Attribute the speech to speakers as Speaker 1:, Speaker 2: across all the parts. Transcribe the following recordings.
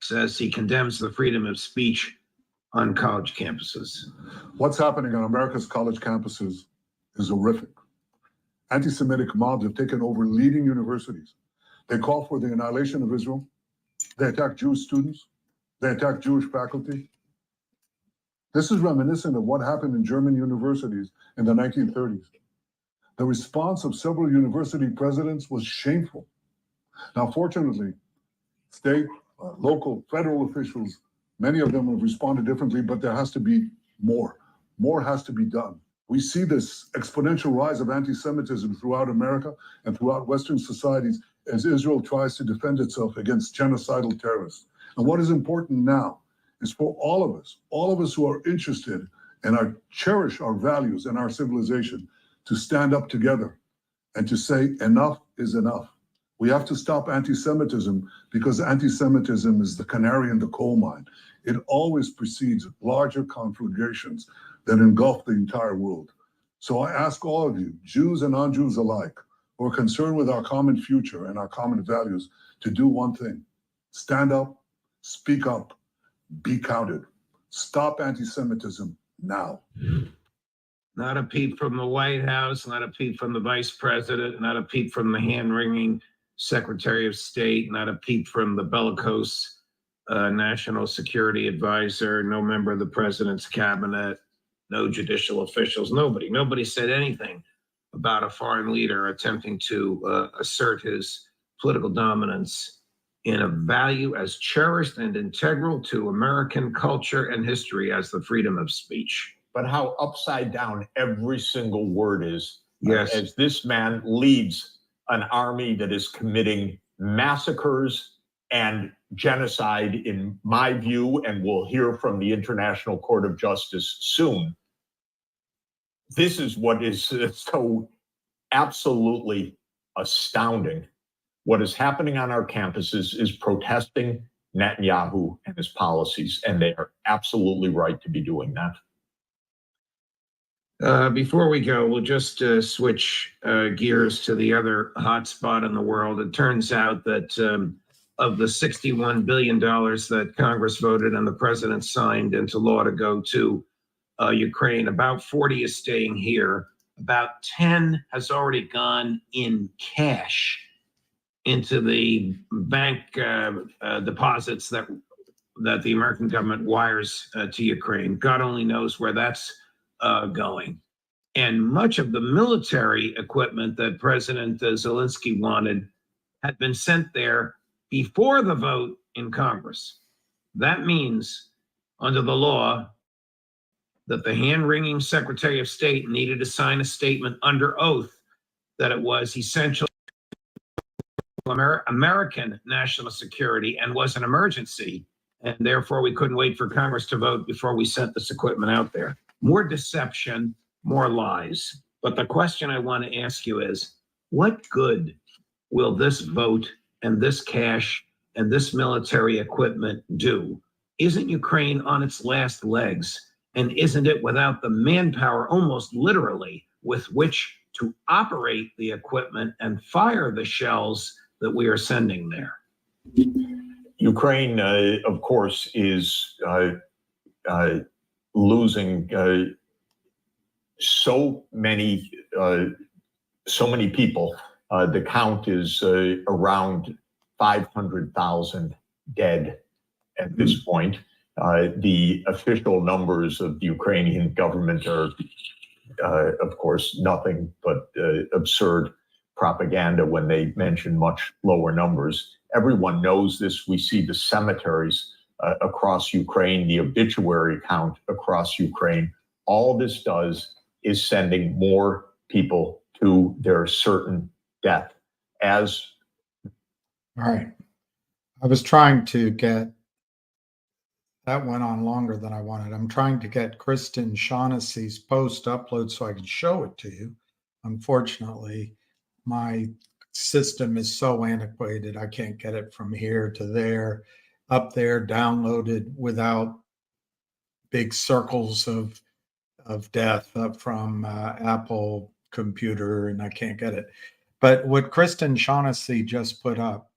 Speaker 1: says he condemns the freedom of speech on college campuses.
Speaker 2: What's happening on America's college campuses is horrific. Anti-Semitic mobs have taken over leading universities. They call for the annihilation of Israel. They attack Jewish students. They attack Jewish faculty. This is reminiscent of what happened in German universities in the 1930s. The response of several university presidents was shameful. Now, fortunately, state, local, federal officials, many of them have responded differently, but there has to be more. More has to be done. We see this exponential rise of anti-Semitism throughout America and throughout Western societies as Israel tries to defend itself against genocidal terrorists. And what is important now is for all of us who are interested and cherish our values and our civilization, to stand up together and to say enough is enough. We have to stop anti-Semitism because anti-Semitism is the canary in the coal mine. It always precedes larger conflagrations that engulf the entire world. So I ask all of you, Jews and non-Jews alike, who are concerned with our common future and our common values, to do one thing: stand up, speak up, be counted. Stop anti-Semitism now.
Speaker 1: Not a peep from the White House, not a peep from the Vice President, not a peep from the hand-wringing Secretary of State, not a peep from the bellicose National Security Advisor, no member of the President's cabinet, no judicial officials, nobody. Nobody said anything about a foreign leader attempting to assert his political dominance in a value as cherished and integral to American culture and history as the freedom of speech.
Speaker 3: But how upside down every single word is.
Speaker 1: Yes.
Speaker 3: As this man leads an army that is committing massacres and genocide, in my view, and we'll hear from the International Court of Justice soon. This is what is so absolutely astounding. What is happening on our campuses is protesting Netanyahu and his policies, and they are absolutely right to be doing that.
Speaker 1: Before we go, we'll just switch gears to the other hot spot in the world. It turns out that of the $61 billion that Congress voted and the president signed into law to go to Ukraine, about 40 is staying here. About 10 has already gone in cash into the bank deposits that the American government wires to Ukraine. God only knows where that's going. And much of the military equipment that President Zelensky wanted had been sent there before the vote in Congress. That means, under the law, that the hand-wringing Secretary of State needed to sign a statement under oath that it was essential to American national security and was an emergency, and therefore we couldn't wait for Congress to vote before we sent this equipment out there. More deception, more lies. But the question I want to ask you is, what good will this vote and this cash and this military equipment do? Isn't Ukraine on its last legs? And isn't it without the manpower, almost literally, with which to operate the equipment and fire the shells that we are sending there?
Speaker 3: Ukraine, of course, is losing so many people. The count is around 500,000 dead at this point. The official numbers of the Ukrainian government are, of course, nothing but absurd propaganda when they mention much lower numbers. Everyone knows this. We see the cemeteries across Ukraine, the obituary count across Ukraine. All this does is sending more people to their certain death. All
Speaker 4: right. I was trying to get, that went on longer than I wanted. I'm trying to get Kristen Shaughnessy's post upload so I can show it to you. Unfortunately, my system is so antiquated, I can't get it from here to there, up there, downloaded without big circles of death up from Apple computer, and I can't get it. But what Kristen Shaughnessy just put up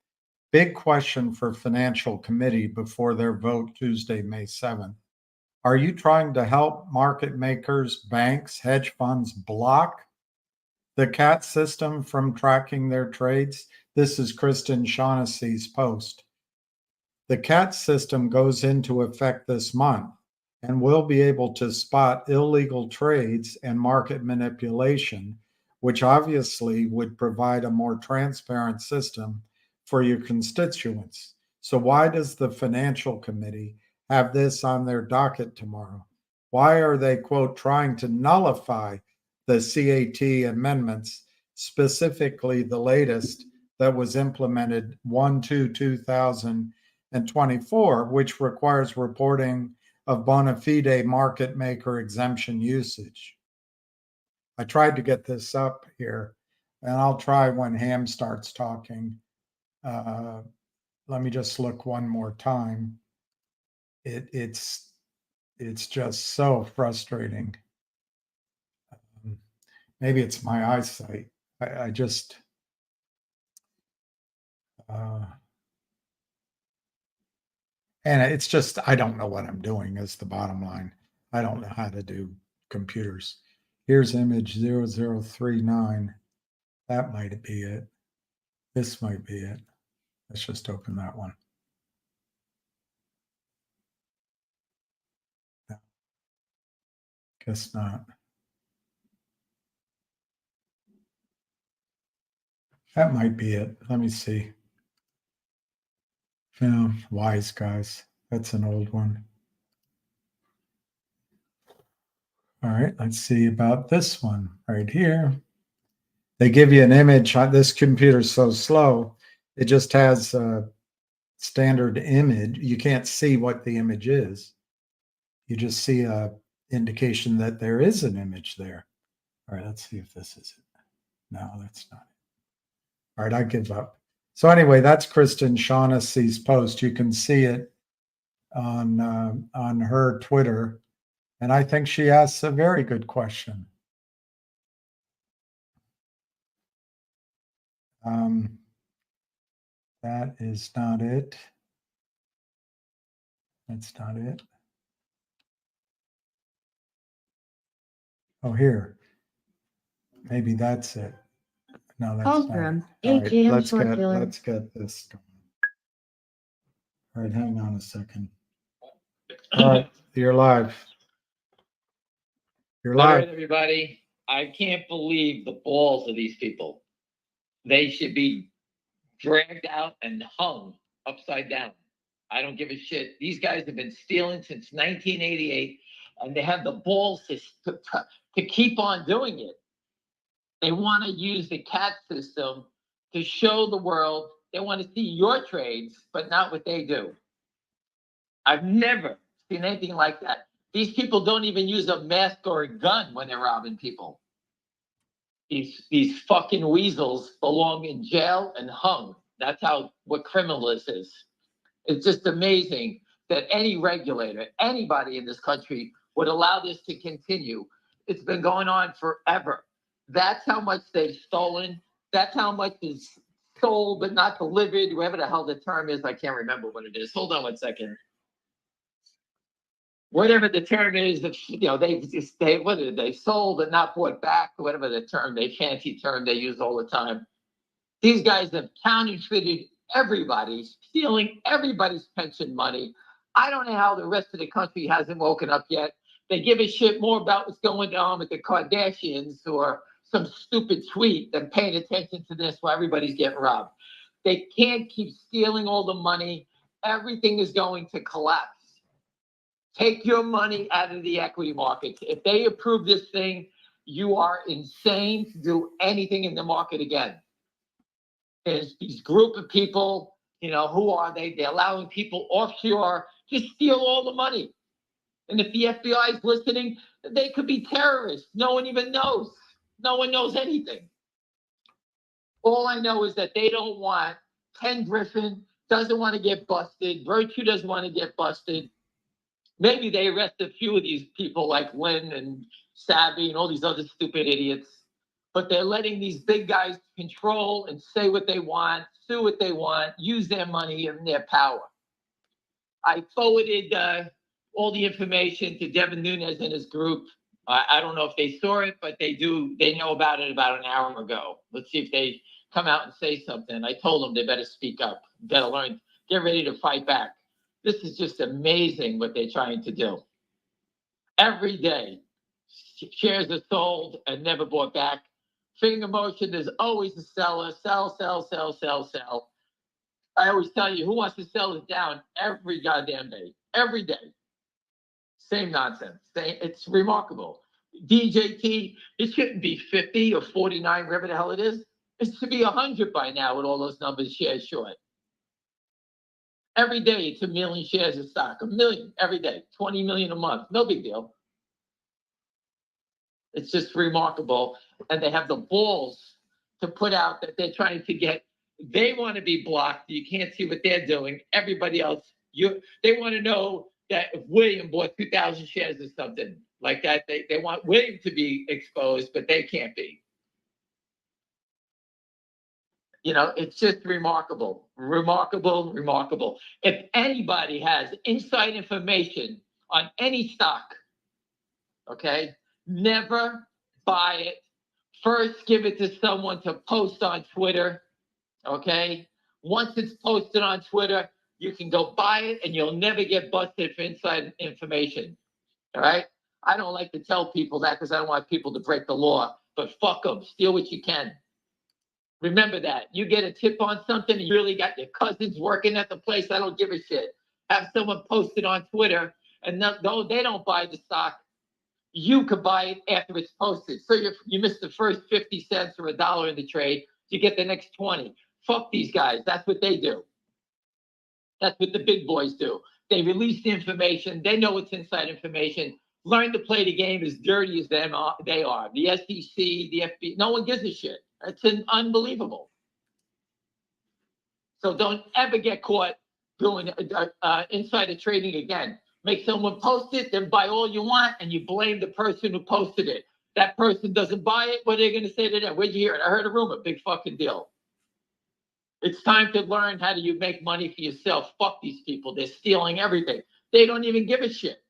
Speaker 4: Big question for Financial Committee before their vote Tuesday, May 7th. Are you trying to help market makers, banks, hedge funds block the CAT system from tracking their trades? This is Kristen Shaughnessy's post. The CAT system goes into effect this month and will be able to spot illegal trades and market manipulation, which obviously would provide a more transparent system for your constituents. So why does the Financial Committee have this on their docket tomorrow? Why are they, quote, trying to nullify the CAT amendments, specifically the latest that was implemented 1/2/2024, which requires reporting of bona fide market maker exemption usage? I tried to get this up here, and I'll try when Ham starts talking. Let me just look one more time. It's just so frustrating. Maybe it's my eyesight. I just and it's just, I don't know what I'm doing is the bottom line. I don't know how to do computers. Here's image 0039. That might be it. This might be it. Let's just open that one. No. Guess not. That might be it. Let me see. Yeah, wise guys. That's an old one. All right, let's see about this one right here. They give you an image. This computer's so slow. It just has a standard image. You can't see what the image is. You just see a indication that there is an image there. All right, let's see if this is it. No, that's not it. All right, I give up. So anyway, that's Kristen Shaughnessy's post. You can see it on her Twitter, and I think she asks a very good question. That is not it. That's not it. Oh, here. Maybe that's it. No, that's not it. All right, let's get this going. All right, hang on a second. All right, you're live. You're
Speaker 5: All
Speaker 4: live.
Speaker 5: right, everybody. I can't believe the balls of these people. They should be dragged out and hung upside down. I don't give a shit. These guys have been stealing since 1988, and they have the balls to keep on doing it. They want to use the CAT system to show the world they want to see your trades, but not what they do. I've never seen anything like that. These people don't even use a mask or a gun when they're robbing people. These fucking weasels belong in jail and hung. That's what criminal this is. It's just amazing that any regulator, anybody in this country would allow this to continue. It's been going on forever. That's how much they've stolen. That's how much is sold but not delivered, whatever the hell the term is. I can't remember what it is. Hold on one second. Whatever the term is, that they sold and not bought back, whatever the term, they fancy term they use all the time. These guys have counterfeited everybody, stealing everybody's pension money. I don't know how the rest of the country hasn't woken up yet. They give a shit more about what's going on with the Kardashians or some stupid tweet than paying attention to this while everybody's getting robbed. They can't keep stealing all the money. Everything is going to collapse. Take your money out of the equity markets. If they approve this thing, you are insane to do anything in the market again. There's these group of people, who are they? They're allowing people offshore to steal all the money. And if the FBI is listening, they could be terrorists. No one even knows. No one knows anything. All I know is that they don't want Ken Griffin doesn't want to get busted. Virtue doesn't want to get busted. Maybe they arrest a few of these people like Lynn and Savvy and all these other stupid idiots. but they're letting these big guys control and say what they want, sue what they want, use their money and their power. I forwarded all the information to Devin Nunes and his group. I don't know if they saw it, but they do. They know about it about an hour ago. Let's see if they come out and say something. I told them they better speak up, better learn, get ready to fight back. This is just amazing what they're trying to do. Every day, shares are sold and never bought back. Finger motion, there's always a seller. Sell, sell, sell, sell, sell. I always tell you, who wants to sell it down every goddamn day? Every day. Same nonsense. It's remarkable. DJT, it shouldn't be 50 or 49, whatever the hell it is. It should be 100 by now with all those numbers shares short. Every day, it's 1 million shares of stock. 1 million every day. 20 million a month. No big deal. It's just remarkable. And they have the balls to put out that they're trying to get, they want to be blocked. You can't see what they're doing. Everybody else, they want to know that if William bought 2,000 shares or something like that, they want William to be exposed, but they can't be. You know, it's just remarkable, remarkable, remarkable. If anybody has inside information on any stock, okay, never buy it. First, give it to someone to post on Twitter, okay? Once it's posted on Twitter, you can go buy it and you'll never get busted for inside information, all right? I don't like to tell people that because I don't want people to break the law, but fuck them, steal what you can. Remember that. You get a tip on something and you really got your cousins working at the place, I don't give a shit. Have someone post it on Twitter and though they don't buy the stock, you could buy it after it's posted. So you missed the first 50 cents or $1 in the trade, you get the next 20. Fuck these guys, that's what they do. That's what the big boys do. They release the information, they know it's inside information. Learn to play the game as dirty as they are. The SEC, the FBI, no one gives a shit. It's unbelievable. So don't ever get caught doing insider trading again. Make someone post it, then buy all you want, and you blame the person who posted it. That person doesn't buy it, what are they going to say to them? Where'd you hear it? I heard a rumor, big fucking deal. It's time to learn how do you make money for yourself. Fuck these people, they're stealing everything. They don't even give a shit.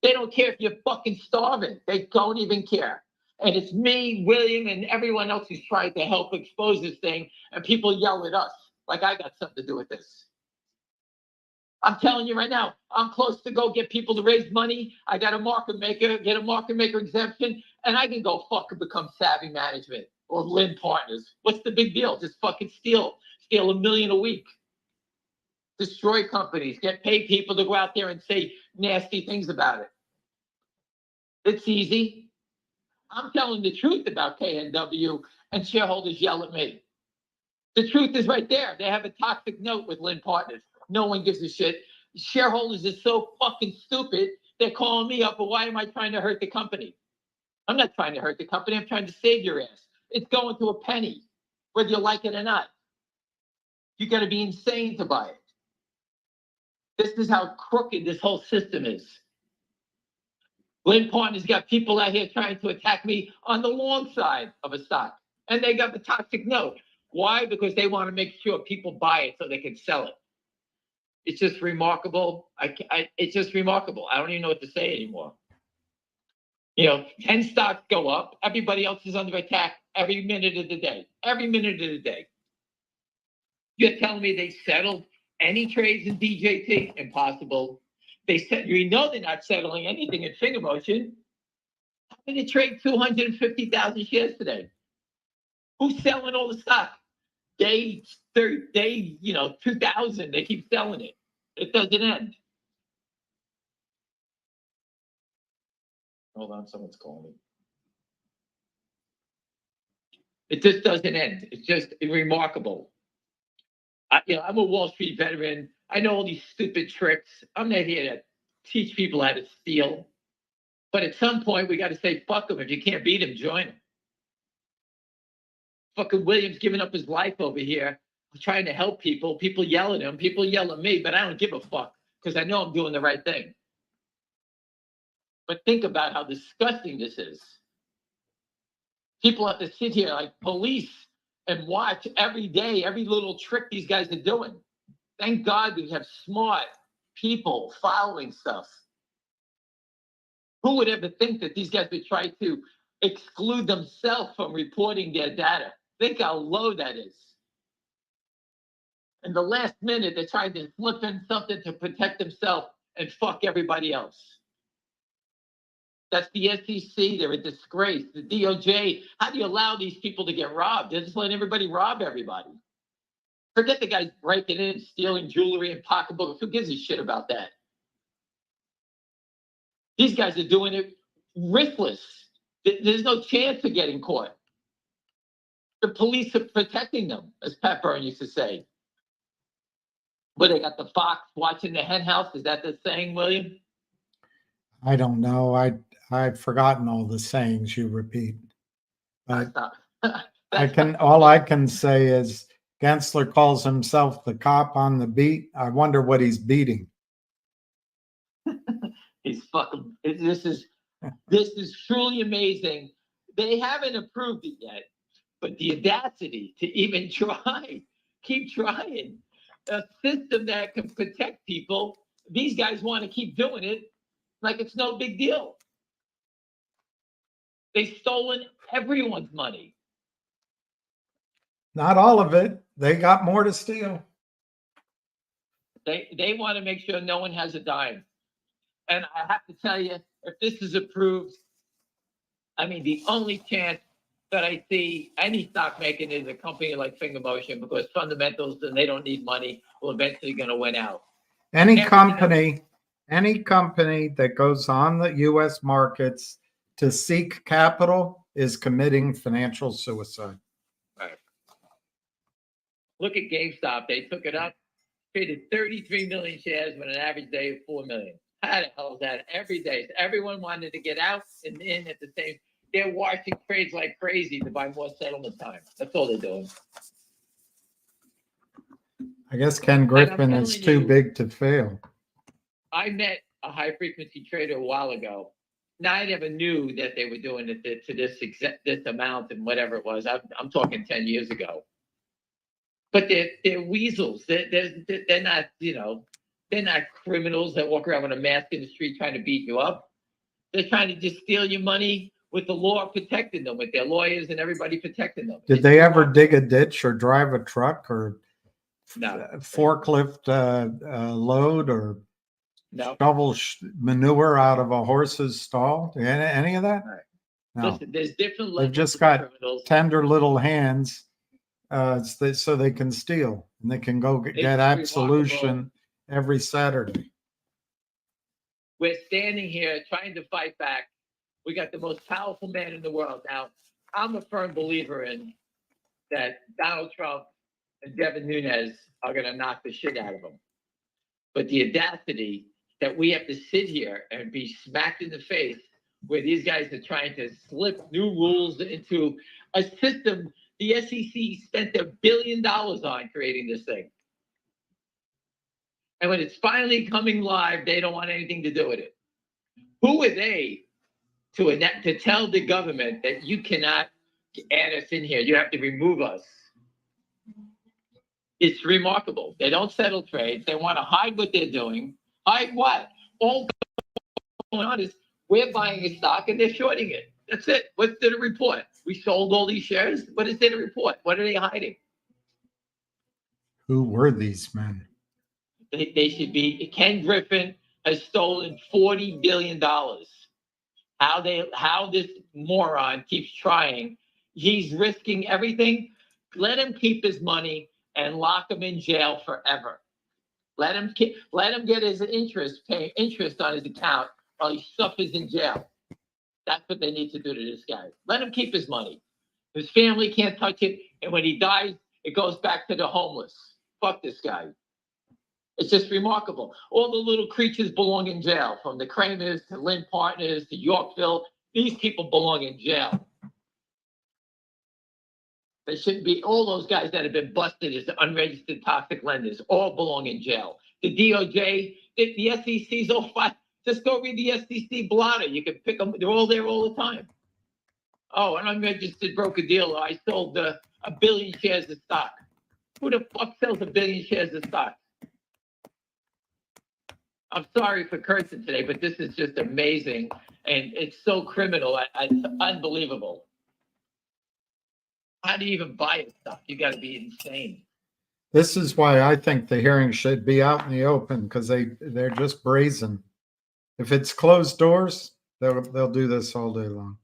Speaker 5: They don't care if you're fucking starving. They don't even care. And it's me, William, and everyone else who's trying to help expose this thing, and people yell at us like I got something to do with this. I'm telling you right now, I'm close to go get people to raise money. I got a market maker, get a market maker exemption, and I can go fucking become Savvy Management or Lynn Partners. What's the big deal? Just fucking steal $1 million a week. Destroy companies, get paid people to go out there and say nasty things about it. It's easy. I'm telling the truth about KNW, and shareholders yell at me. The truth is right there. They have a toxic note with Lynn Partners. No one gives a shit. Shareholders are so fucking stupid. They're calling me up, but why am I trying to hurt the company? I'm not trying to hurt the company. I'm trying to save your ass. It's going to a penny, whether you like it or not. You got to be insane to buy it. This is how crooked this whole system is. Lynn Partners got people out here trying to attack me on the long side of a stock. And they got the toxic note. Why? Because they want to make sure people buy it so they can sell it. It's just remarkable. It's just remarkable. I don't even know what to say anymore. You know, 10 stocks go up. Everybody else is under attack every minute of the day. Every minute of the day. You're telling me they settled any trades in DJT? Impossible. They said, you know, they're not settling anything in finger motion. How can they trade 250,000 shares today? Who's selling all the stock? Day 2000, they keep selling it. It doesn't end. Hold on, someone's calling me. It just doesn't end. It's just remarkable. I'm a Wall Street veteran. I know all these stupid tricks. I'm not here to teach people how to steal. But at some point, we got to say, fuck them. If you can't beat them, join them. Fucking William's giving up his life over here, trying to help people. People yell at him. People yell at me, but I don't give a fuck because I know I'm doing the right thing. But think about how disgusting this is. People have to sit here like police and watch every day, every little trick these guys are doing. Thank God we have smart people following stuff. Who would ever think that these guys would try to exclude themselves from reporting their data? Think how low that is. In the last minute, they're trying to slip in something to protect themselves and fuck everybody else. That's the SEC. They're a disgrace. The DOJ. How do you allow these people to get robbed? They're just letting everybody rob everybody. Forget the guys breaking in, stealing jewelry and pocketbooks. Who gives a shit about that? These guys are doing it riskless. There's no chance of getting caught. The police are protecting them, as Pat Byrne used to say. But they got the fox watching the hen house. Is that the saying, William?
Speaker 4: I don't know. I've forgotten all the sayings you repeat. But all I can say is Gensler calls himself the cop on the beat. I wonder what he's beating.
Speaker 5: He's fucking. This is truly amazing. They haven't approved it yet, but the audacity to even try, keep trying. A system that can protect people. These guys want to keep doing it like it's no big deal. They've stolen everyone's money.
Speaker 4: Not all of it. They got more to steal.
Speaker 5: They want to make sure no one has a dime. And I have to tell you, if this is approved, I mean, the only chance that I see any stock making is a company like Finger Motion, because fundamentals and they don't need money will eventually going to win out.
Speaker 4: Any company that goes on the U.S. markets to seek capital is committing financial suicide.
Speaker 5: Right. Look at GameStop. They took it up, traded 33 million shares with an average day of 4 million. How the hell is that? Every day. So everyone wanted to get out and in at the same. They're watching trades like crazy to buy more settlement time. That's all they're doing.
Speaker 4: I guess Ken Griffin is too big to fail. I
Speaker 5: met a high frequency trader a while ago. Now I never knew that they were doing it to this amount and whatever it was. I'm talking 10 years ago. But they're weasels. They're not, they're not criminals that walk around with a mask in the street trying to beat you up. They're trying to just steal your money with the law protecting them, with their lawyers and everybody protecting them.
Speaker 4: Did they ever dig a ditch or drive a truck or forklift load or shovel manure out of a horse's stall? Any of that?
Speaker 5: Right.
Speaker 4: No.
Speaker 5: Listen, there's different levels.
Speaker 4: They've just got tender little hands so they can steal and they can go get absolution every Saturday.
Speaker 5: We're standing here trying to fight back. We got the most powerful man in the world. Now, I'm a firm believer in that Donald Trump and Devin Nunes are going to knock the shit out of him. But the audacity that we have to sit here and be smacked in the face where these guys are trying to slip new rules into a system the SEC spent $1 billion on creating this thing. And when it's finally coming live, they don't want anything to do with it. Who are they to tell the government that you cannot add us in here? You have to remove us. It's remarkable. They don't settle trades. They want to hide what they're doing. Hide what? All going on is we're buying a stock and they're shorting it. That's it. What's the report? We sold all these shares. What is the report? What are they hiding?
Speaker 4: Who were these men?
Speaker 5: They should be. Ken Griffin has stolen $40 billion. How this moron keeps trying. He's risking everything. Let him keep his money and lock him in jail forever. Let him get his pay interest on his account while he suffers in jail. That's what they need to do to this guy. Let him keep his money. His family can't touch it, and when he dies, it goes back to the homeless. Fuck this guy. It's just remarkable. All the little creatures belong in jail, from the Kramers to Lynn Partners to Yorkville. These people belong in jail. They shouldn't be. All those guys that have been busted as unregistered toxic lenders all belong in jail. The DOJ, the SEC's all fine. Just go read the SEC blotter. You can pick them. They're all there all the time. Oh, an unregistered broker dealer. I sold a billion shares of stock. Who the fuck sells a billion shares of stock? I'm sorry for cursing today, but this is just amazing. And it's so criminal. It's unbelievable. How do you even buy a stock? You got to be insane.
Speaker 4: This is why I think the hearing should be out in the open, because they're just brazen. If it's closed doors, they'll do this all day long.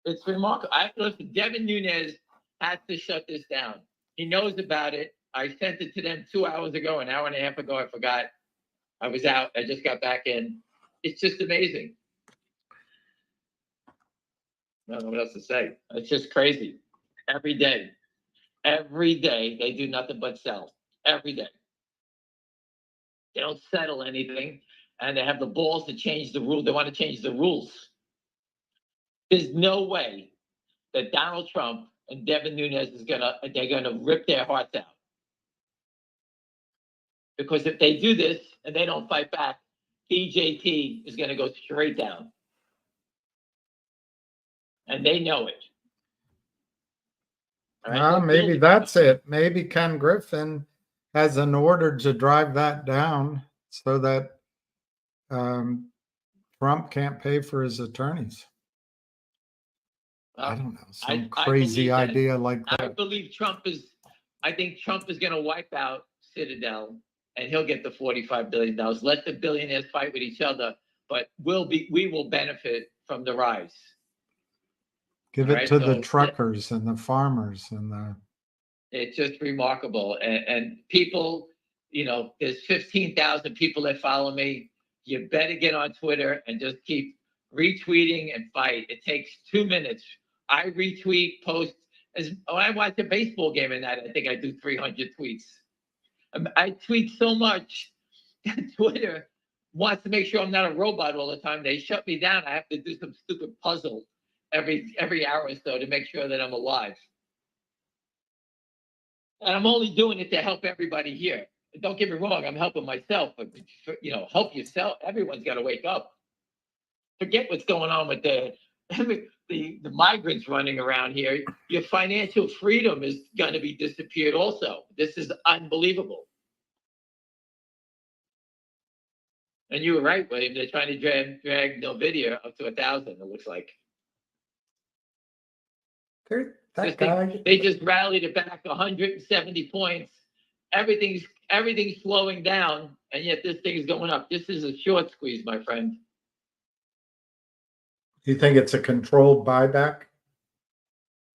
Speaker 5: It's remarkable. Listen, Devin Nunes has to shut this down. He knows about it. I sent it to them 2 hours ago, an hour and a half ago. I forgot. I was out. I just got back in. It's just amazing. I don't know what else to say. It's just crazy. Every day they do nothing but sell. Every day. They don't settle anything, and they have the balls to change the rule. They want to change the rules. There's no way that Donald Trump and Devin Nunes they're gonna rip their hearts out. Because if they do this and they don't fight back, BJT is gonna go straight down. And they know it. All right?
Speaker 4: Maybe that's it. Maybe Ken Griffin has an order to drive that down so that Trump can't pay for his attorneys. I don't know, some crazy idea like that.
Speaker 5: I think Trump is going to wipe out Citadel, and he'll get the $45 billion. Let the billionaires fight with each other, but we will benefit from the rise.
Speaker 4: Give it to the truckers and the farmers and the.
Speaker 5: It's just remarkable. And people, there's 15,000 people that follow me. You better get on Twitter and just keep retweeting and fight. It takes 2 minutes. I retweet, post. When I watch a baseball game at night, I think I do 300 tweets. I tweet so much that Twitter wants to make sure I'm not a robot all the time. They shut me down. I have to do some stupid puzzle every hour or so to make sure that I'm alive. And I'm only doing it to help everybody here. Don't get me wrong, I'm helping myself, but help yourself. Everyone's got to wake up. Forget what's going on with the migrants running around here. Your financial freedom is going to be disappeared also. This is unbelievable. And you were right, William. They're trying to drag Nvidia up to 1,000, it looks like. They just rallied it back 170 points. Everything's slowing down, and yet this thing is going up. This is a short squeeze, my friend.
Speaker 4: Do you think it's a controlled buyback?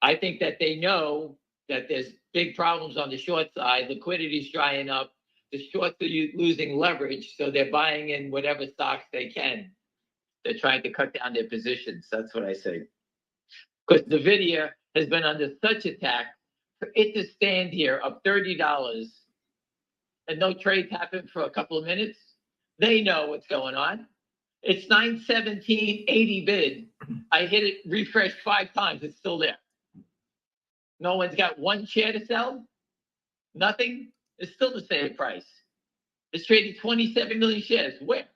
Speaker 5: I think that they know that there's big problems on the short side. Liquidity's drying up. The shorts are losing leverage, so they're buying in whatever stocks they can. They're trying to cut down their positions. That's what I say. Because NVIDIA has been under such attack, for it to stand here up $30 and no trades happen for a couple of minutes, they know what's going on. It's 917.80 bid. I hit it, refresh 5 times. It's still there. No one's got one share to sell. Nothing. It's still the same price. It's trading 27 million shares. Where?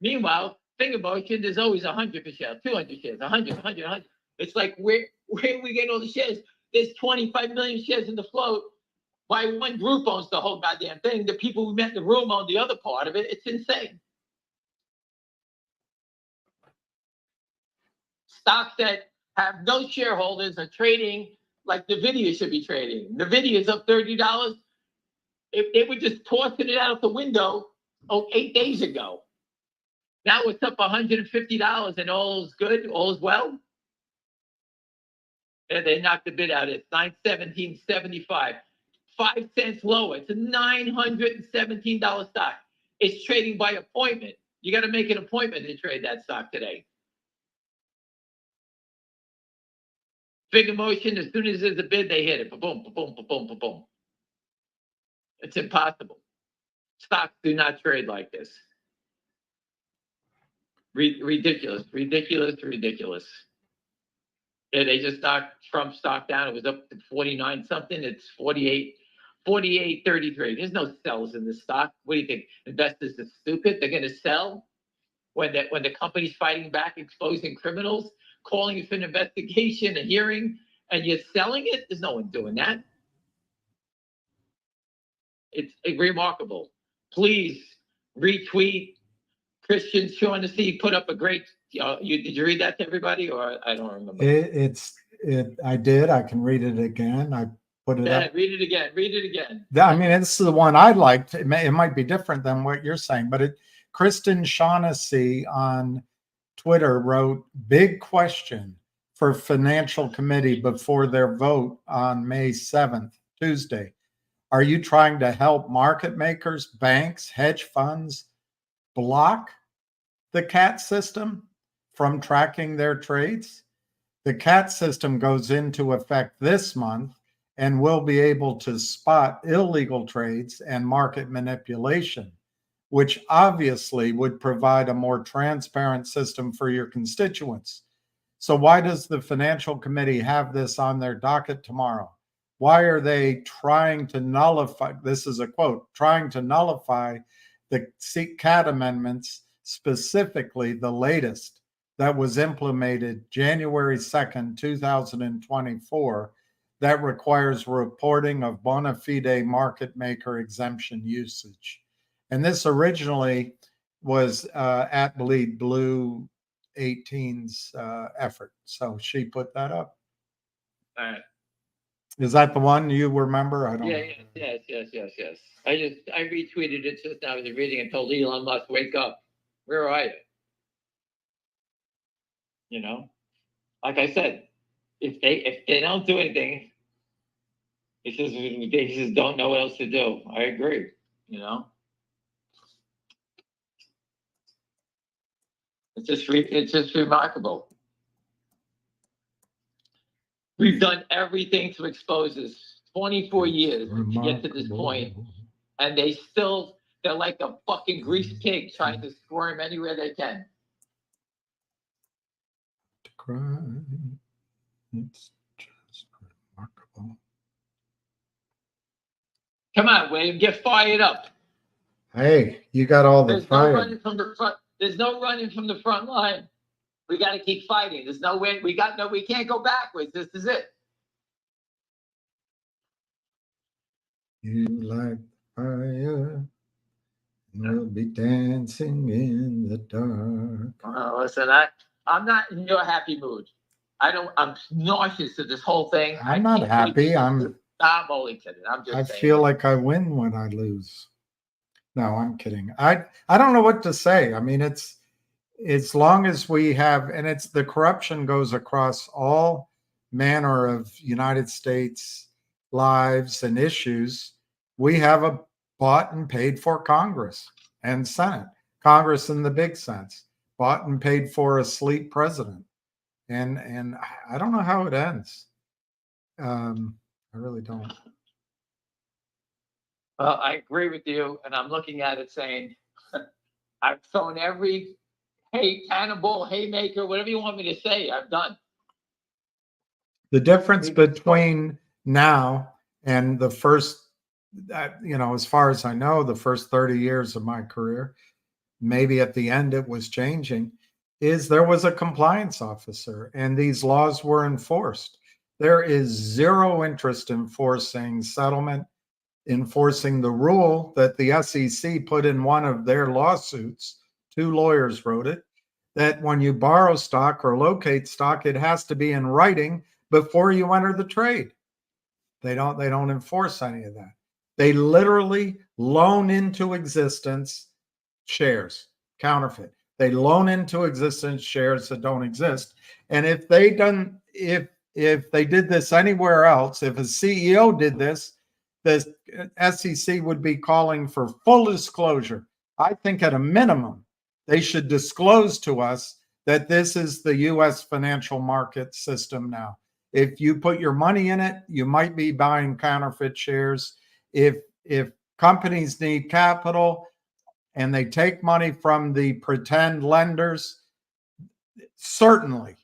Speaker 5: Meanwhile, finger motion, there's always 100 per share, 200 shares, 100. It's like, where are we getting all the shares? There's 25 million shares in the float. Why one group owns the whole goddamn thing? The people who met in the room own the other part of it. It's insane. Stocks that have no shareholders are trading like NVIDIA should be trading. NVIDIA is up $30. If they were just tossing it out the window 8 days ago. Now it's up $150 and all is good, all is well. And they knocked the bid out. It's $917.75. 5 cents lower. It's a $917 stock. It's trading by appointment. You got to make an appointment to trade that stock today. Figure motion, as soon as there's a bid, they hit it. Boom, boom, boom, boom, boom. It's impossible. Stocks do not trade like this. Ridiculous. Yeah, they just knocked Trump's stock down. It was up to 49 something. It's 48.33. There's no sells in this stock. What do you think? Investors are stupid. They're going to sell. when the company's fighting back, exposing criminals, calling for an investigation, a hearing, and you're selling it? There's no one doing that. It's remarkable. Please retweet. Christian Shaughnessy put up a great. Did you read that to everybody, or I don't remember?
Speaker 4: I did. I can read it again. I put it up.
Speaker 5: Read it again. Read it again.
Speaker 4: I mean, it's the one I liked. It might be different than what you're saying, but Kristen Shaughnessy on Twitter wrote, "Big question for Financial Committee before their vote on May 7th, Tuesday. Are you trying to help market makers, banks, hedge funds block the CAT system from tracking their trades? The CAT system goes into effect this month and will be able to spot illegal trades and market manipulation, which obviously would provide a more transparent system for your constituents. So why does the Financial Committee have this on their docket tomorrow? Why are they trying to nullify, this is a quote, trying to nullify the CAT amendments, specifically the latest that was implemented January 2nd, 2024, that requires reporting of bona fide market maker exemption usage." And this originally was at Bleed Blue 18's effort. So she put that up.
Speaker 5: All right.
Speaker 4: Is that the one you remember? I don't
Speaker 5: Yeah,
Speaker 4: know.
Speaker 5: yes. I retweeted it just now. I was reading and told Elon Musk, wake up. Where are you? You know, like I said, if they don't do anything, they just don't know what else to do. I agree. You know, it's just remarkable. We've done everything to expose this 24 years to get to this point, and they're like a fucking greased pig trying to squirm anywhere they can.
Speaker 4: To cry. It's just remarkable.
Speaker 5: Come on, William, get fired up.
Speaker 4: Hey, you got all the
Speaker 5: There's no
Speaker 4: fire.
Speaker 5: running from the front. There's no running from the front line. We got to keep fighting. There's no way. We can't go backwards. This is it.
Speaker 4: You like fire, we'll be dancing in the dark.
Speaker 5: Listen, I'm not in your happy mood. I'm nauseous of this whole thing.
Speaker 4: I'm not happy. I'm
Speaker 5: only kidding. I'm just
Speaker 4: I
Speaker 5: saying.
Speaker 4: feel like I win when I lose. No, I'm kidding. I don't know what to say. I mean, it's as long as we have, and it's the corruption goes across all manner of United States lives and issues. We have a bought and paid for Congress and Senate. Congress in the big sense, bought and paid for asleep president. And I don't know how it ends. I really don't.
Speaker 5: Well, I agree with you, and I'm looking at it saying, I've thrown every cannonball, haymaker, whatever you want me to say, I've done.
Speaker 4: The difference between now and the first, as far as I know, the first 30 years of my career, maybe at the end it was changing, is there was a compliance officer and these laws were enforced. There is zero interest in enforcing settlement, enforcing the rule that the SEC put in one of their lawsuits. 2 lawyers wrote it, that when you borrow stock or locate stock, it has to be in writing before you enter the trade. They don't enforce any of that. They literally loan into existence shares, counterfeit. They loan into existence shares that don't exist. And if they did this anywhere else, if a CEO did this, the SEC would be calling for full disclosure. I think at a minimum, they should disclose to us that this is the U.S. financial market system now. If you put your money in it, you might be buying counterfeit shares. If companies need capital and they take money from the pretend lenders, certainly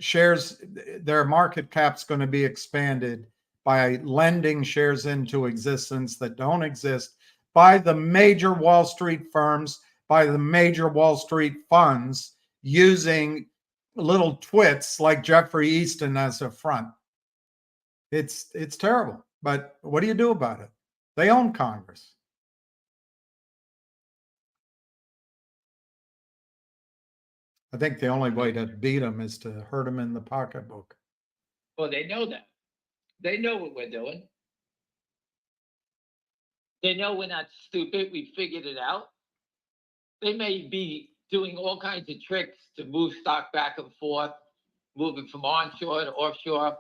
Speaker 4: shares, their market cap's going to be expanded by lending shares into existence that don't exist by the major Wall Street firms by the major Wall Street funds using little twits like Jeffrey Easton as a front. It's terrible. But what do you do about it? They own Congress. I think the only way to beat them is to hurt them in the pocketbook.
Speaker 5: Well, they know that. They know what we're doing. They know we're not stupid. We figured it out. They may be doing all kinds of tricks to move stock back and forth, moving from onshore to offshore.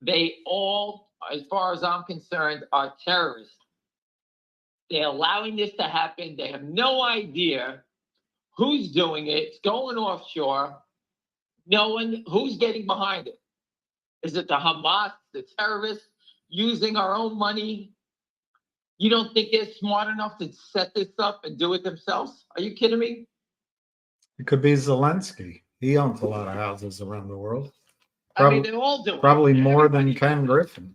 Speaker 5: They all, as far as I'm concerned, are terrorists. They're allowing this to happen. They have no idea who's doing it. It's going offshore. No one, who's getting behind it? Is it the Hamas, the terrorists, using our own money? You don't think they're smart enough to set this up and do it themselves? Are you kidding me?
Speaker 4: It could be Zelensky. He owns a lot of houses around the world.
Speaker 5: I mean, they're all doing it.
Speaker 4: Probably more than
Speaker 5: Everybody's
Speaker 4: Ken
Speaker 5: doing it.
Speaker 4: Griffin.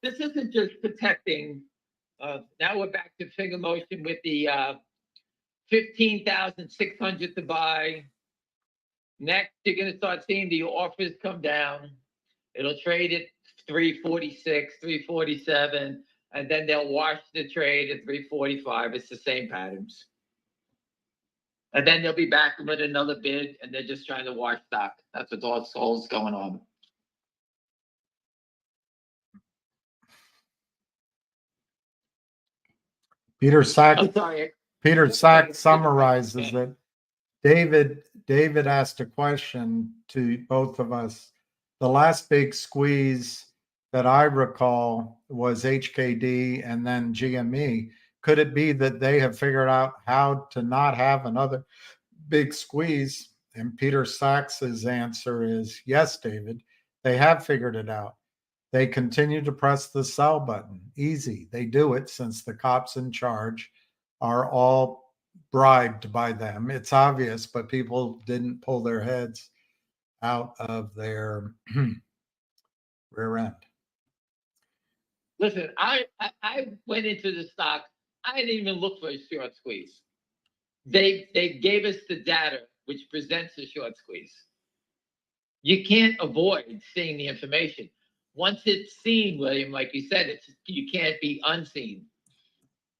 Speaker 5: This isn't just protecting. Now we're back to finger motion with the 15,600 to buy. Next, you're going to start seeing the offers come down. It'll trade at 346, 347, and then they'll wash the trade at 345. It's the same patterns. And then they'll be back with another bid, and they're just trying to wash stock. That's what's all's going on.
Speaker 4: Peter Sachs
Speaker 5: I'm sorry.
Speaker 4: Peter Sachs summarizes it. David asked a question to both of us. The last big squeeze that I recall was HKD and then GME. Could it be that they have figured out how to not have another big squeeze? And Peter Sachs's answer is yes, David. They have figured it out. They continue to press the sell button. Easy. They do it since the cops in charge are all bribed by them. It's obvious, but people didn't pull their heads out of their rear end.
Speaker 5: Listen, I went into the stock. I didn't even look for a short squeeze. They gave us the data which presents a short squeeze. You can't avoid seeing the information. Once it's seen, William, like you said, you can't be unseen.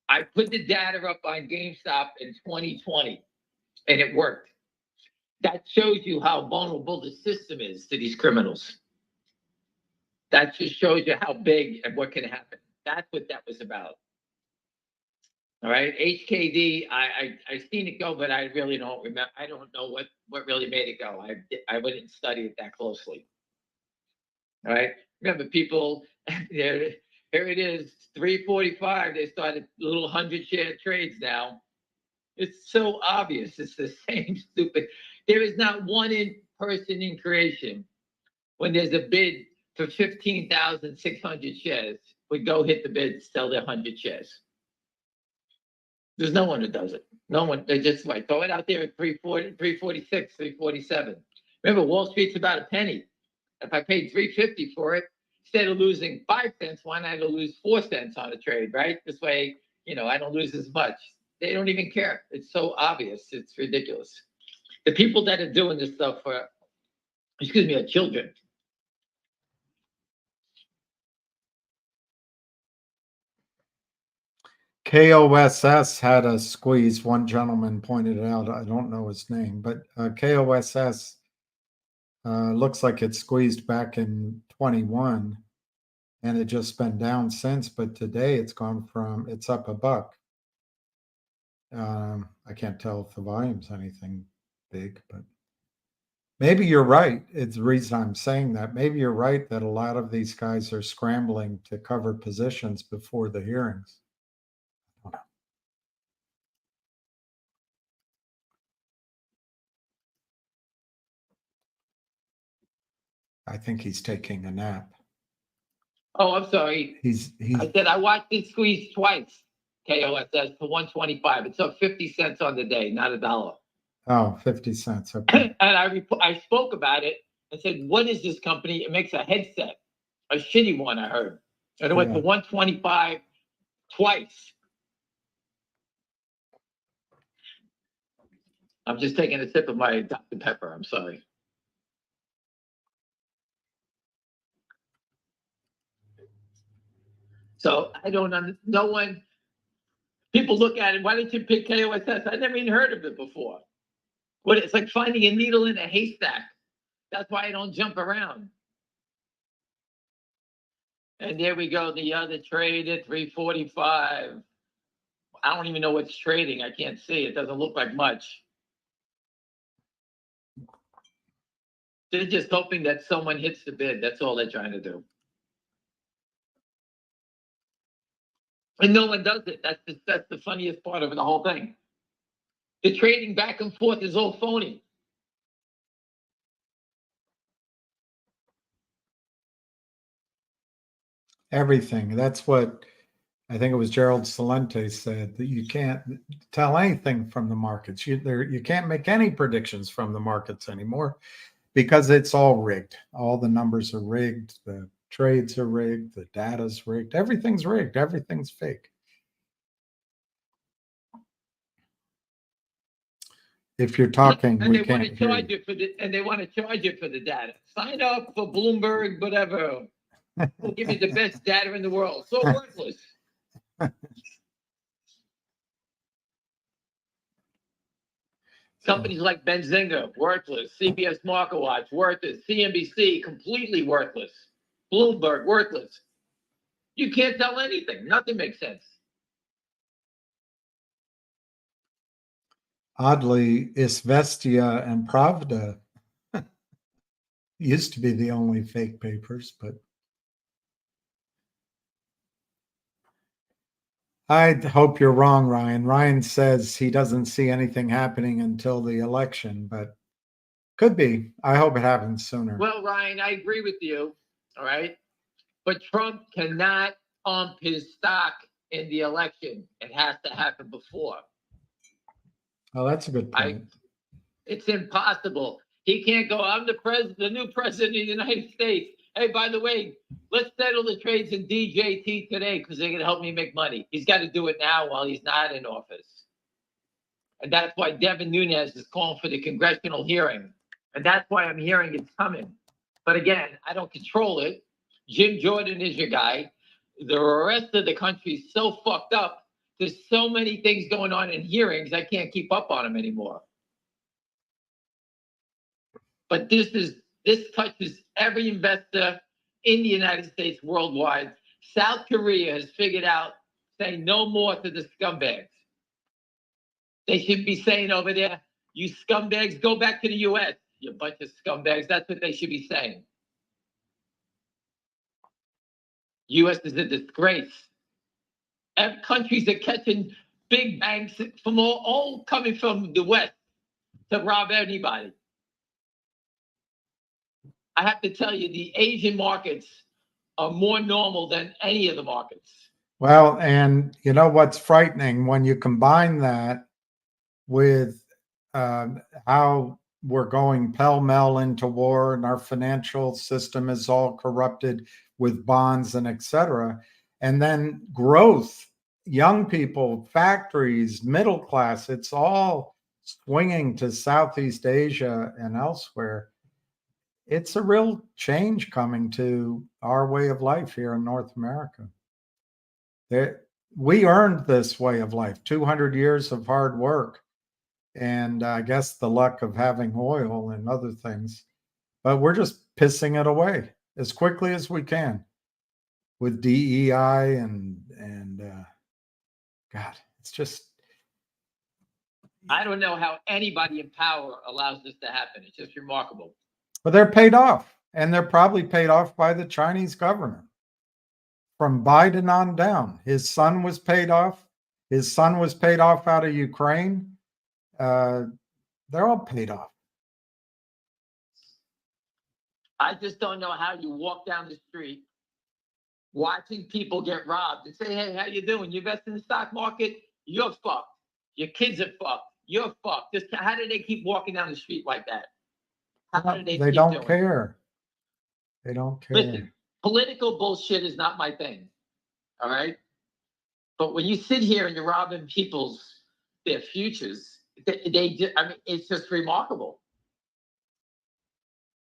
Speaker 5: I put the data up on GameStop in 2020, and it worked. That shows you how vulnerable the system is to these criminals. That just shows you how big and what can happen. That's what that was about. All right, HKD, I seen it go, but I really don't remember. I don't know what really made it go. I wouldn't study it that closely. All right, remember people, here it is, 345. They started little 100-share trades now. It's so obvious. It's the same stupid. There is not one person in creation when there's a bid for 15,600 shares would go hit the bid, sell their 100 shares. There's no one that does it. No one. They just like throw it out there at 340, 346, 347. Remember, Wall Street's about a penny. If I paid 350 for it, instead of losing 5 cents, why not lose 4 cents on a trade, right? This way, I don't lose as much. They don't even care. It's so obvious. It's ridiculous. The people that are doing this stuff are children.
Speaker 4: KOSS had a squeeze. One gentleman pointed it out. I don't know his name, but KOSS looks like it squeezed back in 21 and it just been down since, but today it's up $1. I can't tell if the volume's anything big, but maybe you're right. It's the reason I'm saying that. Maybe you're right that a lot of these guys are scrambling to cover positions before the hearings. I think he's taking a nap.
Speaker 5: Oh, I'm sorry.
Speaker 4: He's
Speaker 5: I said I watched it squeeze twice. KOSS for 125. It's up 50 cents on the day, not $1.
Speaker 4: Oh, 50 cents. Okay.
Speaker 5: And I spoke about it and said, what is this company? It makes a headset, a shitty one, I heard. And it went for 125 twice. I'm just taking a sip of my Dr. Pepper. I'm sorry. So I don't no one, people look at it, why didn't you pick KOSS? I never even heard of it before. But it's like finding a needle in a haystack. That's why I don't jump around. And there we go, the other trade at 345. I don't even know what's trading. I can't see. It doesn't look like much. They're just hoping that someone hits the bid. That's all they're trying to do. And no one does it. That's the funniest part of the whole thing. The trading back and forth is all phony.
Speaker 4: Everything. That's what I think it was Gerald Celente said, that you can't tell anything from the markets. You can't make any predictions from the markets anymore because it's all rigged. All the numbers are rigged. The trades are rigged. The data's rigged. Everything's rigged. Everything's fake. If you're talking,
Speaker 5: And
Speaker 4: we
Speaker 5: they want to
Speaker 4: can't hear
Speaker 5: charge
Speaker 4: you.
Speaker 5: you for the, and they want to charge you for the data. Sign up for Bloomberg, whatever. We'll give you the best data in the world. So worthless. Companies like Benzinga, worthless. CBS Market Watch, worthless. CNBC, completely worthless. Bloomberg, worthless. You can't tell anything. Nothing makes sense.
Speaker 4: Oddly, Isvestia and Pravda used to be the only fake papers, but I hope you're wrong, Ryan. Ryan says he doesn't see anything happening until the election, but could be. I hope it happens sooner.
Speaker 5: Well, Ryan, I agree with you. All right. But Trump cannot pump his stock in the election. It has to happen before.
Speaker 4: Oh, that's a good point.
Speaker 5: It's impossible. He can't go, I'm the new president of the United States. Hey, by the way, let's settle the trades in DJT today because they're going to help me make money. He's got to do it now while he's not in office. And that's why Devin Nunes is calling for the congressional hearing. And that's why I'm hearing it's coming. But again, I don't control it. Jim Jordan is your guy. The rest of the country is so fucked up. There's so many things going on in hearings, I can't keep up on them anymore. But this touches every investor in the United States worldwide. South Korea has figured out saying no more to the scumbags. They should be saying over there, you scumbags, go back to the US, you bunch of scumbags. That's what they should be saying. US is a disgrace. And countries are catching big banks from all coming from the West to rob anybody. I have to tell you, the Asian markets are more normal than any of the markets.
Speaker 4: Well, and you know what's frightening when you combine that with how we're going pell-mell into war and our financial system is all corrupted with bonds and et cetera. And then growth, young people, factories, middle class, it's all swinging to Southeast Asia and elsewhere. It's a real change coming to our way of life here in North America. We earned this way of life, 200 years of hard work, and I guess the luck of having oil and other things. But we're just pissing it away as quickly as we can with DEI and God, it's just.
Speaker 5: I don't know how anybody in power allows this to happen. It's just remarkable.
Speaker 4: But they're paid off, and they're probably paid off by the Chinese government. From Biden on down, his son was paid off. His son was paid off out of Ukraine. They're all paid off.
Speaker 5: I just don't know how you walk down the street watching people get robbed and say, hey, how you doing? You invest in the stock market? You're fucked. Your kids are fucked. You're fucked. How do they keep walking down the street like that? How do
Speaker 4: They don't care. They don't care.
Speaker 5: Listen, political bullshit is not my thing. All right. But when you sit here and you're robbing their futures, I mean, it's just remarkable.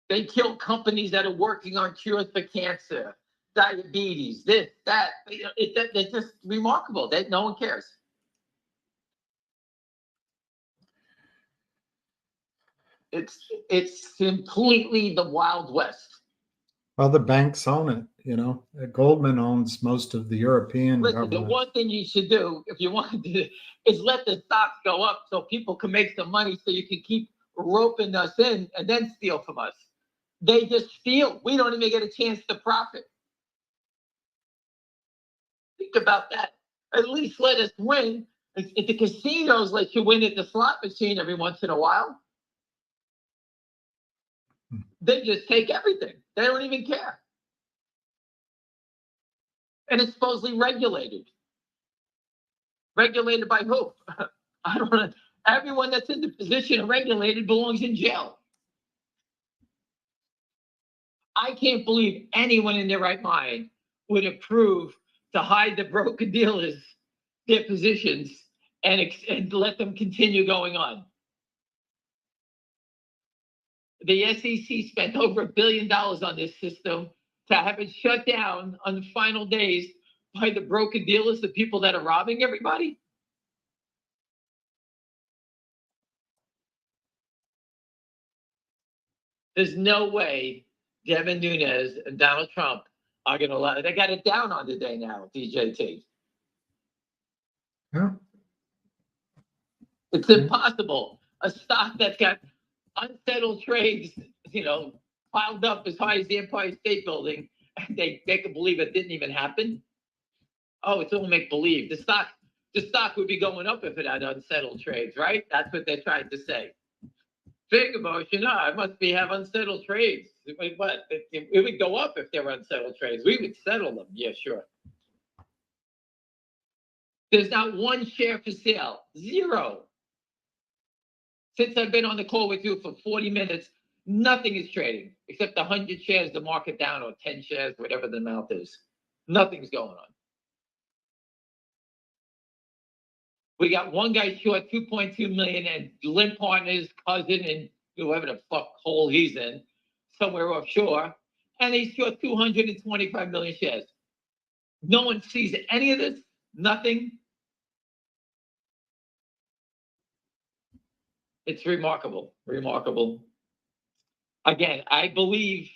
Speaker 5: They kill companies that are working on cures for cancer, diabetes, this, that. It's just remarkable that no one cares. It's completely the Wild West.
Speaker 4: Well, the banks own it, you know. Goldman owns most of the European
Speaker 5: Listen, the
Speaker 4: government.
Speaker 5: one thing you should do if you want to is let the stocks go up so people can make some money so you can keep roping us in and then steal from us. They just steal. We don't even get a chance to profit. Think about that. At least let us win. If the casinos let you win at the slot machine every once in a while, they just take everything. They don't even care. And it's supposedly regulated. Regulated by who? I don't know. Everyone that's in the position of regulated belongs in jail. I can't believe anyone in their right mind would approve to hide the broker dealers, their positions, and let them continue going on. The SEC spent over $1 billion on this system to have it shut down on the final days by the broker dealers, the people that are robbing everybody. There's no way Devin Nunes and Donald Trump are going to allow. They got it down on today now, DJT.
Speaker 4: Yeah.
Speaker 5: It's impossible. A stock that's got unsettled trades, piled up as high as the Empire State Building, and they can believe it didn't even happen. Oh, it's all make believe. The stock would be going up if it had unsettled trades, right? That's what they're trying to say. Big emotion. I must have unsettled trades. What? It would go up if there were unsettled trades. We would settle them. Yeah, sure. There's not one share for sale. Zero. Since I've been on the call with you for 40 minutes, nothing is trading except 100 shares, the market down, or 10 shares, whatever the amount is. Nothing's going on. We got one guy short 2.2 million and Lynn Partner's cousin and whoever the fuck hole he's in, somewhere offshore, and he's short 225 million shares. No one sees any of this, nothing. It's remarkable, remarkable. Again, I believe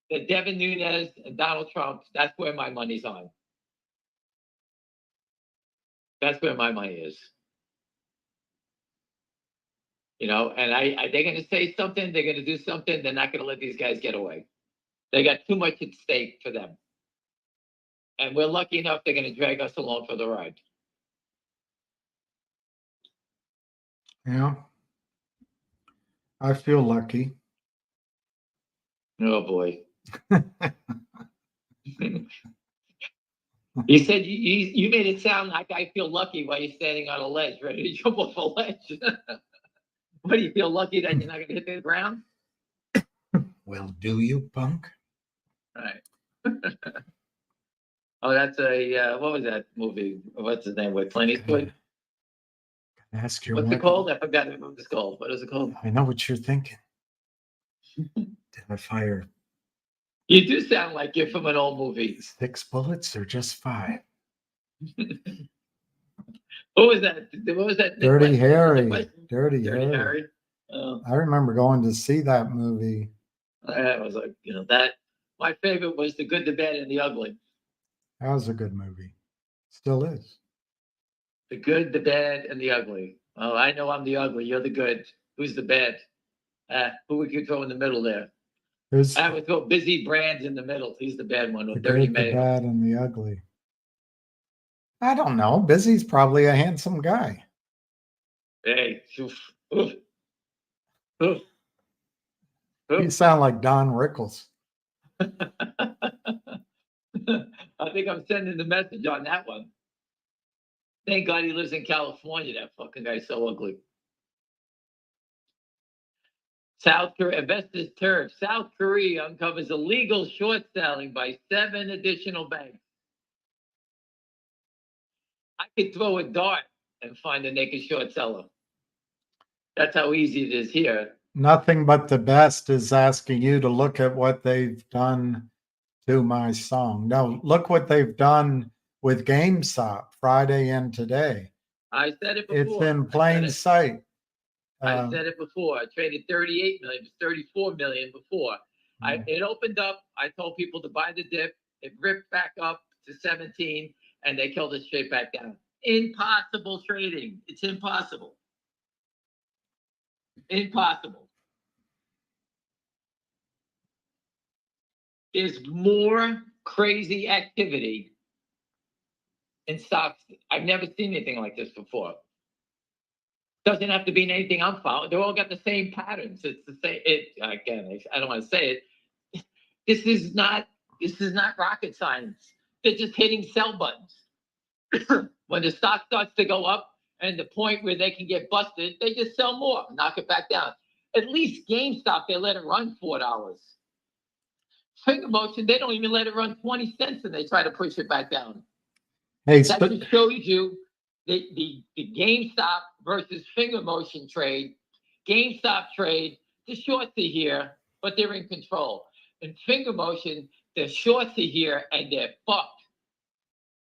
Speaker 5: that Devin Nunes and Donald Trump, that's where my money's on. That's where my money is. And they're going to say something, they're going to do something, they're not going to let these guys get away. They got too much at stake for them. And we're lucky enough they're going to drag us along for the ride.
Speaker 4: Yeah. I feel lucky.
Speaker 5: Oh, boy. You said you made it sound like I feel lucky while you're standing on a ledge, ready to jump off a ledge. What, do you feel lucky that you're not going to hit the ground?
Speaker 4: Well, do you, punk?
Speaker 5: All right. Oh, that's what was that movie? What's his name with Clint Eastwood?
Speaker 4: Ask your
Speaker 5: What's
Speaker 4: wife.
Speaker 5: it called? I forgot what it's called. What is it called?
Speaker 4: I know what you're thinking. Did I fire
Speaker 5: You do sound like you're from an old movie.
Speaker 4: 6 bullets or just 5?
Speaker 5: What was that? What was that?
Speaker 4: Dirty Harry.
Speaker 5: Dirty
Speaker 4: Dirty Harry.
Speaker 5: Harry. Oh,
Speaker 4: I remember going to see that movie.
Speaker 5: I was like, that. My favorite was The Good, the Bad, and the Ugly.
Speaker 4: That was a good movie. Still is.
Speaker 5: The Good, the Bad, and the Ugly. Oh, I know I'm the ugly. You're the good. Who's the bad? Who would you throw in the middle there?
Speaker 4: There's
Speaker 5: I would throw Busy Brands in the middle. He's the bad one.
Speaker 4: the
Speaker 5: With Dirty
Speaker 4: good, the
Speaker 5: Mayo.
Speaker 4: bad, and the ugly. I don't know. Busy's probably a handsome guy.
Speaker 5: Hey, oof, oof, oof,
Speaker 4: You
Speaker 5: oof.
Speaker 4: sound like Don Rickles.
Speaker 5: I think I'm sending the message on that one. Thank God he lives in California. That fucking guy's so ugly. South Korea, investors turf. South Korea uncovers illegal short selling by 7 additional banks. I could throw a dart and find a naked short seller. That's how easy it is here.
Speaker 4: Nothing but the best is asking you to look at what they've done to my song. No, look what they've done with GameStop Friday and today.
Speaker 5: I said it
Speaker 4: It's
Speaker 5: before.
Speaker 4: in plain sight.
Speaker 5: I said it before. I traded 38 million, 34 million before. It opened up. I told people to buy the dip. It ripped back up to 17, and they killed it straight back down. Impossible trading. It's impossible. Impossible. There's more crazy activity in stocks. I've never seen anything like this before. Doesn't have to be anything I'm following. They all got the same patterns. It's the same. Again, I don't want to say it. This is not rocket science. They're just hitting sell buttons. When the stock starts to go up and the point where they can get busted, they just sell more, knock it back down. At least GameStop, they let it run $4. Finger motion, they don't even let it run 20 cents and they try to push it back down.
Speaker 4: Hey,
Speaker 5: That just shows you the GameStop versus finger motion trade. GameStop trade, the shorts are here, but they're in control. In finger motion, the shorts are here and they're fucked.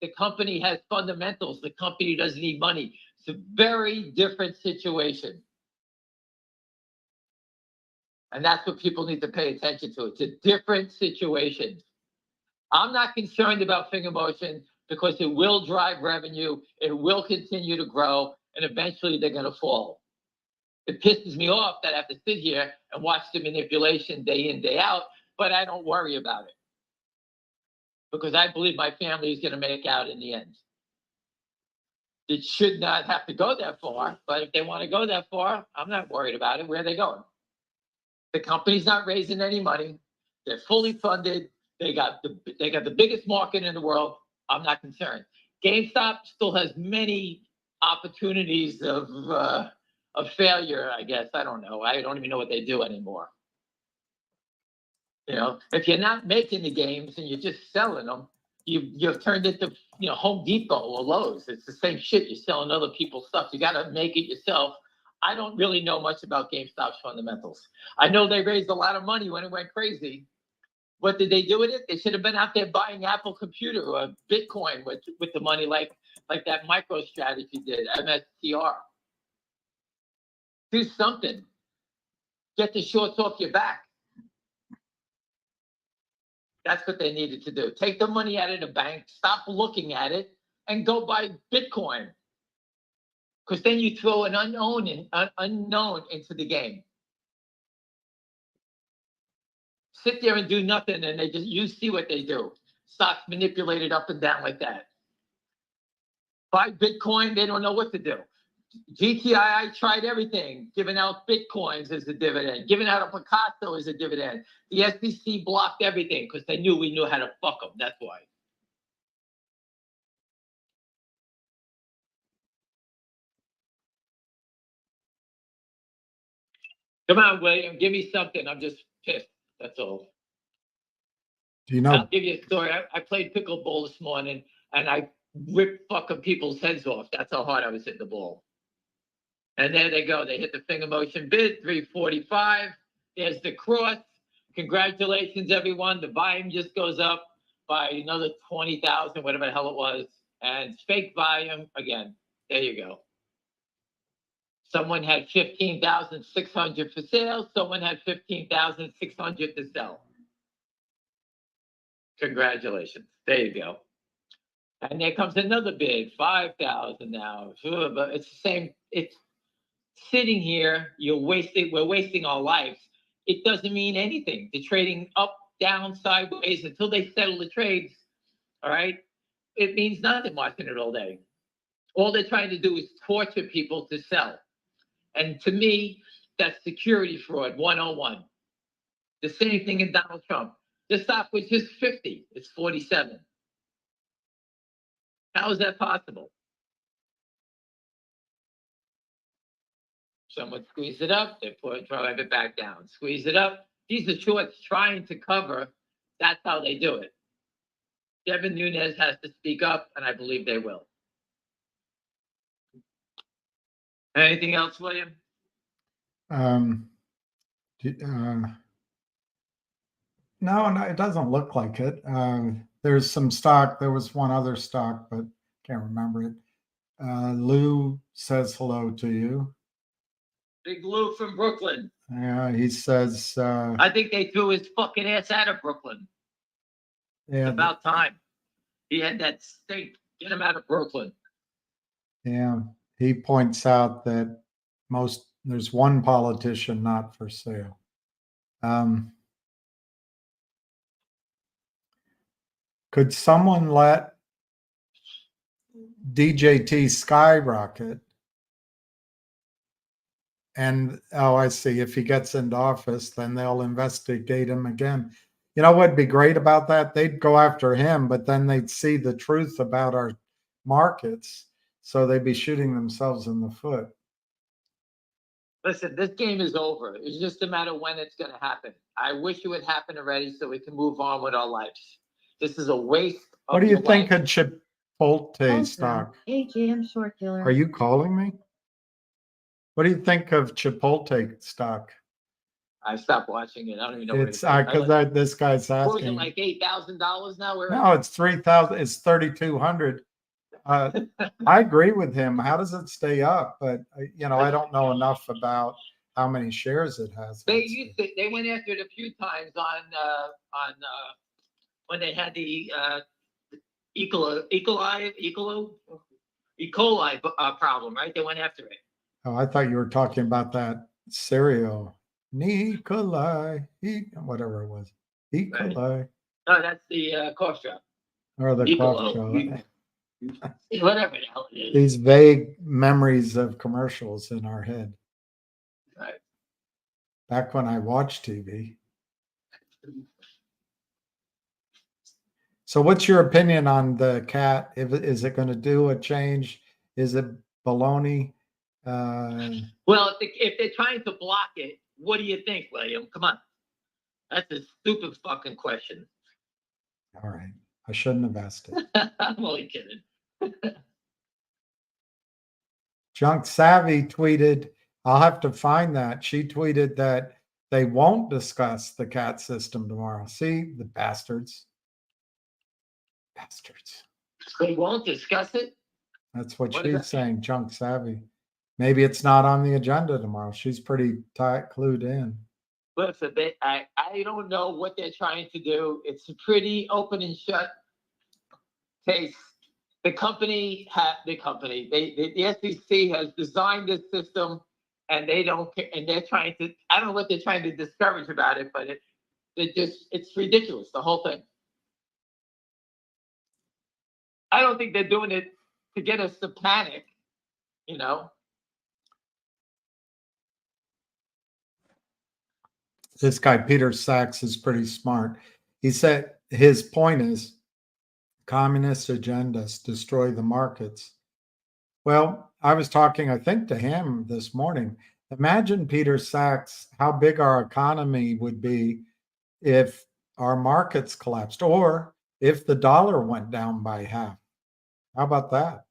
Speaker 5: The company has fundamentals. The company doesn't need money. It's a very different situation. And that's what people need to pay attention to. It's a different situation. I'm not concerned about finger motion because it will drive revenue. It will continue to grow, and eventually they're going to fall. It pisses me off that I have to sit here and watch the manipulation day in, day out, but I don't worry about it because I believe my family is going to make out in the end. It should not have to go that far, but if they want to go that far, I'm not worried about it. Where are they going? The company's not raising any money. They're fully funded. They got the biggest market in the world. I'm not concerned. GameStop still has many opportunities of failure, I guess. I don't know. I don't even know what they do anymore. You know, if you're not making the games and you're just selling them, you've turned into Home Depot or Lowe's. It's the same shit. You're selling other people's stuff. You got to make it yourself. I don't really know much about GameStop's fundamentals. I know they raised a lot of money when it went crazy. What did they do with it? They should have been out there buying Apple Computer or Bitcoin with the money like that MicroStrategy did, MSTR. Do something. Get the shorts off your back. That's what they needed to do. Take the money out of the bank, stop looking at it, and go buy Bitcoin. Because then you throw an unknown into the game. Sit there and do nothing, and you see what they do. Stocks manipulated up and down like that. Buy Bitcoin, they don't know what to do. GTI tried everything, giving out Bitcoins as a dividend, giving out a Picasso as a dividend. The SEC blocked everything because they knew we knew how to fuck them. That's why. Come on, William, give me something. I'm just pissed. That's all.
Speaker 4: do you know?
Speaker 5: I'll give you a story. I played pickleball this morning and I ripped fucking people's heads off. That's how hard I was hitting the ball. And there they go. They hit the finger motion bid, 345. There's the cross. Congratulations, everyone. The volume just goes up by another 20,000, whatever the hell it was. And fake volume again. There you go. Someone had 15,600 for sale. Someone had 15,600 to sell. Congratulations. There you go. And there comes another bid, 5,000 now. But it's the same. It's sitting here. We're wasting our lives. It doesn't mean anything. The trading up, down, sideways until they settle the trades. All right. It means nothing watching it all day. All they're trying to do is torture people to sell. And to me, that's security fraud 101. The same thing in Donald Trump. The stock was just 50. It's 47. How is that possible? Someone squeeze it up, they drive it back down. Squeeze it up. These are shorts trying to cover. That's how they do it. Devin Nunes has to speak up, and I believe they will. Anything else, William?
Speaker 4: No, no, it doesn't look like it. There's some stock. There was one other stock, but can't remember it. Lou says hello to you.
Speaker 5: Big Lou from Brooklyn.
Speaker 4: Yeah, he says,
Speaker 5: I think they threw his fucking ass out of Brooklyn.
Speaker 4: yeah,
Speaker 5: About time. He had that stink. Get him out of Brooklyn.
Speaker 4: yeah. He points out that there's one politician not for sale. Could someone let DJT skyrocket? And I see. If he gets into office, then they'll investigate him again. You know what'd be great about that? They'd go after him, but then they'd see the truth about our markets, so they'd be shooting themselves in the foot.
Speaker 5: Listen, this game is over. It's just a matter of when it's going to happen. I wish it would happen already so we can move on with our lives. This is a waste.
Speaker 4: What do you think
Speaker 5: life.
Speaker 4: of Chipotle stock?
Speaker 6: AGM short killer.
Speaker 4: Are you calling me? What do you think of Chipotle stock?
Speaker 5: I stopped watching it. I don't even know. What
Speaker 4: It's because this guy's
Speaker 5: what was it,
Speaker 4: asking.
Speaker 5: like $8,000 now? Where
Speaker 4: No, it's 3,000. It's 3,200. I agree with him. How does it stay up? But I don't know enough about how many shares it has.
Speaker 5: they went after it a few times on when they had the E. coli problem, right? They went after it.
Speaker 4: Oh, I thought you were talking about that cereal. Nikolai, whatever it was. E. coli.
Speaker 5: No, that's the cough drop.
Speaker 4: Or the
Speaker 5: E.
Speaker 4: cough
Speaker 5: coli.
Speaker 4: drop.
Speaker 5: Whatever the hell it is.
Speaker 4: These vague memories of commercials in our head.
Speaker 5: Right.
Speaker 4: Back when I watched TV. So what's your opinion on the cat? Is it going to do a change? Is it baloney?
Speaker 5: Well, if they're trying to block it, what do you think, William? Come on. That's a stupid fucking question.
Speaker 4: All right. I shouldn't have asked it.
Speaker 5: I'm only kidding.
Speaker 4: Junk Savvy tweeted, I'll have to find that. She tweeted that they won't discuss the cat system tomorrow. See, the bastards. Bastards.
Speaker 5: They won't discuss it?
Speaker 4: That's what
Speaker 5: What does
Speaker 4: she's
Speaker 5: that
Speaker 4: saying, Junk Savvy. Maybe it's not on the agenda tomorrow. She's pretty clued in.
Speaker 5: Listen, I don't know what they're trying to do. It's a pretty open and shut case. The SEC has designed this system, and they don't care. And they're trying to. I don't know what they're trying to discourage about it, but it's ridiculous. The whole thing. I don't think they're doing it to get us to panic.
Speaker 4: This guy, Peter Sachs, is pretty smart. He said his point is communist agendas destroy the markets. Well, I was talking, I think, to him this morning. Imagine, Peter Sachs, how big our economy would be if our markets collapsed or if the dollar went down by half. How about that?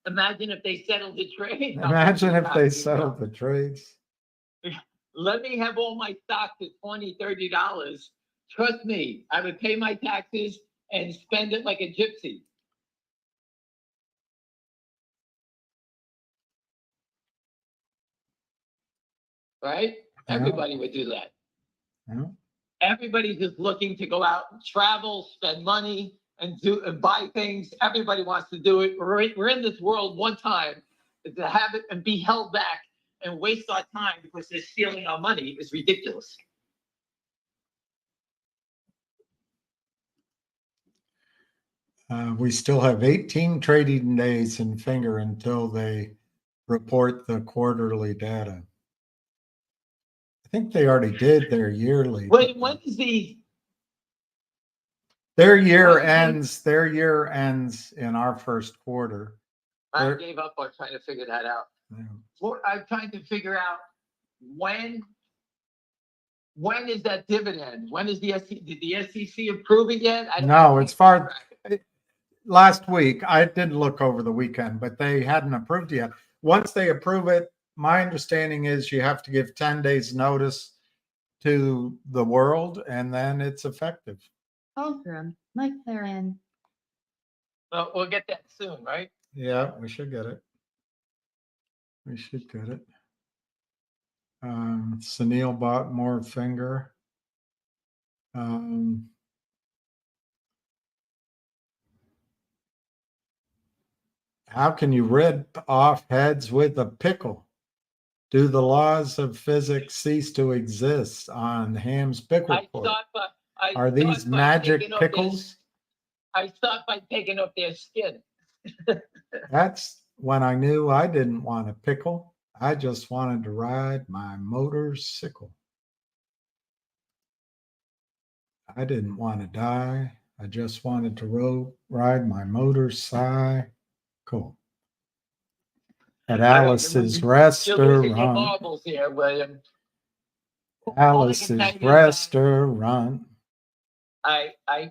Speaker 5: Imagine if they settled the trade.
Speaker 4: Imagine if they settled the trades.
Speaker 5: Let me have all my stocks at $20, $30. Trust me, I would pay my taxes and spend it like a gypsy. Right?
Speaker 4: Yeah.
Speaker 5: Everybody would do that.
Speaker 4: Yeah.
Speaker 5: Everybody's just looking to go out and travel, spend money, and buy things. Everybody wants to do it. We're in this world one time. To have it and be held back and waste our time because they're stealing our money is ridiculous.
Speaker 4: We still have 18 trading days in Finger until they report the quarterly data. I think they already did their yearly.
Speaker 5: When is
Speaker 4: their year ends? Their year ends in our first quarter.
Speaker 5: I gave up on trying to figure that out.
Speaker 4: Yeah.
Speaker 5: I'm trying to figure out when is that dividend? When is did the SEC approve it yet?
Speaker 4: No, it's far. Last week, I didn't look over the weekend, but they hadn't approved yet. Once they approve it, my understanding is you have to give 10 days notice to the world and then it's effective.
Speaker 6: Holdrum, Mike Clarin.
Speaker 5: Well, we'll get that soon, right?
Speaker 4: Yeah, we should get it. We should get it. Sunil bought more finger. How can you rip off heads with a pickle? Do the laws of physics cease to exist on Ham's pickle
Speaker 5: I
Speaker 4: court?
Speaker 5: thought, but I
Speaker 4: Are these
Speaker 5: thought by
Speaker 4: magic
Speaker 5: taking off their-
Speaker 4: pickles?
Speaker 5: I thought by taking off their skin.
Speaker 4: That's when I knew I didn't want a pickle. I just wanted to ride my motorcycle. I didn't want to die. I just wanted to ride my motorcycle at Alice's
Speaker 5: You're losing your
Speaker 4: restaurant.
Speaker 5: marbles here, William.
Speaker 4: Alice's restaurant.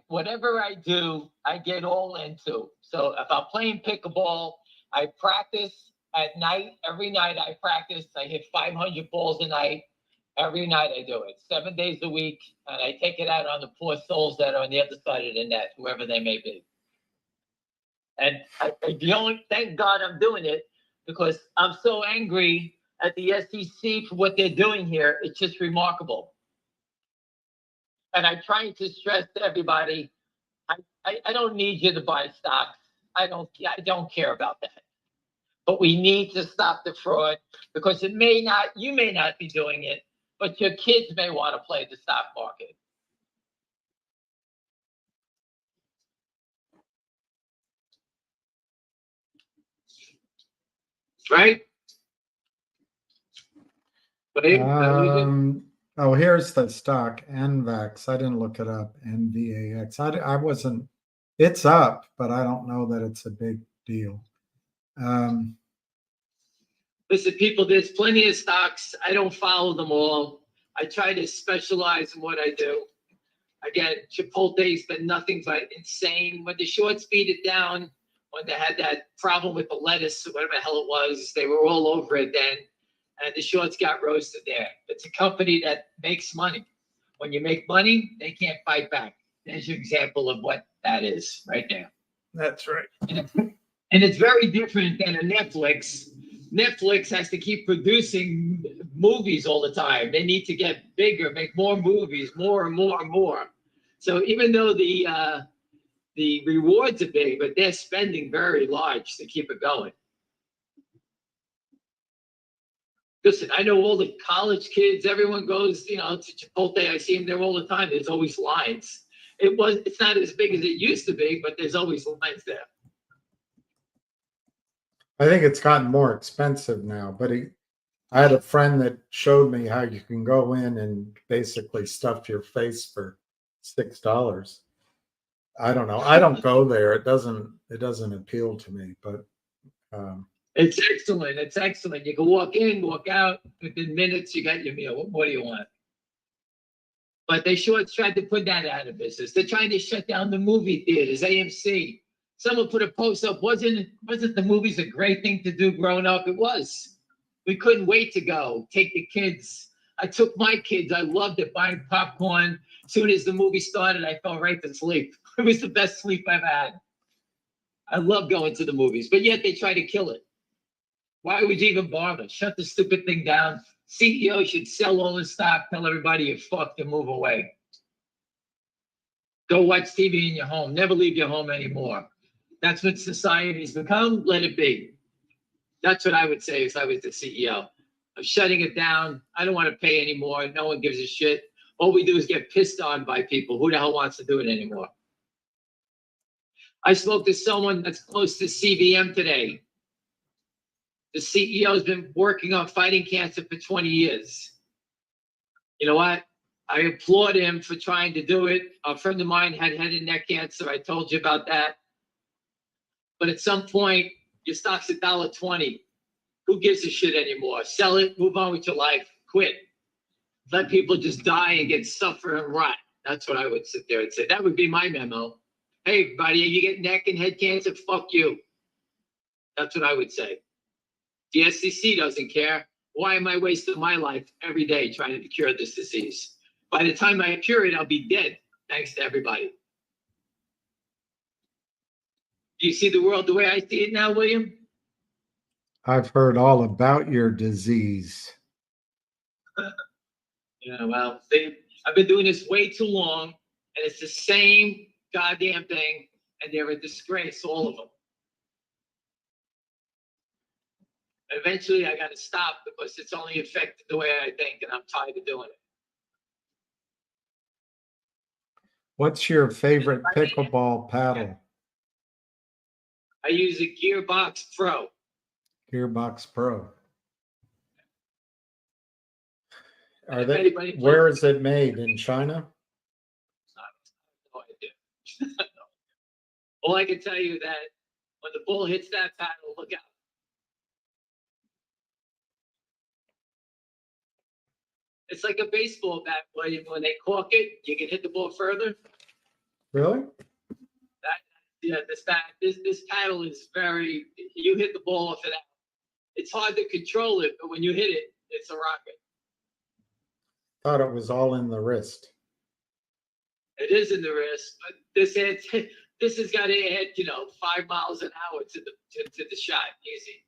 Speaker 5: Whatever I do, I get all into. So if I'm playing pickleball, I practice at night. Every night I practice. I hit 500 balls a night. Every night I do it, 7 days a week, and I take it out on the poor souls that are on the other side of the net, whoever they may be. And thank God I'm doing it, because I'm so angry at the SEC for what they're doing here. It's just remarkable. And I try to stress to everybody, I don't need you to buy stocks. I don't care about that. But we need to stop the fraud, because you may not be doing it, but your kids may want to play the stock market. Right?
Speaker 4: Oh, here's the stock, NVAX. I didn't look it up, NVAX. I wasn't, it's up, but I don't know that it's a big deal.
Speaker 5: Listen, people, there's plenty of stocks. I don't follow them all. I try to specialize in what I do. Again, Chipotle's been nothing but insane. When the shorts beat it down, when they had that problem with the lettuce, whatever the hell it was, they were all over it then. And the shorts got roasted there. It's a company that makes money. When you make money, they can't fight back. There's your example of what that is right there.
Speaker 4: That's right.
Speaker 5: And it's very different than a Netflix. Netflix has to keep producing movies all the time. They need to get bigger, make more movies, more and more and more. So even though the rewards are big, but they're spending very large to keep it going. Listen, I know all the college kids, everyone goes, to Chipotle. I see them there all the time. There's always lines. It's not as big as it used to be, but there's always lines there.
Speaker 4: I think it's gotten more expensive now, but I had a friend that showed me how you can go in and basically stuff your face for $6. I don't know. I don't go there. It doesn't appeal to me, but
Speaker 5: it's excellent. It's excellent. You can walk in, walk out. Within minutes, you got your meal. What more do you want? But they tried to put that out of business. They're trying to shut down the movie theaters, AMC. Someone put a post up. Wasn't the movies a great thing to do growing up? It was. We couldn't wait to go. Take the kids. I took my kids. I loved it, buying popcorn. As soon as the movie started, I fell right to sleep. It was the best sleep I've had. I love going to the movies, but yet they try to kill it. Why would you even bother? Shut the stupid thing down. CEO should sell all his stock, tell everybody you're fucked and move away. Go watch TV in your home. Never leave your home anymore. That's what society's become. Let it be. That's what I would say if I was the CEO. I'm shutting it down. I don't want to pay anymore. No one gives a shit. All we do is get pissed on by people. Who the hell wants to do it anymore? I spoke to someone that's close to CVM today. The CEO has been working on fighting cancer for 20 years. You know what? I applaud him for trying to do it. A friend of mine had head and neck cancer. I told you about that. But at some point, your stock's $1.20. Who gives a shit anymore? Sell it, move on with your life, quit. Let people just die and get suffer and rot. That's what I would sit there and say. That would be my memo. Hey, buddy, you get neck and head cancer, fuck you. That's what I would say. The SEC doesn't care. Why am I wasting my life every day trying to cure this disease? By the time I cure it, I'll be dead, thanks to everybody. Do you see the world the way I see it now, William?
Speaker 4: I've heard all about your disease.
Speaker 5: Yeah, well, I've been doing this way too long, and it's the same goddamn thing, and they're a disgrace, all of them. Eventually, I got to stop because it's only affected the way I think, and I'm tired of doing it.
Speaker 4: What's your favorite pickleball paddle?
Speaker 5: I use a Gearbox Pro.
Speaker 4: Gearbox Pro. Are
Speaker 5: If
Speaker 4: they?
Speaker 5: anybody plays-
Speaker 4: Where is it made? In China?
Speaker 5: No idea. All I can tell you that when the ball hits that paddle, look out. It's like a baseball bat, William. When they cork it, you can hit the ball further.
Speaker 4: Really?
Speaker 5: This paddle is very. You hit the ball off of that. It's hard to control it, but when you hit it, it's a rocket.
Speaker 4: Thought it was all in the wrist.
Speaker 5: It is in the wrist, but this has got to add 5 miles an hour to the shot. Easy.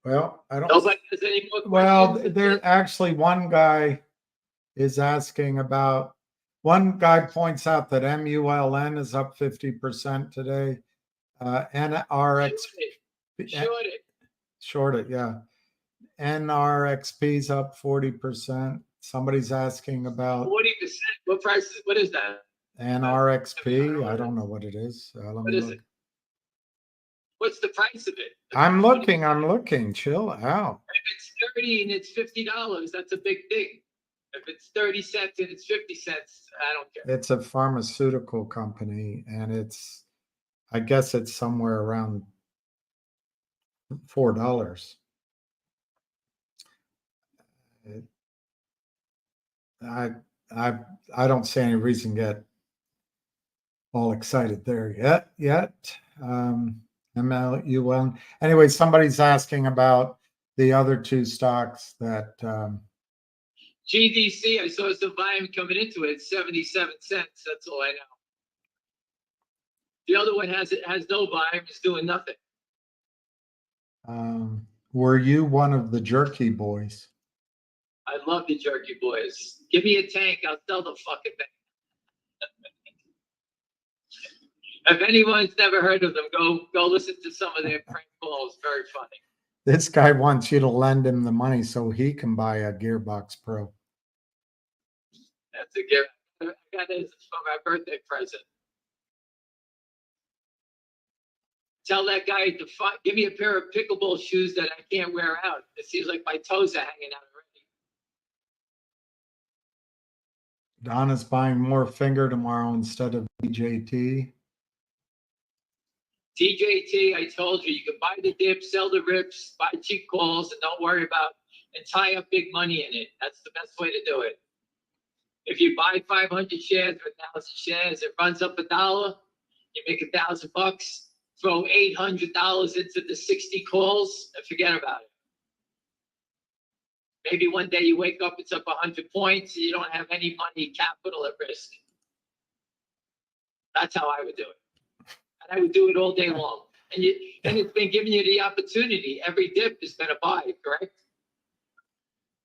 Speaker 4: Well, I don't.
Speaker 5: Nobody has any more
Speaker 4: Well,
Speaker 5: questions?
Speaker 4: there actually one guy is asking about. One guy points out that MULN is up 50% today. NRX
Speaker 5: Short it.
Speaker 4: yeah. NRXP's up 40%. Somebody's asking about
Speaker 5: 40%. What price? What is that?
Speaker 4: NRXP. I don't know what it is. Let
Speaker 5: What
Speaker 4: me
Speaker 5: is
Speaker 4: look.
Speaker 5: it? What's the price of it?
Speaker 4: I'm looking. Chill out.
Speaker 5: If it's 30 and it's $50, that's a big thing. If it's 30 cents and it's 50 cents, I don't care.
Speaker 4: It's a pharmaceutical company, and I guess it's somewhere around $4. I don't see any reason to get all excited there yet. MLUN. Anyway, somebody's asking about the other two stocks that.
Speaker 5: GDC, I saw some volume coming into it, 77 cents. That's all I know. The other one has no volume, it's doing nothing.
Speaker 4: Were you one of the jerky boys?
Speaker 5: I love the Jerky Boys. Give me a tank, I'll sell the fucking thing. If anyone's never heard of them, go listen to some of their prank calls. Very funny.
Speaker 4: This guy wants you to lend him the money so he can buy a Gearbox Pro.
Speaker 5: That's a gift. I got this for my birthday present. Tell that guy to give me a pair of pickleball shoes that I can't wear out. It seems like my toes are hanging out already.
Speaker 4: Donna's buying more finger tomorrow instead of DJT.
Speaker 5: TJT, I told you can buy the dip, sell the rips, buy cheap calls, and don't worry about and tie up big money in it. That's the best way to do it. If you buy 500 shares or 1,000 shares, it runs up $1. You make $1,000. Throw $800 into the 60 calls and forget about it. Maybe one day you wake up, it's up 100 points, and you don't have any money capital at risk. That's how I would do it. And I would do it all day long. And it's been giving you the opportunity. Every dip has been a buy, correct?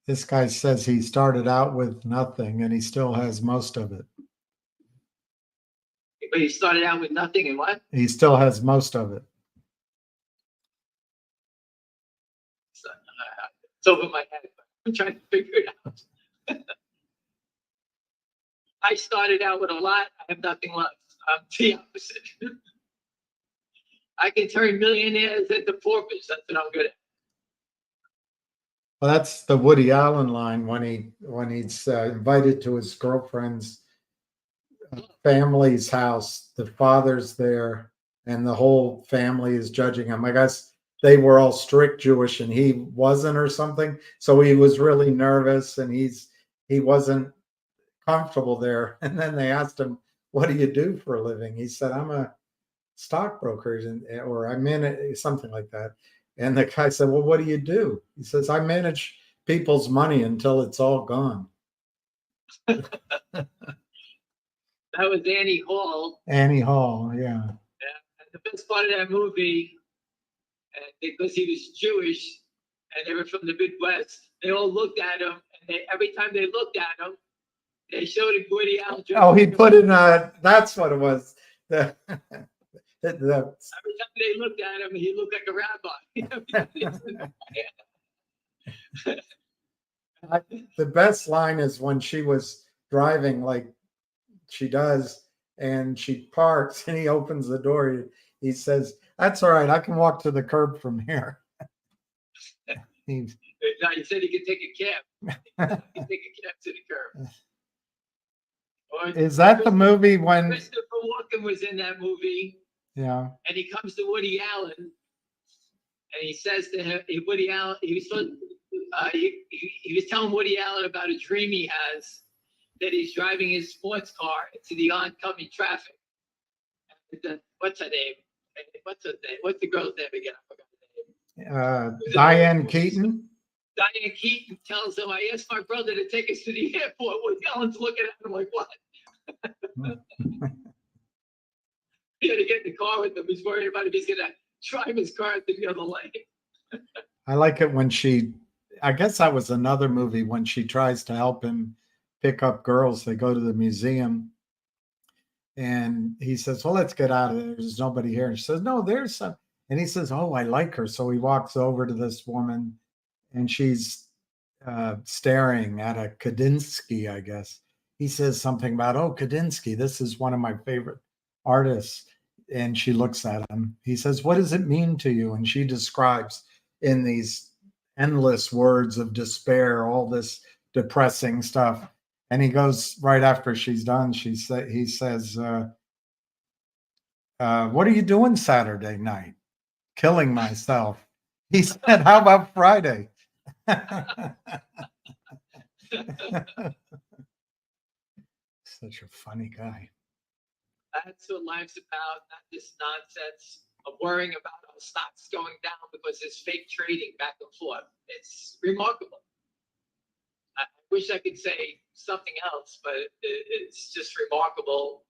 Speaker 4: This guy says he started out with nothing and he still has most of it.
Speaker 5: But he started out with nothing and what?
Speaker 4: He still has most of it.
Speaker 5: It's over my head. I'm trying to figure it out. I started out with a lot. I have nothing left. I'm the opposite. I can turn millionaires into paupers. That's what I'm good at.
Speaker 4: Well, that's the Woody Allen line when he's invited to his girlfriend's family's house. The father's there, and the whole family is judging him. I guess they were all strict Jewish, and he wasn't, or something. So he was really nervous, and he wasn't comfortable there. And then they asked him, what do you do for a living? He said, I'm a stockbroker, or I'm in it, something like that. And the guy said, well, what do you do? He says, I manage people's money until it's all gone.
Speaker 5: That was Annie Hall.
Speaker 4: Annie Hall, yeah.
Speaker 5: And the best part of that movie, because he was Jewish and they were from the Midwest, they all looked at him, and every time they looked at him, they showed him Woody Allen.
Speaker 4: Oh, he put in that's what it was.
Speaker 5: Every time they looked at him, he looked like a rabbi.
Speaker 4: The best line is when she was driving like she does, and she parks and he opens the door. He says, that's all right, I can walk to the curb from here.
Speaker 5: No, he said he could take a cab. He could take a cab to the curb.
Speaker 4: Is that the movie when
Speaker 5: Christopher Walken was in that movie?
Speaker 4: Yeah.
Speaker 5: And he comes to Woody Allen, and he says to him, Woody Allen, he was telling Woody Allen about a dream he has, that he's driving his sports car into the oncoming traffic. What's her name? What's the girl's name again? I forgot the name.
Speaker 4: Diane Keaton.
Speaker 5: Diane Keaton tells him, I asked my brother to take us to the airport. Woody Allen's looking at him like, what? He had to get in the car with him. He's worried about if he's going to drive his car into the other lane.
Speaker 4: I like it when I guess that was another movie when she tries to help him pick up girls. They go to the museum and he says, well, let's get out of there. There's nobody here. And she says, no, there's some. And he says, oh, I like her. So he walks over to this woman and she's staring at a Kandinsky, I guess. He says something about, oh, Kandinsky, this is one of my favorite artists. And she looks at him. He says, what does it mean to you? And she describes in these endless words of despair, all this depressing stuff. And he goes right after she's done. He says, what are you doing Saturday night? Killing myself. He said, how about Friday? Such a funny guy.
Speaker 5: That's what life's about, not this nonsense of worrying about our stocks going down because there's fake trading back and forth. It's remarkable. I wish I could say something else, but it's just remarkable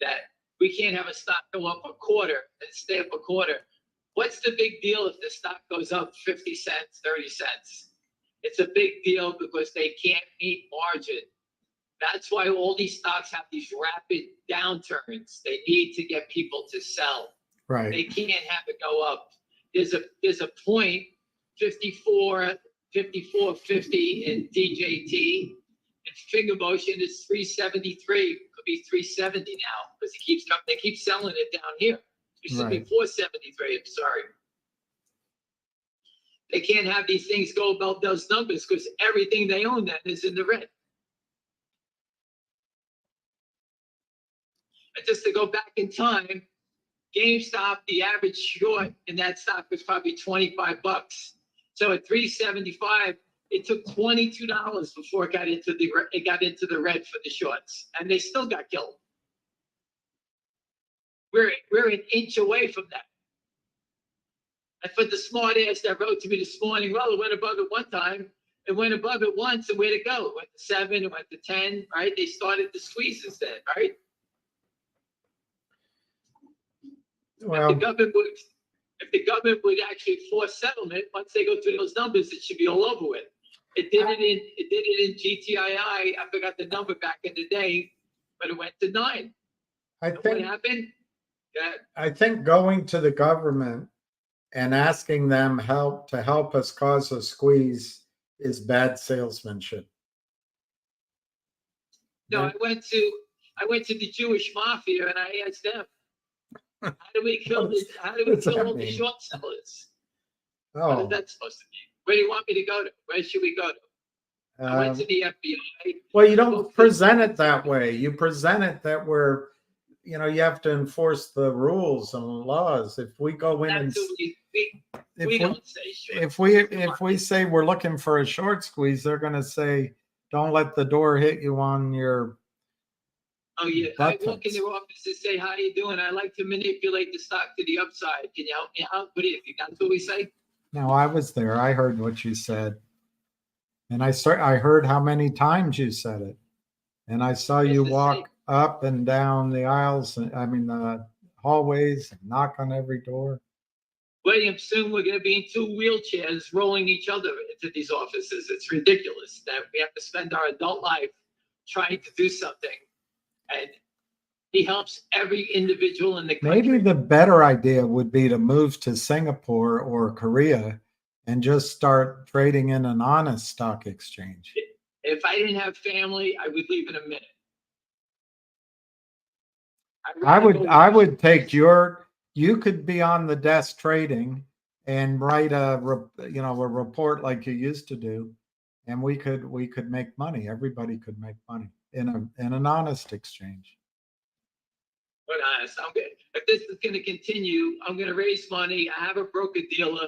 Speaker 5: that we can't have a stock go up a quarter and stay up a quarter. What's the big deal if the stock goes up 50 cents, 30 cents? It's a big deal because they can't meet margin. That's why all these stocks have these rapid downturns. They need to get people to sell.
Speaker 4: Right.
Speaker 5: They can't have it go up. There's a point, 54.50 in DJT, and finger motion is 373. Could be 370 now because they keep selling it down here. It should be 473. I'm sorry. They can't have these things go above those numbers because everything they own then is in the red. And just to go back in time, GameStop, the average short in that stock was probably $25. So at 375, it took $22 before it got into the red for the shorts, and they still got killed. We're an inch away from that. And for the smart ass that wrote to me this morning, well, it went above it one time, it went above it once, and where'd it go? It went to 7, it went to 10, right? They started the squeezes then, right?
Speaker 4: Well,
Speaker 5: If the government would actually force settlement, once they go through those numbers, it should be all over with. It did it in GTII. I forgot the number back in the day, but it went to 9. What happened?
Speaker 4: I think going to the government and asking them to help us cause a squeeze is bad salesmanship.
Speaker 5: No, I went to the Jewish mafia and I asked them, how do we kill all the short sellers? What is that supposed to mean? Where do you want me to go to? Where should we go to? I went to the FBI.
Speaker 4: Well, you don't present it that way. You present it that you have to enforce the rules and laws. If we go in and if we say we're looking for a short squeeze, they're going to say, don't let the door hit you on your
Speaker 5: Oh, yeah. I walk in
Speaker 4: buttocks.
Speaker 5: their office and say, how you doing? I like to manipulate the stock to the upside. Can you help me out? What do you think? That's what we say?
Speaker 4: No, I was there. I heard what you said. And I heard how many times you said it. And I saw
Speaker 5: It's
Speaker 4: you
Speaker 5: the
Speaker 4: walk
Speaker 5: same.
Speaker 4: up and down the aisles, the hallways, and knock on every door.
Speaker 5: William, soon we're going to be in two wheelchairs rolling each other into these offices. It's ridiculous that we have to spend our adult life trying to do something. And he helps every individual in the country.
Speaker 4: Maybe the better idea would be to move to Singapore or Korea and just start trading in an honest stock exchange.
Speaker 5: If I didn't have family, I would leave in a minute.
Speaker 4: I would take you could be on the desk trading and write a report like you used to do, and we could make money. Everybody could make money in an honest exchange.
Speaker 5: But honest, I'm good. If this is going to continue, I'm going to raise money. I have a broker dealer.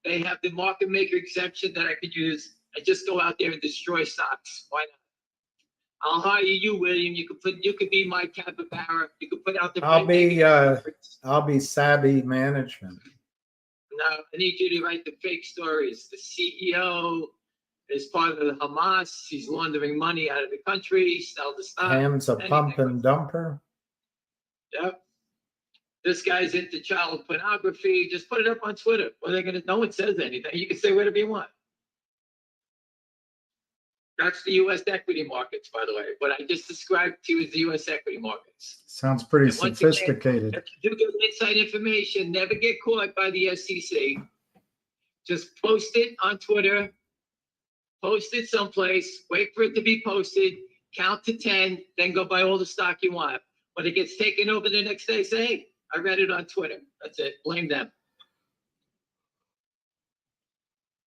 Speaker 5: They have the market maker exemption that I could use. I just go out there and destroy stocks. Why not? I'll hire you, William. You could be my capybara. You could put out the.
Speaker 4: I'll be savvy management.
Speaker 5: No, I need you to write the fake stories. The CEO is part of the Hamas. He's laundering money out of the country. Sell the stock.
Speaker 4: Ham's a pump and dumper.
Speaker 5: Yep. This guy's into child pornography. Just put it up on Twitter. What are they gonna? No one says anything. You can say whatever you want. That's the U.S. equity markets, by the way. What I just described to you is the U.S. equity markets.
Speaker 4: Sounds pretty
Speaker 5: And once again,
Speaker 4: sophisticated.
Speaker 5: if you do get inside information, never get caught by the SEC. Just post it on Twitter. Post it someplace. Wait for it to be posted. Count to 10. Then go buy all the stock you want. When it gets taken over the next day, say, hey, I read it on Twitter. That's it. Blame them.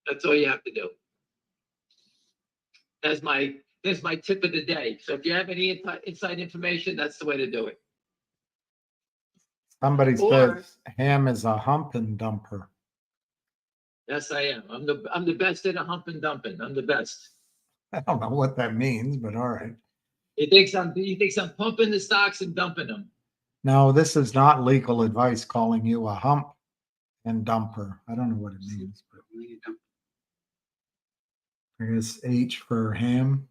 Speaker 5: That's all you have to do. That's my tip of the day. So if you have any inside information, that's the way to do it.
Speaker 4: Somebody
Speaker 5: Or-
Speaker 4: says Ham is a hump and dumper.
Speaker 5: Yes, I am. I'm the best at a hump and dumping. I'm the best.
Speaker 4: I don't know what that means, but all right.
Speaker 5: He thinks I'm pumping the stocks and dumping them.
Speaker 4: No, this is not legal advice calling you a hump and dumper. I don't know what it means, but I guess H for ham.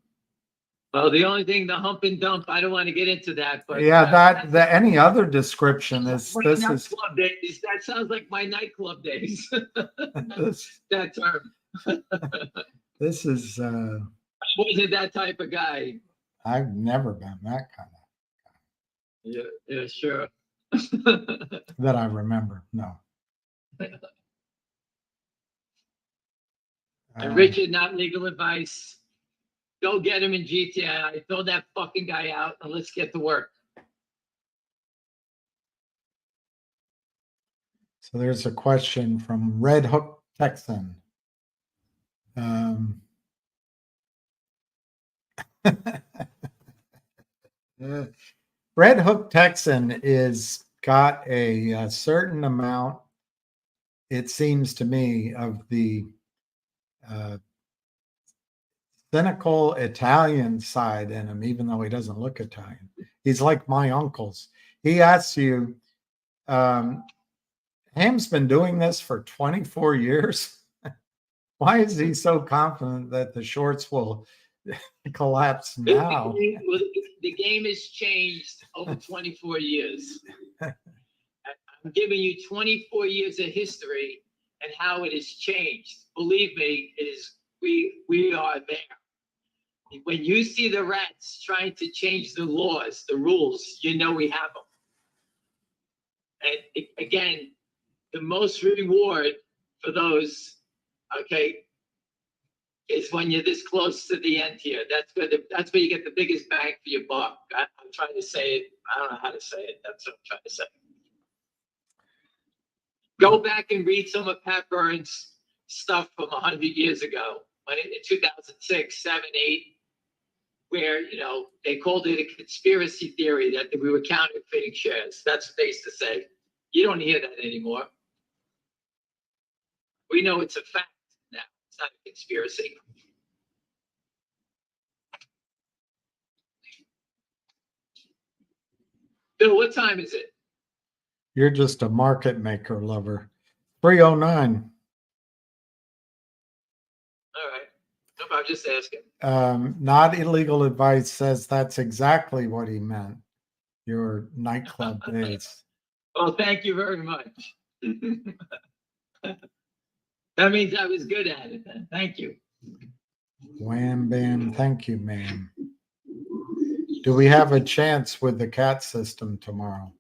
Speaker 5: Well, the only thing, the hump and dump, I don't want to get into that, but
Speaker 4: Yeah, any other description is this is
Speaker 5: club days. That sounds like my nightclub days.
Speaker 4: this
Speaker 5: That term.
Speaker 4: this is
Speaker 5: I wasn't that type of guy.
Speaker 4: I've never been that kind of
Speaker 5: Yeah, sure.
Speaker 4: that I remember. No.
Speaker 5: And Richard, not legal advice. Go get him in GTI. Throw that fucking guy out and let's get to work.
Speaker 4: So there's a question from Red Hook Texan. Red Hook Texan is got a certain amount, it seems to me, of the cynical Italian side in him, even though he doesn't look Italian. He's like my uncles. He asks you, Ham's been doing this for 24 years. Why is he so confident that the shorts will collapse now?
Speaker 5: The game has changed over 24 years. I'm giving you 24 years of history and how it has changed. Believe me, we are there. When you see the rats trying to change the laws, the rules, you know we have them. And again, the most reward for those, okay, is when you're this close to the end here. That's where you get the biggest bang for your buck. I'm trying to say it. I don't know how to say it. That's what I'm trying to say. Go back and read some of Pat Burns' stuff from 100 years ago, when in 2006, 7, 8, where, they called it a conspiracy theory that we were counterfeiting shares. That's what they used to say. You don't hear that anymore. We know it's a fact now. It's not a conspiracy. Bill, what time is it?
Speaker 4: You're just a market maker lover. 309.
Speaker 5: All right. Nope, I'm just asking.
Speaker 4: Not illegal advice says that's exactly what he meant. Your nightclub days.
Speaker 5: Well, thank you very much. That means I was good at it then. Thank you.
Speaker 4: Wham bam, thank you, ma'am. Do we have a chance with the CAT system tomorrow?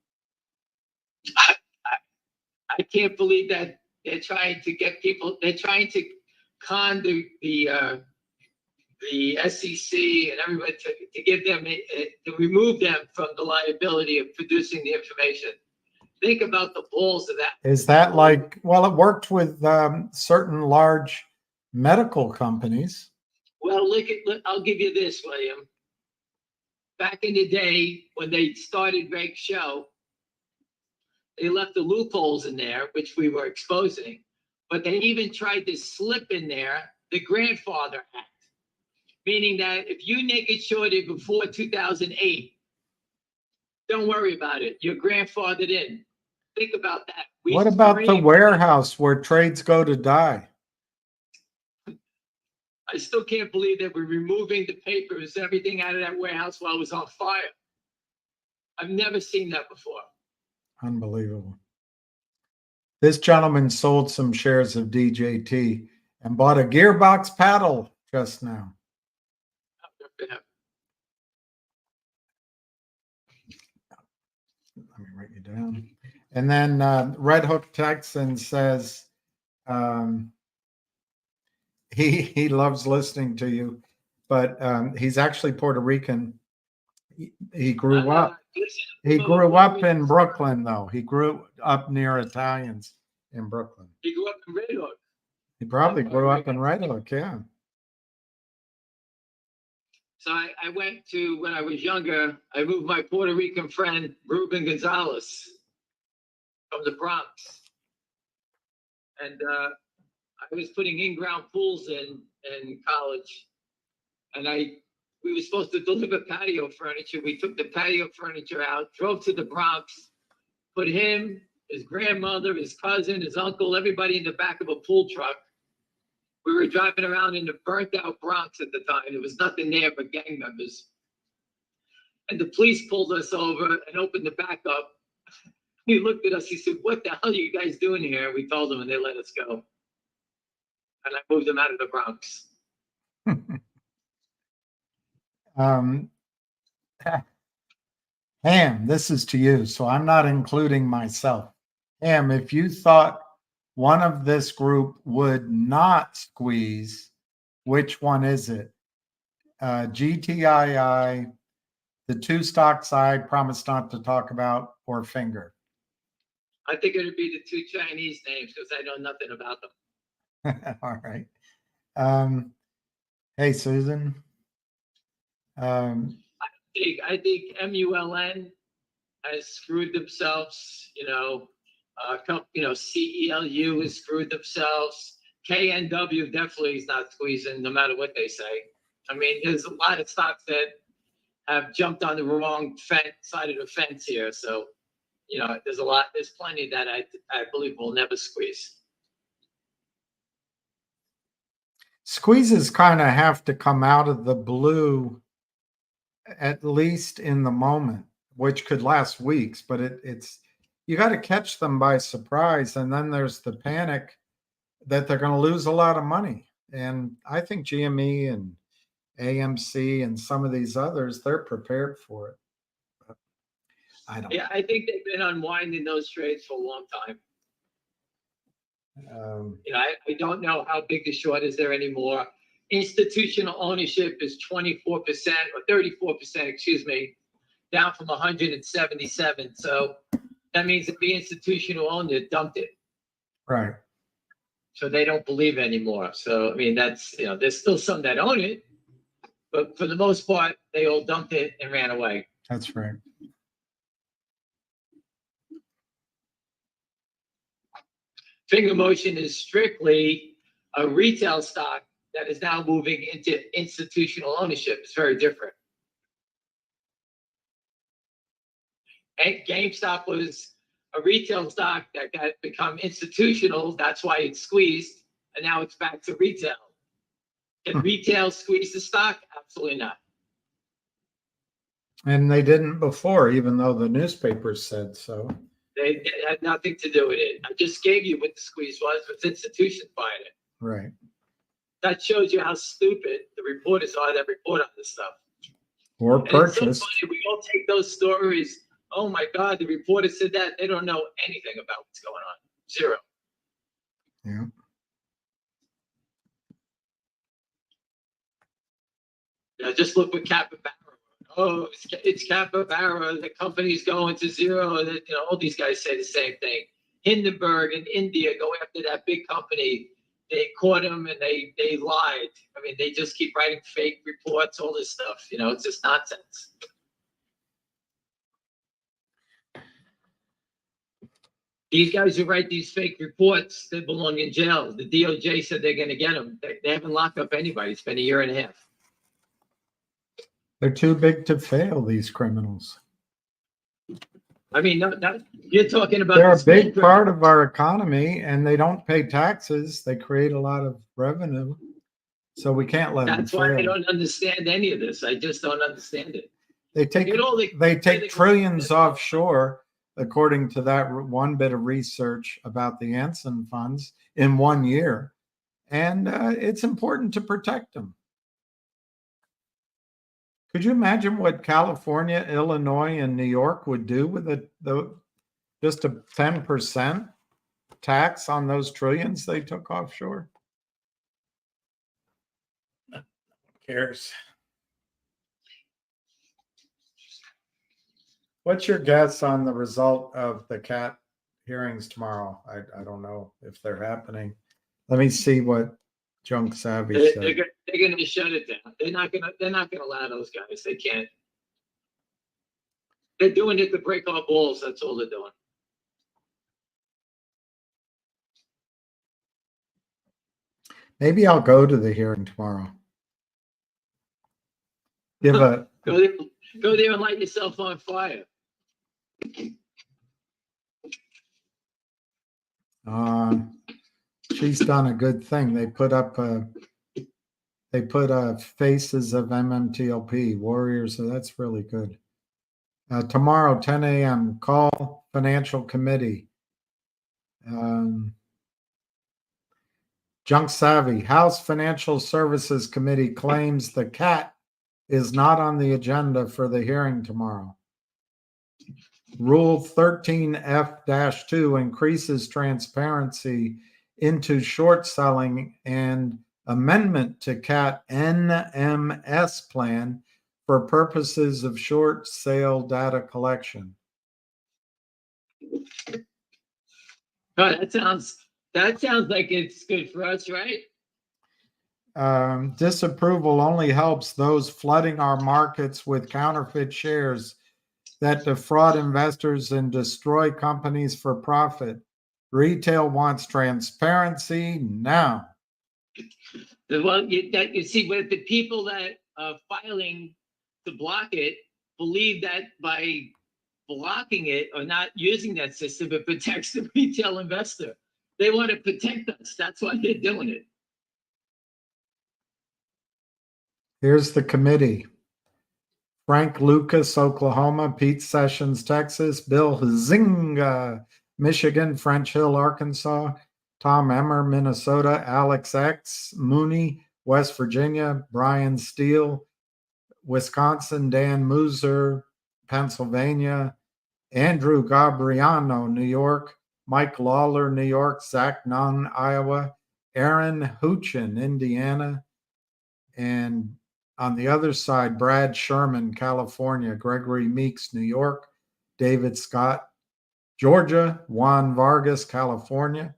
Speaker 5: I can't believe that they're trying to get people, they're trying to con the SEC and everybody to give them, to remove them from the liability of producing the information. Think about the balls of that.
Speaker 4: Is that like, well, it worked with certain large medical companies.
Speaker 5: Well, look, I'll give you this, William. Back in the day when they started Reg Show, they left the loopholes in there, which we were exposing, but they even tried to slip in there the Grandfather Act, meaning that if you naked shorted before 2008, don't worry about it. You're grandfathered in. Think about that.
Speaker 4: What about the
Speaker 5: screamed-
Speaker 4: warehouse where trades go to die?
Speaker 5: I still can't believe that we're removing the papers, everything out of that warehouse while it was on fire. I've never seen that before.
Speaker 4: Unbelievable. This gentleman sold some shares of DJT and bought a gearbox paddle just now. Let me write you down. And then Red Hook Texan says he loves listening to you, but he's actually Puerto Rican. He grew up. He grew up in Brooklyn, though. He grew up near Italians in Brooklyn.
Speaker 5: He grew up in Red Hook.
Speaker 4: He probably grew up in Red Hook, yeah.
Speaker 5: So I went to, when I was younger, I moved my Puerto Rican friend, Ruben Gonzalez, from the Bronx. And I was putting in-ground pools in college. And we were supposed to deliver patio furniture. We took the patio furniture out, drove to the Bronx, put him, his grandmother, his cousin, his uncle, everybody in the back of a pool truck. We were driving around in the burnt out Bronx at the time. There was nothing there but gang members. And the police pulled us over and opened the back up. He looked at us, he said, "What the hell are you guys doing here?" We told him and they let us go. And I moved them out of the Bronx.
Speaker 4: Ham, this is to you, so I'm not including myself. Ham, if you thought one of this group would not squeeze, which one is it? GTII, the two stocks I promised not to talk about, or Finger?
Speaker 5: I think it'd be the two Chinese names because I know nothing about them.
Speaker 4: All right. Hey, Susan.
Speaker 5: I think MULN has screwed themselves, CELU has screwed themselves. KNW definitely is not squeezing no matter what they say. I mean, there's a lot of stocks that have jumped on the wrong side of the fence here. So, there's plenty that I believe will never squeeze.
Speaker 4: Squeezes kind of have to come out of the blue, at least in the moment, which could last weeks, but it's you got to catch them by surprise. And then there's the panic that they're going to lose a lot of money. And I think GME and AMC and some of these others, they're prepared for it. But I don't.
Speaker 5: Yeah, I think they've been unwinding those trades for a long time. I don't know how big the short is there anymore. Institutional ownership is 24% or 34%, excuse me, down from 177. So that means that the institution who owned it dumped it.
Speaker 4: Right.
Speaker 5: So they don't believe it anymore. So, I mean, that's, there's still some that own it, but for the most part, they all dumped it and ran away.
Speaker 4: That's right.
Speaker 5: Finger Motion is strictly a retail stock that is now moving into institutional ownership. It's very different. GameStop was a retail stock that got become institutional. That's why it's squeezed, and now it's back to retail. Can retail squeeze the stock? Absolutely not.
Speaker 4: And they didn't before, even though the newspapers said so.
Speaker 5: They had nothing to do with it. I just gave you what the squeeze was institutions buying it.
Speaker 4: Right.
Speaker 5: That shows you how stupid the reporters are that report on this stuff.
Speaker 4: Or
Speaker 5: And it's so
Speaker 4: purchased.
Speaker 5: funny, we all take those stories. Oh my God, the reporter said that. They don't know anything about what's going on. Zero.
Speaker 4: Yeah.
Speaker 5: Just look what Capybara. Oh, it's Capybara. The company's going to zero. And all these guys say the same thing. Hindenburg in India go after that big company. They caught him and they lied. I mean, they just keep writing fake reports, all this stuff. It's just nonsense. These guys who write these fake reports, they belong in jail. The DOJ said they're going to get them. They haven't locked up anybody. It's been a year and a half.
Speaker 4: They're too big to fail, these criminals.
Speaker 5: I mean, no, you're talking about.
Speaker 4: They're a
Speaker 5: the
Speaker 4: big
Speaker 5: small
Speaker 4: part of our economy, and they don't pay taxes. They create a lot of revenue. So we can't let them
Speaker 5: That's why I
Speaker 4: fail.
Speaker 5: don't understand any of this. I just don't understand it.
Speaker 4: They take trillions offshore, according to that one bit of research about the Anson funds in 1 year. And it's important to protect them. Could you imagine what California, Illinois, and New York would do with just a 10% tax on those trillions they took offshore? No one cares. What's your guess on the result of the CAT hearings tomorrow? I don't know if they're happening. Let me see what Junk Savvy said.
Speaker 5: They're going to shut it down. They're not going to allow those guys. They can't. They're doing it to break our balls. That's all they're doing.
Speaker 4: Maybe I'll go to the hearing tomorrow. Give a
Speaker 5: Go there and light yourself on fire.
Speaker 4: She's done a good thing. They put faces of MMTLP warriors, so that's really good. Tomorrow, 10 a.m., call Financial Committee. Junk Savvy, House Financial Services Committee claims the CAT is not on the agenda for the hearing tomorrow. Rule 13F-2 increases transparency into short selling and amendment to CAT NMS plan for purposes of short sale data collection.
Speaker 5: Oh, that sounds like it's good for us, right?
Speaker 4: Disapproval only helps those flooding our markets with counterfeit shares that defraud investors and destroy companies for profit. Retail wants transparency now.
Speaker 5: Well, you see, but the people that are filing to block it believe that by blocking it or not using that system, it protects the retail investor. They want to protect us. That's why they're doing it.
Speaker 4: Here's the committee. Frank Lucas, Oklahoma. Pete Sessions, Texas. Bill Zinga, Michigan. French Hill, Arkansas. Tom Emmer, Minnesota. Alex X. Mooney, West Virginia. Brian Steele, Wisconsin. Dan Muser, Pennsylvania. Andrew Gabriano, New York. Mike Lawler, New York. Zach Nunn, Iowa. Aaron Huchin, Indiana. And on the other side, Brad Sherman, California. Gregory Meeks, New York. David Scott, Georgia. Juan Vargas, California.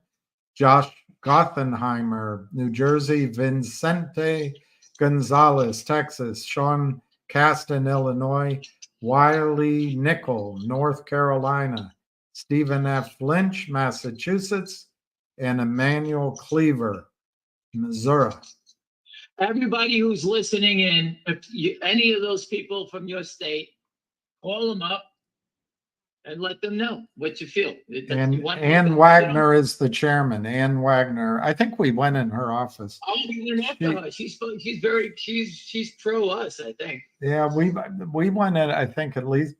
Speaker 4: Josh Gothenheimer, New Jersey. Vincente Gonzalez, Texas. Sean Caston, Illinois. Wiley Nickel, North Carolina. Stephen F. Lynch, Massachusetts. And Emmanuel Cleaver, Missouri.
Speaker 5: Everybody who's listening in, if any of those people from your state, call them up, and let them know what you feel.
Speaker 4: And Ann Wagner is the chairman. Ann Wagner. I think we went in her office.
Speaker 5: Oh, we went after her. She's pro us, I think.
Speaker 4: Yeah, we went in, I think at least,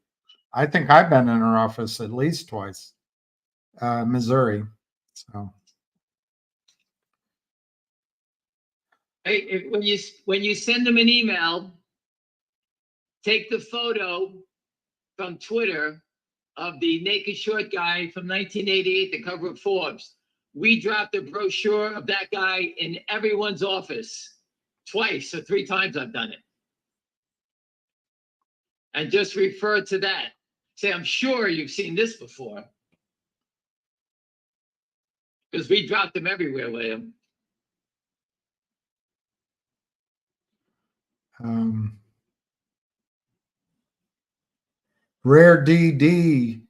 Speaker 4: I think I've been in her office at least twice. Missouri. So
Speaker 5: Hey, when you send them an email, take the photo from Twitter of the naked short guy from 1988, the cover of Forbes. We dropped a brochure of that guy in everyone's office twice or 3 times. I've done it. And just refer to that. Say, I'm sure you've seen this before. Because we dropped them everywhere, William.
Speaker 4: Rare DD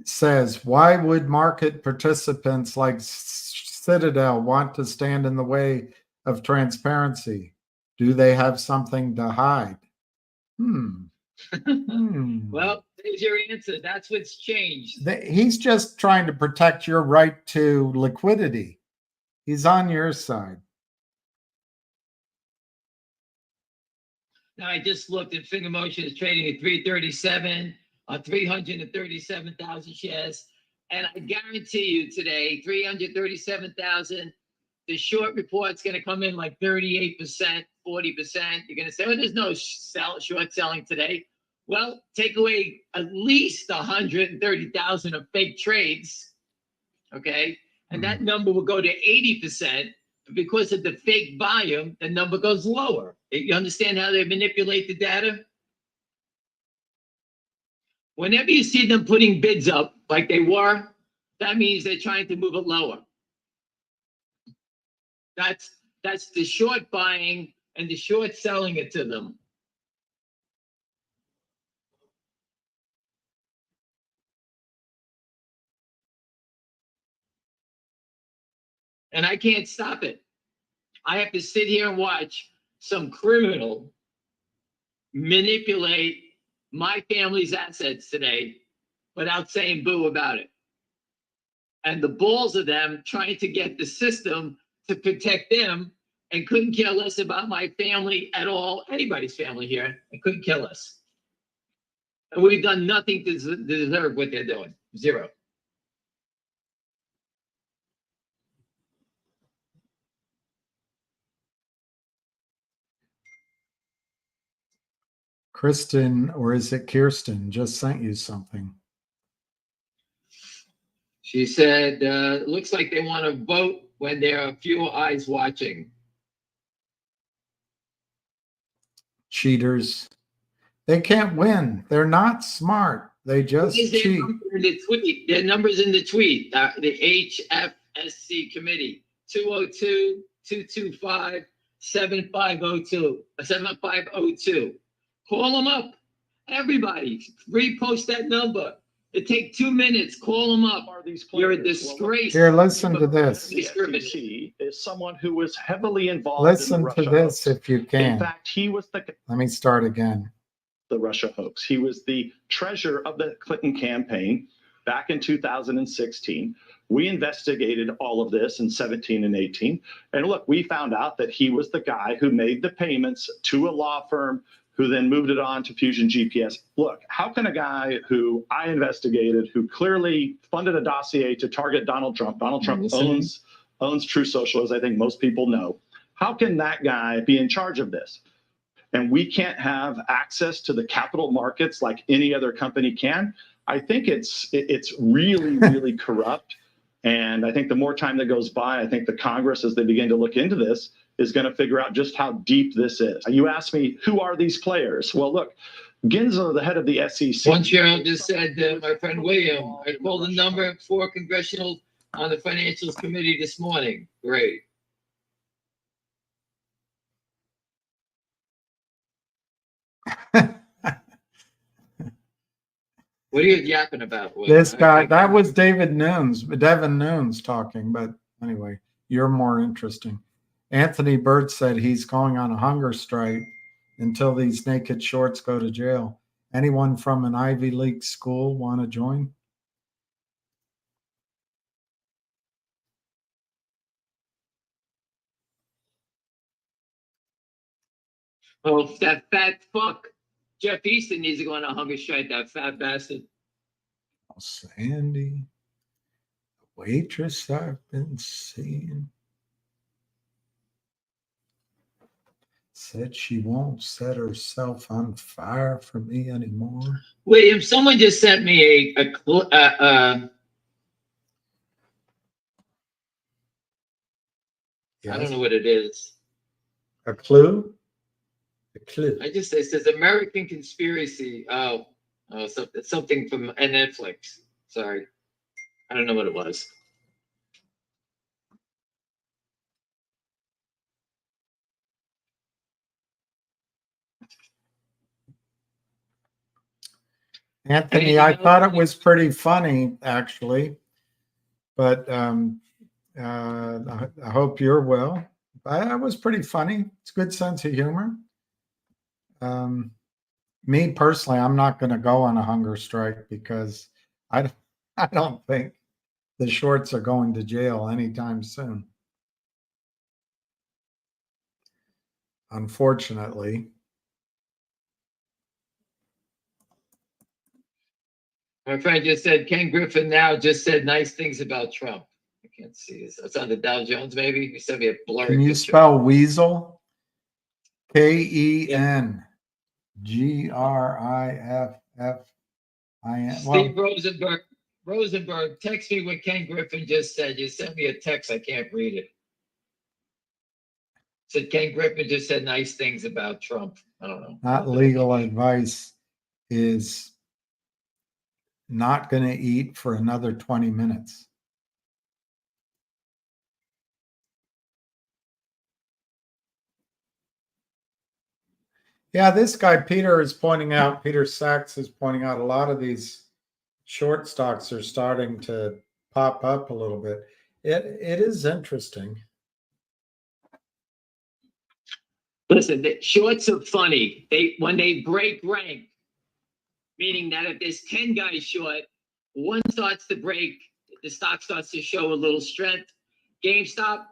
Speaker 4: says, why would market participants like Citadel want to stand in the way of transparency? Do they have something to hide?
Speaker 5: Well, there's your answer. That's what's changed.
Speaker 4: He's just trying to protect your right to liquidity. He's on your side.
Speaker 5: Now, I just looked at Finger Motion is trading at 337, 337,000 shares. And I guarantee you today, 337,000, the short report's going to come in like 38%, 40%. You're going to say, oh, there's no short selling today. Well, take away at least 130,000 of fake trades, okay? And that number will go to 80%. Because of the fake volume, the number goes lower. You understand how they manipulate the data? Whenever you see them putting bids up like they were, that means they're trying to move it lower. That's the short buying and the short selling it to them. And I can't stop it. I have to sit here and watch some criminal manipulate my family's assets today without saying boo about it. And the balls of them trying to get the system to protect them and couldn't care less about my family at all, anybody's family here, and couldn't kill us. And we've done nothing to deserve what they're doing. Zero.
Speaker 4: Kristen, or is it Kirsten, just sent you something.
Speaker 5: She said, looks like they want to vote when there are fewer eyes watching.
Speaker 4: Cheaters. They can't win. They're not smart. They just cheat.
Speaker 5: In the tweet, their numbers in the tweet, the HFSC committee, 202-225-7502. Call them up. Everybody, repost that number. It take 2 minutes. Call them up. You're a disgrace.
Speaker 4: Here, listen to this.
Speaker 7: The SEC is someone who was heavily involved
Speaker 4: Listen
Speaker 7: in the Russia
Speaker 4: to this
Speaker 7: hoax.
Speaker 4: if you can.
Speaker 7: In fact, he was
Speaker 4: Let me start again.
Speaker 7: the Russia hoax. He was the treasurer of the Clinton campaign back in 2016. We investigated all of this in 17 and 18. And look, we found out that he was the guy who made the payments to a law firm who then moved it on to Fusion GPS. Look, how can a guy who I investigated, who clearly funded a dossier to target Donald Trump owns True Social, as I think most people know, how can that guy be in charge of this? And we can't have access to the capital markets like any other company can. I think it's really, really corrupt. And I think the more time that goes by, I think the Congress, as they begin to look into this, is going to figure out just how deep this is. You asked me, who are these players? Well, look, Ginzo, the head of the SEC.
Speaker 5: One chair just said, my friend William, I called the number 4 congressional on the Financials Committee this morning. Great. What are you yapping about, William?
Speaker 4: This guy, that was Devin Nunes talking, but anyway, you're more interesting. Anthony Byrd said he's going on a hunger strike until these naked shorts go to jail. Anyone from an Ivy League school want to join?
Speaker 5: Oh, that fat fuck. Jeff Easton needs to go on a hunger strike, that fat bastard.
Speaker 4: Sandy, waitress I've been seeing, said she won't set herself on fire for me anymore.
Speaker 5: William, someone just sent me I don't know what it is.
Speaker 4: A clue? A clue.
Speaker 5: It says American Conspiracy. Something from Netflix. Sorry. I don't know what it was.
Speaker 4: Anthony, I thought it was pretty funny, actually, but I hope you're well. That was pretty funny. It's a good sense of humor. Me personally, I'm not going to go on a hunger strike because I don't think the shorts are going to jail anytime soon. Unfortunately.
Speaker 5: My friend just said Ken Griffin now just said nice things about Trump. I can't see this. It's on the Dow Jones, maybe. You sent me a blurry
Speaker 4: Can you
Speaker 5: picture.
Speaker 4: spell weasel? KENGRIFFIN.
Speaker 5: Steve Rosenberg, text me what Ken Griffin just said. You sent me a text. I can't read it. Said Ken Griffin just said nice things about Trump. I don't know.
Speaker 4: Not legal advice is not going to eat for another 20 minutes. Yeah, this guy, Peter Sachs is pointing out a lot of these short stocks are starting to pop up a little bit. It is interesting.
Speaker 5: Listen, the shorts are funny. When they break rank, meaning that if there's 10 guys short, one starts to break, the stock starts to show a little strength. GameStop,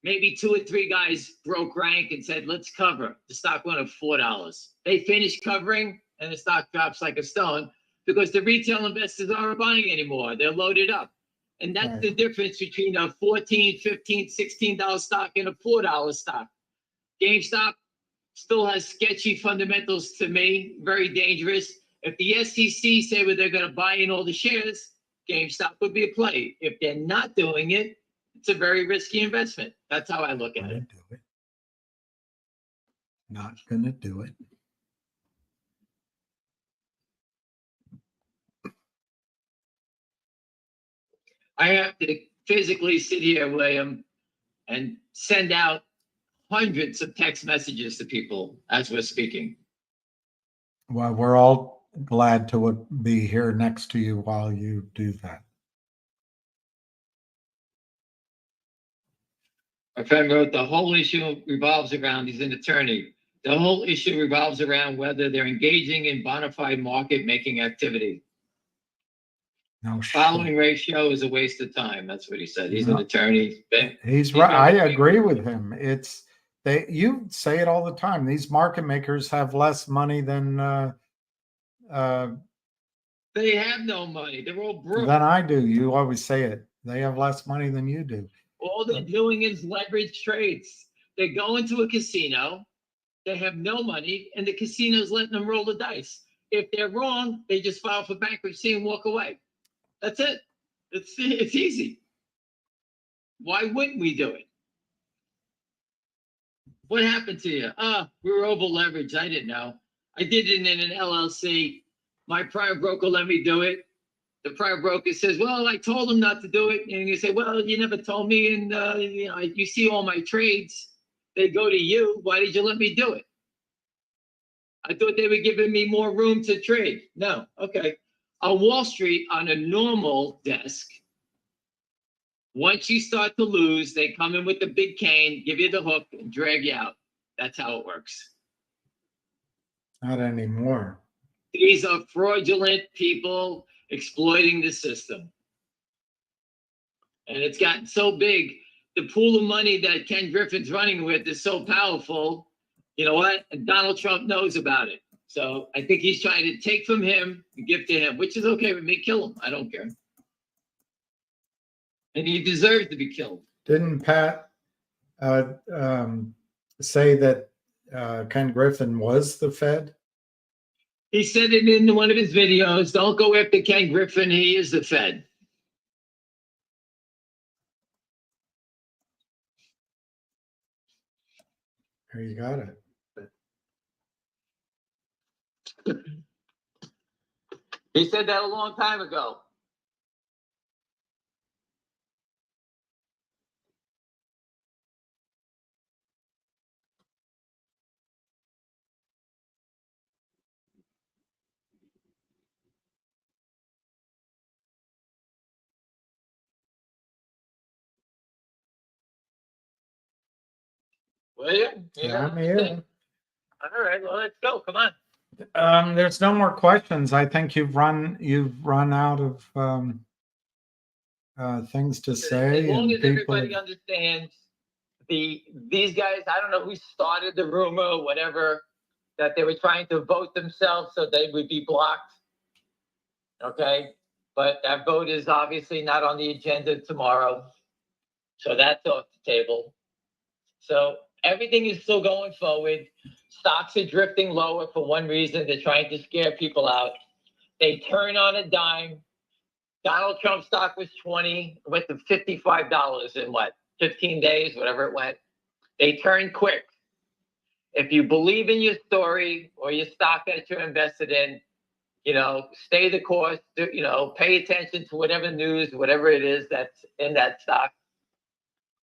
Speaker 5: maybe 2 or 3 guys broke rank and said, let's cover. The stock went up $4. They finished covering and the stock drops like a stone because the retail investors aren't buying anymore. They're loaded up. And that's
Speaker 4: Right.
Speaker 5: the difference between a $14, $15, $16 stock and a $4 stock. GameStop still has sketchy fundamentals to me, very dangerous. If the SEC say well, they're going to buy in all the shares, GameStop would be a play. If they're not doing it, it's a very risky investment. That's how I look at it.
Speaker 4: Not going to do it.
Speaker 5: I have to physically sit here, William, and send out hundreds of text messages to people as we're speaking.
Speaker 4: Well, we're all glad to be here next to you while you do that.
Speaker 5: My friend wrote, the whole issue revolves around, he's an attorney, the whole issue revolves around whether they're engaging in bona fide market making activity.
Speaker 4: No,
Speaker 5: Following ratio is a waste of time. That's what he said. He's an attorney.
Speaker 4: He's right. I agree with him. You say it all the time. These market makers have less money than
Speaker 5: they have no money. They're all broke.
Speaker 4: Than I do. You always say it. They have less money than you do.
Speaker 5: All they're doing is leverage trades. They go into a casino, they have no money, and the casino's letting them roll the dice. If they're wrong, they just file for bankruptcy and walk away. That's it. It's easy. Why wouldn't we do it? What happened to you? We were over leveraged. I didn't know. I did it in an LLC. My private broker let me do it. The private broker says, well, I told him not to do it. And you say, well, you never told me. And you see all my trades. They go to you. Why did you let me do it? I thought they were giving me more room to trade. No. Okay. On Wall Street, on a normal desk, once you start to lose, they come in with the big cane, give you the hook, and drag you out. That's how it works.
Speaker 4: Not anymore.
Speaker 5: These are fraudulent people exploiting the system. And it's gotten so big, the pool of money that Ken Griffin's running with is so powerful, You know what? And Donald Trump knows about it. So I think he's trying to take from him and give to him, which is okay with me. Kill him. I don't care. And he deserves to be killed.
Speaker 4: Didn't Pat say that Ken Griffin was the Fed?
Speaker 5: He said it in one of his videos. Don't go after Ken Griffin. He is the Fed.
Speaker 4: There you got it.
Speaker 5: He said that a long time ago. William?
Speaker 4: Yeah, I'm here.
Speaker 5: All right, well, let's go. Come on.
Speaker 4: There's no more questions. I think you've run out of things to say.
Speaker 5: As long
Speaker 4: and
Speaker 5: as
Speaker 4: people
Speaker 5: everybody understands these guys, I don't know who started the rumor, whatever, that they were trying to vote themselves so they would be blocked. Okay, but that vote is obviously not on the agenda tomorrow, so that's off the table. So everything is still going forward. Stocks are drifting lower for one reason. They're trying to scare people out. They turn on a dime. Donald Trump's stock was 20, went to $55 in what, 15 days, whatever it went. They turn quick. If you believe in your story or your stock that you're invested in, you know, stay the course, you know, pay attention to whatever news, whatever it is that's in that stock.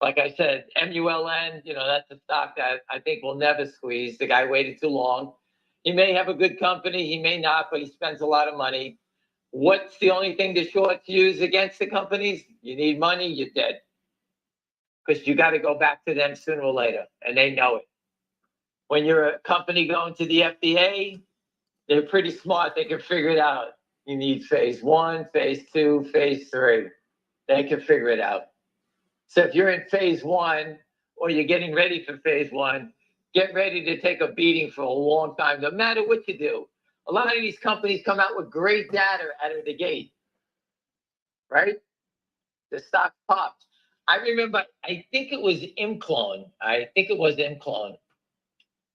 Speaker 5: Like I said, MULN, you know, that's a stock that I think will never squeeze. The guy waited too long. He may have a good company, he may not, but he spends a lot of money. What's the only thing the shorts use against the companies? You need money, you're dead. Because you got to go back to them sooner or later, and they know it. When you're a company going to the FDA, they're pretty smart. They can figure it out. You need phase 1, phase 2, phase 3. They can figure it out. So if you're in phase 1 or you're getting ready for phase 1, get ready to take a beating for a long time, no matter what you do. A lot of these companies come out with great data out of the gate, right? The stock popped. I remember, I think it was Imclone.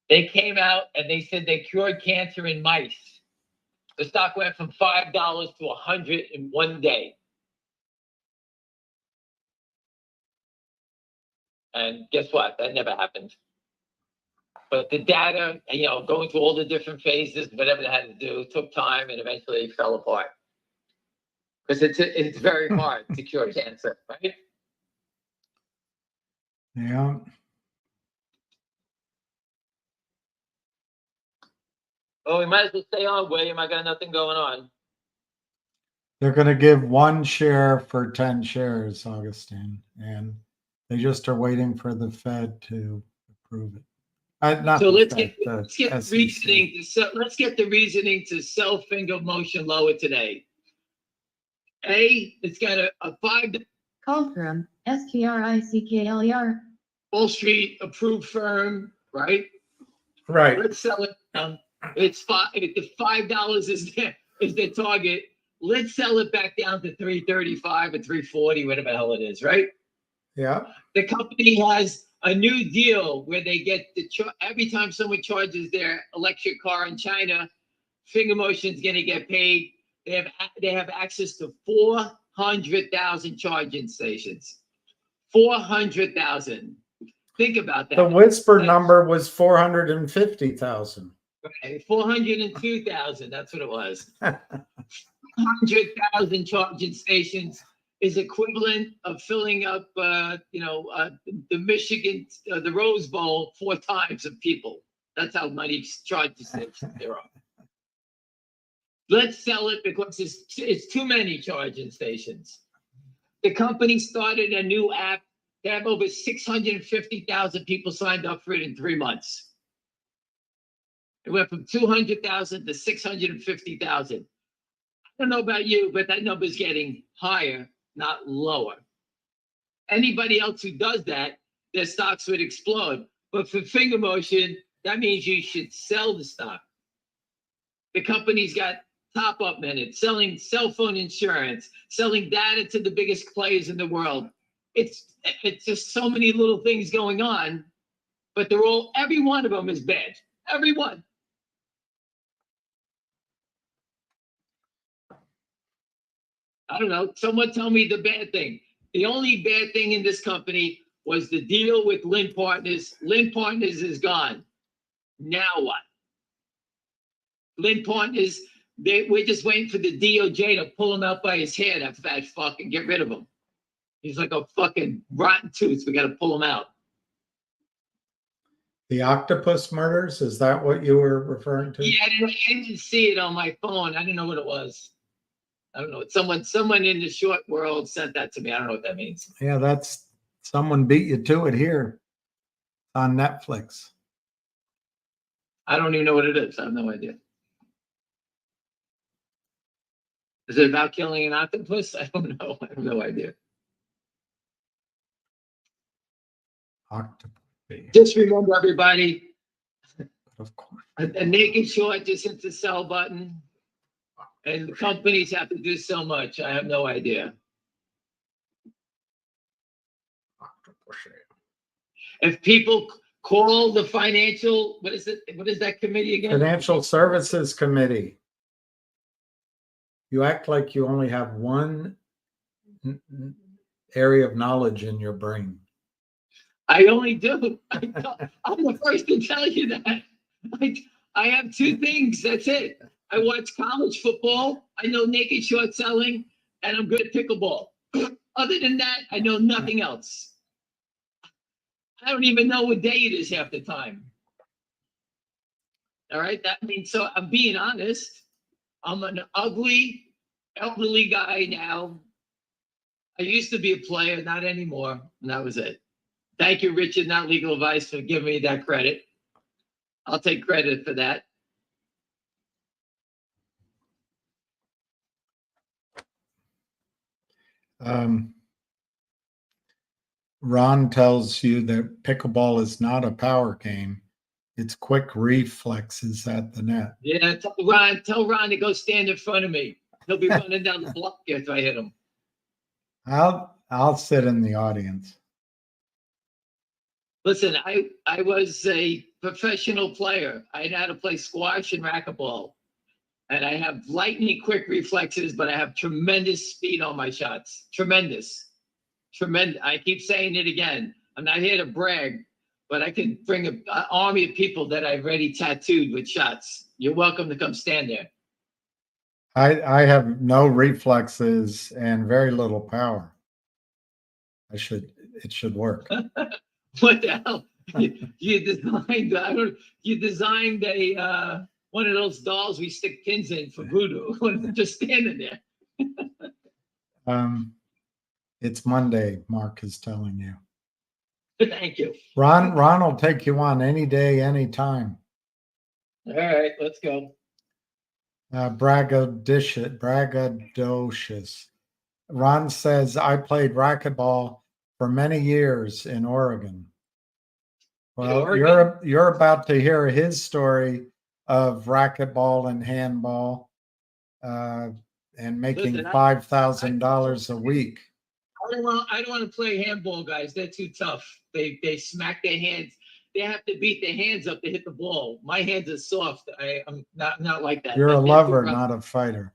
Speaker 5: They came out and they said they cured cancer in mice. The stock went from $5 to $100 in one day. And guess what? That never happened. But the data, you know, going through all the different phases, whatever they had to do, took time and eventually it fell apart. Because it's very hard to cure cancer, right?
Speaker 4: Yeah.
Speaker 5: Well, we might as well stay on, William. I got nothing going on.
Speaker 4: They're going to give 1 share for 10 shares, Augustine, and they just are waiting for the Fed to approve it. Not
Speaker 5: So
Speaker 4: the
Speaker 5: let's
Speaker 4: Fed,
Speaker 5: get
Speaker 4: the SEC.
Speaker 5: let's get the reasoning to sell finger motion lower today. It's got a $5
Speaker 6: Fulcrum, STRICKLER.
Speaker 5: Wall Street approved firm, right?
Speaker 4: Right.
Speaker 5: Let's sell it. It's $5. If the $5 is the target, let's sell it back down to $3.35 or $3.40, whatever the hell it is, right?
Speaker 4: Yeah.
Speaker 5: The company has a new deal where they get every time someone charges their electric car in China, finger motion's going to get paid. They have access to 400,000 charging stations. 400,000. Think about that.
Speaker 4: The whisper number was 450,000.
Speaker 5: Okay, 402,000. That's what it was. 100,000 charging stations is equivalent of filling up, the Michigan, the Rose Bowl 4 times of people. That's how many charging stations there are. Let's sell it because it's too many charging stations. The company started a new app. They have over 650,000 people signed up for it in 3 months. It went from 200,000 to 650,000. I don't know about you, but that number is getting higher, not lower. Anybody else who does that, their stocks would explode. But for finger motion, that means you should sell the stock. The company's got top-up minutes, selling cell phone insurance, selling data to the biggest players in the world. It's just so many little things going on, but every one of them is bad. Every one. I don't know. Someone tell me the bad thing. The only bad thing in this company was the deal with Lynn Partners. Lynn Partners is gone. Now what? Lynn Partners, we're just waiting for the DOJ to pull him out by his hair, that fat fuck, and get rid of him. He's like a fucking rotten tooth. We got to pull him out.
Speaker 4: The octopus murders, is that what you were referring to?
Speaker 5: Yeah, I didn't see it on my phone. I didn't know what it was. I don't know. Someone in the short world sent that to me. I don't know what that means.
Speaker 4: Yeah, that's someone beat you to it here on Netflix.
Speaker 5: I don't even know what it is. I have no idea. Is it about killing an octopus? I don't know. I have no idea.
Speaker 4: Octopus.
Speaker 5: Just remember, everybody,
Speaker 4: Of course.
Speaker 5: a naked short just hits the sell button, and the companies have to do so much. I have no idea. If people call the financial, what is it? What is that committee again?
Speaker 4: Financial Services Committee. You act like you only have one area of knowledge in your brain.
Speaker 5: I only do. I'm the first to tell you that. I have two things. That's it. I watch college football. I know naked short selling, and I'm good at pickleball. Other than that, I know nothing else. I don't even know what day it is half the time. All right. That means, so I'm being honest. I'm an ugly, elderly guy now. I used to be a player, not anymore. And that was it. Thank you, Richard, not legal advice, for giving me that credit. I'll take credit for that.
Speaker 4: Ron tells you that pickleball is not a power game. It's quick reflexes at the net.
Speaker 5: Yeah, tell Ron to go stand in front of me. He'll be running down the block if I hit him.
Speaker 4: I'll sit in the audience.
Speaker 5: Listen, I was a professional player. I had to play squash and racquetball. And I have lightning quick reflexes, but I have tremendous speed on my shots. Tremendous. I keep saying it again. I'm not here to brag, but I can bring an army of people that I've already tattooed with shots. You're welcome to come stand there.
Speaker 4: I have no reflexes and very little power. It should work.
Speaker 5: What the hell? You designed a one of those dolls we stick pins in for voodoo. Just standing there.
Speaker 4: It's Monday, Mark is telling you.
Speaker 5: Thank you.
Speaker 4: Ron will take you on any day, any time.
Speaker 5: All right, let's go.
Speaker 4: Braggadocious. Ron says, I played racquetball for many years in Oregon. Well,
Speaker 5: Oregon?
Speaker 4: you're about to hear his story of racquetball and handball and making $5,000 a week.
Speaker 5: I don't want to play handball, guys. They're too tough. They smack their hands. They have to beat their hands up to hit the ball. My hands are soft. I'm not like that.
Speaker 4: You're a lover, not a fighter.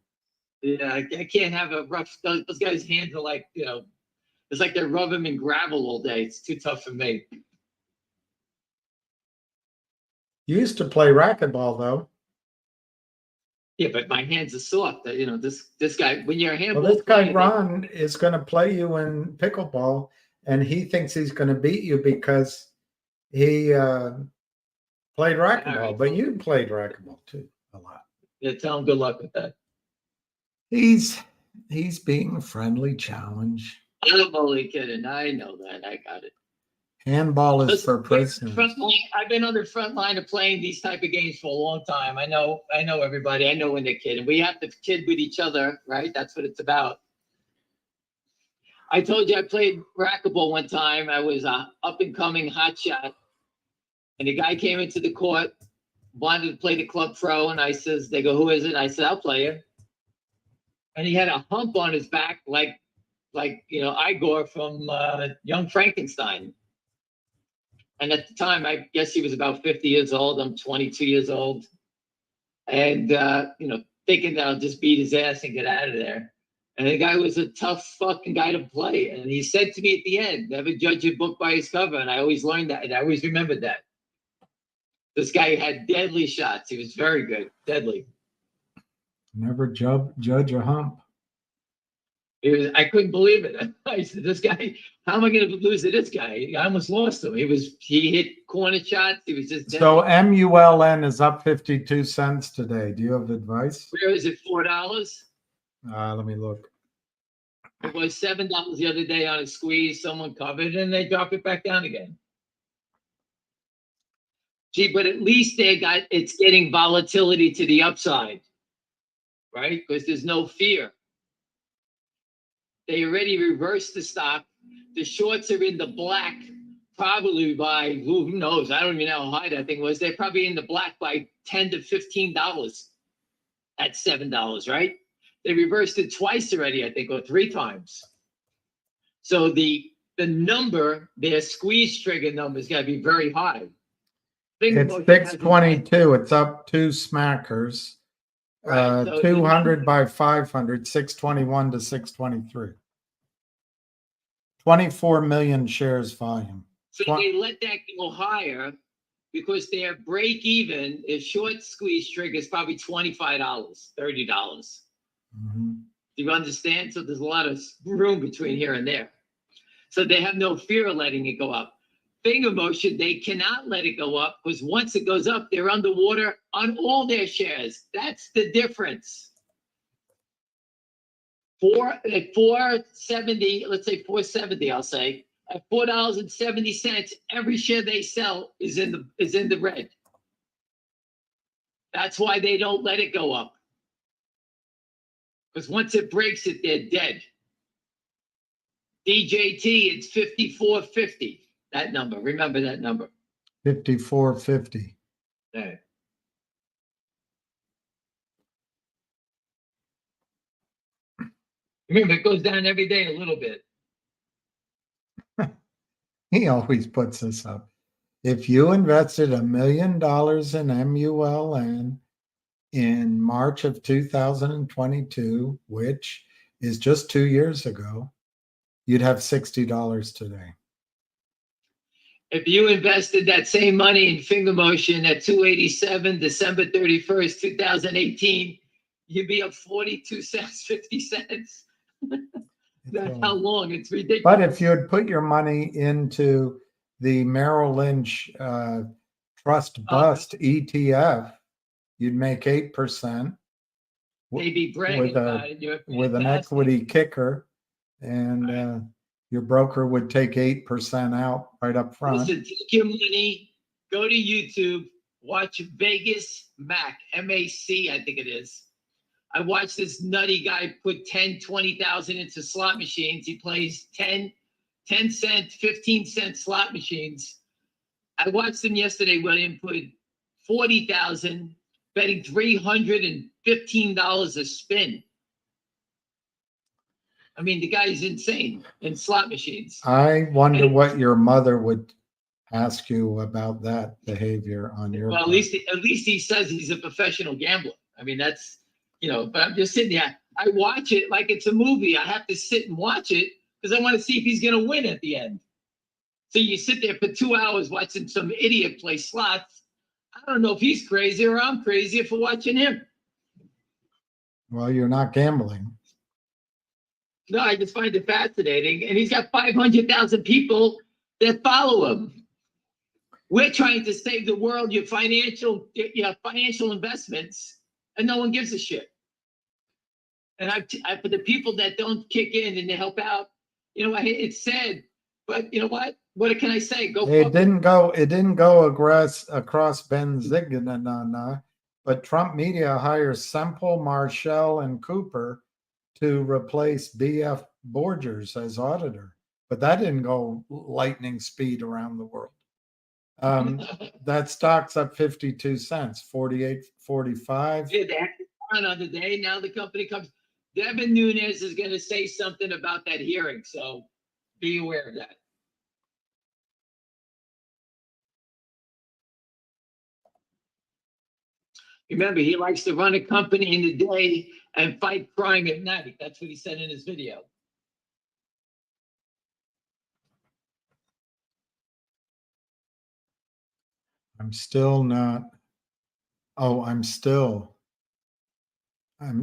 Speaker 5: Yeah, I can't have a rough. Those guys' hands are like, it's like they're rubbing in gravel all day. It's too tough for me.
Speaker 4: You used to play racquetball, though.
Speaker 5: Yeah, but my hands are soft. This guy, when you're a handball
Speaker 4: Well, this guy
Speaker 5: player,
Speaker 4: Ron is going to play you in pickleball, and he thinks he's going to beat you because he played racquetball.
Speaker 5: Right.
Speaker 4: But you played racquetball too a lot.
Speaker 5: Yeah, tell him good luck with that.
Speaker 4: He's being a friendly challenge.
Speaker 5: I'm only kidding. I know that. I got it.
Speaker 4: Handball is for prisoners.
Speaker 5: I've been on the front line of playing these type of games for a long time. I know everybody. I know when they're kidding. We have to kid with each other, right? That's what it's about. I told you I played racquetball one time. I was a up and coming hot shot. And the guy came into the court, wanted to play the club pro, and I says, they go, who is it? And I said, I'll play it. And he had a hump on his back, like Igor from Young Frankenstein. And at the time, I guess he was about 50 years old. I'm 22 years old. And, thinking that I'll just beat his ass and get out of there. And the guy was a tough fucking guy to play. And he said to me at the end, never judge a book by its cover. And I always learned that. And I always remembered that. This guy had deadly shots. He was very good, deadly.
Speaker 4: Never judge a hump.
Speaker 5: I couldn't believe it. I said, this guy, how am I going to lose to this guy? I almost lost him. He hit corner shots. He was just deadly.
Speaker 4: So MULN is up 52 cents today. Do you have advice?
Speaker 5: Where is it? $4?
Speaker 4: Let me look.
Speaker 5: It was $7 the other day on a squeeze. Someone covered and they dropped it back down again. Gee, but at least it's getting volatility to the upside, right? Because there's no fear. They already reversed the stock. The shorts are in the black, probably by, who knows? I don't even know how high that thing was. They're probably in the black by $10 to $15 at $7, right? They reversed it twice already, I think, or 3 times. So the number, their squeeze trigger number is going to be very high.
Speaker 4: It's 622. It's up 2 smackers.
Speaker 5: Right, so
Speaker 4: 200 by 500, 621 to 623. 24 million shares volume.
Speaker 5: So they let that go higher because their break even, their short squeeze trigger is probably $25, $30.
Speaker 4: Mm-hmm.
Speaker 5: Do you understand? So there's a lot of room between here and there. So they have no fear of letting it go up. Finger motion, they cannot let it go up because once it goes up, they're underwater on all their shares. That's the difference. At 470, let's say 470, I'll say, at $4.70, every share they sell is in the red. That's why they don't let it go up. Because once it breaks it, they're dead. DJT, it's 54.50. That number, remember that number.
Speaker 4: 54.50.
Speaker 5: Okay. Remember, it goes down every day a little bit.
Speaker 4: He always puts this up. If you invested $1 million in MULN in March of 2022, which is just 2 years ago, you'd have $60 today.
Speaker 5: If you invested that same money in finger motion at 287, December 31st, 2018, you'd be up 42 cents, 50 cents. That's how long. It's ridiculous.
Speaker 4: But if you had put your money into the Merrill Lynch Trust Bust ETF, you'd make 8%.
Speaker 5: Maybe bragging about it.
Speaker 4: With an equity kicker, and your broker would take 8% out right up front.
Speaker 5: Listen, take your money, go to YouTube, watch Vegas Mac, M-A-C, I think it is. I watched this nutty guy put 10, 20,000 into slot machines. He plays 10 cent, 15 cent slot machines. I watched him yesterday when he put 40,000, betting $315 a spin. I mean, the guy's insane in slot machines.
Speaker 4: I wonder what your mother would ask you about that behavior on your
Speaker 5: Well, at least he says he's a professional gambler. I mean, that's, but I'm just sitting there. I watch it like it's a movie. I have to sit and watch it because I want to see if he's going to win at the end. So you sit there for 2 hours watching some idiot play slots. I don't know if he's crazy or I'm crazy for watching him.
Speaker 4: Well, you're not gambling.
Speaker 5: No, I just find it fascinating. And he's got 500,000 people that follow him. We're trying to save the world, your financial investments, and no one gives a shit. And I for the people that don't kick in and they help out, it's sad, but you know what? What can I say?
Speaker 4: It didn't go across Benzinga, but Trump media hires Semple, Marshall, and Cooper to replace B.F. Borgers as auditor. But that didn't go lightning speed around the world. That stock's up 52 cents, 48.45.
Speaker 5: Yeah, they had it on the day. Now the company comes. Devin Nunes is going to say something about that hearing, so be aware of that. Remember, he likes to run a company in the day and fight crime at night. That's what he said in his video.
Speaker 4: I'm still not. Oh, I'm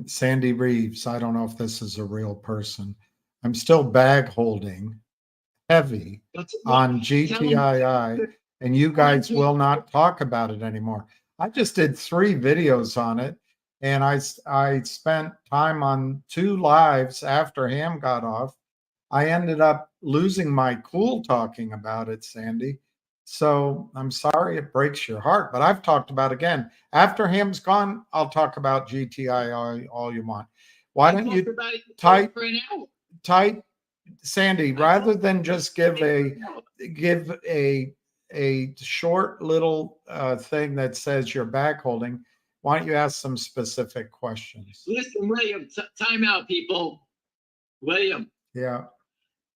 Speaker 4: Sandy Reeves. I don't know if this is a real person. I'm still bag holding heavy on GTII, and you guys will not talk about it anymore. I just did 3 videos on it, and I spent time on 2 lives after Ham got off. I ended up losing my cool talking about it, Sandy. So I'm sorry it breaks your heart, but I've talked about it again. After Ham's gone, I'll talk about GTI all you want. Why don't you type, Sandy, rather than just give a short little thing that says you're back holding, why don't you ask some specific questions?
Speaker 5: Listen, William, time out, people. William.
Speaker 4: Yeah.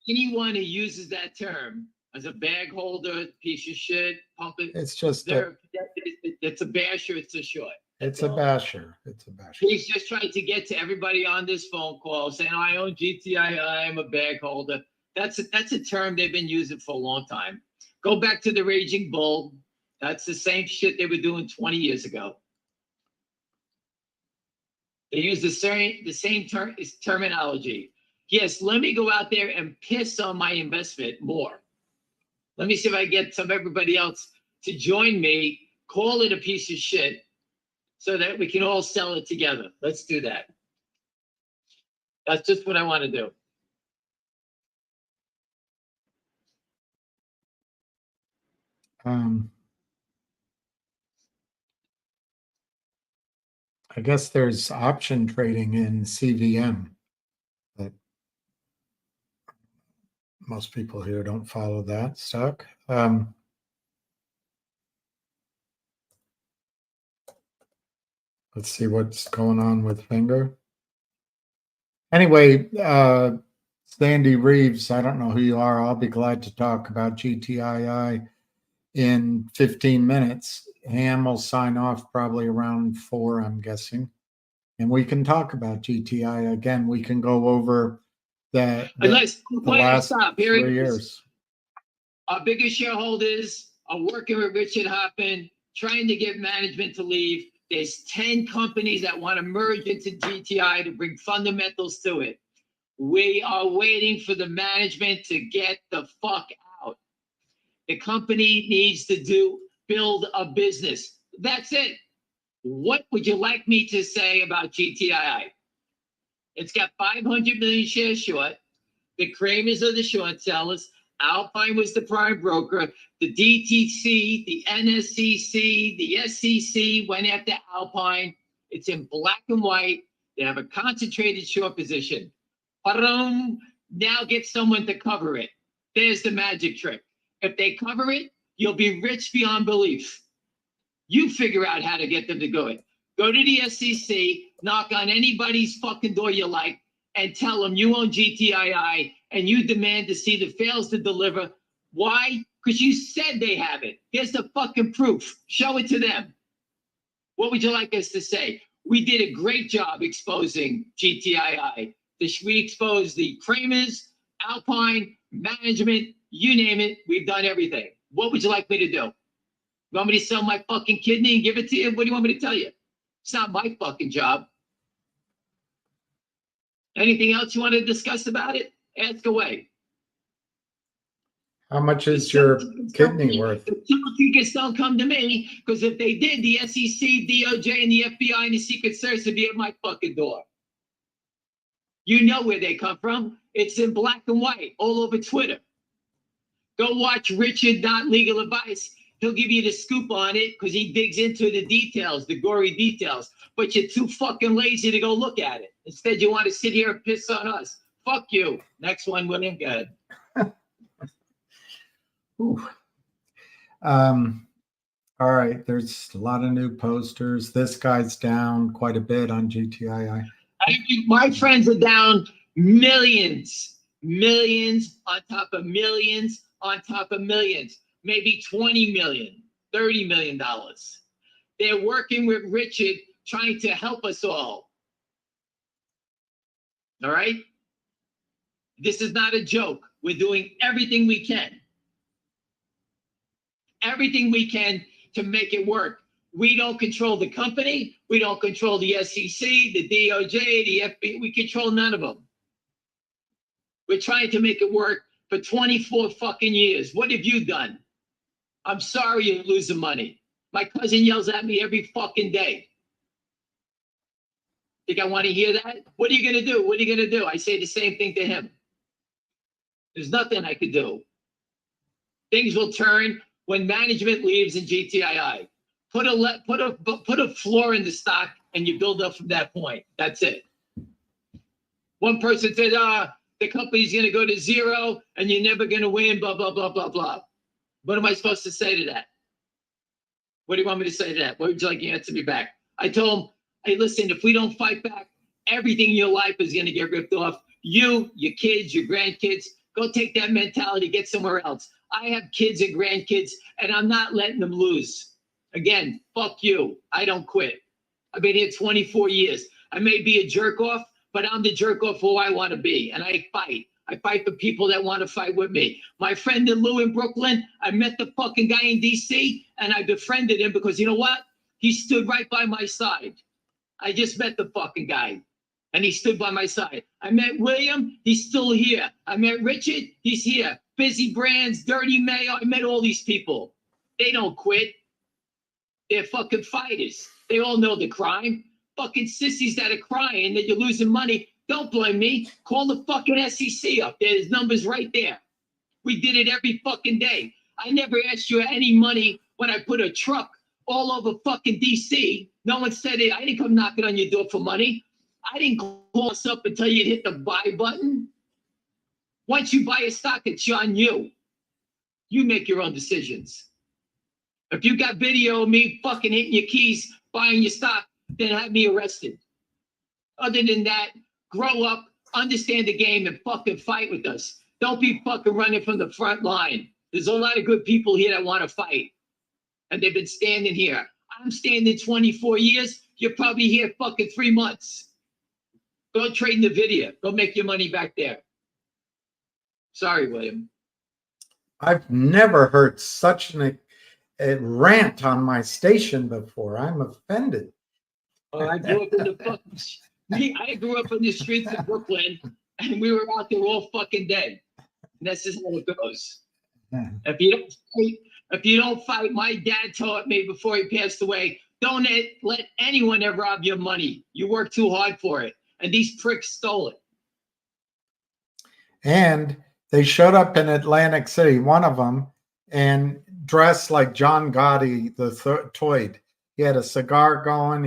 Speaker 5: Anyone who uses that term as a bag holder, piece of shit, pumping,
Speaker 4: it's just
Speaker 5: it's a basher, it's a short.
Speaker 4: It's a basher. It's a basher.
Speaker 5: He's just trying to get to everybody on this phone call saying, oh, I own GTI, I'm a bag holder. That's a term they've been using for a long time. Go back to the Raging Bull. That's the same shit they were doing 20 years ago. They use the same terminology. Yes, let me go out there and piss on my investment more. Let me see if I get everybody else to join me, call it a piece of shit, so that we can all sell it together. Let's do that. That's just what I want to do.
Speaker 4: I guess there's option trading in CVM, but most people here don't follow that stock. Let's see what's going on with Finger. Anyway, Sandy Reeves, I don't know who you are. I'll be glad to talk about GTII in 15 minutes. Ham will sign off probably around 4, I'm guessing. And we can talk about GTI again. We can go over the last 3 years.
Speaker 5: Our biggest shareholders are working with Richard Hoffman, trying to get management to leave. There's 10 companies that want to merge into GTI to bring fundamentals to it. We are waiting for the management to get the fuck out. The company needs to build a business. That's it. What would you like me to say about GTII? It's got 500 million shares short. The Kramers are the short sellers. Alpine was the prime broker. The DTC, the NSCC, the SEC went after Alpine. It's in black and white. They have a concentrated short position. Now get someone to cover it. There's the magic trick. If they cover it, you'll be rich beyond belief. You figure out how to get them to do it. Go to the SEC, knock on anybody's fucking door you like, and tell them you own GTII and you demand to see the fails to deliver. Why? Because you said they have it. Here's the fucking proof. Show it to them. What would you like us to say? We did a great job exposing GTII. We exposed the Kramers, Alpine, management, you name it. We've done everything. What would you like me to do? You want me to sell my fucking kidney and give it to you? What do you want me to tell you? It's not my fucking job. Anything else you want to discuss about it? Ask away.
Speaker 4: How much is your kidney worth?
Speaker 5: The tickets don't come to me, because if they did, the SEC, DOJ, and the FBI and the Secret Service would be at my fucking door. You know where they come from. It's in black and white all over Twitter. Go watch Richard.Legal Advice. He'll give you the scoop on it because he digs into the details, the gory details. But you're too fucking lazy to go look at it. Instead, you want to sit here and piss on us. Fuck you. Next one, William. Go ahead.
Speaker 4: All right, there's a lot of new posters. This guy's down quite a bit on GTII.
Speaker 5: My friends are down millions on top of millions on top of millions, maybe 20 million, $30 million. They're working with Richard, trying to help us all. All right? This is not a joke. We're doing everything we can. Everything we can to make it work. We don't control the company. We don't control the SEC, the DOJ, the FBI. We control none of them. We're trying to make it work for 24 fucking years. What have you done? I'm sorry you're losing money. My cousin yells at me every fucking day. Think I want to hear that? What are you going to do? What are you going to do? I say the same thing to him. There's nothing I could do. Things will turn when management leaves in GTII. Put a floor in the stock and you build up from that point. That's it. One person said, the company's going to go to zero and you're never going to win, blah, blah, blah, blah, blah. What am I supposed to say to that? What do you want me to say to that? What would you like to answer me back? I told him, hey, listen, if we don't fight back, everything in your life is going to get ripped off. You, your kids, your grandkids, go take that mentality, get somewhere else. I have kids and grandkids, and I'm not letting them lose. Again, fuck you. I don't quit. I've been here 24 years. I may be a jerk off, but I'm the jerk off who I want to be, and I fight. I fight for people that want to fight with me. My friend in Lou in Brooklyn, I met the fucking guy in DC, and I befriended him because you know what? He stood right by my side. I just met the fucking guy, and he stood by my side. I met William, he's still here. I met Richard, he's here. Busy Brands, Dirty Mayo, I met all these people. They don't quit. They're fucking fighters. They all know the crime. Fucking sissies that are crying that you're losing money. Don't blame me. Call the fucking SEC up. There's numbers right there. We did it every fucking day. I never asked you any money when I put a truck all over fucking DC. No one said it. I didn't come knocking on your door for money. I didn't call us up until you hit the buy button. Once you buy a stock, it's on you. You make your own decisions. If you got video of me fucking hitting your keys, buying your stock, then have me arrested. Other than that, grow up, understand the game, and fucking fight with us. Don't be fucking running from the front line. There's a lot of good people here that want to fight. And they've been standing here. I'm standing 24 years. You're probably here fucking 3 months. Go trade NVIDIA. Go make your money back there. Sorry, William.
Speaker 4: I've never heard such a rant on my station before. I'm offended.
Speaker 5: Oh, I grew up in I grew up in the streets of Brooklyn, and we were out there all fucking day. And that's just how it goes.
Speaker 4: Yeah.
Speaker 5: If you don't fight, my dad taught me before he passed away, don't let anyone ever rob your money. You work too hard for it. And these pricks stole it.
Speaker 4: And they showed up in Atlantic City, one of them, and dressed like John Gotti, the Toyd. He had a cigar going.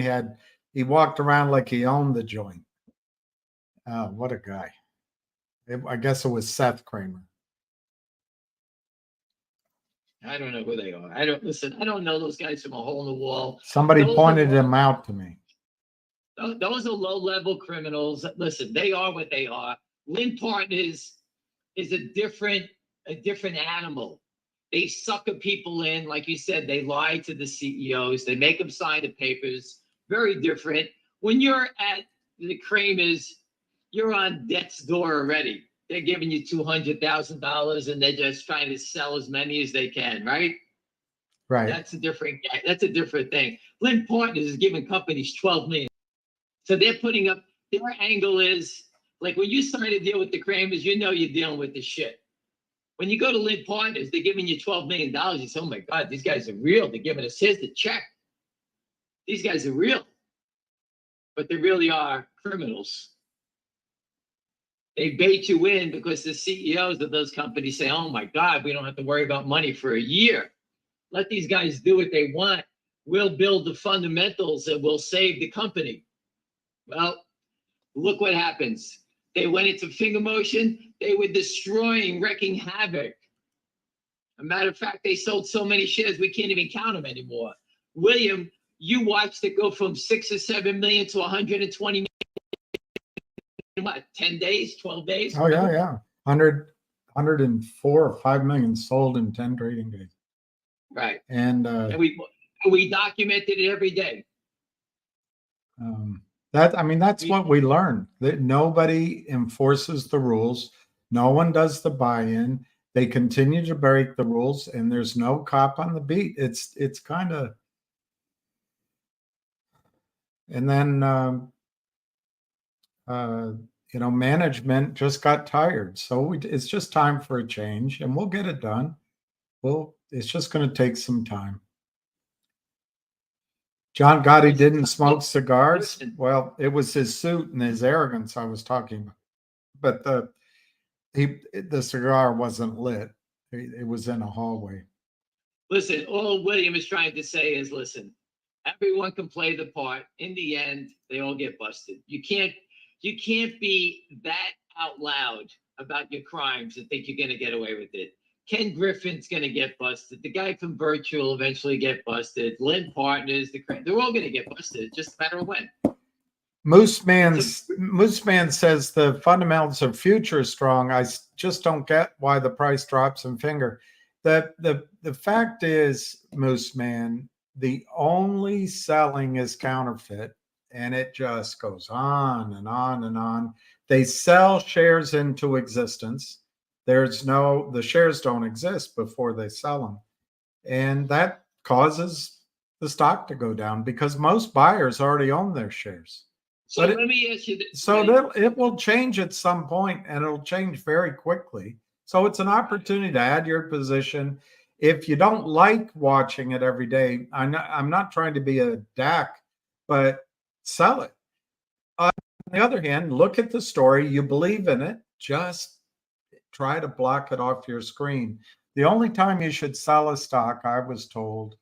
Speaker 4: He walked around like he owned the joint. Oh, what a guy. I guess it was Seth Kramer.
Speaker 5: I don't know who they are. I don't know those guys from a hole in the wall.
Speaker 4: Somebody pointed him out to me.
Speaker 5: Those are low-level criminals. Listen, they are what they are. Lynn Partners is a different animal. They sucker people in, like you said. They lie to the CEOs. They make them sign the papers. Very different. When you're at the Kramers, you're on death's door already. They're giving you $200,000, and they're just trying to sell as many as they can, right?
Speaker 4: Right.
Speaker 5: That's a different thing. Lynn Partners is giving companies $12 million. So they're putting up, their angle is, like when you start to deal with the Kramers, you know you're dealing with the shit. When you go to Lynn Partners, they're giving you $12 million. You say, oh my God, these guys are real. They're giving us, here's the check. These guys are real. But they really are criminals. They bait you in because the CEOs of those companies say, oh my God, we don't have to worry about money for a year. Let these guys do what they want. We'll build the fundamentals and we'll save the company. Well, look what happens. They went into finger motion. They were destroying, wrecking havoc A matter of fact, they sold so many shares, we can't even count them anymore. William, you watched it go from 6 or 7 million to 120 million in what, 10 days, 12 days?
Speaker 4: Oh, yeah. 104 or 5 million sold in 10 trading days.
Speaker 5: Right.
Speaker 4: And
Speaker 5: And we documented it every day.
Speaker 4: that's what we learned, that nobody enforces the rules. No one does the buy-in. They continue to break the rules, and there's no cop on the beat. It's kind of, and then management just got tired. So it's just time for a change, and we'll get it done. It's just going to take some time. John Gotti didn't smoke cigars. Well, it was his suit and his arrogance I was talking about. But the cigar wasn't lit. It was in a hallway.
Speaker 5: Listen, all William is trying to say is, listen, everyone can play the part. In the end, they all get busted. You can't be that out loud about your crimes and think you're going to get away with it. Ken Griffin's going to get busted. The guy from Virtual eventually get busted. Lynn Partners, they're all going to get busted. Just a matter of when.
Speaker 4: Moose Man says the fundamentals of future is strong. I just don't get why the price drops in finger. The fact is, Moose Man, the only selling is counterfeit, and it just goes on and on and on. They sell shares into existence. The shares don't exist before they sell them. And that causes the stock to go down because most buyers already own their shares.
Speaker 5: So let me ask you this.
Speaker 4: So it will change at some point, and it'll change very quickly. So it's an opportunity to add your position. If you don't like watching it every day, I'm not trying to be a DAC, but sell it. On the other hand, look at the story. You believe in it. Just try to block it off your screen. The only time you should sell a stock, I was told,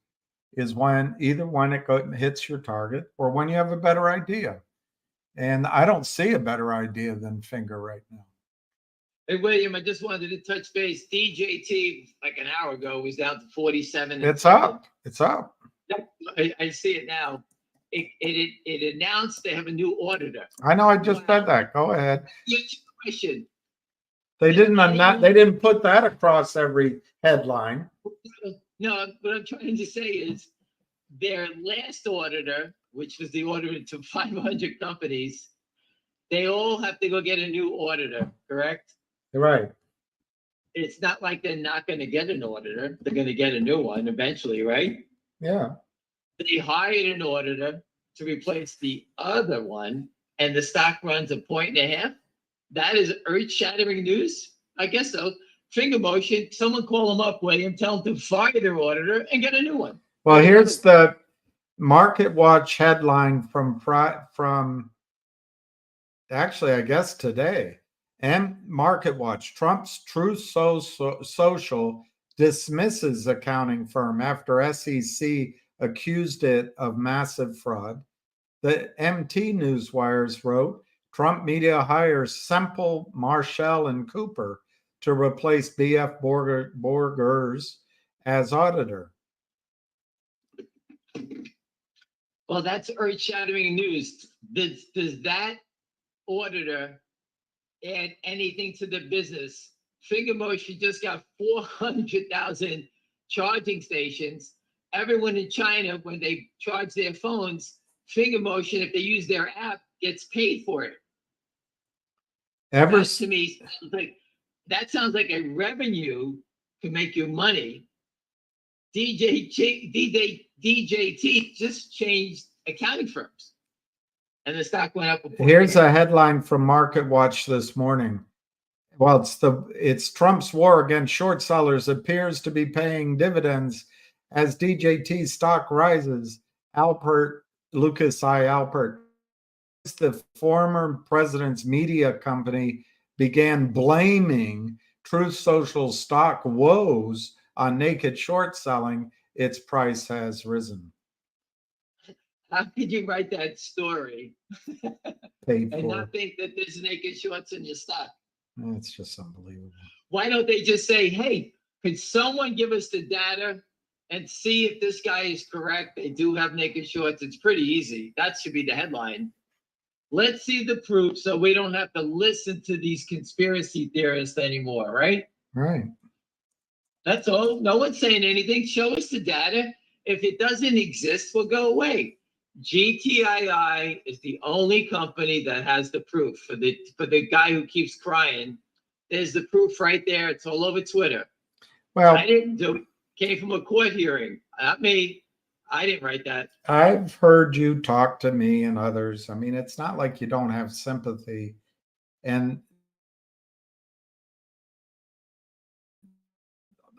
Speaker 4: is when it hits your target or when you have a better idea. And I don't see a better idea than finger right now.
Speaker 5: Hey, William, I just wanted to touch base. DJT, like an hour ago, was down to 47.
Speaker 4: It's up. It's up.
Speaker 5: I see it now. It announced they have a new auditor.
Speaker 4: I know. I just said that. Go ahead.
Speaker 5: Question.
Speaker 4: They didn't put that across every headline.
Speaker 5: No, what I'm trying to say is their last auditor, which was the auditor to 500 companies, they all have to go get a new auditor, correct?
Speaker 4: Right.
Speaker 5: It's not like they're not going to get an auditor. They're going to get a new one eventually, right?
Speaker 4: Yeah.
Speaker 5: They hired an auditor to replace the other one, and the stock runs 1.5. That is earth-shattering news? I guess so. Finger motion, someone call them up, William, tell them to fire their auditor and get a new one.
Speaker 4: Well, here's the Market Watch headline from actually, I guess today. And Market Watch, Trump's Truth Social dismisses accounting firm after SEC accused it of massive fraud. The MT Newswires wrote, Trump media hires Semple, Marshall, and Cooper to replace BF Borgers as auditor.
Speaker 5: Well, that's earth-shattering news. Does that auditor add anything to the business? Finger motion just got 400,000 charging stations. Everyone in China, when they charge their phones, finger motion, if they use their app, gets paid for it. That, to me, sounds like a revenue to make you money. DJT just changed accounting firms, and the stock went up.
Speaker 4: Here's a headline from Market Watch this morning. Well, it's Trump's war against short sellers appears to be paying dividends as DJT stock rises. Lucas I. Alpert, the former president's media company, began blaming Truth Social stock woes on naked short selling. Its price has risen.
Speaker 5: How could you write that story
Speaker 4: Paid
Speaker 5: and
Speaker 4: for.
Speaker 5: not think that there's naked shorts in your stock?
Speaker 4: It's just unbelievable.
Speaker 5: Why don't they just say, hey, Could someone give us the data and see if this guy is correct? They do have naked shorts. It's pretty easy. That should be the headline. Let's see the proof so we don't have to listen to these conspiracy theorists anymore, right?
Speaker 4: Right.
Speaker 5: That's all. No one's saying anything. Show us the data. If it doesn't exist, we'll go away. GTII is the only company that has the proof. For the guy who keeps crying, there's the proof right there. It's all over Twitter.
Speaker 4: Well,
Speaker 5: I didn't do it. Came from a court hearing. Not me. I didn't write that.
Speaker 4: I've heard you talk to me and others. I mean, it's not like you don't have sympathy. And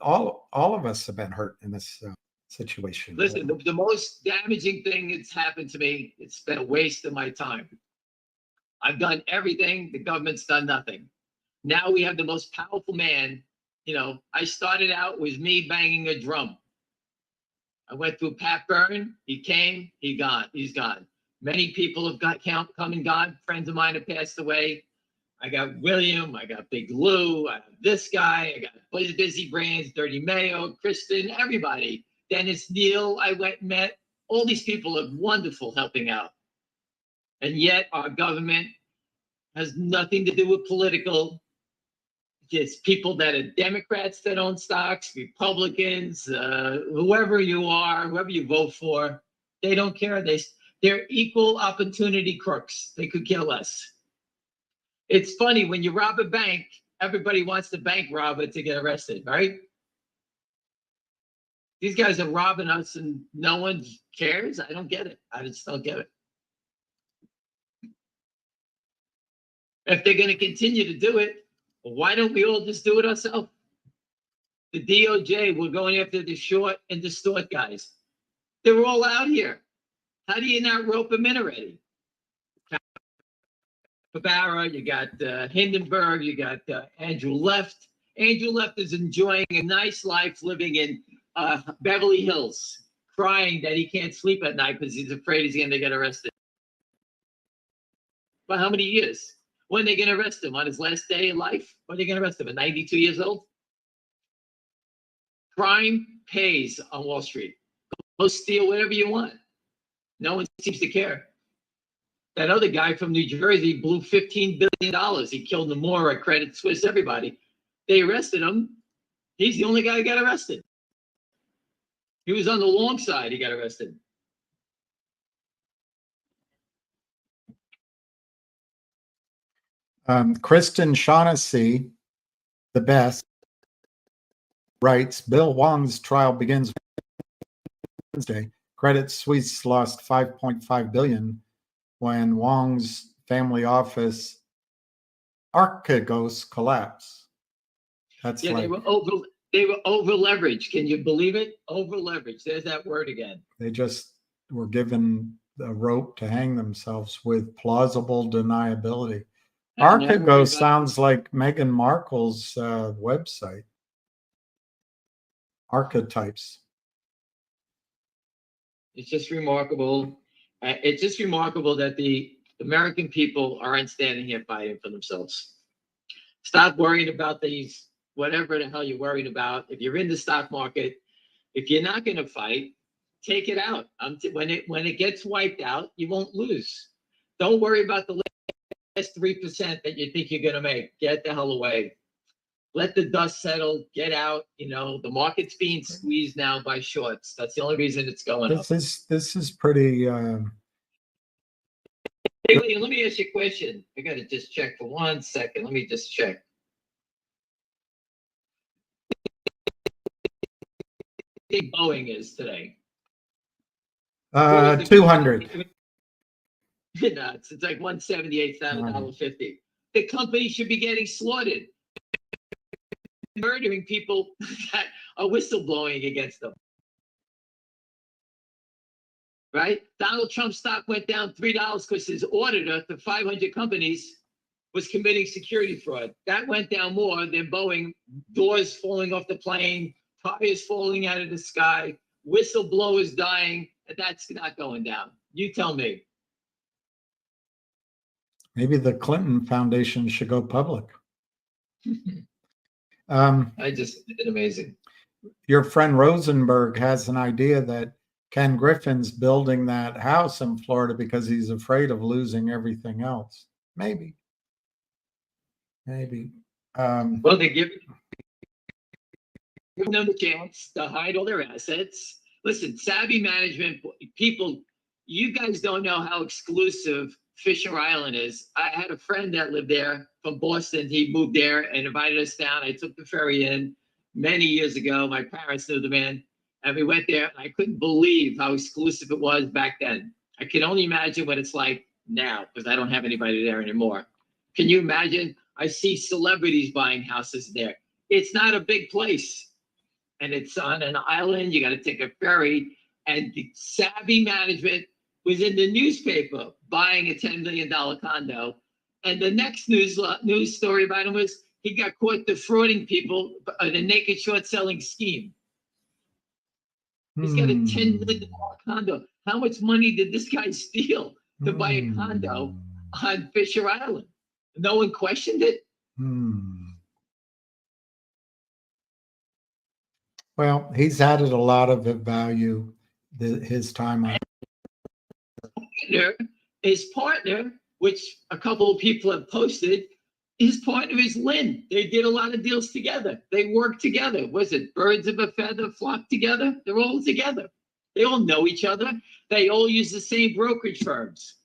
Speaker 4: all of us have been hurt in this situation.
Speaker 5: Listen, the most damaging thing that's happened to me, it's been a waste of my time. I've done everything. The government's done nothing. Now we have the most powerful man. You know, I started out with me banging a drum. I went through Pat Byrne. He came, he's gone. Many people have come and gone. Friends of mine have passed away. I got William, I got Big Lou, I got this guy, I got Busy Brands, Dirty Mayo, Kristen, everybody. Dennis Neal, I went and met. All these people are wonderful helping out. And yet our government has nothing to do with political. It's people that are Democrats that own stocks, Republicans, whoever you are, whoever you vote for, they don't care. They're equal opportunity crooks. They could kill us. It's funny, when you rob a bank, everybody wants the bank robber to get arrested, right? These guys are robbing us and no one cares. I don't get it. I just don't get it. If they're going to continue to do it, why don't we all just do it ourselves? The DOJ, we're going after the short and distort guys. They're all out here. How do you not rope them in already? Barbara, you got Hindenburg, you got Andrew Left. Andrew Left is enjoying a nice life living in Beverly Hills, crying that he can't sleep at night because he's afraid he's going to get arrested. For how many years? When are they going to arrest him? On his last day of life? When are they going to arrest him? At 92 years old? Crime pays on Wall Street. Go steal whatever you want. No one seems to care. That other guy from New Jersey blew $15 billion. He killed Nomura at Credit Suisse, everybody. They arrested him. He's the only guy who got arrested. He was on the long side. He got arrested.
Speaker 4: Kristen Shaughnessy, the best, writes, Bill Wong's trial begins Wednesday. Credit Suisse lost $5.5 billion when Wong's family office Archegos collapsed. That's
Speaker 5: Yeah,
Speaker 4: like,
Speaker 5: they were over leveraged. Can you believe it? Over leveraged. There's that word again.
Speaker 4: they just were given a rope to hang themselves with plausible deniability. Archegos sounds like Meghan Markle's website. Archetypes.
Speaker 5: It's just remarkable. It's just remarkable that the American people aren't standing here fighting for themselves. Stop worrying about these, whatever the hell you're worried about. If you're in the stock market, if you're not going to fight, take it out. When it gets wiped out, you won't lose. Don't worry about the last 3% that you think you're going to make. Get the hell away. Let the dust settle. Get out. You know, the market's being squeezed now by shorts. That's the only reason it's going up.
Speaker 4: This is pretty.
Speaker 5: Hey, let me ask you a question. I got to just check for 1 second. Let me just check. How big Boeing is today?
Speaker 4: 200.
Speaker 5: No, it's like $178,050. The company should be getting slaughtered. Murdering people that are whistleblowing against them. Right? Donald Trump's stock went down $3 because his auditor to 500 companies was committing security fraud. That went down more than Boeing, doors falling off the plane, tires falling out of the sky, whistleblowers dying. That's not going down. You tell me.
Speaker 4: Maybe the Clinton Foundation should go public.
Speaker 5: I just find it amazing.
Speaker 4: Your friend Rosenberg has an idea that Ken Griffin's building that house in Florida because he's afraid of losing everything else. Maybe.
Speaker 5: Well, they give them the chance to hide all their assets. Listen, savvy management people, you guys don't know how exclusive Fisher Island is. I had a friend that lived there from Boston. He moved there and invited us down. I took the ferry in many years ago. My parents knew the man, and we went there. And I couldn't believe how exclusive it was back then. I can only imagine what it's like now because I don't have anybody there anymore. Can you imagine? I see celebrities buying houses there. It's not a big place, and it's on an island. You got to take a ferry, and the savvy management was in the newspaper buying a $10 million condo. And the next news story about him was he got caught defrauding people in a naked short selling scheme. He's got a $10 million condo. How much money did this guy steal to buy a condo on Fisher Island? No one questioned it.
Speaker 4: Well, he's added a lot of value his time on.
Speaker 5: His partner, which a couple of people have posted, his partner is Lynn. They did a lot of deals together. They worked together. Was it birds of a feather flock together? They're all together. They all know each other. They all use the same brokerage firms.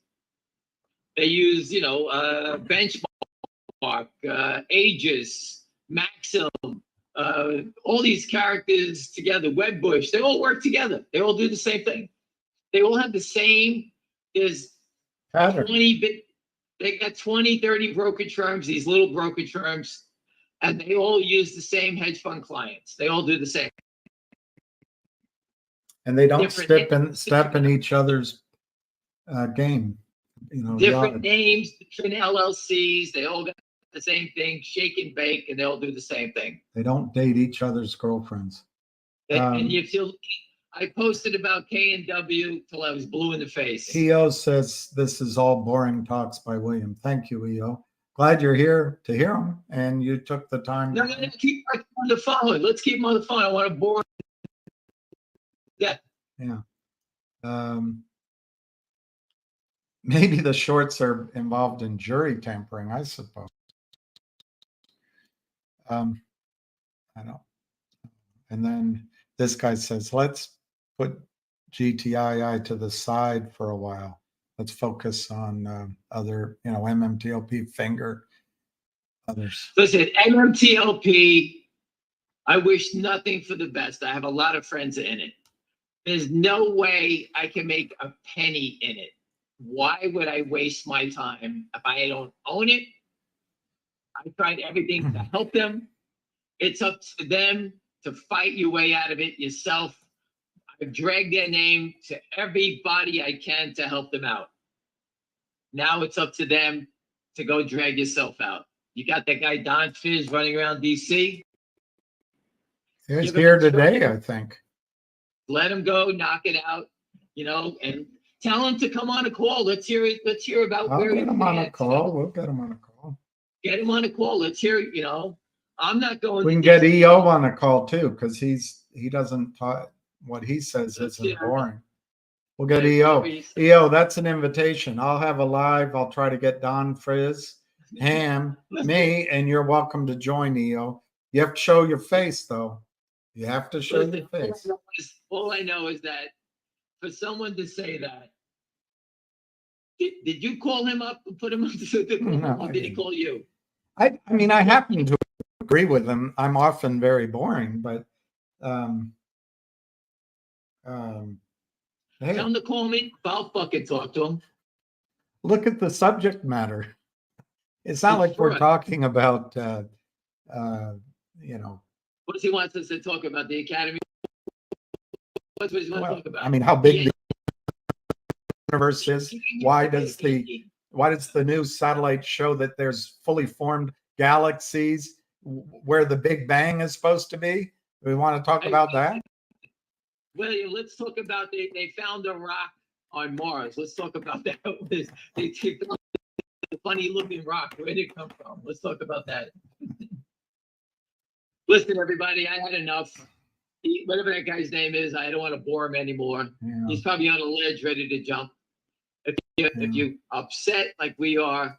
Speaker 5: They use, Benchmark, Aegis, Maxim, all these characters together, Wedbush. They all work together. They all do the same thing. They all have the same. There's 20 they got 20, 30 brokerage firms, these little brokerage firms, and they all use the same hedge fund clients. They all do the same.
Speaker 4: And they don't step in each other's game.
Speaker 5: Different names, different LLCs. They all got the same thing, shake and bake, and they all do the same thing.
Speaker 4: They don't date each other's girlfriends.
Speaker 5: And you feel. I posted about K&W till I was blue in the face.
Speaker 4: EO says this is all boring talks by William. Thank you, EO. Glad you're here to hear them, and you took the time.
Speaker 5: No, keep on the phone. Let's keep him on the phone. I want to bore. Yeah.
Speaker 4: Maybe the shorts are involved in jury tampering, I suppose. I don't. And then this guy says, let's put GTII to the side for a while. Let's focus on other, MMTLP, Finger, others.
Speaker 5: Listen, MMTLP, I wish nothing for the best. I have a lot of friends in it. There's no way I can make a penny in it. Why would I waste my time if I don't own it? I tried everything to help them. It's up to them to fight your way out of it yourself. I've dragged their name to everybody I can to help them out. Now it's up to them to go drag yourself out. You got that guy Don Fizz running around DC.
Speaker 4: He's here today, I think.
Speaker 5: Let him go, knock it out, and tell him to come on a call. Let's hear it. Let's hear about
Speaker 4: I'll
Speaker 5: where
Speaker 4: get him on a call. We'll get him on a call.
Speaker 5: Get him on a call. Let's hear it. I'm not going.
Speaker 4: We can get EO on a call too, because he doesn't talk. What he says isn't boring. We'll get EO. EO, that's an invitation. I'll have a live. I'll try to get Don Frizz, Ham, me, and you're welcome to join, EO. You have to show your face, though. You have to show your face.
Speaker 5: All I know is that for someone to say that, did you call him up and put him up to the call,
Speaker 4: No,
Speaker 5: or did he call you?
Speaker 4: I mean, I happen to agree with him. I'm often very boring, but hey,
Speaker 5: Tell him to call me. I'll fucking talk to him.
Speaker 4: look at the subject matter. It's not like we're talking about,
Speaker 5: What does he want us to talk about? The academy? What's what he want to talk about?
Speaker 4: I mean, how big the universe is. Why does the new satellite show that there's fully formed galaxies where the Big Bang is supposed to be? We want to talk about that?
Speaker 5: Well, let's talk about they found a rock on Mars. Let's talk about that. They found a funny looking rock. Where did it come from? Let's talk about that. Listen, everybody, I had enough. Whatever that guy's name is, I don't want to bore him anymore.
Speaker 4: Yeah.
Speaker 5: He's probably on a ledge ready to jump. If you upset like we are,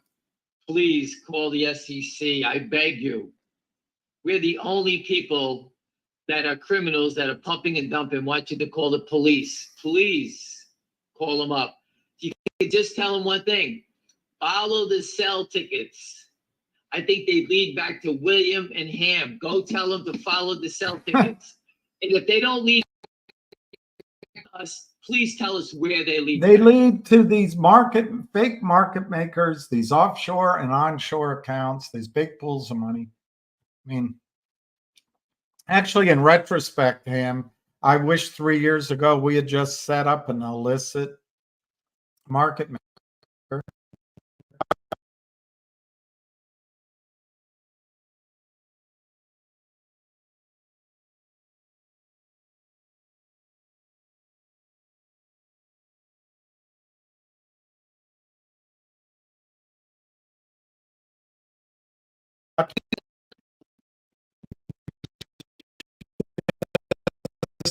Speaker 5: please call the SEC. I beg you. We're the only people that are criminals that are pumping and dumping. Want you to call the police. Please call them up. You can just tell them one thing. Follow the sell tickets. I think they lead back to William and Ham. Go tell them to follow the sell tickets. And if they don't lead us, please tell us where they lead.
Speaker 4: They lead to these fake market makers, these offshore and onshore accounts, these big pools of money. I mean, actually, in retrospect, Ham, I wish 3 years ago we had just set up an illicit market maker.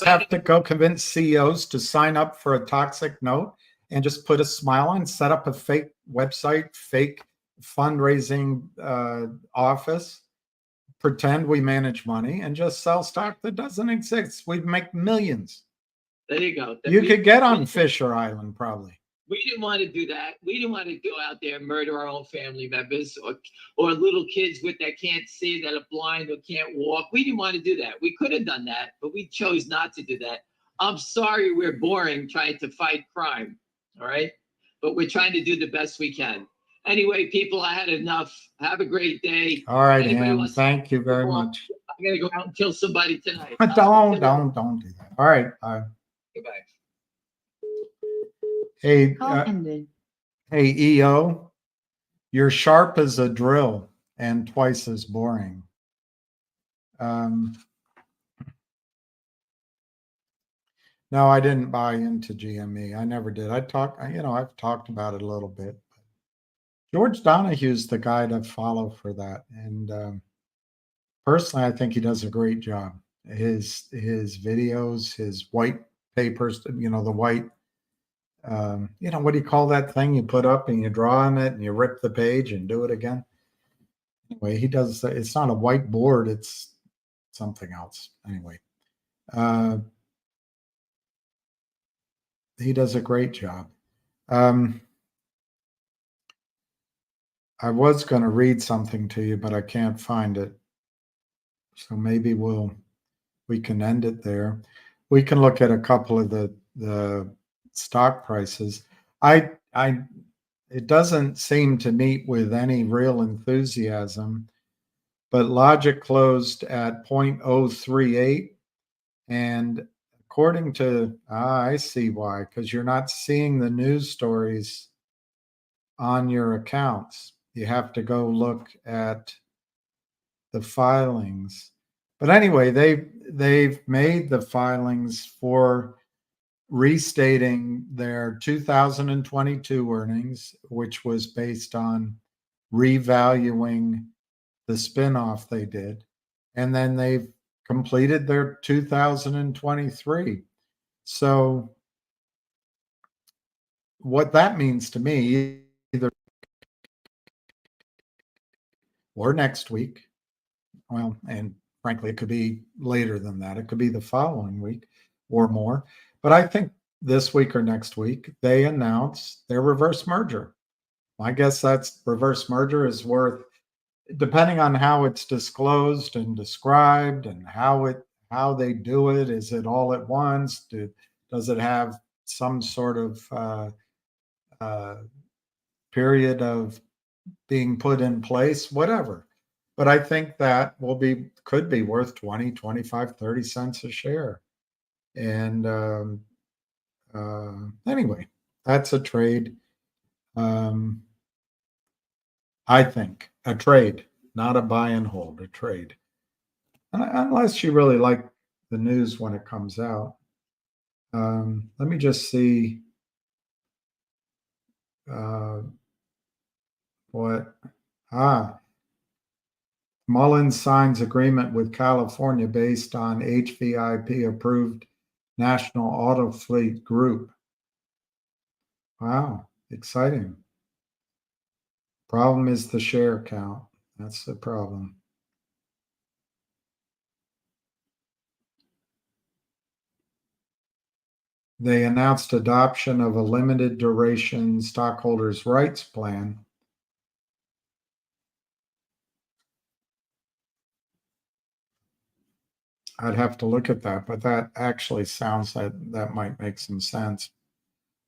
Speaker 4: Have to go convince CEOs to sign up for a toxic note and just put a smile on, set up a fake website, fake fundraising office, pretend we manage money, and just sell stock that doesn't exist. We'd make millions.
Speaker 5: There you go.
Speaker 4: You could get on Fisher Island probably.
Speaker 5: We didn't want to do that. We didn't want to go out there and murder our own family members or little kids that can't see, that are blind or can't walk. We didn't want to do that. We could have done that, but we chose not to do that. I'm sorry we're boring trying to fight crime, all right? But we're trying to do the best we can. Anyway, people, I had enough. Have a great day.
Speaker 4: All right,
Speaker 5: Anybody
Speaker 4: Ham.
Speaker 5: wants to
Speaker 4: Thank you very
Speaker 5: call?
Speaker 4: much.
Speaker 5: I'm going to go out and kill somebody tonight.
Speaker 4: Don't do that. All right.
Speaker 5: Goodbye.
Speaker 4: Hey,
Speaker 6: Call ended.
Speaker 4: hey, EO, you're sharp as a drill and twice as boring. No, I didn't buy into GME. I never did. I've talked about it a little bit. George Donohue's the guy to follow for that. And personally, I think he does a great job. His videos, his white papers, the white, what do you call that thing you put up and you draw on it and you rip the page and do it again? Anyway, he does, it's not a whiteboard, it's something else. Anyway, he does a great job. I was going to read something to you, but I can't find it. So maybe we can end it there. We can look at a couple of the stock prices. It doesn't seem to meet with any real enthusiasm, but Logic closed at 0.038, and according to I see why, because you're not seeing the news stories on your accounts. You have to go look at the filings. But anyway, they've made the filings for restating their 2022 earnings, which was based on revaluing the spinoff they did. And then they've completed their 2023. So what that means to me, either or next week, well, and frankly, it could be later than that. It could be the following week or more. But I think this week or next week, they announce their reverse merger. I guess that's reverse merger is worth, depending on how it's disclosed and described and how they do it. Is it all at once? Does it have some sort of period of being put in place? Whatever. But I think that could be worth 20, 25, 30 cents a share. And anyway, that's a trade. I think a trade, not a buy and hold, a trade. Unless you really like the news when it comes out. Let me just see what. Mullins signs agreement with California based on HVIP approved National Auto Fleet Group. Wow, exciting. Problem is the share count. That's the problem. They announced adoption of a limited duration stockholders' rights plan. I'd have to look at that, but that actually sounds like that might make some sense.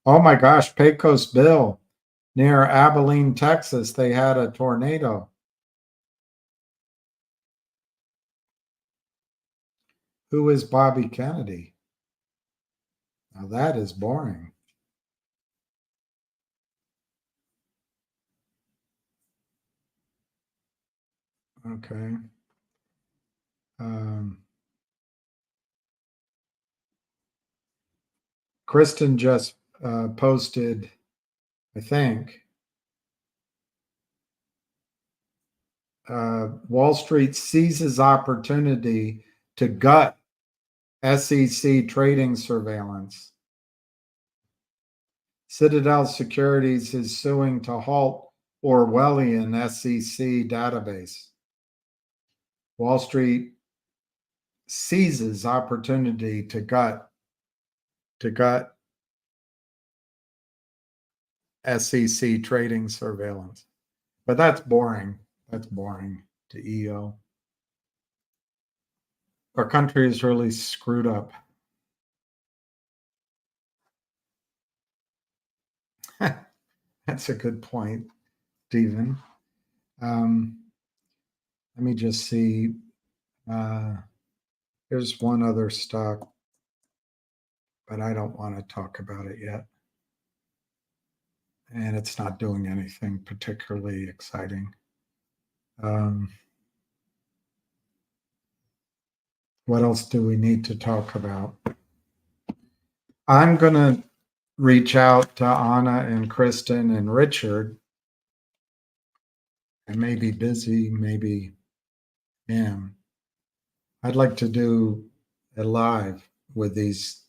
Speaker 4: Oh my gosh, Pecos Bill, near Abilene, Texas, they had a tornado. Who is Bobby Kennedy? Now that is boring. Okay. Kristen just posted, I think, Wall Street seizes opportunity to gut SEC trading surveillance. Citadel Securities is suing to halt Orwellian SEC database. Wall Street seizes opportunity to gut SEC trading surveillance. But that's boring. That's boring to EO. Our country is really screwed up. That's a good point, Stephen. Let me just see. Here's one other stock, but I don't want to talk about it yet. And it's not doing anything particularly exciting. What else do we need to talk about? I'm going to reach out to Anna and Kristen and Richard. I may be busy, maybe am. I'd like to do a live with these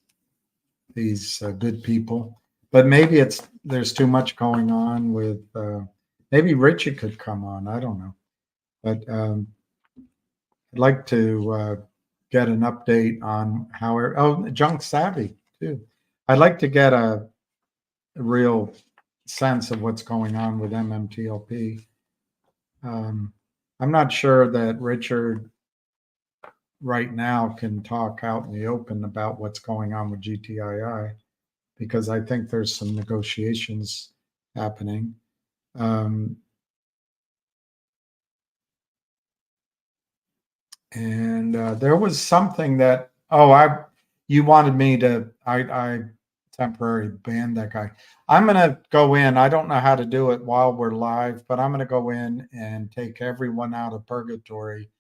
Speaker 4: good people, but maybe there's too much going on with. Maybe Richard could come on. I don't know, but I'd like to get an update on how. Junk Savvy too. I'd like to get a real sense of what's going on with MMTLP. I'm not sure that Richard right now can talk out in the open about what's going on with GTII, because I think there's some negotiations happening. And there was something that, you wanted me to, I temporary ban that guy. I'm going to go in. I don't know how to do it while we're live, but I'm going to go in and take everyone out of purgatory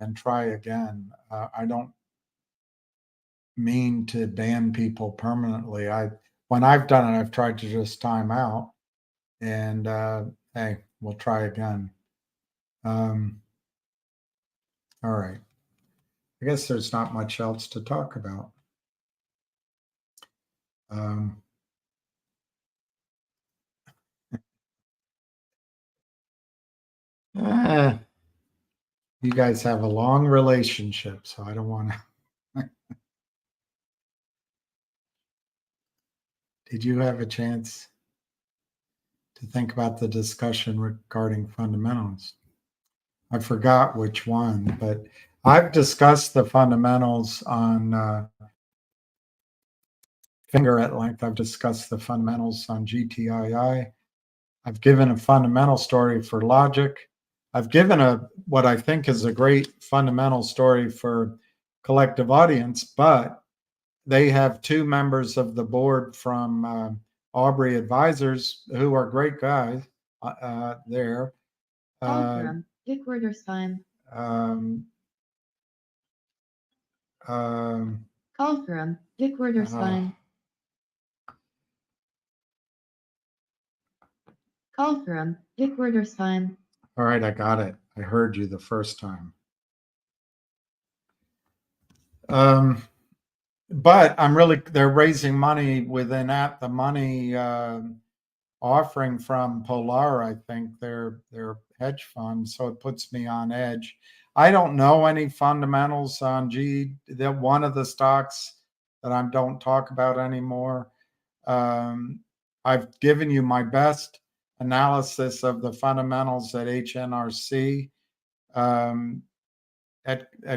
Speaker 4: and try again. I don't mean to ban people permanently. When I've done it, I've tried to just time out, and hey, we'll try again. All right. I guess there's not much else to talk about. You guys have a long relationship, so I don't want to. Did you have a chance to think about the discussion regarding fundamentals? I forgot which one, but I've discussed the fundamentals on Finger at length. I've discussed the fundamentals on GTII. I've given a fundamental story for logic. I've given what I think is a great fundamental story for collective audience, but they have two members of the board from Aubrey Advisors who are great guys there.
Speaker 6: Dick Werdersheim. Call from Dick Werdersheim. Call from Dick Werdersheim.
Speaker 4: All right, I got it. I heard you the first time. But they're raising money within that. The money offering from Polar, I think their hedge fund. So it puts me on edge. I don't know any fundamentals on that one of the stocks that I don't talk about anymore. I've given you my best analysis of the fundamentals at HNRC. At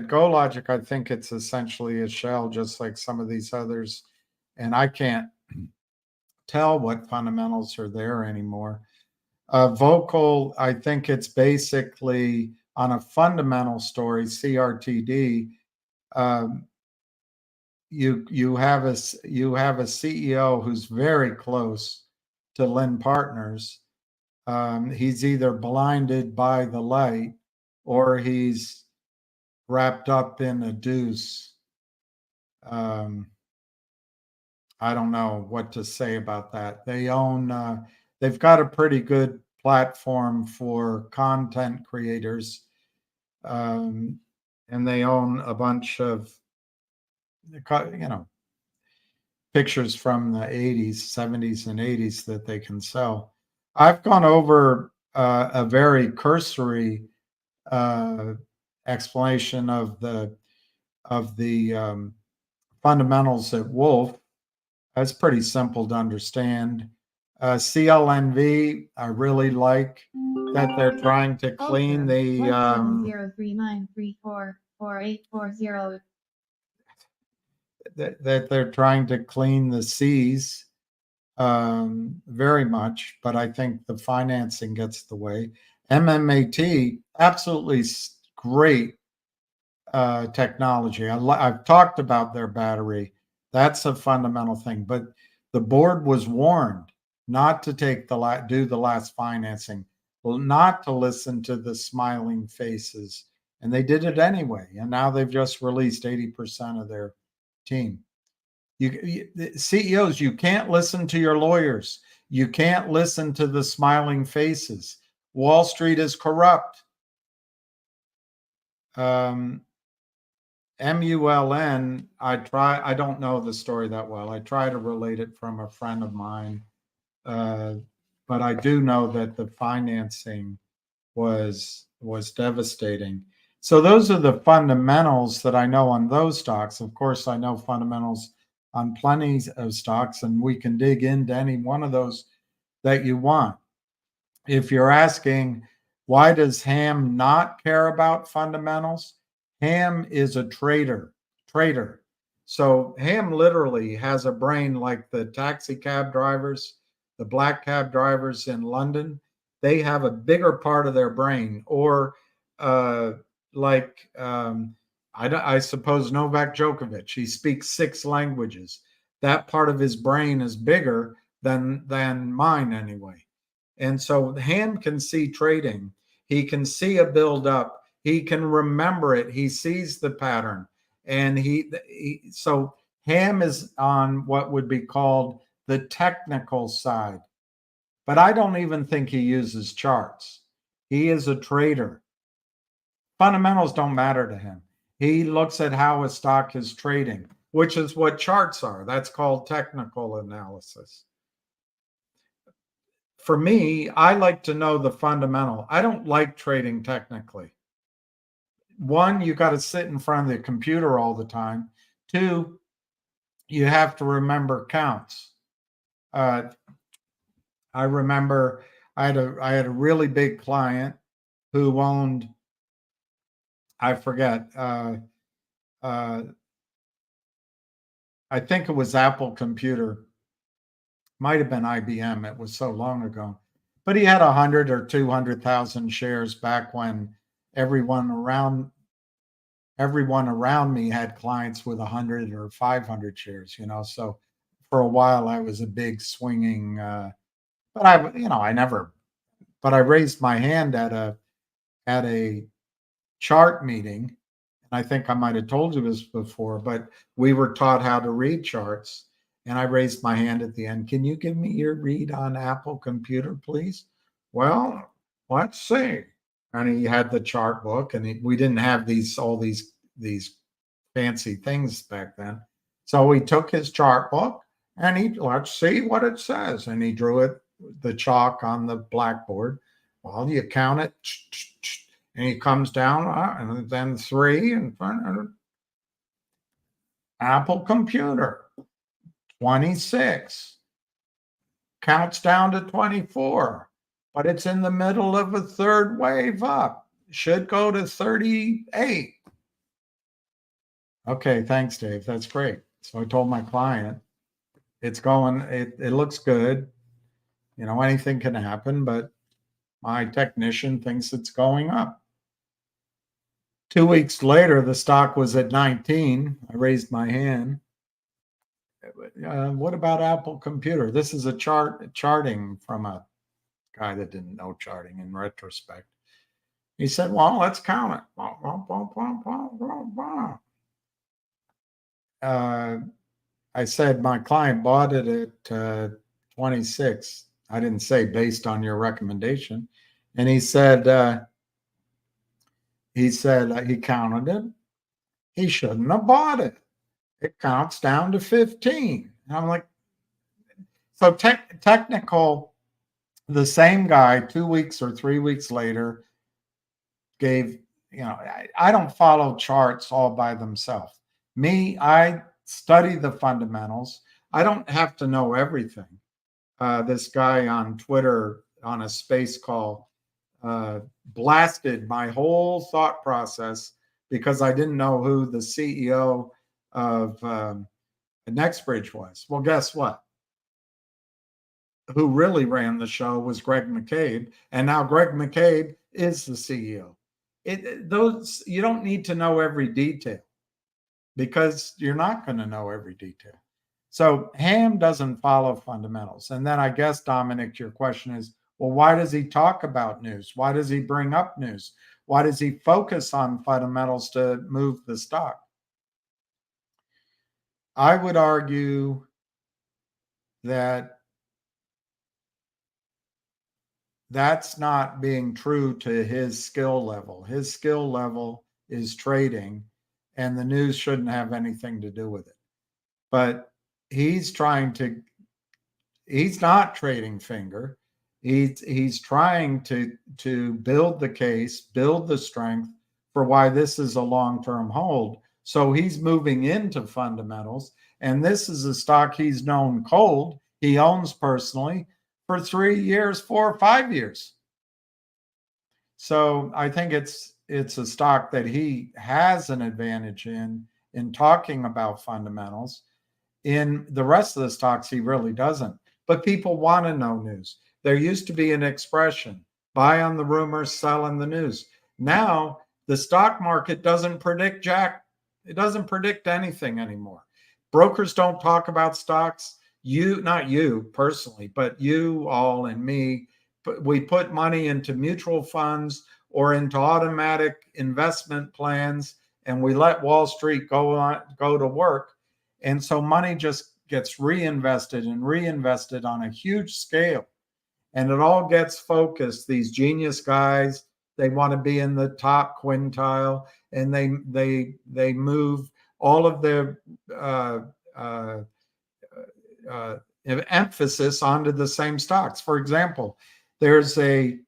Speaker 4: GoLogic, I think it's essentially a shell, just like some of these others. And I can't tell what fundamentals are there anymore. Vocal, I think it's basically on a fundamental story, CRTD. You have a CEO who's very close to Lynn Partners. He's either blinded by the light or he's wrapped up in a deuce. I don't know what to say about that. They've got a pretty good platform for content creators. And they own a bunch of, pictures from the 80s, 70s, and 80s that they can sell. I've gone over a very cursory explanation of the fundamentals at Wolf. That's pretty simple to understand. CLNV, I really like that they're trying to clean the
Speaker 6: 17039344840.
Speaker 4: that they're trying to clean the seas very much, but I think the financing gets the way. MMAT, absolutely great technology. I've talked about their battery. That's a fundamental thing, but the board was warned not to do the last financing, well, not to listen to the smiling faces, and they did it anyway. And now they've just released 80% of their team. CEOs, you can't listen to your lawyers. You can't listen to the smiling faces. Wall Street is corrupt. MULN, I don't know the story that well. I try to relate it from a friend of mine. But I do know that the financing was devastating. So those are the fundamentals that I know on those stocks. Of course, I know fundamentals on plenty of stocks, and we can dig into any one of those that you want. If you're asking, why does Ham not care about fundamentals? Ham is a trader. So Ham literally has a brain like the taxi cab drivers, the black cab drivers in London. They have a bigger part of their brain, or I suppose Novak Djokovic. He speaks 6 languages. That part of his brain is bigger than mine anyway. And so Ham can see trading. He can see a build up. He can remember it. He sees the pattern. And so Ham is on what would be called the technical side. But I don't even think he uses charts. He is a trader. Fundamentals don't matter to him. He looks at how a stock is trading, which is what charts are. That's called technical analysis. For me, I like to know the fundamental. I don't like trading technically. 1, you got to sit in front of the computer all the time. 2, you have to remember counts. I remember I had a really big client who owned, I forget, I think it was Apple Computer, might have been IBM. It was so long ago, but he had 100 or 200,000 shares back when everyone around me had clients with 100 or 500 shares. So for a while I was a big swinging. But I raised my hand at a chart meeting, and I think I might have told you this before, but we were taught how to read charts. And I raised my hand at the end. Can you give me your read on Apple Computer, please? Well, let's see. And he had the chart book, and we didn't have all these fancy things back then. So he took his chart book and let's see what it says. And he drew the chalk on the blackboard. Well, you count it, and he comes down, and then 3 in front of Apple computer, 26, counts down to 24, but it's in the middle of a third wave up. Should go to 38. Okay, thanks, Dave. That's great. So I told my client, it looks good. Anything can happen, but my technician thinks it's going up. 2 weeks later, the stock was at 19. I raised my hand. What about Apple Computer? This is a charting from a guy that didn't know charting in retrospect. He said, well, let's count it. I said, my client bought it at 26. I didn't say based on your recommendation. And he said he counted it. He shouldn't have bought it. It counts down to 15. And I'm like, so technical, the same guy 2 weeks or 3 weeks later gave, I don't follow charts all by themselves. I study the fundamentals. I don't have to know everything. This guy on Twitter on a space call blasted my whole thought process because I didn't know who the CEO of NextBridge was. Well, guess what? Who really ran the show was Greg McCabe, and now Greg McCabe is the CEO. You don't need to know every detail because you're not going to know every detail. So Ham doesn't follow fundamentals. And then I guess, Dominic, your question is, well, why does he talk about news? Why does he bring up news? Why does he focus on fundamentals to move the stock? I would argue that that's not being true to his skill level. His skill level is trading, and the news shouldn't have anything to do with it. But he's not trading finger. He's trying to build the case, build the strength for why this is a long-term hold. So he's moving into fundamentals, and this is a stock he's known cold. He owns personally for 3 years, 4 or 5 years. So I think it's a stock that he has an advantage in talking about fundamentals. In the rest of the stocks, he really doesn't. But people want to know news. There used to be an expression, buy on the rumors, sell on the news. Now, the stock market doesn't predict it doesn't predict anything anymore. Brokers don't talk about stocks. Not you personally, but you all and me, we put money into mutual funds or into automatic investment plans, and we let Wall Street go to work. And so money just gets reinvested on a huge scale. And it all gets focused. These genius guys, they want to be in the top quintile, and they move all of their emphasis onto the same stocks. For example, there's a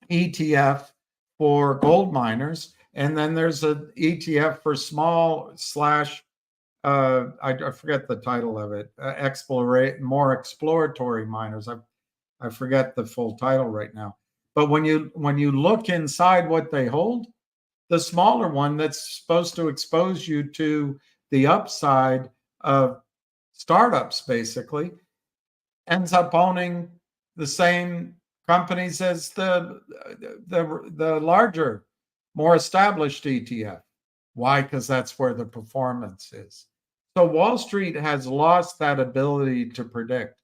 Speaker 4: ETF for gold miners, and then there's an ETF for small slash I forget the title of it. More exploratory miners. I forget the full title right now. But when you look inside what they hold, the smaller one that's supposed to expose you to the upside of startups, basically, ends up owning the same companies as the larger, more established ETF. Why? Because that's where the performance is. So Wall Street has lost that ability to predict.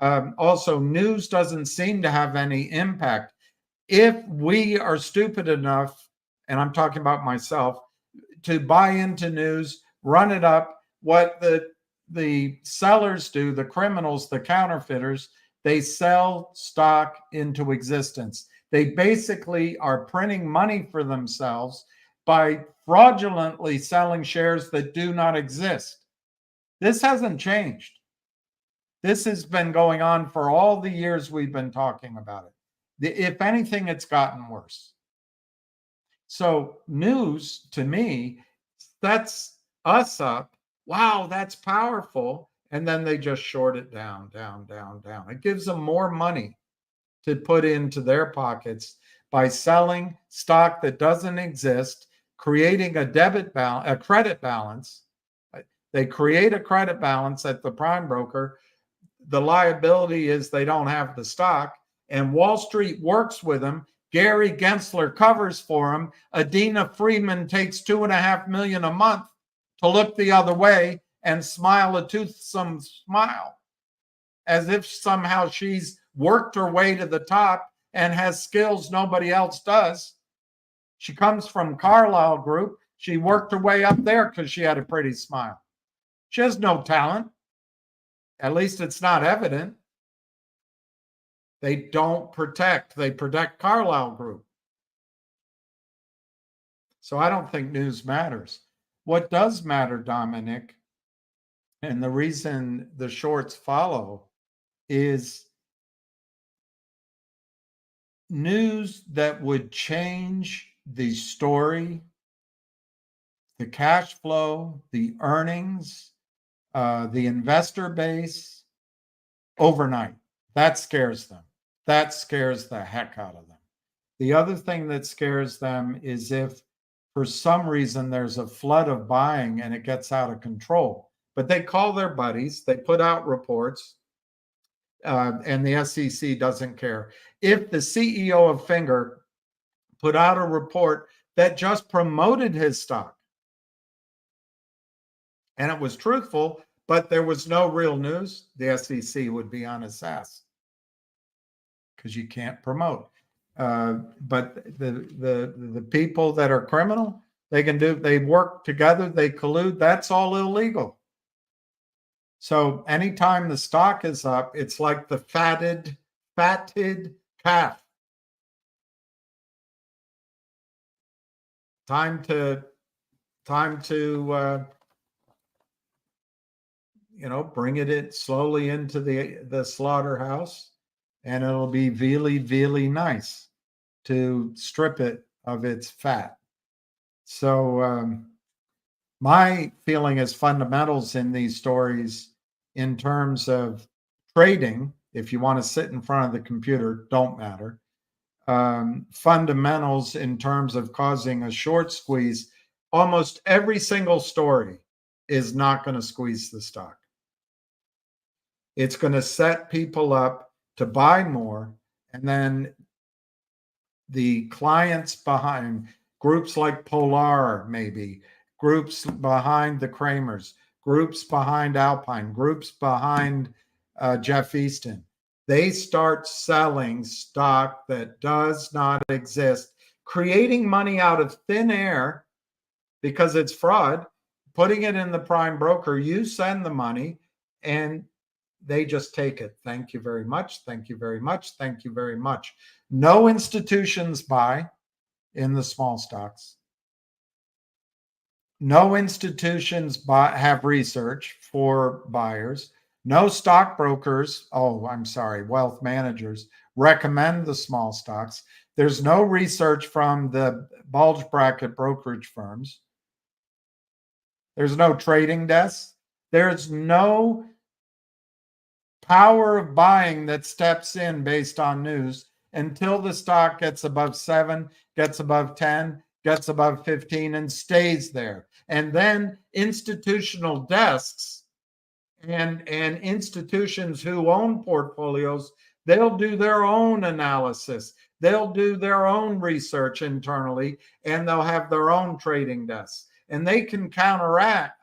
Speaker 4: Also, news doesn't seem to have any impact. If we are stupid enough, and I'm talking about myself, to buy into news, run it up, what the sellers do, the criminals, the counterfeiters, they sell stock into existence. They basically are printing money for themselves by fraudulently selling shares that do not exist. This hasn't changed. This has been going on for all the years we've been talking about it. If anything, it's gotten worse. So news, to me, sets us up. Wow, that's powerful. And then they just short it down, down, down, down. It gives them more money to put into their pockets by selling stock that doesn't exist, creating a credit balance. They create a credit balance at the prime broker. The liability is they don't have the stock, and Wall Street works with them. Gary Gensler covers for him. Adina Friedman takes $2.5 million a month to look the other way and smile a toothsome smile, as if somehow she's worked her way to the top and has skills nobody else does. She comes from Carlyle Group. She worked her way up there because she had a pretty smile. She has no talent. At least it's not evident. They don't protect. They protect Carlyle Group. So I don't think news matters. What does matter, Dominic, and the reason the shorts follow, is news that would change the story, the cash flow, the earnings, the investor base overnight. That scares them. That scares the heck out of them. The other thing that scares them is if for some reason there's a flood of buying and it gets out of control. But they call their buddies, they put out reports, and the SEC doesn't care. If the CEO of Finger put out a report that just promoted his stock, and it was truthful, but there was no real news, the SEC would be on his ass because you can't promote. But the people that are criminal, they work together, they collude, that's all illegal. So anytime the stock is up, it's like the fatted calf. Time to bring it slowly into the slaughterhouse, and it'll be really nice to strip it of its fat. So my feeling is fundamentals in these stories in terms of trading, if you want to sit in front of the computer, don't matter. Fundamentals in terms of causing a short squeeze, almost every single story is not going to squeeze the stock. It's going to set people up to buy more, and then the clients behind, groups like Polar, maybe groups behind the Kramers, groups behind Alpine, groups behind Jeff Easton, they start selling stock that does not exist, creating money out of thin air because it's fraud, putting it in the prime broker. You send the money and they just take it. Thank you very much. Thank you very much. Thank you very much. No institutions buy in the small stocks. No institutions have research for buyers. No stockbrokers, wealth managers recommend the small stocks. There's no research from the bulge bracket brokerage firms. There's no trading desks. There's no power of buying that steps in based on news until the stock gets above 7, gets above 10, gets above 15, and stays there. And then institutional desks and institutions who own portfolios, they'll do their own analysis. They'll do their own research internally, and they'll have their own trading desks. And they can counteract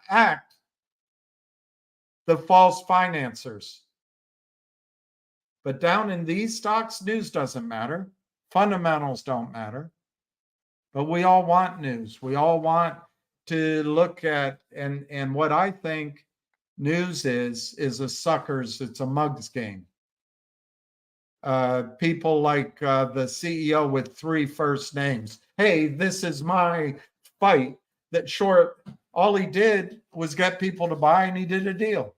Speaker 4: the false financiers. But down in these stocks, news doesn't matter. Fundamentals don't matter. But we all want news. We all want to look at, and what I think news is a suckers, it's a mugs game. people like the CEO with 3 first names. Hey, this is my fight. That sure, all he did was get people to buy, and he did a deal.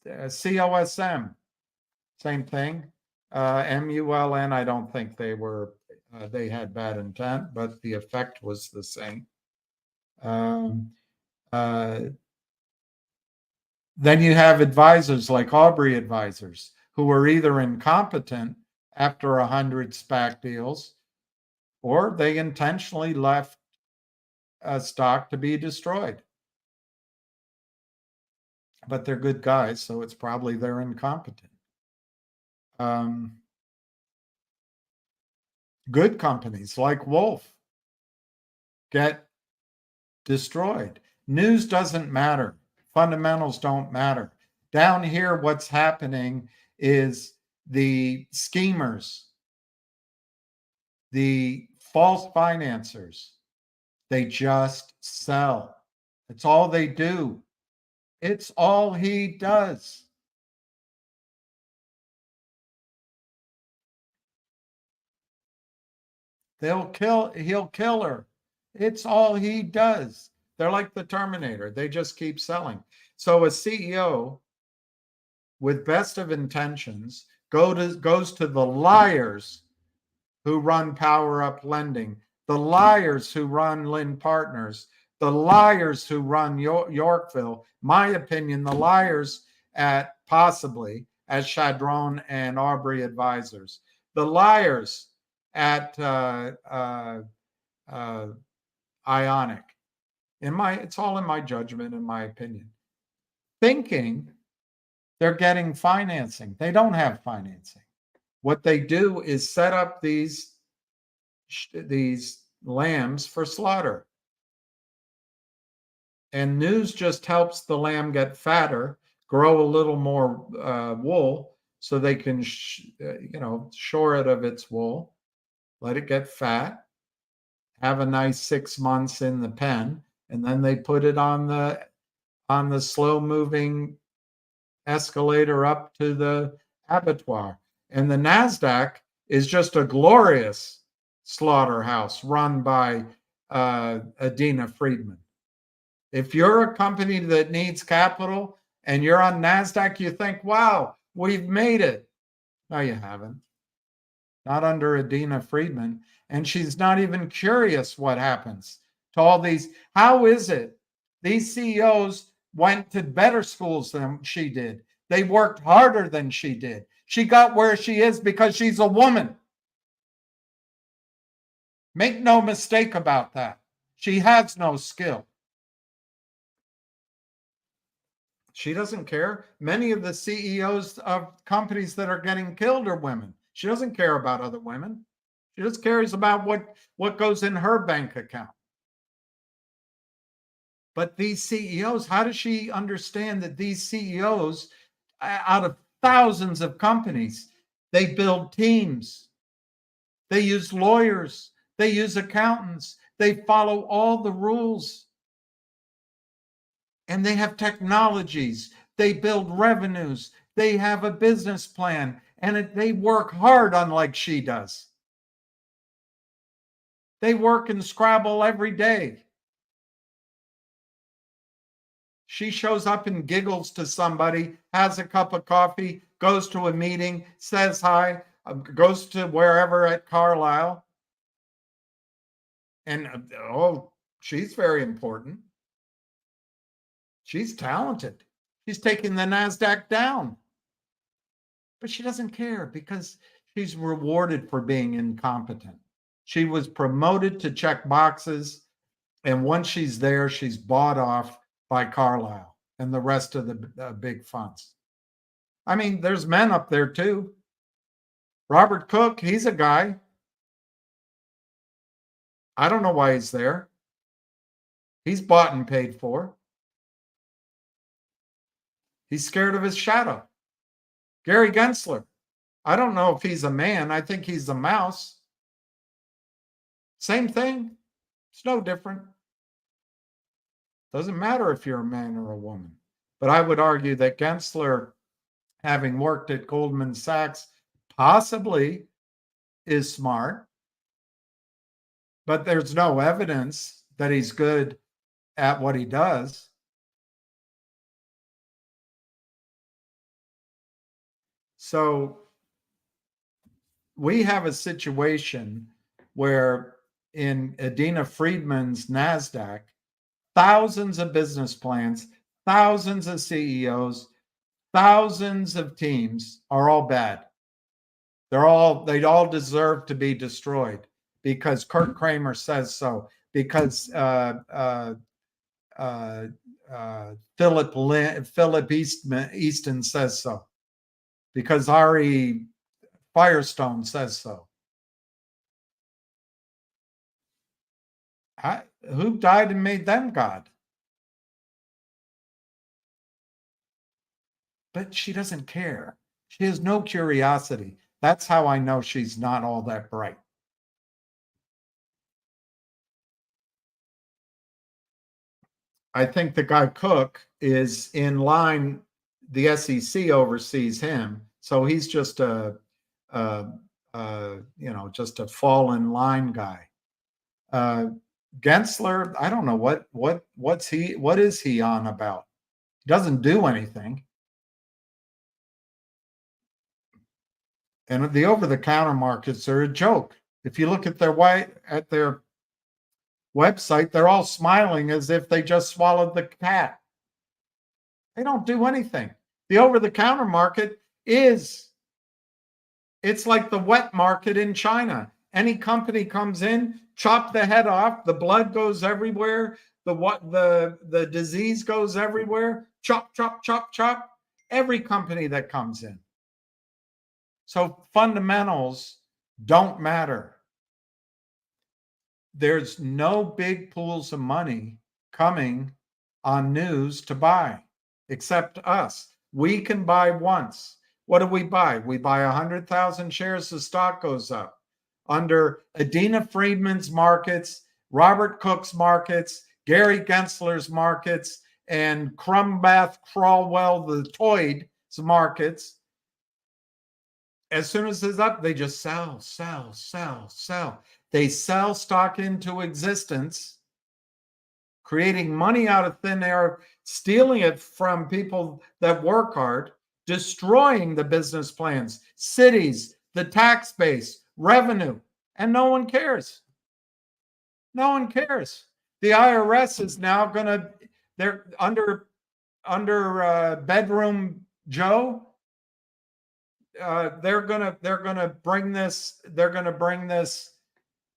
Speaker 4: COSM, same thing. MULN, I don't think they had bad intent, but the effect was the same. Then you have advisors like Aubrey advisors who were either incompetent after 100 SPAC deals, or they intentionally left stock to be destroyed. But they're good guys, so it's probably they're incompetent. Good companies like Wolf get destroyed. News doesn't matter. Fundamentals don't matter. Down here, what's happening is the schemers, the false financiers, they just sell. It's all they do. It's all he does. He'll kill her. It's all he does. They're like the Terminator. They just keep selling. So a CEO with best of intentions goes to the liars who run Power Up Lending, the liars who run Lynn Partners, the liars who run Yorkville, my opinion, the liars at possibly at Chadron and Aubrey Advisors, the liars at Ionic. It's all in my judgment, in my opinion. Thinking they're getting financing. They don't have financing. What they do is set up these lambs for slaughter. And news just helps the lamb get fatter, grow a little more wool, so they can, shore it of its wool, let it get fat, have a nice 6 months in the pen, and then they put it on the slow-moving escalator up to the abattoir. And the NASDAQ is just a glorious slaughterhouse run by Adina Friedman. If you're a company that needs capital and you're on NASDAQ, you think, wow, we've made it. No, you haven't. Not under Adina Friedman. And she's not even curious what happens to all these. How is it these CEOs went to better schools than she did? They worked harder than she did. She got where she is because she's a woman. Make no mistake about that. She has no skill. She doesn't care. Many of the CEOs of companies that are getting killed are women. She doesn't care about other women. She just cares about what goes in her bank account. But these CEOs, how does she understand that these CEOs, out of thousands of companies, they build teams, they use lawyers, they use accountants, they follow all the rules, and they have technologies, they build revenues, they have a business plan, and they work hard, unlike she does. They work in Scrabble every day. She shows up and giggles to somebody, has a cup of coffee, goes to a meeting, says hi, goes to wherever at Carlisle. And, she's very important. She's talented. She's taking the NASDAQ down. But she doesn't care because she's rewarded for being incompetent. She was promoted to check boxes. And once she's there, she's bought off by Carlisle and the rest of the big funds. I mean, there's men up there too. Robert Cook, he's a guy. I don't know why he's there. He's bought and paid for. He's scared of his shadow. Gary Gensler, I don't know if he's a man. I think he's a mouse. Same thing. It's no different. Doesn't matter if you're a man or a woman. But I would argue that Gensler, having worked at Goldman Sachs possibly is smart, but there's no evidence that he's good at what he does. So we have a situation where in Adina Friedman's NASDAQ, thousands of business plans, thousands of CEOs, thousands of teams are all bad. They'd all deserve to be destroyed because Kurt Kramer says so, because Philip Easton says so, because Ari Firestone says so. Who died and made them God? But she doesn't care. She has no curiosity. That's how I know she's not all that bright. I think the guy Cook is in line. The SEC oversees him, so he's just just a fall in line guy. Gensler, I don't know what is he on about? He doesn't do anything. And the over-the-counter markets are a joke. If you look at their website, they're all smiling as if they just swallowed the cat. They don't do anything. The over-the-counter market it's like the wet market in China. Any company comes in, chop the head off, the blood goes everywhere, the disease goes everywhere, chop, chop, chop, chop. Every company that comes in. So fundamentals don't matter. There's no big pools of money coming on news to buy, except us. We can buy once. What do we buy? We buy 100,000 shares, the stock goes up. Under Adina Friedman's markets, Robert Cook's markets, Gary Gensler's markets, and Crumbath Crawwell the Toyd's markets, as soon as it's up, they just sell, sell, sell, sell. They sell stock into existence, creating money out of thin air, stealing it from people that work hard, destroying the business plans, cities, the tax base, revenue, and no one cares. No one cares. The IRS is now they're under Bedroom Joe. They're gonna bring this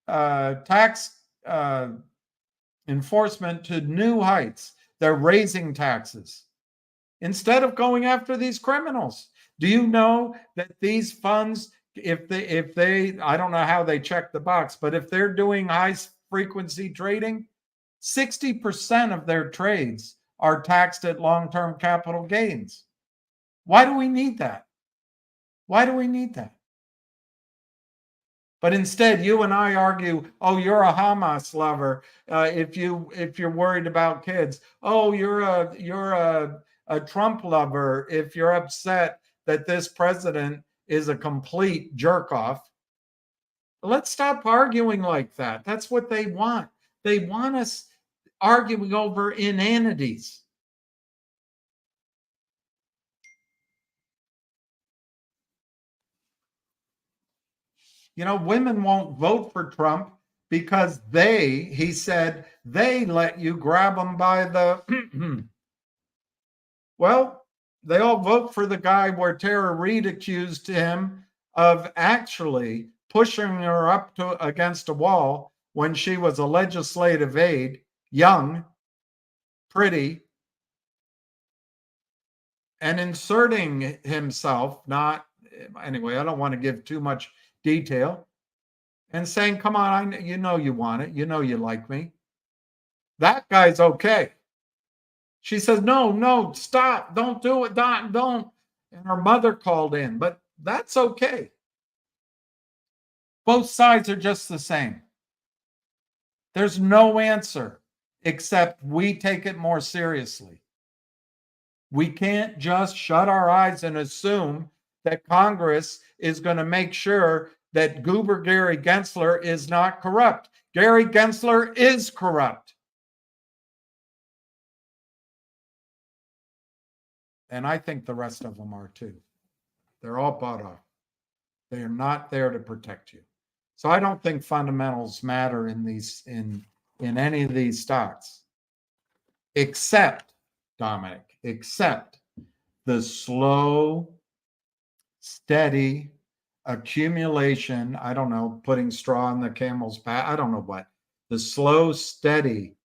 Speaker 4: tax enforcement to new heights. They're raising taxes instead of going after these criminals. Do you know that these funds, if they I don't know how they check the box, but if they're doing high frequency trading, 60% of their trades are taxed at long-term capital gains. Why do we need that? Why do we need that? But instead, you and I argue, oh, you're a Hamas lover if you're worried about kids. Oh, you're a Trump lover if you're upset that this president is a complete jerk off. Let's stop arguing like that. That's what they want. They want us arguing over inanities. You know, women won't vote for Trump because he said, they let you grab them by the. Well, they all vote for the guy where Tara Reid accused him of actually pushing her up against a wall when she was a legislative aide, young, pretty, and inserting himself, anyway, I don't want to give too much detail, and saying, come on, you know you want it, you know you like me. That guy's okay. She says, no, stop, don't do it, don't. And her mother called in, but that's okay. Both sides are just the same. There's no answer except we take it more seriously. We can't just shut our eyes and assume that Congress is going to make sure that Goober Gary Gensler is not corrupt. Gary Gensler is corrupt. And I think the rest of them are too. They're all bought off. They are not there to protect you. So I don't think fundamentals matter in these in any of these stocks, except, Dominic, except the slow, steady accumulation. I don't know, putting straw in the camel's back. I don't know what. The slow, steady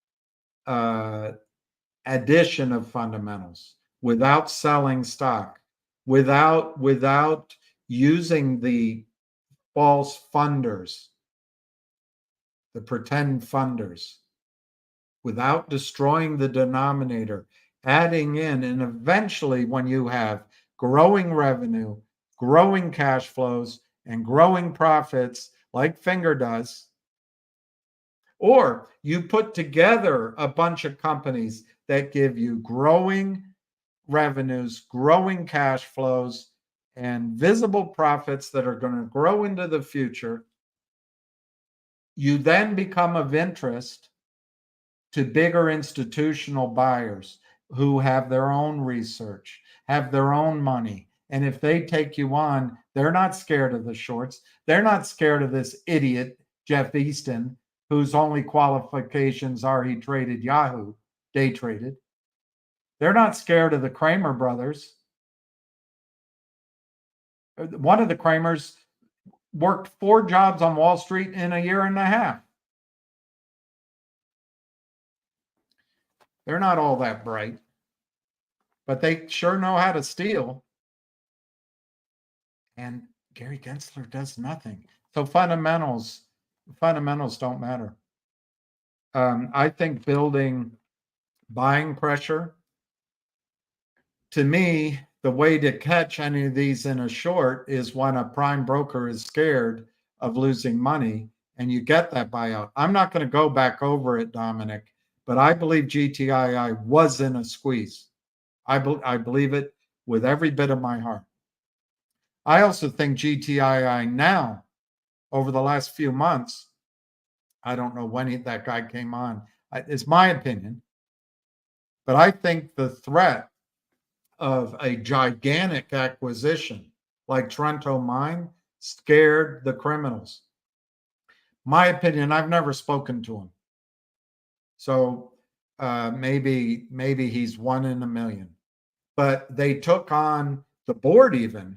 Speaker 4: addition of fundamentals without selling stock, without using the false funders, the pretend funders, without destroying the denominator, adding in, and eventually when you have growing revenue, growing cash flows, and growing profits like Finger does, or you put together a bunch of companies that give you growing revenues, growing cash flows, and visible profits that are going to grow into the future, you then become of interest to bigger institutional buyers who have their own research, have their own money. And if they take you on, they're not scared of the shorts. They're not scared of this idiot, Jeff Easton, whose only qualifications are he traded Yahoo, day traded. They're not scared of the Kramer brothers. One of the Kramers worked 4 jobs on Wall Street in a year and a half. They're not all that bright, but they sure know how to steal. And Gary Gensler does nothing. So fundamentals don't matter. I think building buying pressure, to me, the way to catch any of these in a short is when a prime broker is scared of losing money and you get that buyout. I'm not going to go back over it, Dominic, but I believe GTII was in a squeeze. I believe it with every bit of my heart. I also think GTII now, over the last few months, I don't know when that guy came on, it's my opinion, but I think the threat of a gigantic acquisition like Trento Mine scared the criminals. My opinion, I've never spoken to him. So maybe he's 1 in a million. But they took on the board even,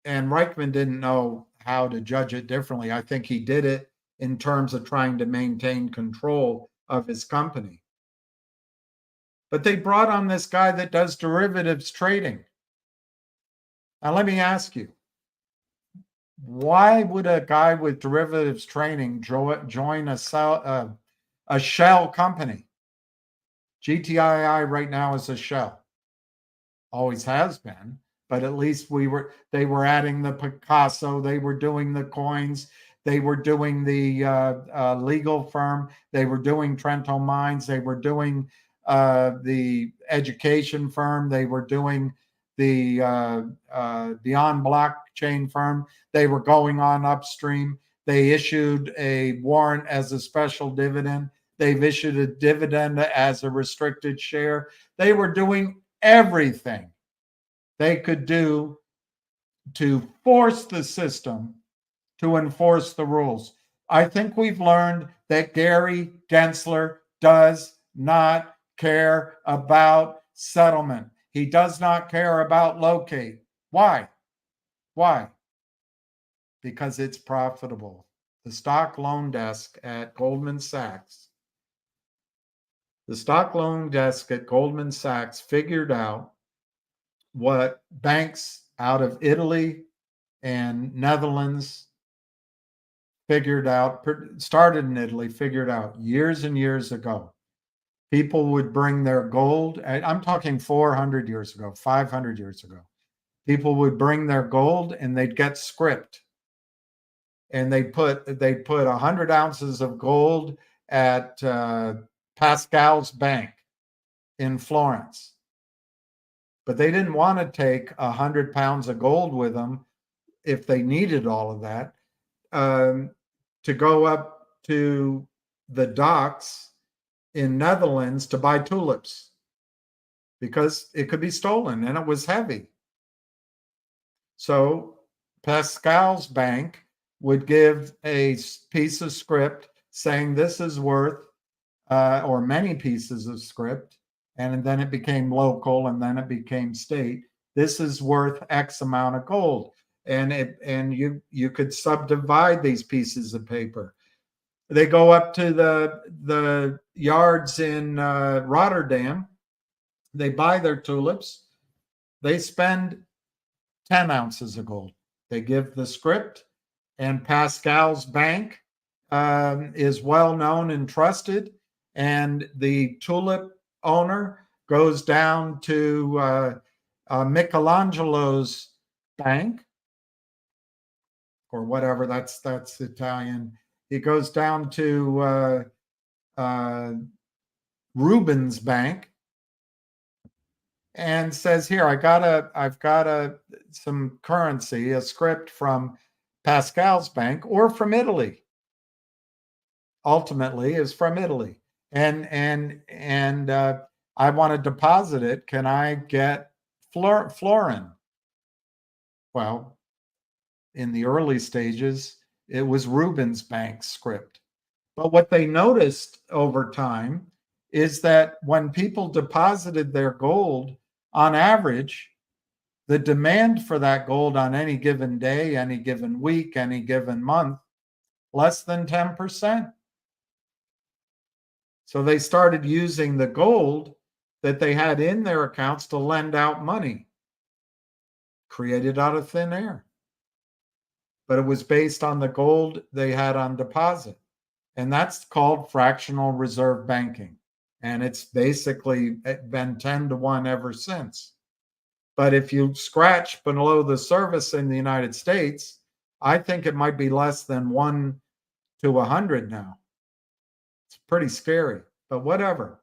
Speaker 4: and Reichman didn't know how to judge it differently. I think he did it in terms of trying to maintain control of his company. But they brought on this guy that does derivatives trading. Now, let me ask you, why would a guy with derivatives trading join a shell company? GTII right now is a shell. Always has been, but at least they were adding the Picasso, they were doing the coins, they were doing the legal firm, they were doing Trento Mines, they were doing the education firm, they were doing the Beyond Blockchain firm, they were going on upstream, they issued a warrant as a special dividend, they've issued a dividend as a restricted share. They were doing everything they could do to force the system to enforce the rules. I think we've learned that Gary Gensler does not care about settlement. He does not care about locate. Why? Why? Because it's profitable. The stock loan desk at Goldman Sachs, figured out what banks out of Italy and Netherlands started in Italy, figured out years and years ago. People would bring their gold. I'm talking 400 years ago, 500 years ago. People would bring their gold and they'd get script. And they put 100 ounces of gold at Pascal's bank in Florence. but they didn't want to take 100 pounds of gold with them if they needed all of that, to go up to the docks in Netherlands to buy tulips because it could be stolen and it was heavy. So Pascal's bank would give a piece of script saying this is worth, or many pieces of script, and then it became local and then it became state. This is worth X amount of gold. And you could subdivide these pieces of paper. They go up to the yards in Rotterdam. They buy their tulips. They spend 10 ounces of gold. They give the script, and Pascal's bank is well known and trusted. And the tulip owner goes down to Michelangelo's bank, or whatever. That's Italian. He goes down to Rubens Bank and says, "Here, I've got some currency, a script from Pascal's bank or from Italy. Ultimately, is from Italy, and I want to deposit it. Can I get florin?" Well, in the early stages, it was Rubens Bank's script. But what they noticed over time is that when people deposited their gold, on average, the demand for that gold on any given day, any given week, any given month, less than 10%. So they started using the gold that they had in their accounts to lend out money, created out of thin air. But it was based on the gold they had on deposit. And that's called fractional reserve banking. And it's basically been 10 to 1 ever since. But if you scratch below the surface in the United States, I think it might be less than 1 to 100 now. It's pretty scary, but whatever.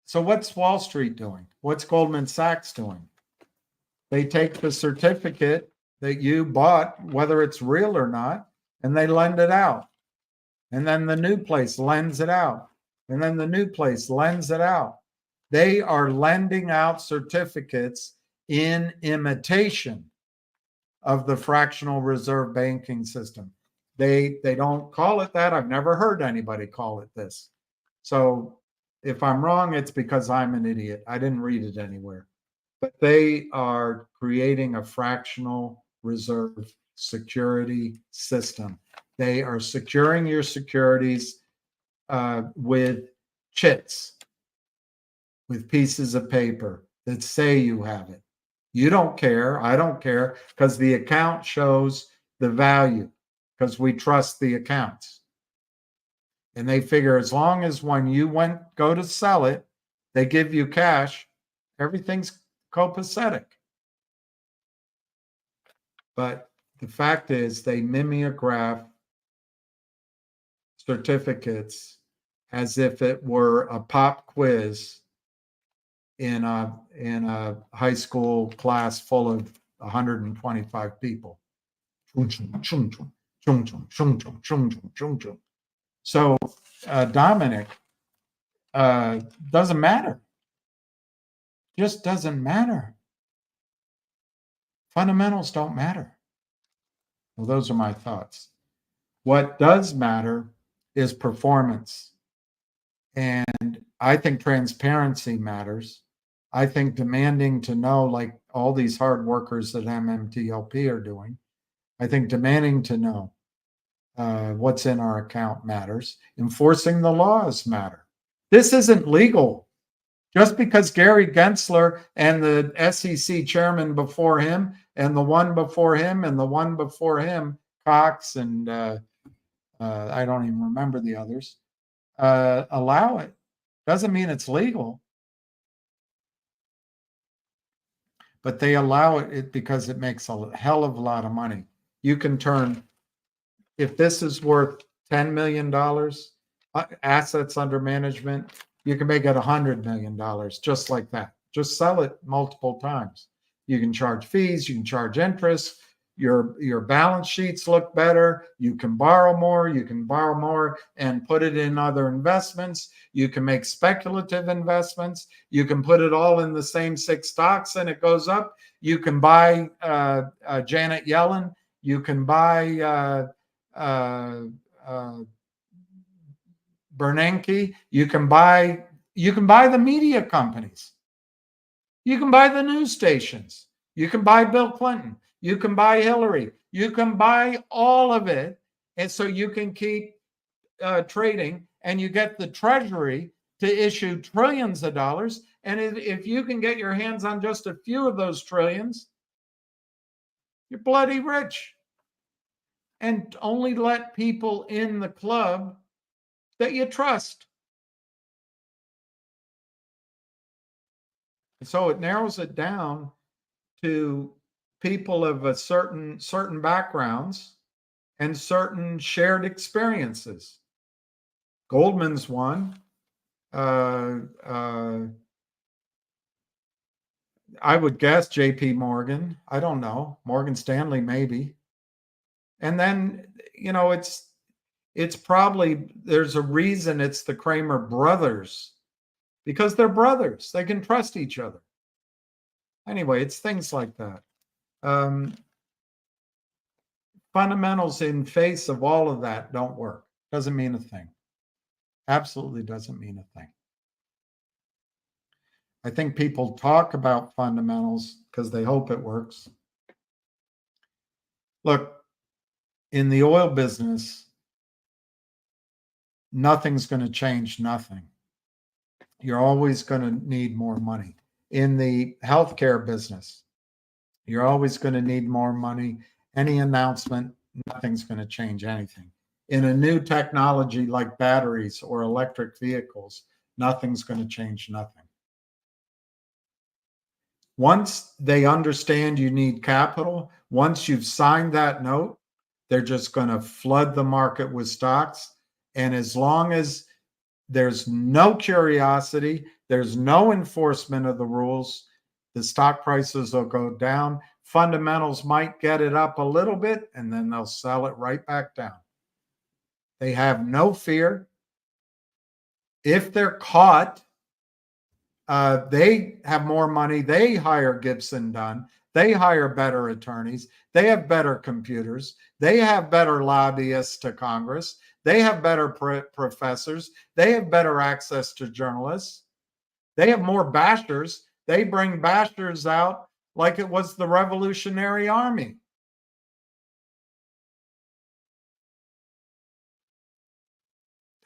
Speaker 4: So what's Wall Street doing? What's Goldman Sachs doing? They take the certificate that you bought, whether it's real or not, and they lend it out. And then the new place lends it out. And then the new place lends it out. They are lending out certificates in imitation of the fractional reserve banking system. They don't call it that. I've never heard anybody call it this. So if I'm wrong, it's because I'm an idiot. I didn't read it anywhere. But they are creating a fractional reserve security system. They are securing your securities with chits, with pieces of paper that say you have it. You don't care. I don't care, because the account shows the value, because we trust the accounts. And they figure as long as when you go to sell it, they give you cash, everything's copacetic. But the fact is, they mimeograph certificates as if it were a pop quiz in a high school class full of 125 people. So Dominic, doesn't matter. Just doesn't matter. Fundamentals don't matter. Well, those are my thoughts. What does matter is performance. And I think transparency matters. I think demanding to know, like all these hard workers at MMTLP are doing, I think demanding to know what's in our account matters. Enforcing the laws matter. This isn't legal. Just because Gary Gensler and the SEC chairman before him and the one before him and the one before him, Cox and I don't even remember the others, allow it, doesn't mean it's legal. But they allow it because it makes a hell of a lot of money. You can turn, if this is worth $10 million, assets under management You can make it $100 million just like that. Just sell it multiple times. You can charge fees, you can charge interest, your balance sheets look better, you can borrow more and put it in other investments. You can make speculative investments. You can put it all in the same 6 stocks and it goes up. You can buy Janet Yellen. You can buy Bernanke. You can buy the media companies. You can buy the news stations. You can buy Bill Clinton. You can buy Hillary. You can buy all of it. And so you can keep trading, and you get the Treasury to issue trillions of dollars. And if you can get your hands on just a few of those trillions, you're bloody rich. And only let people in the club that you trust. So it narrows it down to people of a certain backgrounds and certain shared experiences. Goldman's one. I would guess J.P. Morgan. I don't know. Morgan Stanley, maybe. And then, it's probably, there's a reason it's the Kramer brothers, because they're brothers. They can trust each other. Anyway, it's things like that. Fundamentals in face of all of that don't work. Doesn't mean a thing. Absolutely doesn't mean a thing. I think people talk about fundamentals because they hope it works. Look, in the oil business, nothing's going to change nothing. You're always going to need more money. In the healthcare business, you're always going to need more money. Any announcement, nothing's going to change anything. In a new technology like batteries or electric vehicles, nothing's going to change nothing. Once they understand you need capital, once you've signed that note, they're just going to flood the market with stocks. And as long as there's no curiosity, there's no enforcement of the rules, the stock prices will go down. Fundamentals might get it up a little bit, and then they'll sell it right back down. They have no fear. If they're caught, they have more money. They hire Gibson Dunn. They hire better attorneys. They have better computers. They have better lobbyists to Congress. They have better professors. They have better access to journalists. They have more bashers. They bring bashers out like it was the Revolutionary Army.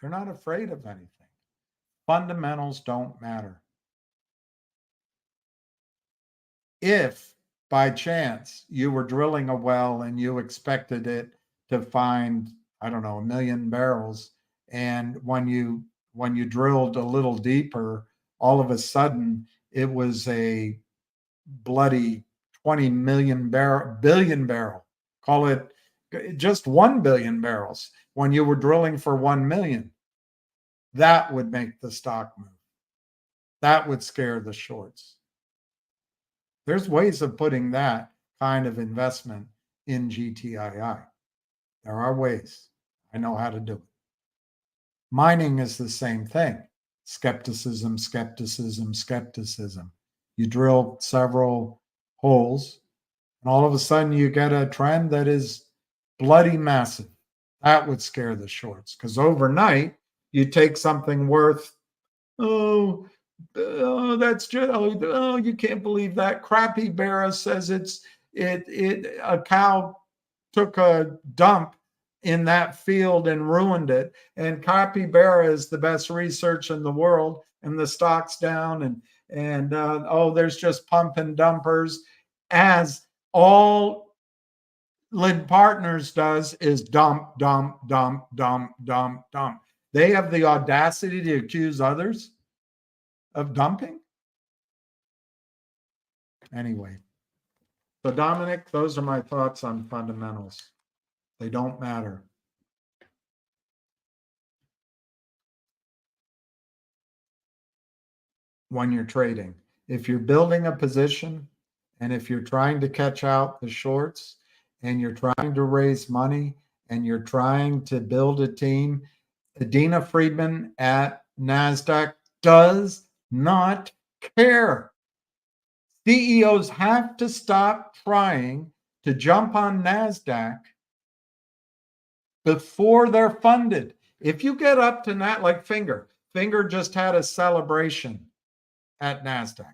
Speaker 4: They're not afraid of anything. Fundamentals don't matter. If by chance you were drilling a well and you expected it to find, I don't know, 1 million barrels, and when you drilled a little deeper, all of a sudden it was a bloody 20 billion barrel, call it just 1 billion barrels, when you were drilling for 1 million, that would make the stock move. That would scare the shorts. There's ways of putting that kind of investment in GTII. There are ways. I know how to do it. Mining is the same thing. Skepticism, skepticism, skepticism. You drill several holes, and all of a sudden you get a trend that is bloody massive. That would scare the shorts, because overnight you take something worth, that's just, you can't believe that. Crappy Barra says a cow took a dump in that field and ruined it. And capybara is the best research in the world, and the stock's down, and there's just pump and dumpers. As all Lid Partners does is dump, dump, dump, dump, dump, dump. They have the audacity to accuse others of dumping. Anyway, so Dominic, those are my thoughts on fundamentals. They don't matter. when you're trading. If you're building a position and if you're trying to catch out the shorts and you're trying to raise money and you're trying to build a team, Adina Friedman at NASDAQ does not care. CEOs have to stop trying to jump on NASDAQ before they're funded. If you get up to that, like Finger just had a celebration at NASDAQ.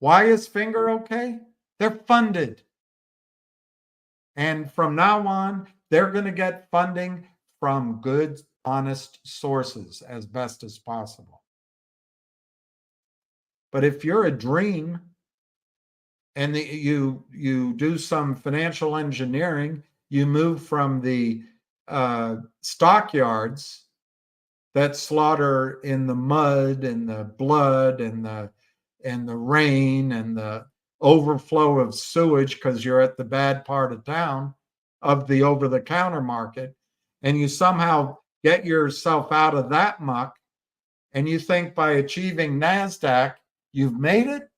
Speaker 4: Why is Finger okay? They're funded. And from now on, they're going to get funding from good, honest sources as best as possible. But if you're a dream and you do some financial engineering, you move from the stockyards that slaughter in the mud and the blood and the rain and the overflow of sewage because you're at the bad part of town of the over-the-counter market, and you somehow get yourself out of that muck, and you think by achieving NASDAQ, you've made it?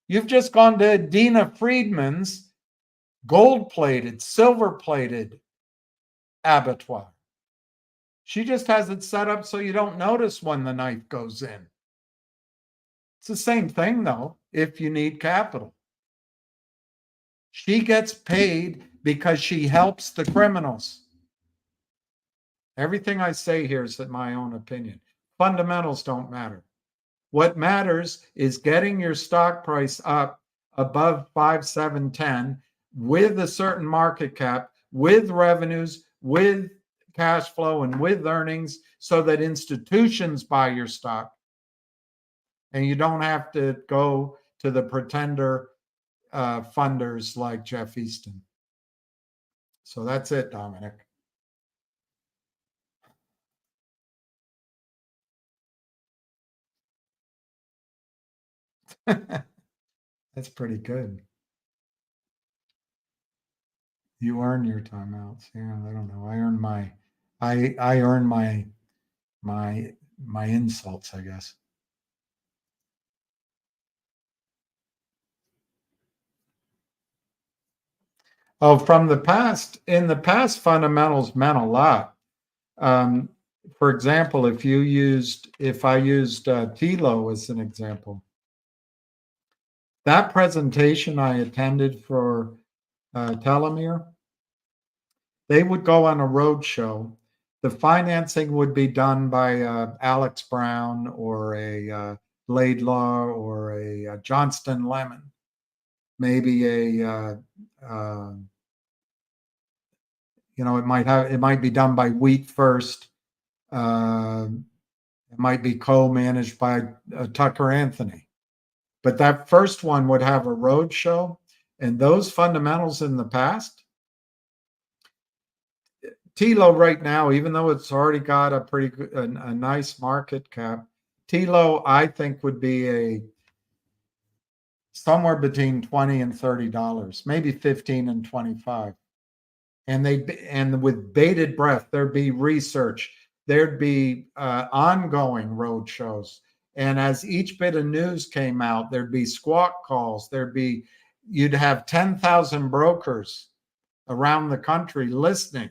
Speaker 4: You've just gone to Adina Friedman's gold-plated, silver-plated abattoir. She just has it set up so you don't notice when the knife goes in. It's the same thing, though, if you need capital. She gets paid because she helps the criminals. Everything I say here is my own opinion. Fundamentals don't matter. What matters is getting your stock price up above 5, 7, 10 with a certain market cap, with revenues, with cash flow, and with earnings so that institutions buy your stock. And you don't have to go to the pretender funders like Jeff Easton. So that's it, Dominic. That's pretty good. You earn your timeouts. Yeah, I don't know. I earn my insults, I guess. Oh, from the past, in the past, fundamentals meant a lot. For example, if I used TILO as an example, that presentation I attended for Telomere, they would go on a road show. The financing would be done by Alex Brown or a Laidlaw or a Johnston Lemon, maybe it might be done by Wheat First. It might be co-managed by Tucker Anthony. But that first one would have a road show, and those fundamentals in the past, TILO right now, even though it's already got a pretty good, a nice market cap, TILO I think would be somewhere between $20 and $30, maybe 15 and 25. And with bated breath, there'd be research, there'd be ongoing road shows. And as each bit of news came out, there'd be squawk calls. You'd have 10,000 brokers around the country listening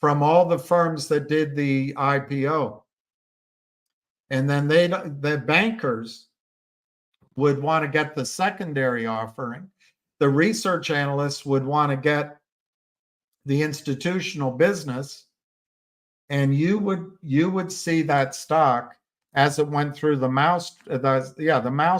Speaker 4: from all the firms that did the IPO. And then the bankers would want to get the secondary offering. The research analysts would want to get the institutional business. And you would see that stock as it went through the mouse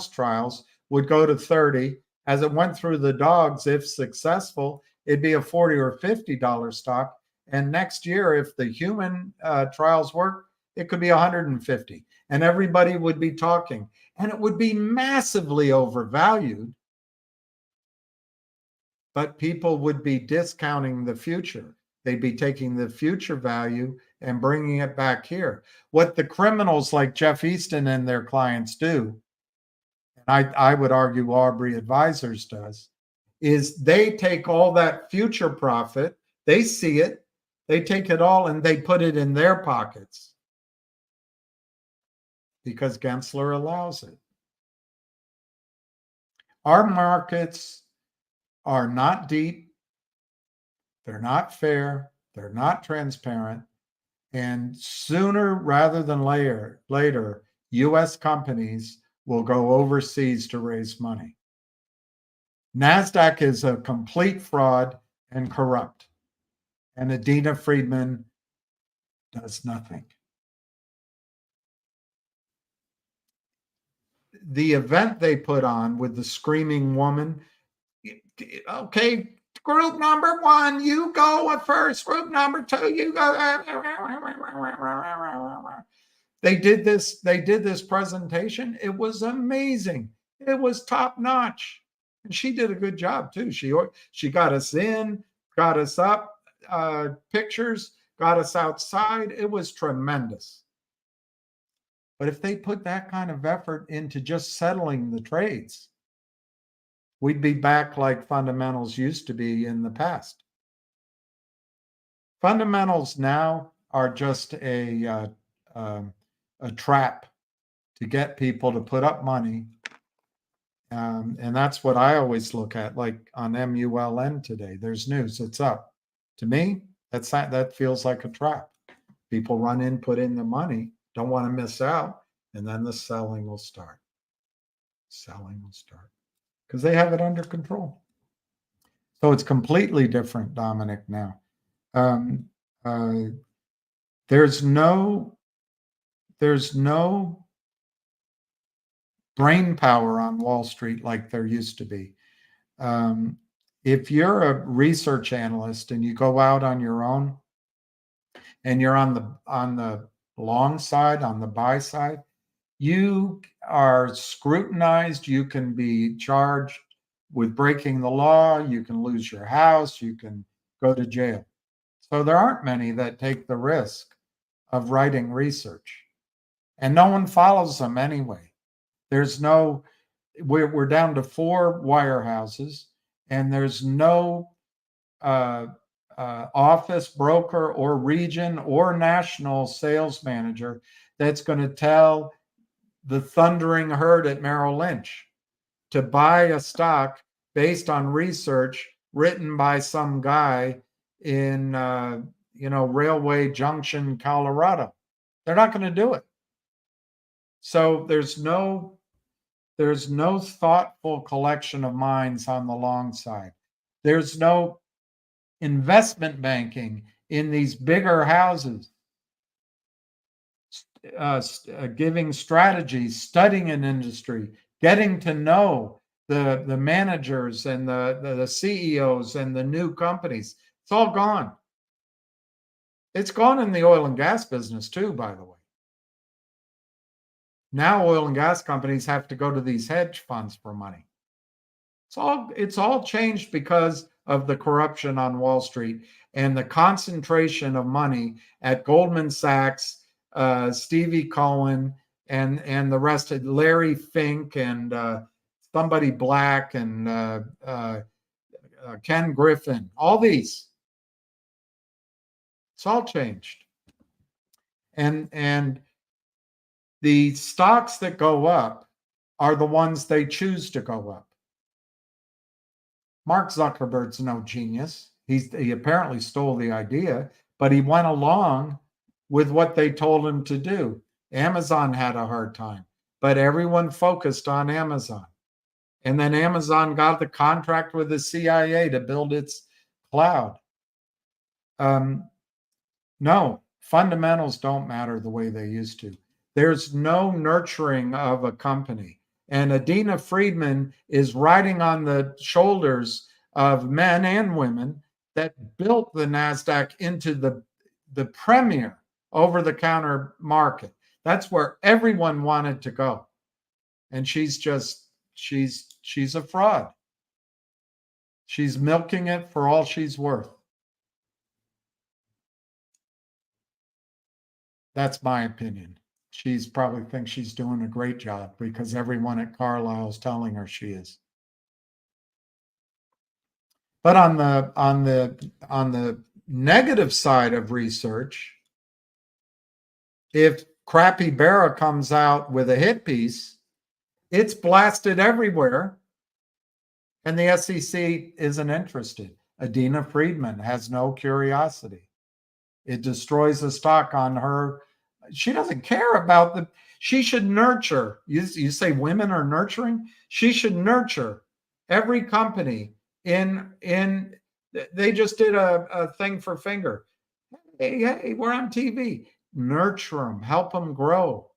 Speaker 4: trials would go to 30. As it went through the dogs, if successful, it'd be a $40 or $50 stock. And next year, if the human trials work, it could be 150. And everybody would be talking. And it would be massively overvalued. But people would be discounting the future. They'd be taking the future value and bringing it back here. What the criminals like Jeff Easton and their clients do, and I would argue Aubrey Advisors does, is they take all that future profit, they see it, they take it all and they put it in their pockets. because Gensler allows it. Our markets are not deep, they're not fair, they're not transparent, and sooner rather than later, US companies will go overseas to raise money. NASDAQ is a complete fraud and corrupt, and Adina Friedman does nothing. The event they put on with the screaming woman, okay, group number 1, you go at first. Group number 2, you go. They did this presentation. It was amazing. It was top notch. And she did a good job too. She got us in, got us up, pictures, got us outside. It was tremendous. But if they put that kind of effort into just settling the trades, we'd be back like fundamentals used to be in the past. Fundamentals now are just a trap to get people to put up money. And that's what I always look at, like on MULN today. There's news, it's up. To me, that feels like a trap. People run in, put in the money, don't want to miss out, and then the selling will start. Selling will start because they have it under control. So it's completely different, Dominic, now. There's no brain power on Wall Street like there used to be. If you're a research analyst and you go out on your own and you're on the long side, on the buy side, you are scrutinized. You can be charged with breaking the law. You can lose your house. You can go to jail. So there aren't many that take the risk of writing research. And no one follows them anyway. We're down to 4 wirehouses, and there's no office, broker, or region or national sales manager that's going to tell the thundering herd at Merrill Lynch to buy a stock based on research written by some guy in Railway Junction, Colorado. They're not going to do it. So there's no thoughtful collection of minds on the long side. There's no investment banking in these bigger houses, giving strategies, studying an industry, getting to know the managers and the CEOs and the new companies. It's all gone. It's gone in the oil and gas business too, by the way. Now oil and gas companies have to go to these hedge funds for money. It's all changed because of the corruption on Wall Street and the concentration of money at Goldman Sachs, Stevie Cohen, and the rest of Larry Fink and somebody Black and Ken Griffin. All these. It's all changed. And the stocks that go up are the ones they choose to go up. Mark Zuckerberg's no genius. He apparently stole the idea, but he went along with what they told him to do. Amazon had a hard time, but everyone focused on Amazon. And then Amazon got the contract with the CIA to build its cloud. No, fundamentals don't matter the way they used to. There's no nurturing of a company. And Adina Friedman is riding on the shoulders of men and women that built the NASDAQ into the premier over-the-counter market. That's where everyone wanted to go. And she's a fraud. She's milking it for all she's worth. That's my opinion. She's probably thinks she's doing a great job because everyone at Carlyle is telling her she is. But on the negative side of research, if crappy Barra comes out with a hit piece, it's blasted everywhere. And the SEC isn't interested. Adina Friedman has no curiosity. It destroys the stock on her. She doesn't care about she should nurture. You say women are nurturing? She should nurture every company they just did a thing for Finger. Hey, we're on TV. Nurture them, help them grow.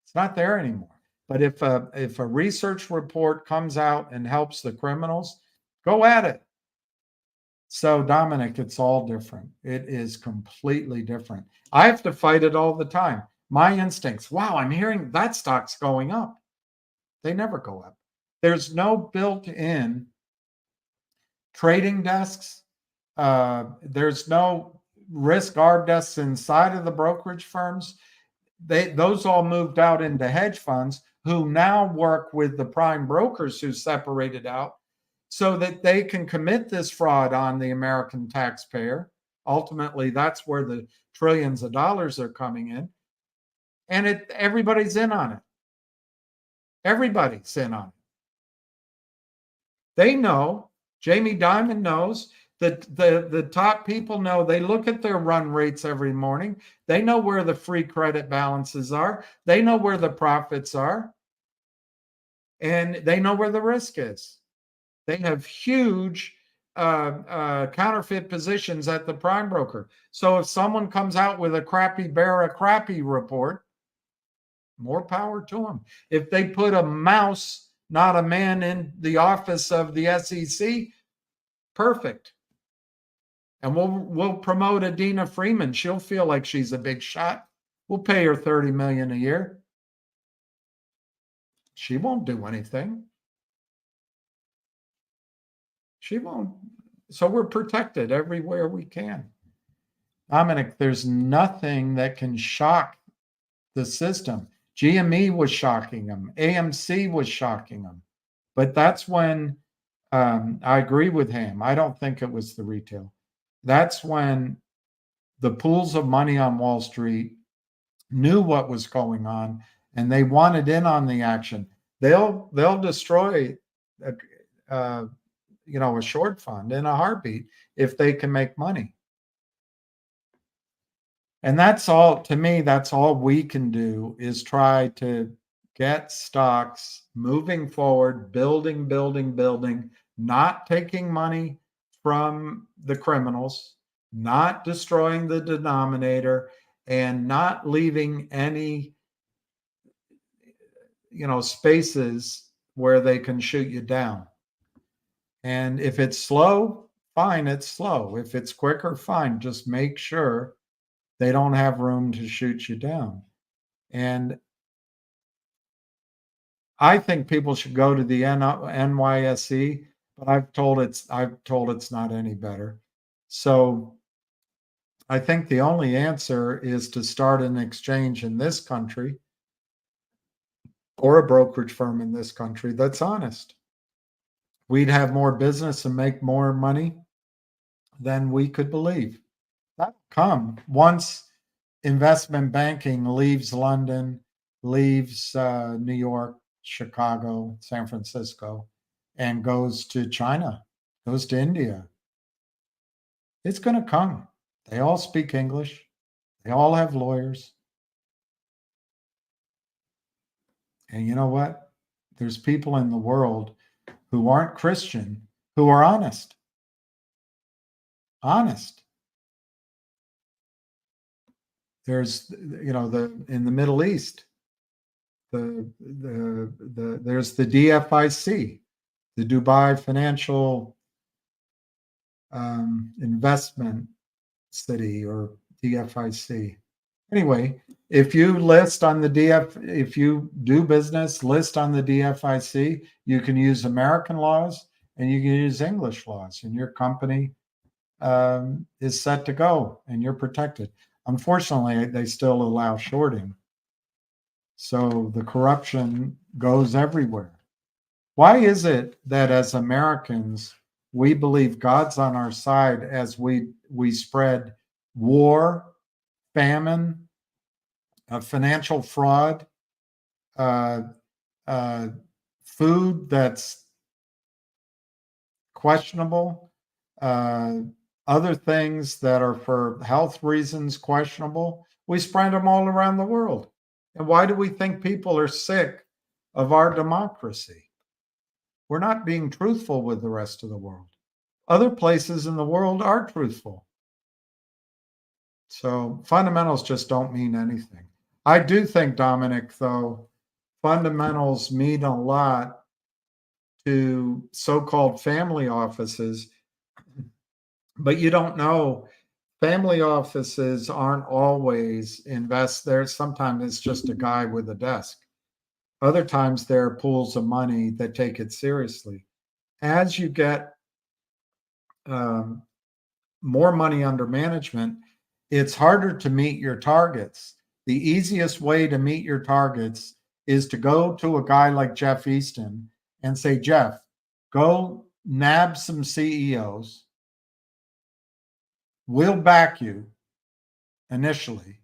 Speaker 4: It's not there anymore. But if a research report comes out and helps the criminals, go at it. So Dominic, it's all different. It is completely different. I have to fight it all the time. My instincts, wow, I'm hearing that stock's going up. They never go up. There's no built-in trading desks. There's no risk arb desks inside of the brokerage firms. Those all moved out into hedge funds who now work with the prime brokers who separated out so that they can commit this fraud on the American taxpayer. Ultimately, that's where the trillions of dollars are coming in. And everybody's in on it. Everybody's in on it. They know, Jamie Dimon knows, that the top people know. They look at their run rates every morning. They know where the free credit balances are. They know where the profits are. And they know where the risk is. They have huge counterfeit positions at the prime broker. So if someone comes out with a crappy report, more power to them. If they put a mouse, not a man, in the office of the SEC, perfect. And we'll promote Adina Freeman. She'll feel like she's a big shot. We'll pay her $30 million a year. She won't do anything. She won't. So we're protected everywhere we can. Dominic, there's nothing that can shock the system. GME was shocking them. AMC was shocking them. But that's when I agree with him. I don't think it was the retail. That's when the pools of money on Wall Street knew what was going on and they wanted in on the action. They'll destroy a short fund in a heartbeat if they can make money. And that's all, to me, that's all we can do is try to get stocks moving forward, building, not taking money from the criminals, not destroying the denominator, and not leaving any, spaces where they can shoot you down. And if it's slow, fine, it's slow. If it's quicker, fine. Just make sure they don't have room to shoot you down. And I think people should go to the NYSE, but I've told it's not any better. So I think the only answer is to start an exchange in this country or a brokerage firm in this country that's honest. We'd have more business and make more money than we could believe. That'll come once investment banking leaves London, leaves New York, Chicago, San Francisco, and goes to China, goes to India. It's going to come. They all speak English. They all have lawyers. And you know what? There's people in the world who aren't Christian who are honest. Honest. There's, in the Middle East, there's the DFIC, the Dubai Financial Investment City, or DFIC. Anyway, if you do business, list on the DFIC, you can use American laws and you can use English laws, and your company is set to go and you're protected. Unfortunately, they still allow shorting. So the corruption goes everywhere. Why is it that as Americans, we believe God's on our side as we spread war, famine, financial fraud, food that's questionable, other things that are for health reasons questionable. We spread them all around the world. And why do we think people are sick of our democracy? We're not being truthful with the rest of the world. Other places in the world are truthful. So fundamentals just don't mean anything. I do think, Dominic, though, fundamentals mean a lot to so-called family offices, but you don't know. Family offices aren't always invest there. Sometimes it's just a guy with a desk. Other times there are pools of money that take it seriously. As you get more money under management, it's harder to meet your targets. The easiest way to meet your targets is to go to a guy like Jeff Easton and say, Jeff, go nab some CEOs. We'll back you initially.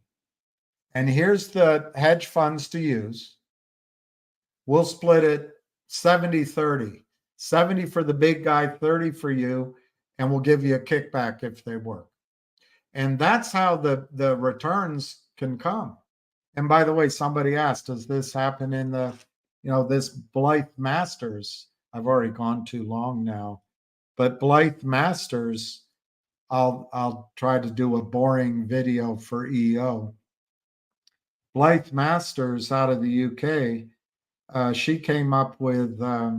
Speaker 4: And here's the hedge funds to use. We'll split it 70-30. 70 for the big guy, 30 for you, and we'll give you a kickback if they work. And that's how the returns can come. And by the way, somebody asked, does this happen in this Blythe Masters? I've already gone too long now, but Blythe Masters, I'll try to do a boring video for EO. Blythe Masters out of the UK, she came up with, I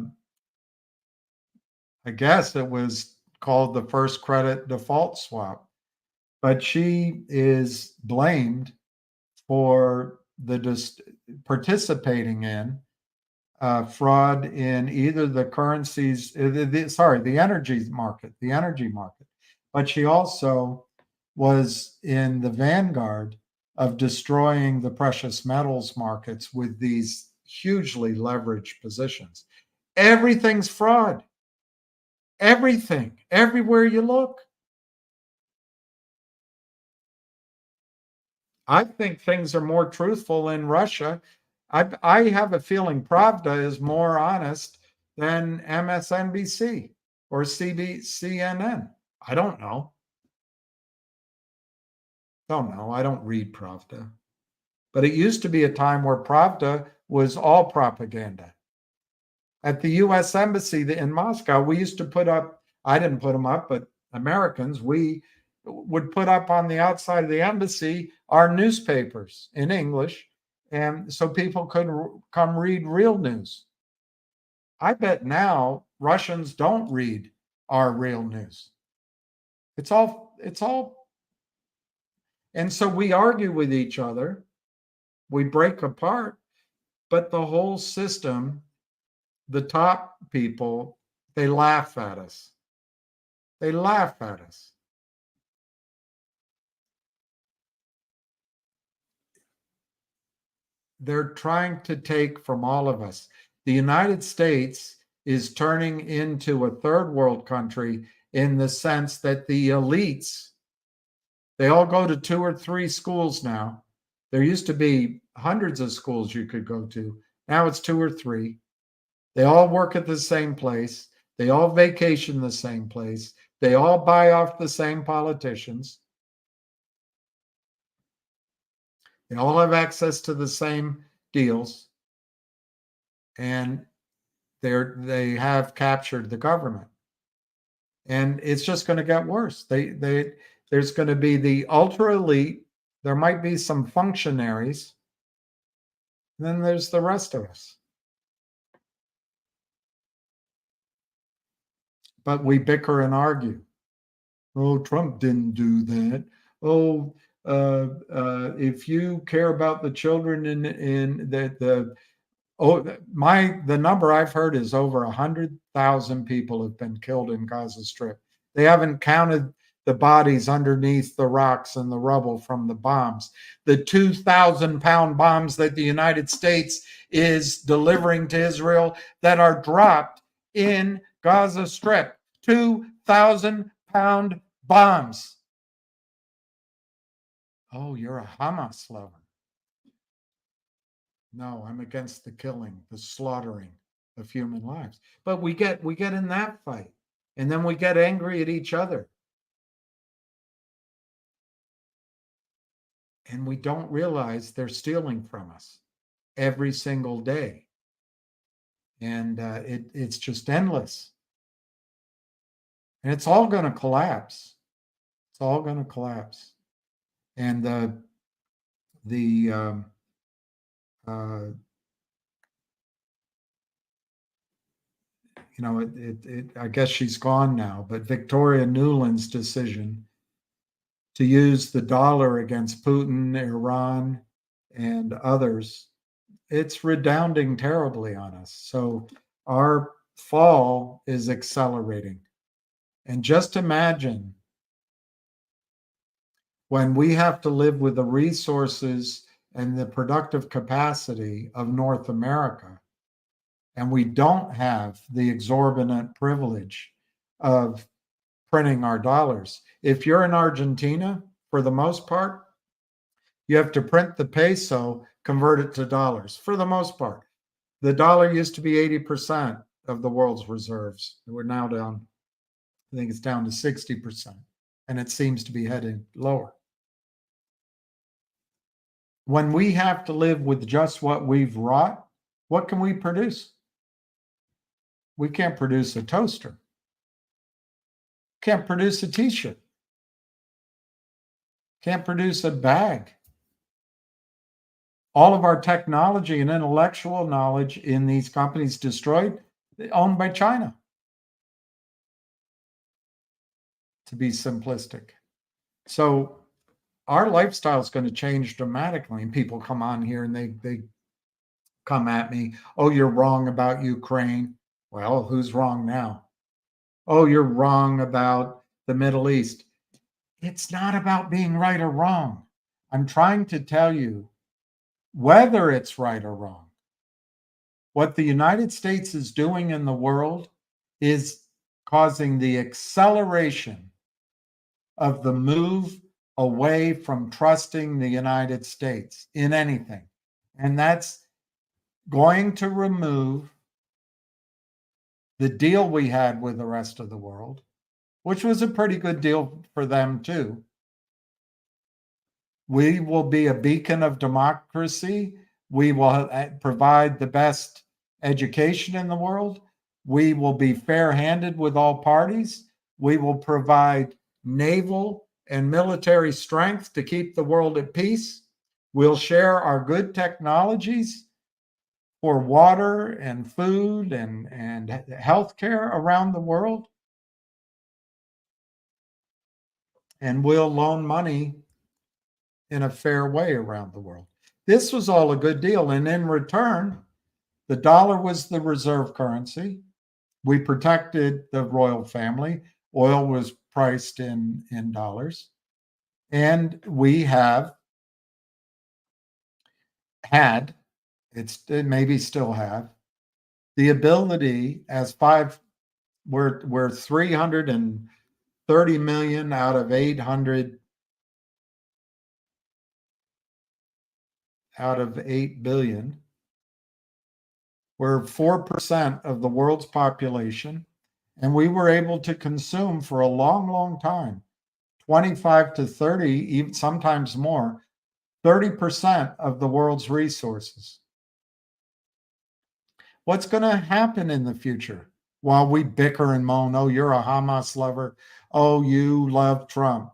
Speaker 4: guess it was called the first credit default swap, but she is blamed for participating in fraud in either the currencies, the energy market. But she also was in the vanguard of destroying the precious metals markets with these hugely leveraged positions. Everything's fraud. Everything, everywhere you look. I think things are more truthful in Russia. I have a feeling Pravda is more honest than MSNBC or CNN. I don't know. I don't read Pravda. But it used to be a time where Pravda was all propaganda. At the U.S. Embassy in Moscow, we used to put up, I didn't put them up, but Americans, we would put up on the outside of the embassy our newspapers in English, and so people could come read real news. I bet now Russians don't read our real news. It's all, and so we argue with each other, we break apart, but the whole system, the top people, they laugh at us. They laugh at us. They're trying to take from all of us. The United States is turning into a third world country in the sense that the elites, they all go to 2 or 3 schools now. There used to be hundreds of schools you could go to. Now it's 2 or 3. They all work at the same place. They all vacation the same place. They all buy off the same politicians. They all have access to the same deals. And they have captured the government. And it's just going to get worse. There's going to be the ultra elite. There might be some functionaries. And then there's the rest of us. But we bicker and argue. Oh, Trump didn't do that. Oh, if you care about the children the number I've heard is over 100,000 people have been killed in Gaza Strip. They haven't counted the bodies underneath the rocks and the rubble from the bombs. The 2,000-pound bombs that the United States is delivering to Israel that are dropped in Gaza Strip. 2,000-pound bombs. Oh, you're a Hamas lover. No, I'm against the killing, the slaughtering of human lives. But we get in that fight, and then we get angry at each other. And we don't realize they're stealing from us every single day. And it's just endless. And it's all going to collapse. It's all going to collapse. And I guess she's gone now, but Victoria Nuland's decision to use the dollar against Putin, Iran, and others, it's redounding terribly on us. So our fall is accelerating. And just imagine when we have to live with the resources and the productive capacity of North America, and we don't have the exorbitant privilege of printing our dollars. If you're in Argentina, for the most part, you have to print the peso, convert it to dollars, for the most part. The dollar used to be 80% of the world's reserves. We're now down, I think it's down to 60%, and it seems to be heading lower. When we have to live with just what we've wrought, what can we produce? We can't produce a toaster. Can't produce a t-shirt. Can't produce a bag. All of our technology and intellectual knowledge in these companies destroyed, owned by China. To be simplistic. So our lifestyle is going to change dramatically. And people come on here and they come at me. Oh, you're wrong about Ukraine. Well, who's wrong now? Oh, you're wrong about the Middle East. It's not about being right or wrong. I'm trying to tell you whether it's right or wrong. What the United States is doing in the world is causing the acceleration of the move away from trusting the United States in anything. And that's going to remove the deal we had with the rest of the world, which was a pretty good deal for them too. We will be a beacon of democracy. We will provide the best education in the world. We will be fair-handed with all parties. We will provide naval and military strength to keep the world at peace. We'll share our good technologies for water and food and healthcare around the world. And we'll loan money in a fair way around the world. This was all a good deal. And in return, the dollar was the reserve currency. We protected the royal family. Oil was priced in dollars. And we have had, it maybe still have, the ability as we're 330 million out of 8 billion. We're 4% of the world's population, and we were able to consume for a long, long time, 25 to 30, even sometimes more, 30% of the world's resources. What's going to happen in the future while we bicker and moan? Oh, you're a Hamas lover. Oh, you love Trump.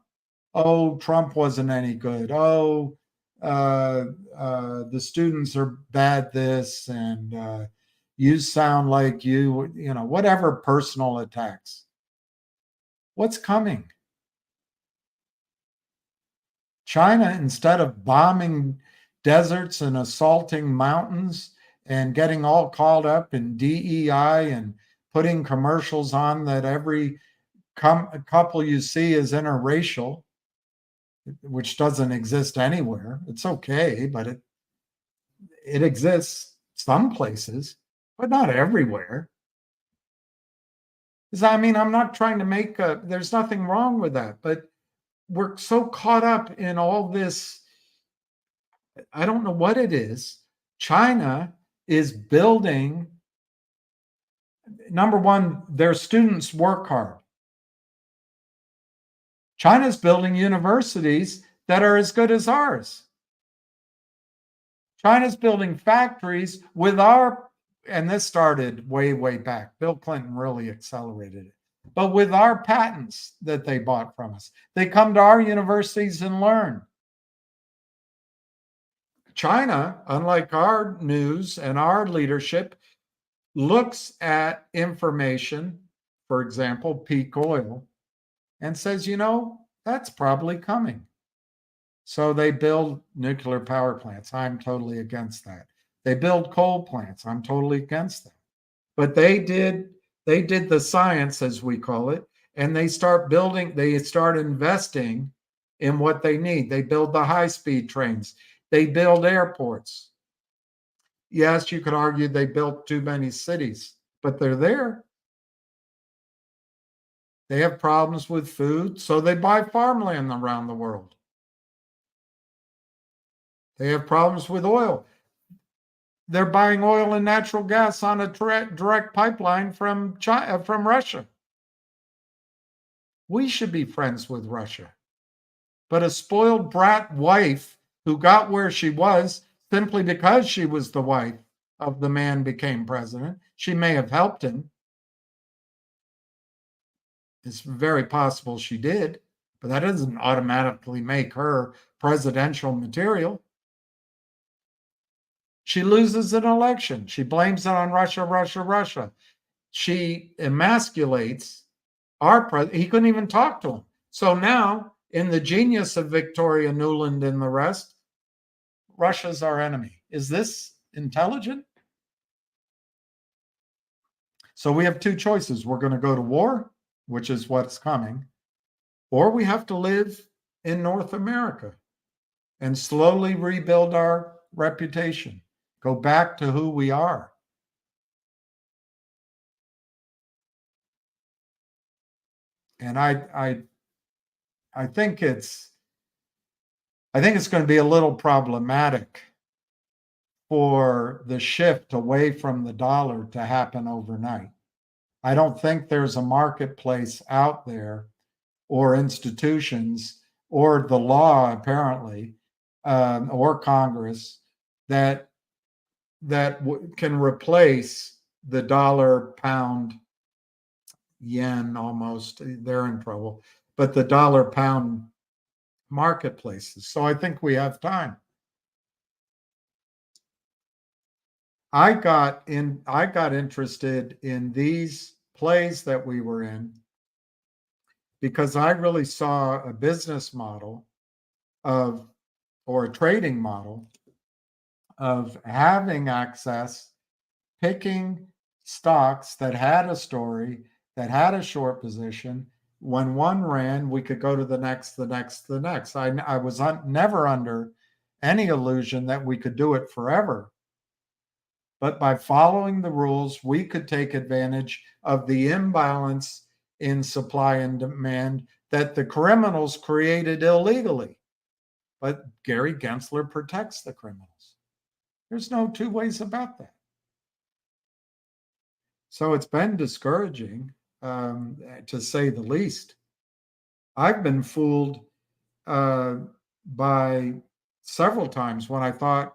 Speaker 4: Oh, Trump wasn't any good. Oh, the students are bad this, and you sound like whatever personal attacks. What's coming? China, instead of bombing deserts and assaulting mountains and getting all caught up in DEI and putting commercials on that every couple you see is interracial, which doesn't exist anywhere. It's okay, but it exists some places, but not everywhere. I'm not trying to make there's nothing wrong with that, but we're so caught up in all this, I don't know what it is, China is building, number one, their students work hard. China's building universities that are as good as ours. China's building factories with our, and this started way, way back. Bill Clinton really accelerated it. But with our patents that they bought from us, they come to our universities and learn. China, unlike our news and our leadership, looks at information, for example, peak oil, and says, you know, that's probably coming. So they build nuclear power plants. I'm totally against that. They build coal plants. I'm totally against that. But they did the science, as we call it, and they start investing in what they need. They build the high-speed trains. They build airports. Yes, you could argue they built too many cities, but they're there. They have problems with food, so they buy farmland around the world. They have problems with oil. They're buying oil and natural gas on a direct pipeline from Russia. We should be friends with Russia. But a spoiled brat wife who got where she was simply because she was the wife of the man became president, she may have helped him. It's very possible she did, but that doesn't automatically make her presidential material. She loses an election. She blames it on Russia, Russia, Russia. She emasculates our president. He couldn't even talk to him. So now, in the genius of Victoria Nuland and the rest, Russia's our enemy. Is this intelligent? So we have two choices. We're going to go to war, which is what's coming, or we have to live in North America and slowly rebuild our reputation, go back to who we are. And I think it's going to be a little problematic for the shift away from the dollar to happen overnight. I don't think there's a marketplace out there or institutions or the law apparently or Congress that can replace the dollar, pound, yen almost. They're in trouble, but the dollar, pound marketplaces. So I think we have time. I got interested in these plays that we were in because I really saw a business model or a trading model of having access, picking stocks that had a story, that had a short position. When one ran, we could go to the next, the next, the next. I was never under any illusion that we could do it forever. But by following the rules, we could take advantage of the imbalance in supply and demand that the criminals created illegally. But Gary Gensler protects the criminals. There's no two ways about that. So it's been discouraging, to say the least. I've been fooled by several times when I thought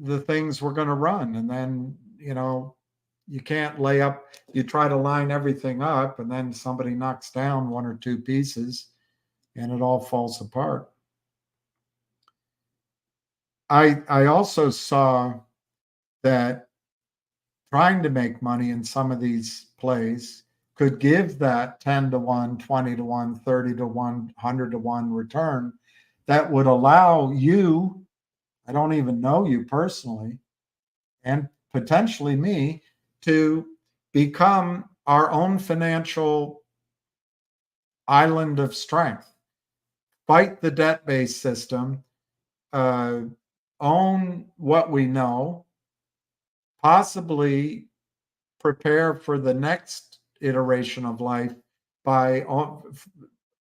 Speaker 4: the things were going to run, and then you can't lay up. You try to line everything up, and then somebody knocks down one or two pieces, and it all falls apart. I also saw that trying to make money in some of these plays could give that 10 to 1, 20 to 1, 30 to 1, 100 to 1 return that would allow you, I don't even know you personally, and potentially me, to become our own financial island of strength, fight the debt-based system, own what we know, possibly prepare for the next iteration of life by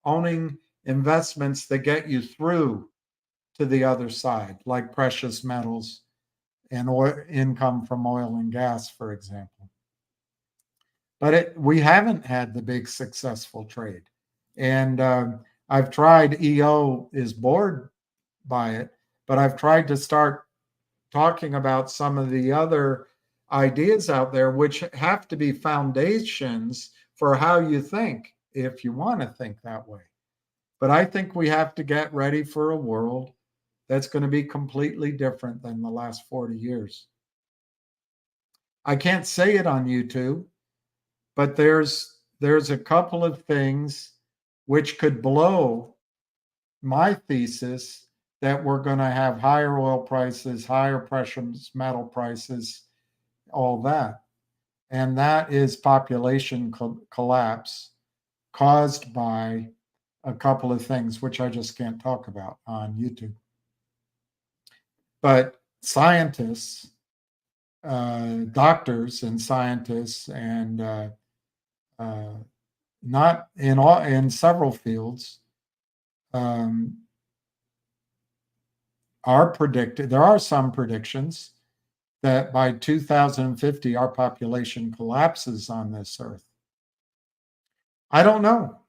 Speaker 4: owning investments that get you through to the other side, like precious metals and oil, income from oil and gas, for example. But we haven't had the big successful trade. And I've tried, EO is bored by it, but I've tried to start talking about some of the other ideas out there, which have to be foundations for how you think, if you want to think that way. But I think we have to get ready for a world that's going to be completely different than the last 40 years. I can't say it on YouTube, but there's a couple of things which could blow my thesis that we're going to have higher oil prices, higher precious metal prices, all that. And that is population collapse caused by a couple of things, which I just can't talk about on YouTube. But scientists, doctors and scientists, and not in several fields, are predicted. There are some predictions that by 2050 our population collapses on this earth. I don't know.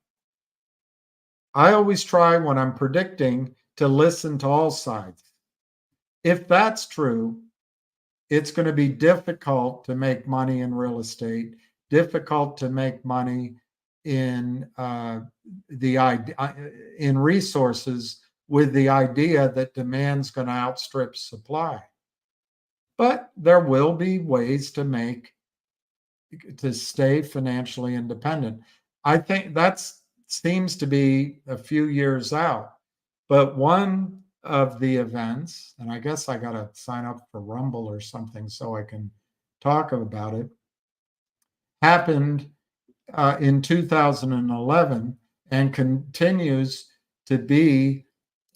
Speaker 4: I always try when I'm predicting to listen to all sides. If that's true, it's going to be difficult to make money in real estate, difficult to make money in in resources with the idea that demand's going to outstrip supply. But there will be ways to stay financially independent. I think that seems to be a few years out. But one of the events, and I guess I got to sign up for Rumble or something so I can talk about it, happened in 2011 and continues to be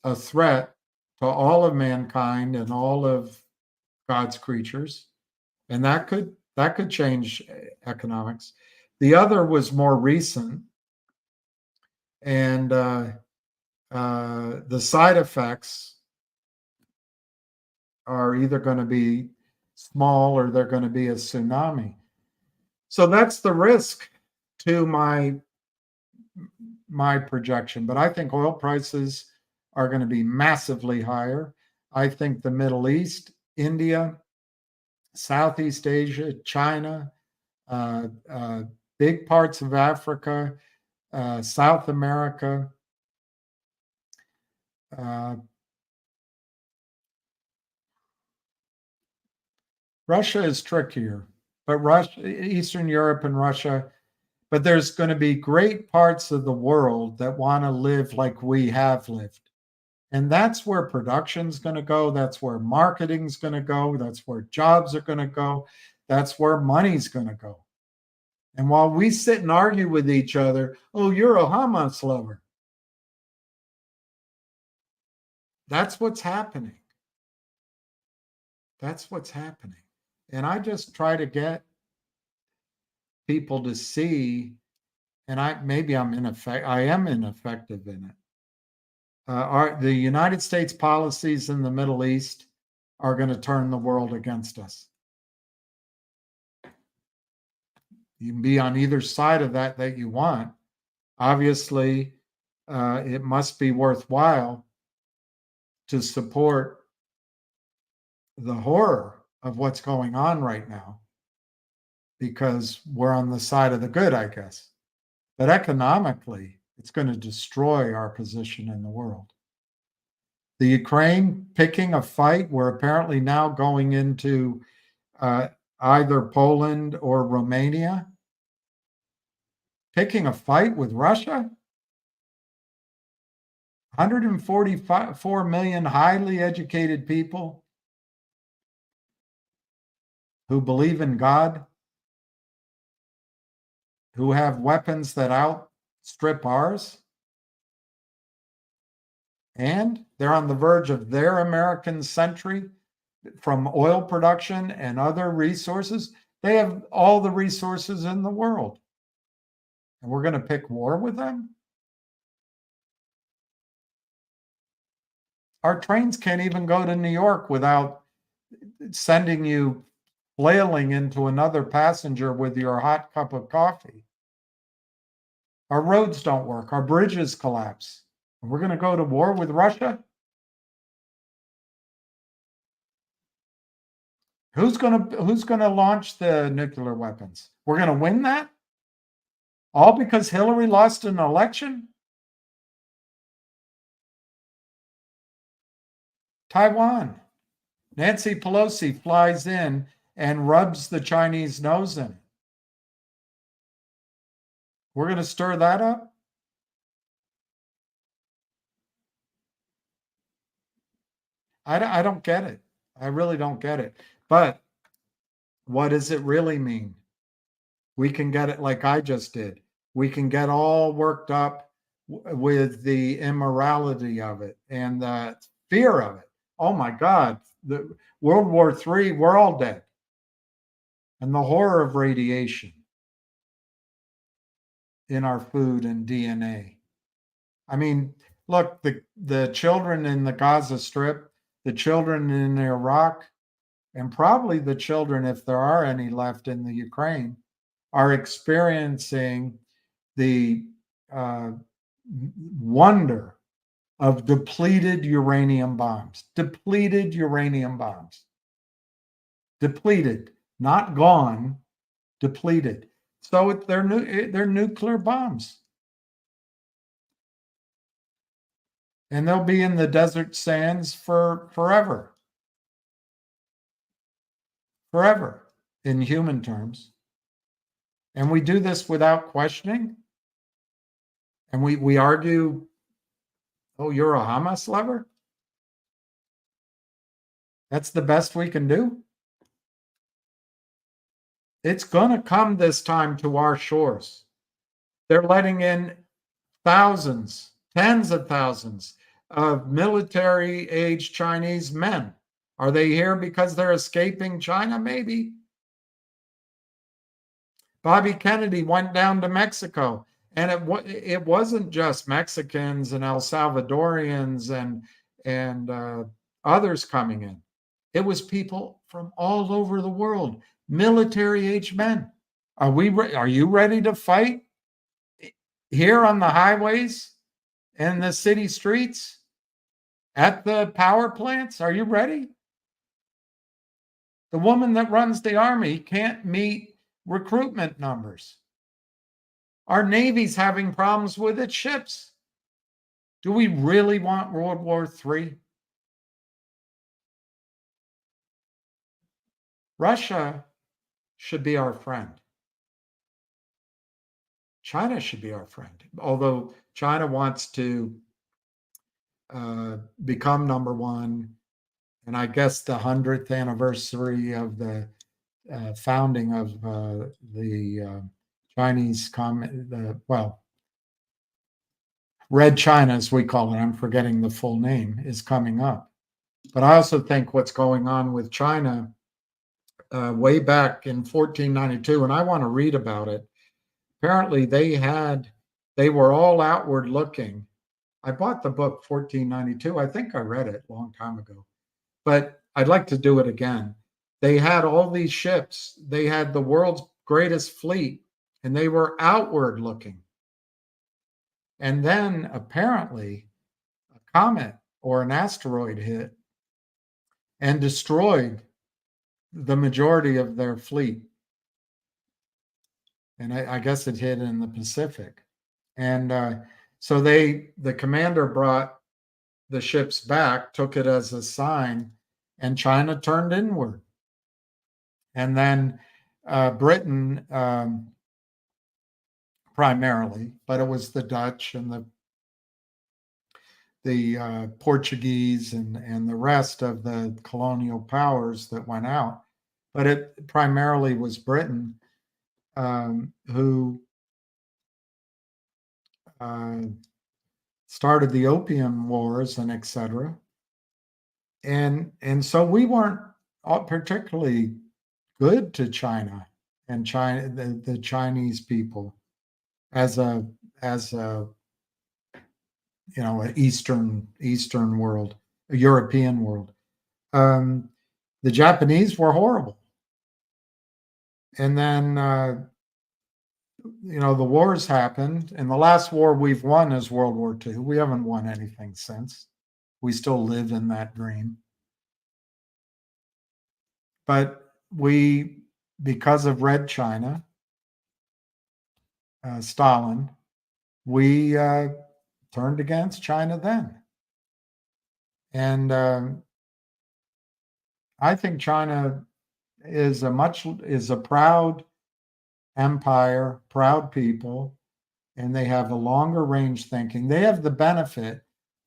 Speaker 4: a threat to all of mankind and all of God's creatures. And that could change economics. The other was more recent, and the side effects are either going to be small or they're going to be a tsunami. So that's the risk to my projection. But I think oil prices are going to be massively higher. I think the Middle East, India, Southeast Asia, China, big parts of Africa, South America, Russia is trickier, but Eastern Europe and Russia, but there's going to be great parts of the world that want to live like we have lived. And that's where production's going to go. That's where marketing's going to go. That's where jobs are going to go. That's where money's going to go. And while we sit and argue with each other, oh, you're a Hamas lover. That's what's happening. That's what's happening. And I just try to get people to see, and I am ineffective in it. The United States policies in the Middle East are going to turn the world against us. You can be on either side of that you want. Obviously, it must be worthwhile to support the horror of what's going on right now, because we're on the side of the good, I guess. But economically, it's going to destroy our position in the world. The Ukraine picking a fight, we're apparently now going into either Poland or Romania. Picking a fight with Russia? 144 million highly educated people who believe in God, who have weapons that outstrip ours, and they're on the verge of their American century from oil production and other resources. They have all the resources in the world. And we're going to pick war with them? Our trains can't even go to New York without sending you flailing into another passenger with your hot cup of coffee. Our roads don't work. Our bridges collapse. And we're going to go to war with Russia? Who's going to launch the nuclear weapons? We're going to win that? All because Hillary lost an election? Taiwan. Nancy Pelosi flies in and rubs the Chinese nose in. We're going to stir that up? I don't get it. I really don't get it. But what does it really mean? We can get it like I just did. We can get all worked up with the immorality of it and the fear of it. Oh my God, the World War III, we're all dead. And the horror of radiation in our food and DNA. I mean, look, the children in the Gaza Strip, the children in Iraq, and probably the children, if there are any left in the Ukraine, are experiencing the wonder of depleted uranium bombs. Depleted uranium bombs. Depleted, not gone, depleted. So they're nuclear bombs. And they'll be in the desert sands for forever. Forever, in human terms. And we do this without questioning. And we argue, oh, you're a Hamas lover? That's the best we can do? It's going to come this time to our shores. They're letting in thousands, tens of thousands of military-age Chinese men. Are they here because they're escaping China? Maybe. Bobby Kennedy went down to Mexico, and it wasn't just Mexicans and El Salvadorians and others coming in. It was people from all over the world, military-age men. Are you ready to fight here on the highways and the city streets, at the power plants? Are you ready? The woman that runs the army can't meet recruitment numbers. Our Navy's having problems with its ships. Do we really want World War III? Russia should be our friend. China should be our friend, although China wants to become number one. And I guess the 100th anniversary of the founding of the Chinese Red China, as we call it, I'm forgetting the full name, is coming up. But I also think what's going on with China way back in 1492, and I want to read about it. Apparently they were all outward looking. I bought the book 1492. I think I read it a long time ago, but I'd like to do it again. They had all these ships. They had the world's greatest fleet, and they were outward looking. And then apparently a comet or an asteroid hit and destroyed the majority of their fleet. And I guess it hit in the Pacific. And so the commander brought the ships back, took it as a sign, and China turned inward. And then Britain primarily, but it was the Dutch and the Portuguese and the rest of the colonial powers that went out. But it primarily was Britain who started the Opium Wars and etc. And so we weren't particularly good to China and the Chinese people as a an Eastern world. European world. The Japanese were horrible. And then, the wars happened, and the last war we've won is World War II. We haven't won anything since. We still live in that dream. But because of Red China, Stalin, we turned against China then. And I think China is a proud empire, proud people, and they have a longer range thinking. They have the benefit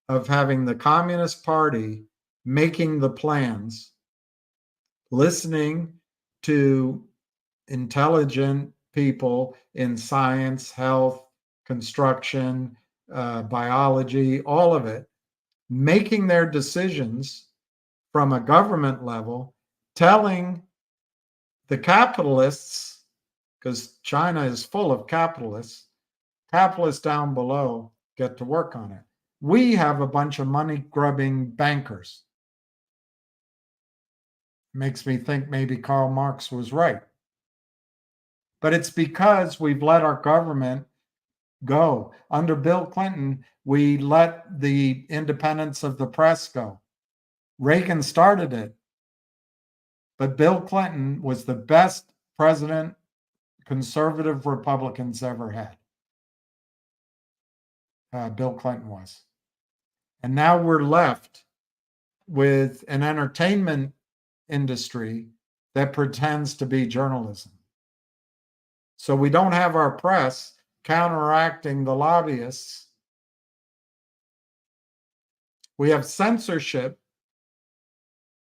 Speaker 4: of having the Communist Party making the plans, listening to intelligent people in science, health, construction, biology, all of it, making their decisions from a government level, telling the capitalists, because China is full of capitalists down below get to work on it. We have a bunch of money-grubbing bankers. Makes me think maybe Karl Marx was right. But it's because we've let our government go. Under Bill Clinton, we let the independence of the press go. Reagan started it. But Bill Clinton was the best president conservative Republicans ever had. Bill Clinton was. And now we're left with an entertainment industry that pretends to be journalism. So we don't have our press counteracting the lobbyists. We have censorship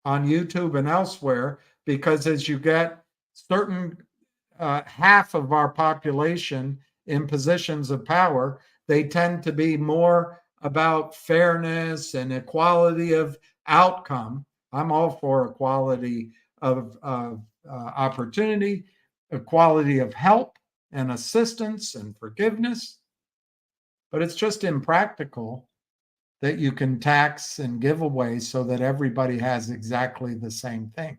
Speaker 4: on YouTube and elsewhere because as you get certain half of our population in positions of power, they tend to be more about fairness and equality of outcome. I'm all for equality of opportunity, equality of help and assistance and forgiveness. But it's just impractical that you can tax and give away so that everybody has exactly the same thing.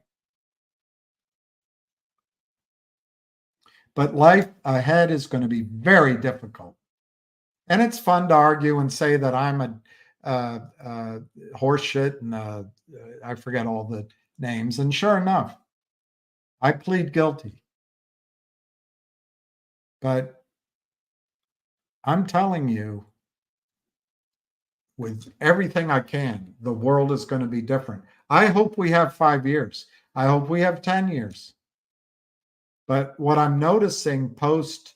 Speaker 4: But life ahead is going to be very difficult. And it's fun to argue and say that I'm a horseshit and I forget all the names. And sure enough, I plead guilty. But I'm telling you, with everything I can, the world is going to be different. I hope we have 5 years. I hope we have 10 years. But what I'm noticing post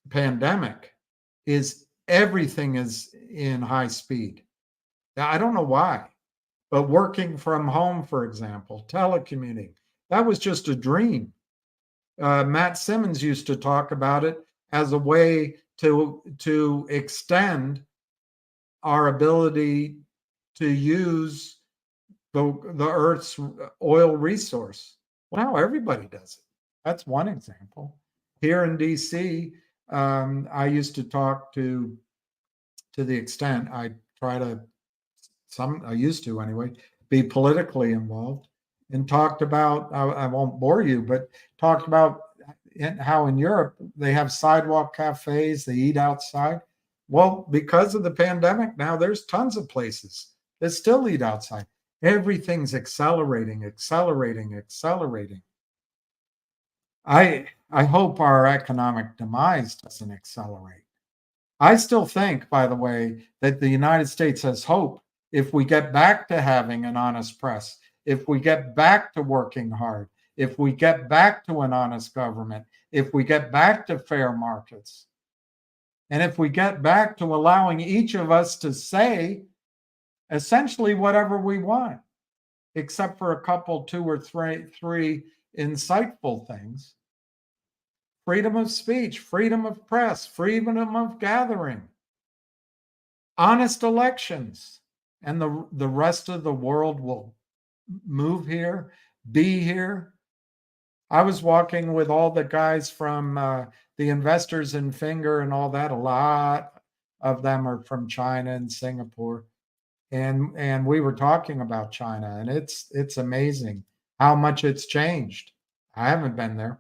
Speaker 4: pandemic is everything is in high speed. Now, I don't know why, but working from home, for example, telecommuting, that was just a dream. Matt Simmons used to talk about it as a way to extend our ability to use the Earth's oil resource. Well, now everybody does it. That's one example. Here in DC, I used to talk to the extent I used to anyway, be politically involved and talked about, I won't bore you, but talked about how in Europe they have sidewalk cafes, they eat outside. Well, because of the pandemic, now there's tons of places that still eat outside. Everything's accelerating. I hope our economic demise doesn't accelerate. I still think, by the way, that the United States has hope if we get back to having an honest press, if we get back to working hard, if we get back to an honest government, if we get back to fair markets, and if we get back to allowing each of us to say essentially whatever we want, except for a couple, 2 or 3 insightful things. Freedom of speech, freedom of press, freedom of gathering, honest elections, and the rest of the world will move here, be here. I was walking with all the guys from the investors in Finger and all that. A lot of them are from China and Singapore. And we were talking about China, and it's amazing how much it's changed. I haven't been there.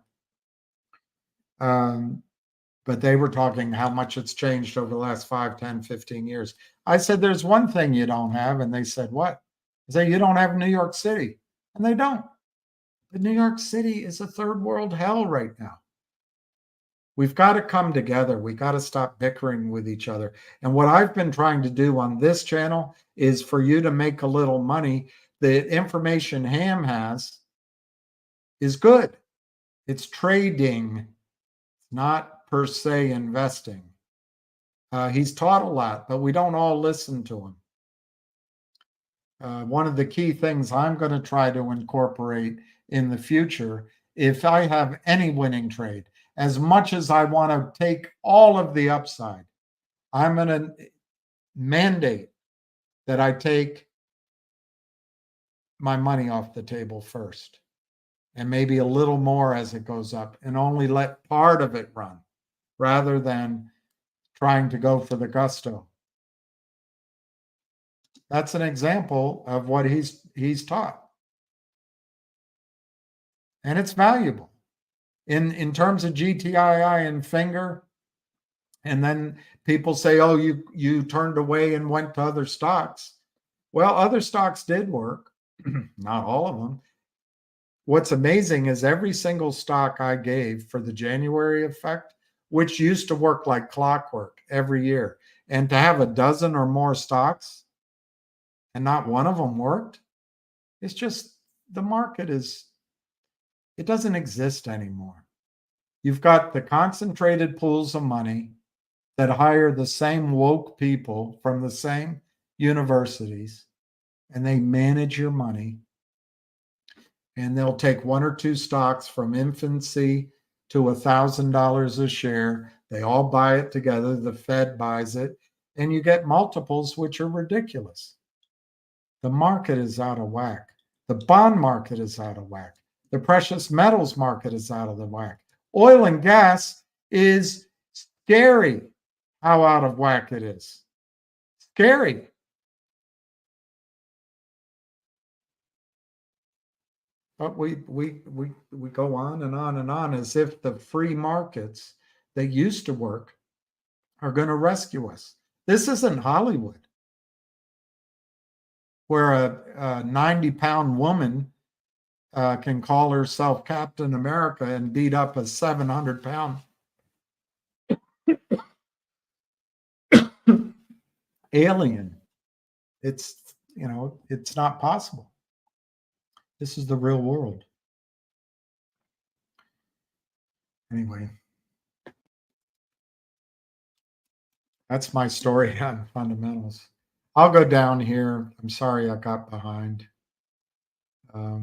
Speaker 4: But they were talking how much it's changed over the last 5, 10, 15 years. I said, there's one thing you don't have. And they said, what? I said, you don't have New York City. And they don't. But New York City is a third world hell right now. We've got to come together. We got to stop bickering with each other. And what I've been trying to do on this channel is for you to make a little money. The information Ham has is good. It's trading, not per se investing. He's taught a lot, but we don't all listen to him. One of the key things I'm going to try to incorporate in the future, if I have any winning trade, as much as I want to take all of the upside, I'm going to mandate that I take my money off the table first, and maybe a little more as it goes up, and only let part of it run rather than trying to go for the gusto. That's an example of what he's taught. And it's valuable. In terms of GTII and Finger, and then people say, oh, you turned away and went to other stocks. Well, other stocks did work, not all of them. What's amazing is every single stock I gave for the January effect, which used to work like clockwork every year, and to have a dozen or more stocks and not one of them worked, it's just the market it doesn't exist anymore. You've got the concentrated pools of money that hire the same woke people from the same universities, and they manage your money. And they'll take one or two stocks from infancy to $1,000 a share. They all buy it together. The Fed buys it, and you get multiples which are ridiculous. The market is out of whack. The bond market is out of whack. The precious metals market is out of the whack. Oil and gas is scary how out of whack it is. Scary. But we go on and on and on as if the free markets that used to work are going to rescue us. This isn't Hollywood, where a 90-pound woman can call herself Captain America and beat up a 700-pound alien. It's not possible. This is the real world. Anyway, that's my story on fundamentals. I'll go down here. I'm sorry I got behind. I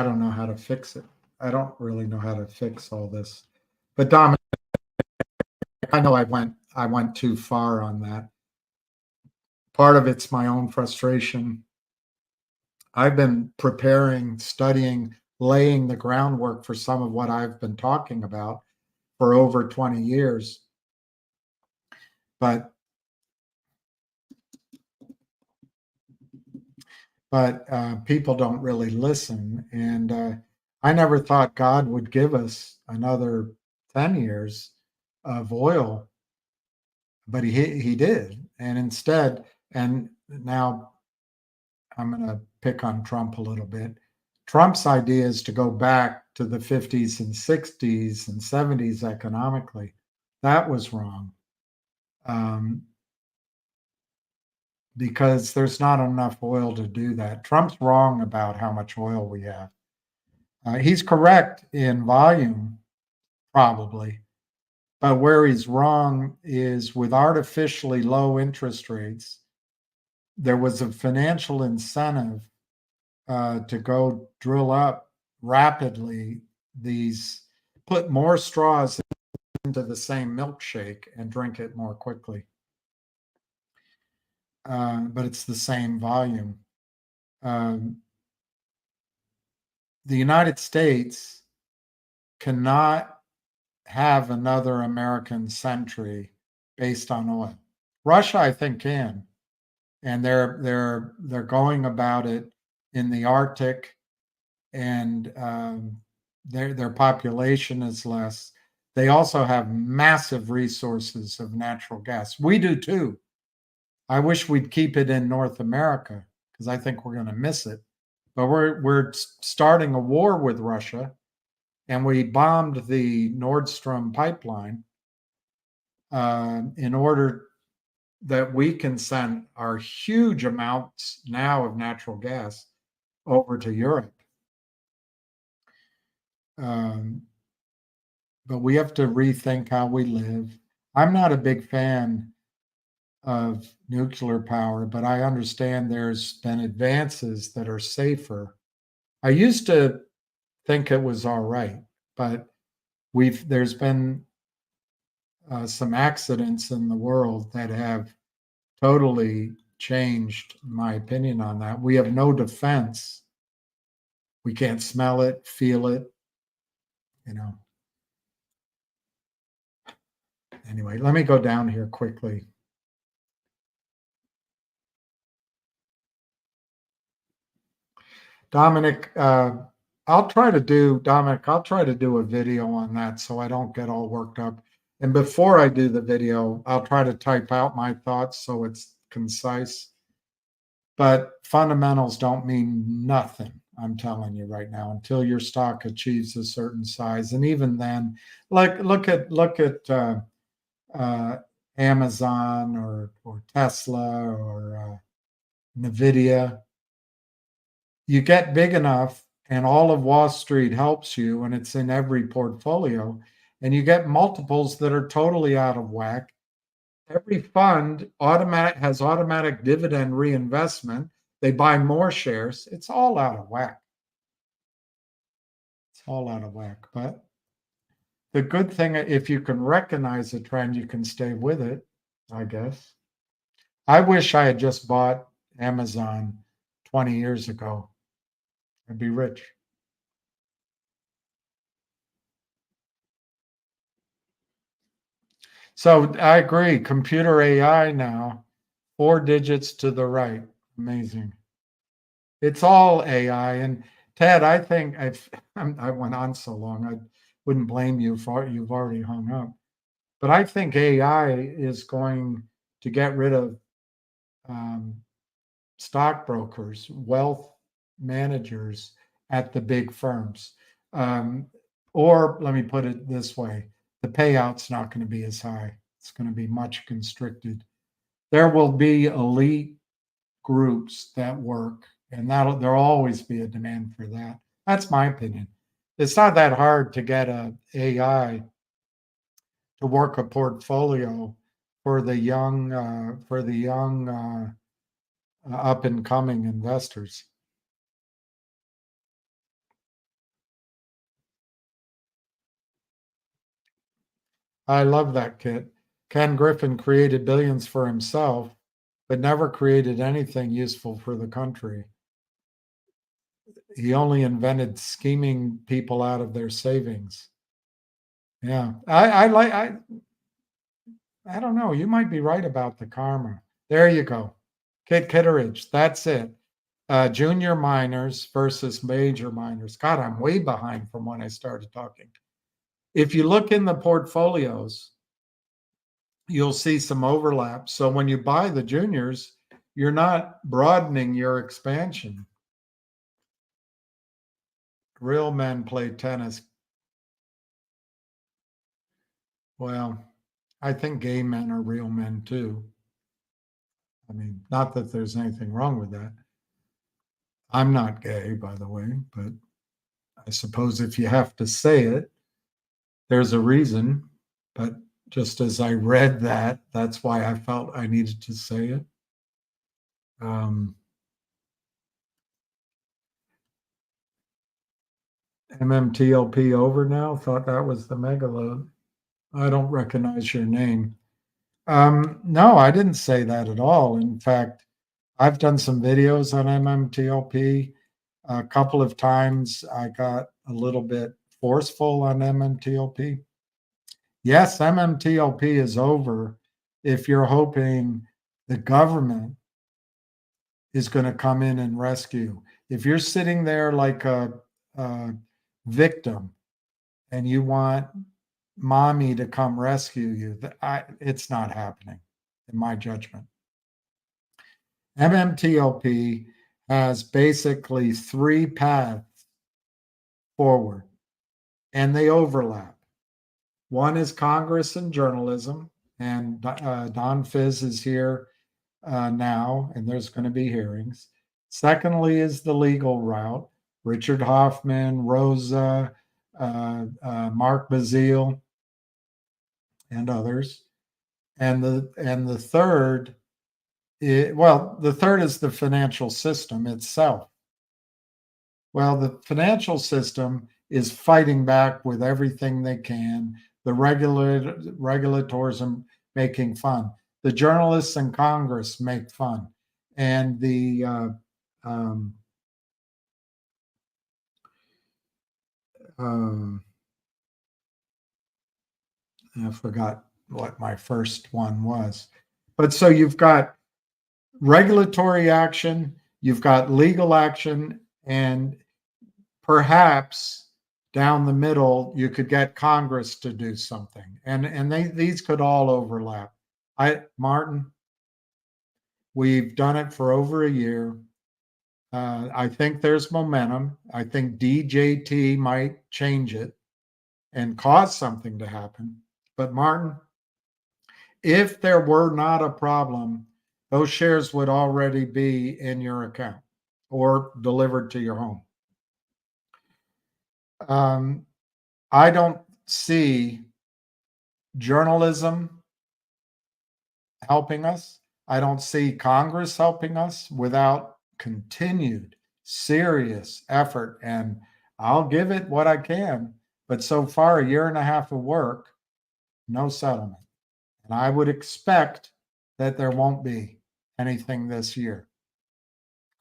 Speaker 4: don't know how to fix it. I don't really know how to fix all this. But Dominic, I know I went too far on that. Part of it's my own frustration. I've been preparing, studying, laying the groundwork for some of what I've been talking about for over 20 years. But people don't really listen. And I never thought God would give us another 10 years of oil, but he did. And instead, and now I'm going to pick on Trump a little bit. Trump's idea is to go back to the 50s and 60s and 70s economically. That was wrong. Because there's not enough oil to do that. Trump's wrong about how much oil we have. He's correct in volume, probably. But where he's wrong is with artificially low interest rates, there was a financial incentive to go drill up rapidly put more straws into the same milkshake and drink it more quickly. But it's the same volume. The United States cannot have another American century based on oil. Russia, I think, can, and they're going about it in the Arctic, and their population is less. They also have massive resources of natural gas. We do too. I wish we'd keep it in North America because I think we're going to miss it. But we're starting a war with Russia, and we bombed the Nord Stream pipeline in order that we can send our huge amounts now of natural gas over to Europe. But we have to rethink how we live. I'm not a big fan of nuclear power, but I understand there's been advances that are safer. I used to think it was all right, but there's been some accidents in the world that have totally changed my opinion on that. We have no defense. We can't smell it, feel it, you know. Anyway, let me go down here quickly. Dominic, I'll try to do a video on that so I don't get all worked up. And before I do the video, I'll try to type out my thoughts so it's concise. But fundamentals don't mean nothing, I'm telling you right now, until your stock achieves a certain size. And even then, like look at Amazon or Tesla or Nvidia. You get big enough and all of Wall Street helps you, and it's in every portfolio, and you get multiples that are totally out of whack. Every fund has automatic dividend reinvestment. They buy more shares. It's all out of whack. It's all out of whack. But the good thing, if you can recognize a trend, you can stay with it, I guess. I wish I had just bought Amazon 20 years ago. I'd be rich. So I agree. Computer AI now, 4 digits to the right. Amazing. It's all AI. And Ted, I think I went on so long, I wouldn't blame you for you've already hung up. But I think AI is going to get rid of stockbrokers, wealth managers at the big firms. Or let me put it this way, the payout's not going to be as high. It's going to be much constricted. There will be elite groups that work, and there'll always be a demand for that. That's my opinion. It's not that hard to get a AI to work a portfolio for the young up and coming investors. I love that, Kit. Ken Griffin created billions for himself, but never created anything useful for the country. He only invented scheming people out of their savings. Yeah, I don't know. You might be right about the karma. There you go. Kit Kitteridge, that's it. Junior miners versus major miners. God, I'm way behind from when I started talking. If you look in the portfolios, you'll see some overlap. So when you buy the juniors, you're not broadening your expansion. Real men play tennis. Well, I think gay men are real men too. I mean, not that there's anything wrong with that. I'm not gay, by the way, but I suppose if you have to say it, there's a reason. But just as I read that, that's why I felt I needed to say it. MMTLP over now. Thought that was the megaload. I don't recognize your name. No, I didn't say that at all. In fact, I've done some videos on MMTLP. A couple of times I got a little bit forceful on MMTLP. Yes, MMTLP is over, if you're hoping the government is going to come in and rescue. If you're sitting there like a victim and you want mommy to come rescue you, it's not happening, in my judgment. MMTLP has basically three paths forward, and they overlap. One is Congress and journalism, and Don Fizz is here now, and there's going to be hearings. Secondly is the legal route. Richard Hoffman, Rosa, Mark Bazile, and others. And the third, the third is the financial system itself. Well, the financial system is fighting back with everything they can. The regulators are making fun. The journalists in Congress make fun. And the I forgot what my first one was. But so you've got regulatory action, you've got legal action, and perhaps down the middle, you could get Congress to do something. And these could all overlap. Martin, we've done it for over a year. I think there's momentum. I think DJT might change it and cause something to happen. But Martin, if there were not a problem, those shares would already be in your account or delivered to your home. I don't see journalism helping us. I don't see Congress helping us without continued serious effort. And I'll give it what I can. But so far, a year and a half of work, no settlement. And I would expect that there won't be anything this year.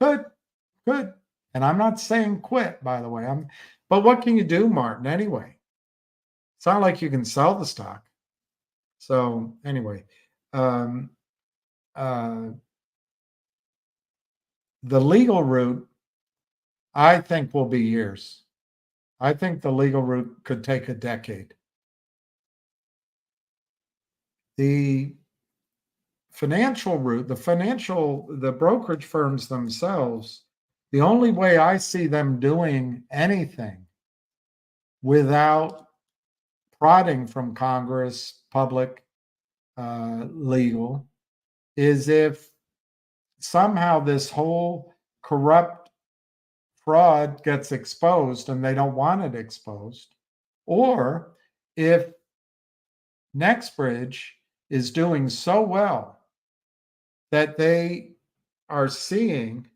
Speaker 4: Good. And I'm not saying quit, by the way. But what can you do, Martin, anyway? It's not like you can sell the stock. So anyway, the legal route, I think, will be years. I think the legal route could take a decade. The financial route, the brokerage firms themselves, the only way I see them doing anything without prodding from Congress, public, legal, is if somehow this whole corrupt fraud gets exposed and they don't want it exposed, or if NextBridge is doing so well that they are seeing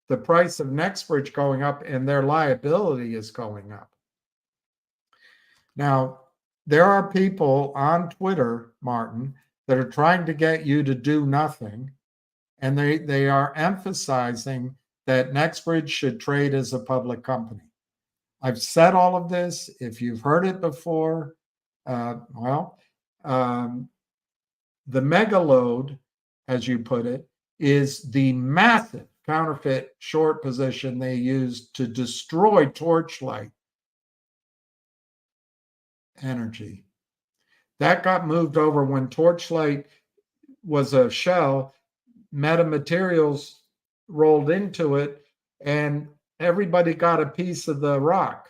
Speaker 4: the price of NextBridge going up and their liability is going up. Now, there are people on Twitter, Martin, that are trying to get you to do nothing, and they are emphasizing that NextBridge should trade as a public company. I've said all of this. If you've heard it before, the mega load, as you put it, is the massive counterfeit short position they used to destroy Torchlight Energy. That got moved over when Torchlight was a shell. Metamaterials rolled into it, and everybody got a piece of the rock.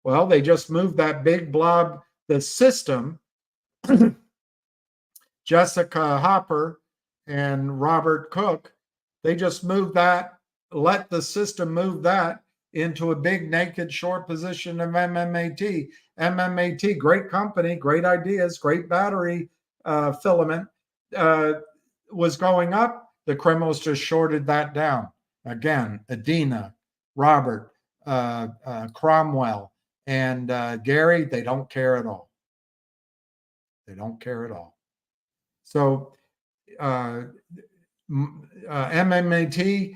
Speaker 4: Well, they just moved that big blob, the system. Jessica Hopper and Robert Cook, they just moved that, let the system move that into a big naked short position of MMAT. MMAT, great company, great ideas, great battery filament, was going up. The criminals just shorted that down. Again, Adina, Robert, Cromwell, and Gary, they don't care at all. They don't care at all. So MMAT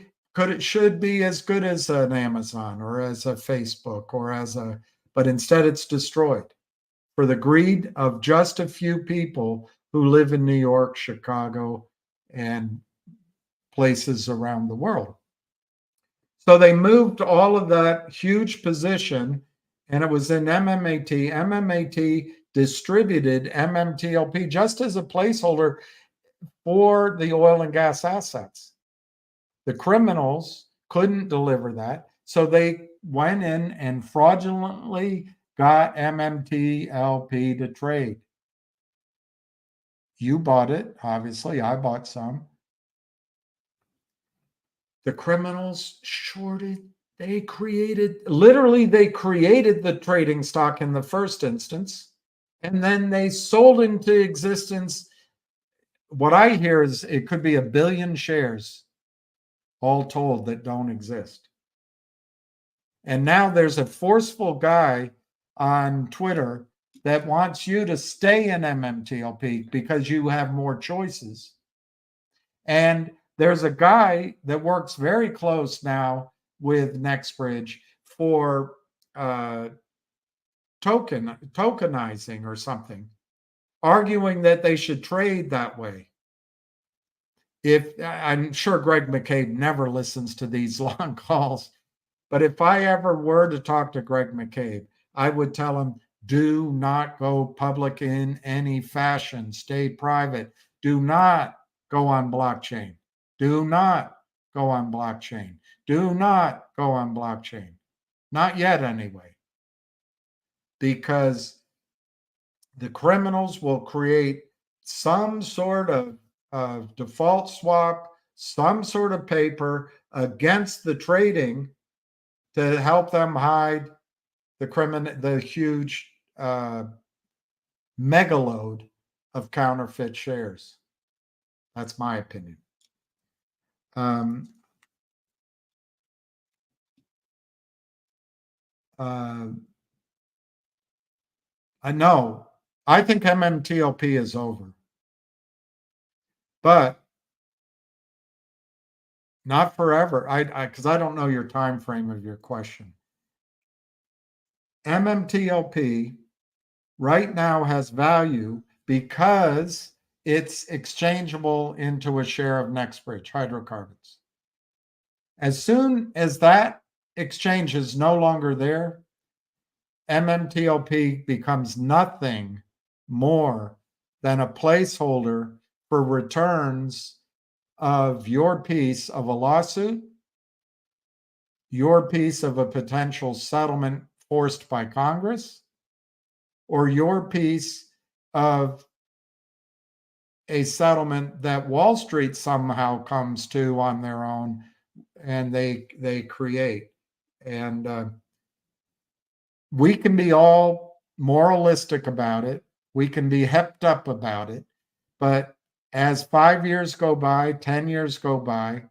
Speaker 4: should be as good as an Amazon or as a Facebook but instead it's destroyed for the greed of just a few people who live in New York, Chicago, and places around the world. So they moved all of that huge position, and it was in MMAT. MMAT distributed MMTLP just as a placeholder for the oil and gas assets. The criminals couldn't deliver that, so they went in and fraudulently got MMTLP to trade. You bought it, obviously. I bought some. The criminals shorted. They created the trading stock in the first instance, and then they sold into existence. What I hear is it could be 1 billion shares, all told, that don't exist. And now there's a forceful guy on Twitter that wants you to stay in MMTLP because you have more choices. And there's a guy that works very close now with NextBridge for tokenizing or something, arguing that they should trade that way. I'm sure Greg McCabe never listens to these long calls, but if I ever were to talk to Greg McCabe, I would tell him, do not go public in any fashion, stay private, do not go on blockchain. Do not go on blockchain. Do not go on blockchain. Not yet, anyway. Because the criminals will create some sort of default swap, some sort of paper against the trading to help them hide the huge megaload of counterfeit shares. That's my opinion. I know. I think MMTLP is over, but not forever. Because I don't know your time frame of your question. MMTLP right now has value because it's exchangeable into a share of NextBridge hydrocarbons. As soon as that exchange is no longer there, MMTLP becomes nothing more than a placeholder for returns of your piece of a lawsuit, your piece of a potential settlement forced by Congress, or your piece of a settlement that Wall Street somehow comes to on their own and they create. And we can be all moralistic about it. We can be hepped up about it. But as 5 years go by, 10 years go by,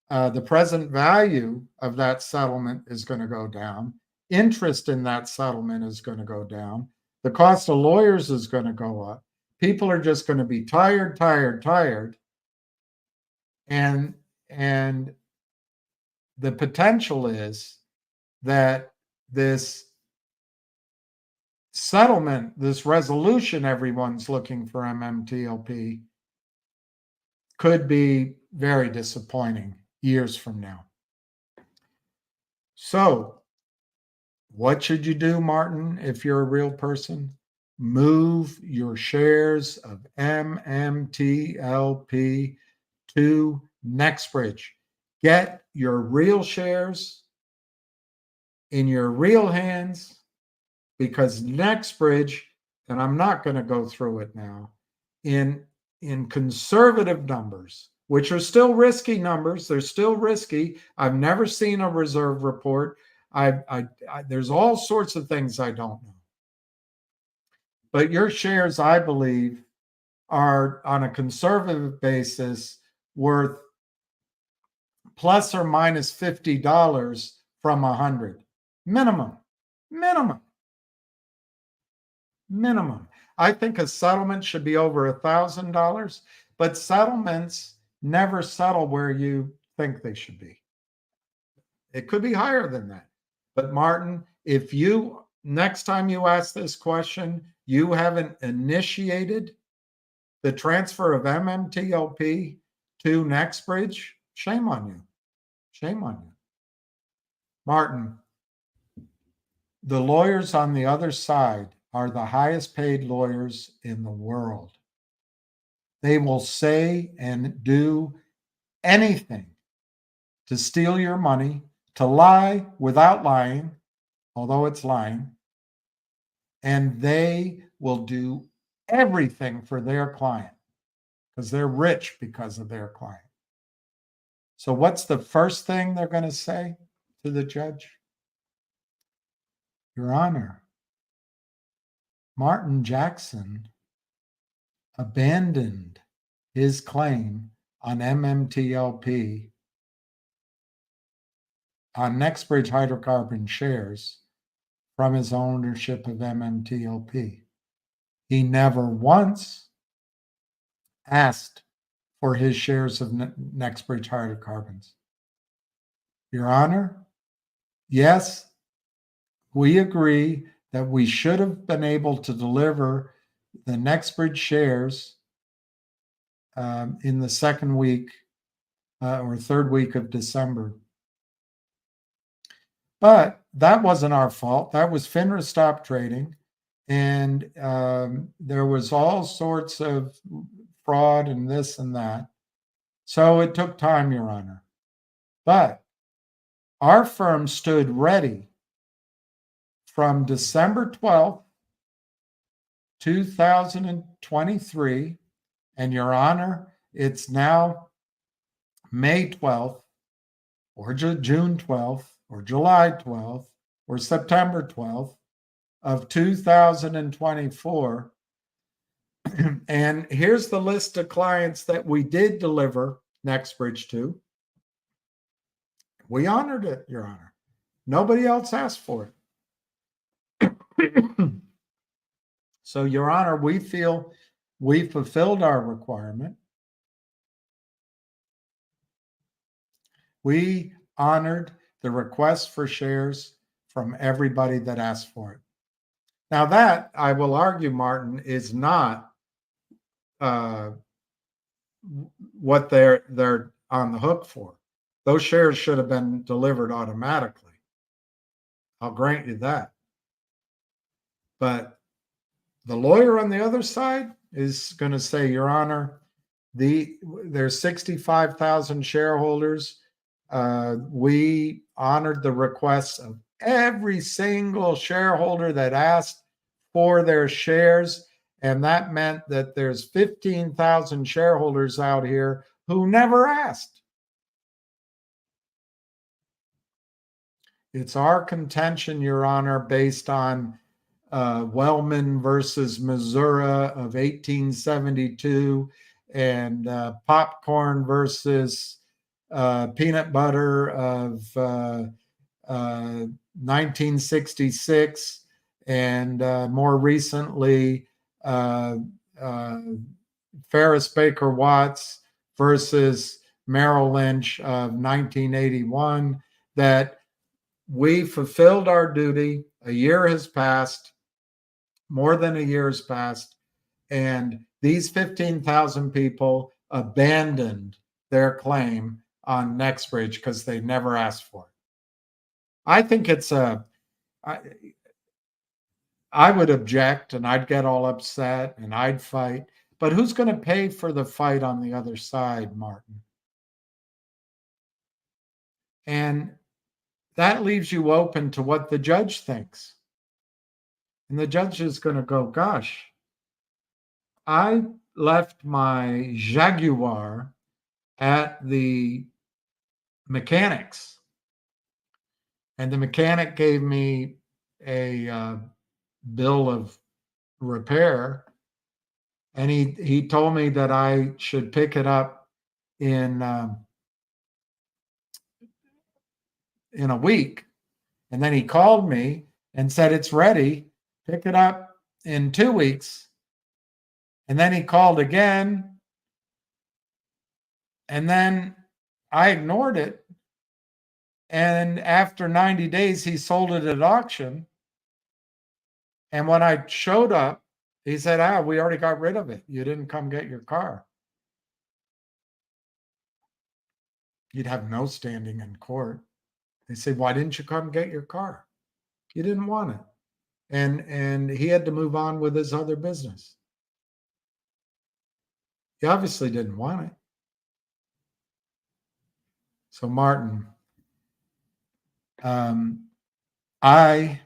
Speaker 4: the present value of that settlement is going to go down. Interest in that settlement is going to go down. The cost of lawyers is going to go up. People are just going to be tired. And the potential is that this settlement, this resolution everyone's looking for MMTLP, could be very disappointing years from now. So, what should you do, Martin, if you're a real person? Move your shares of MMTLP to NextBridge. Get your real shares in your real hands, because NextBridge, and I'm not going to go through it now, in conservative numbers, which are still risky numbers, they're still risky. I've never seen a reserve report. There's all sorts of things I don't know. But your shares, I believe, are on a conservative basis worth plus or minus $50 from 100. Minimum. I think a settlement should be over $1,000, but settlements never settle where you think they should be. It could be higher than that. But Martin, if you, next time you ask this question, you haven't initiated the transfer of MMTLP to Nextbridge? Shame on you. Shame on you. Martin, the lawyers on the other side are the highest paid lawyers in the world. They will say and do anything to steal your money, to lie without lying, although it's lying, and they will do everything for their client because they're rich because of their client. So what's the first thing they're going to say to the judge? Your Honor, Martin Jackson abandoned his claim on MMTLP on Nextbridge hydrocarbon shares from his ownership of MMTLP. He never once asked for his shares of Nextbridge hydrocarbons. Your Honor, yes, we agree that we should have been able to deliver the Nextbridge shares in the second week or third week of December. But that wasn't our fault. That was FINRA stop trading. And there was all sorts of fraud and this and that. So it took time, Your Honor. But our firm stood ready from December 12th, 2023, and Your Honor, it's now May 12th, or June 12th, or July 12th, or September 12th of 2024. And here's the list of clients that we did deliver Nextbridge to. We honored it, Your Honor. Nobody else asked for it. So, Your Honor, we feel we fulfilled our requirement. We honored the request for shares from everybody that asked for it. Now that, I will argue, Martin, is not what they're on the hook for. Those shares should have been delivered automatically. I'll grant you that. But the lawyer on the other side is going to say, Your Honor, there's 65,000 shareholders. We honored the requests of every single shareholder that asked for their shares. And that meant that there's 15,000 shareholders out here who never asked. It's our contention, Your Honor, based on Wellman versus Missouri of 1872 and Popcorn versus Peanut Butter of 1966, and more recently Ferris Baker Watts versus Merrill Lynch of 1981, that we fulfilled our duty. A year has passed, more than a year has passed, and these 15,000 people abandoned their claim on Nextbridge because they never asked for it. I think it's I would object and I'd get all upset and I'd fight, but who's going to pay for the fight on the other side, Martin? And that leaves you open to what the judge thinks. And the judge is going to go, gosh, I left my Jaguar at the mechanics, and the mechanic gave me a bill of repair, and he told me that I should pick it up in a week. And then he called me and said, it's ready, pick it up in 2 weeks. And then he called again, and then I ignored it. And after 90 days, he sold it at auction. And when I showed up He said, we already got rid of it. You didn't come get your car. You'd have no standing in court. They say, why didn't you come get your car? You didn't want it. And he had to move on with his other business. He obviously didn't want it. So Martin, I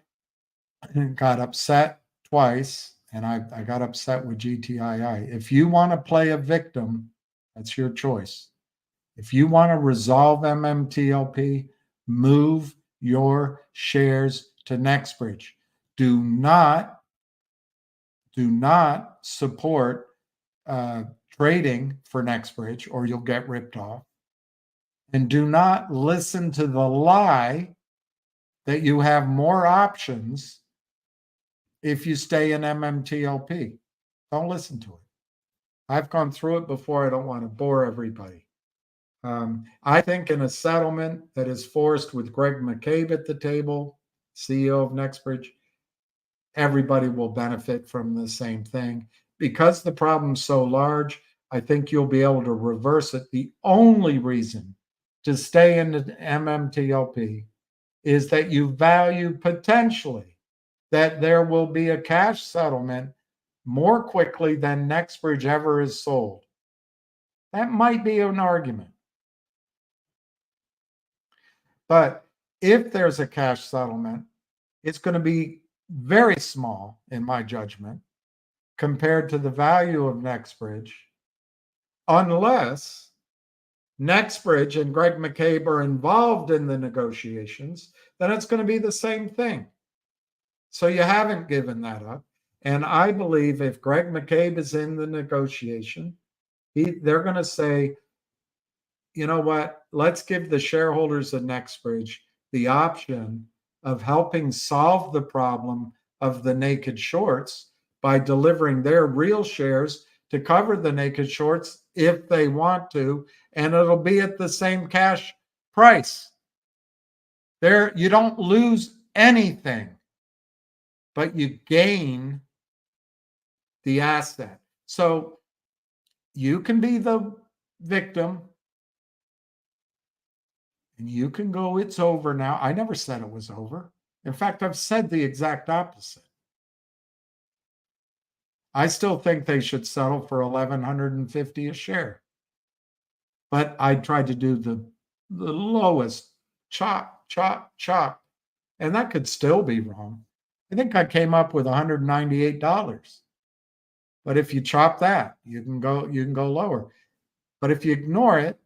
Speaker 4: got upset twice, and I got upset with GTII. If you want to play a victim, that's your choice. If you want to resolve MMTLP, move your shares to Nextbridge. Do not support trading for Nextbridge, or you'll get ripped off. And do not listen to the lie that you have more options if you stay in MMTLP. Don't listen to it. I've gone through it before. I don't want to bore everybody. I think in a settlement that is forced with Greg McCabe at the table, CEO of Nextbridge, everybody will benefit from the same thing. Because the problem's so large, I think you'll be able to reverse it. The only reason to stay in the MMTLP is that you value potentially that there will be a cash settlement more quickly than Nextbridge ever is sold. That might be an argument. But if there's a cash settlement, it's going to be very small, in my judgment, compared to the value of Nextbridge, unless Nextbridge and Greg McCabe are involved in the negotiations, then it's going to be the same thing. So you haven't given that up. And I believe if Greg McCabe is in the negotiation, they're going to say, you know what, let's give the shareholders of Nextbridge the option of helping solve the problem of the naked shorts by delivering their real shares to cover the naked shorts if they want to, and it'll be at the same cash price. There, you don't lose anything, but you gain the asset. So you can be the victim, and you can go, it's over now. I never said it was over. In fact, I've said the exact opposite. I still think they should settle for $1,150 a share. But I tried to do the lowest chop. And that could still be wrong. I think I came up with $198. But if you chop that, you can go lower. But if you ignore it,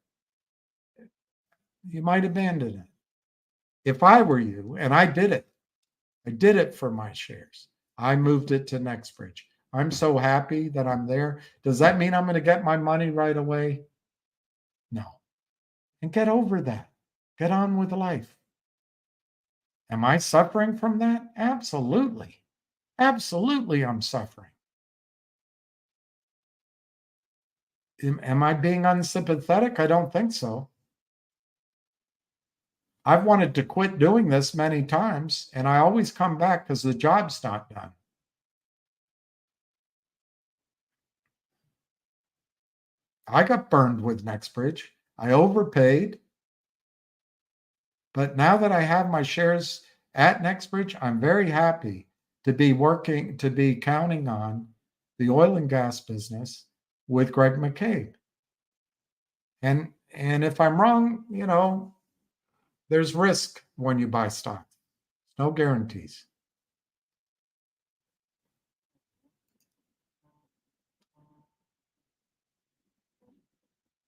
Speaker 4: you might abandon it. If I were you, and I did it for my shares. I moved it to Nextbridge. I'm so happy that I'm there. Does that mean I'm going to get my money right away? No. And get over that. Get on with life. Am I suffering from that? Absolutely. Absolutely, I'm suffering. Am I being unsympathetic? I don't think so. I've wanted to quit doing this many times, and I always come back because the job's not done. I got burned with Nextbridge. I overpaid. But now that I have my shares at Nextbridge, I'm very happy to be counting on the oil and gas business with Greg McCabe. And if I'm wrong, there's risk when you buy stock. No guarantees.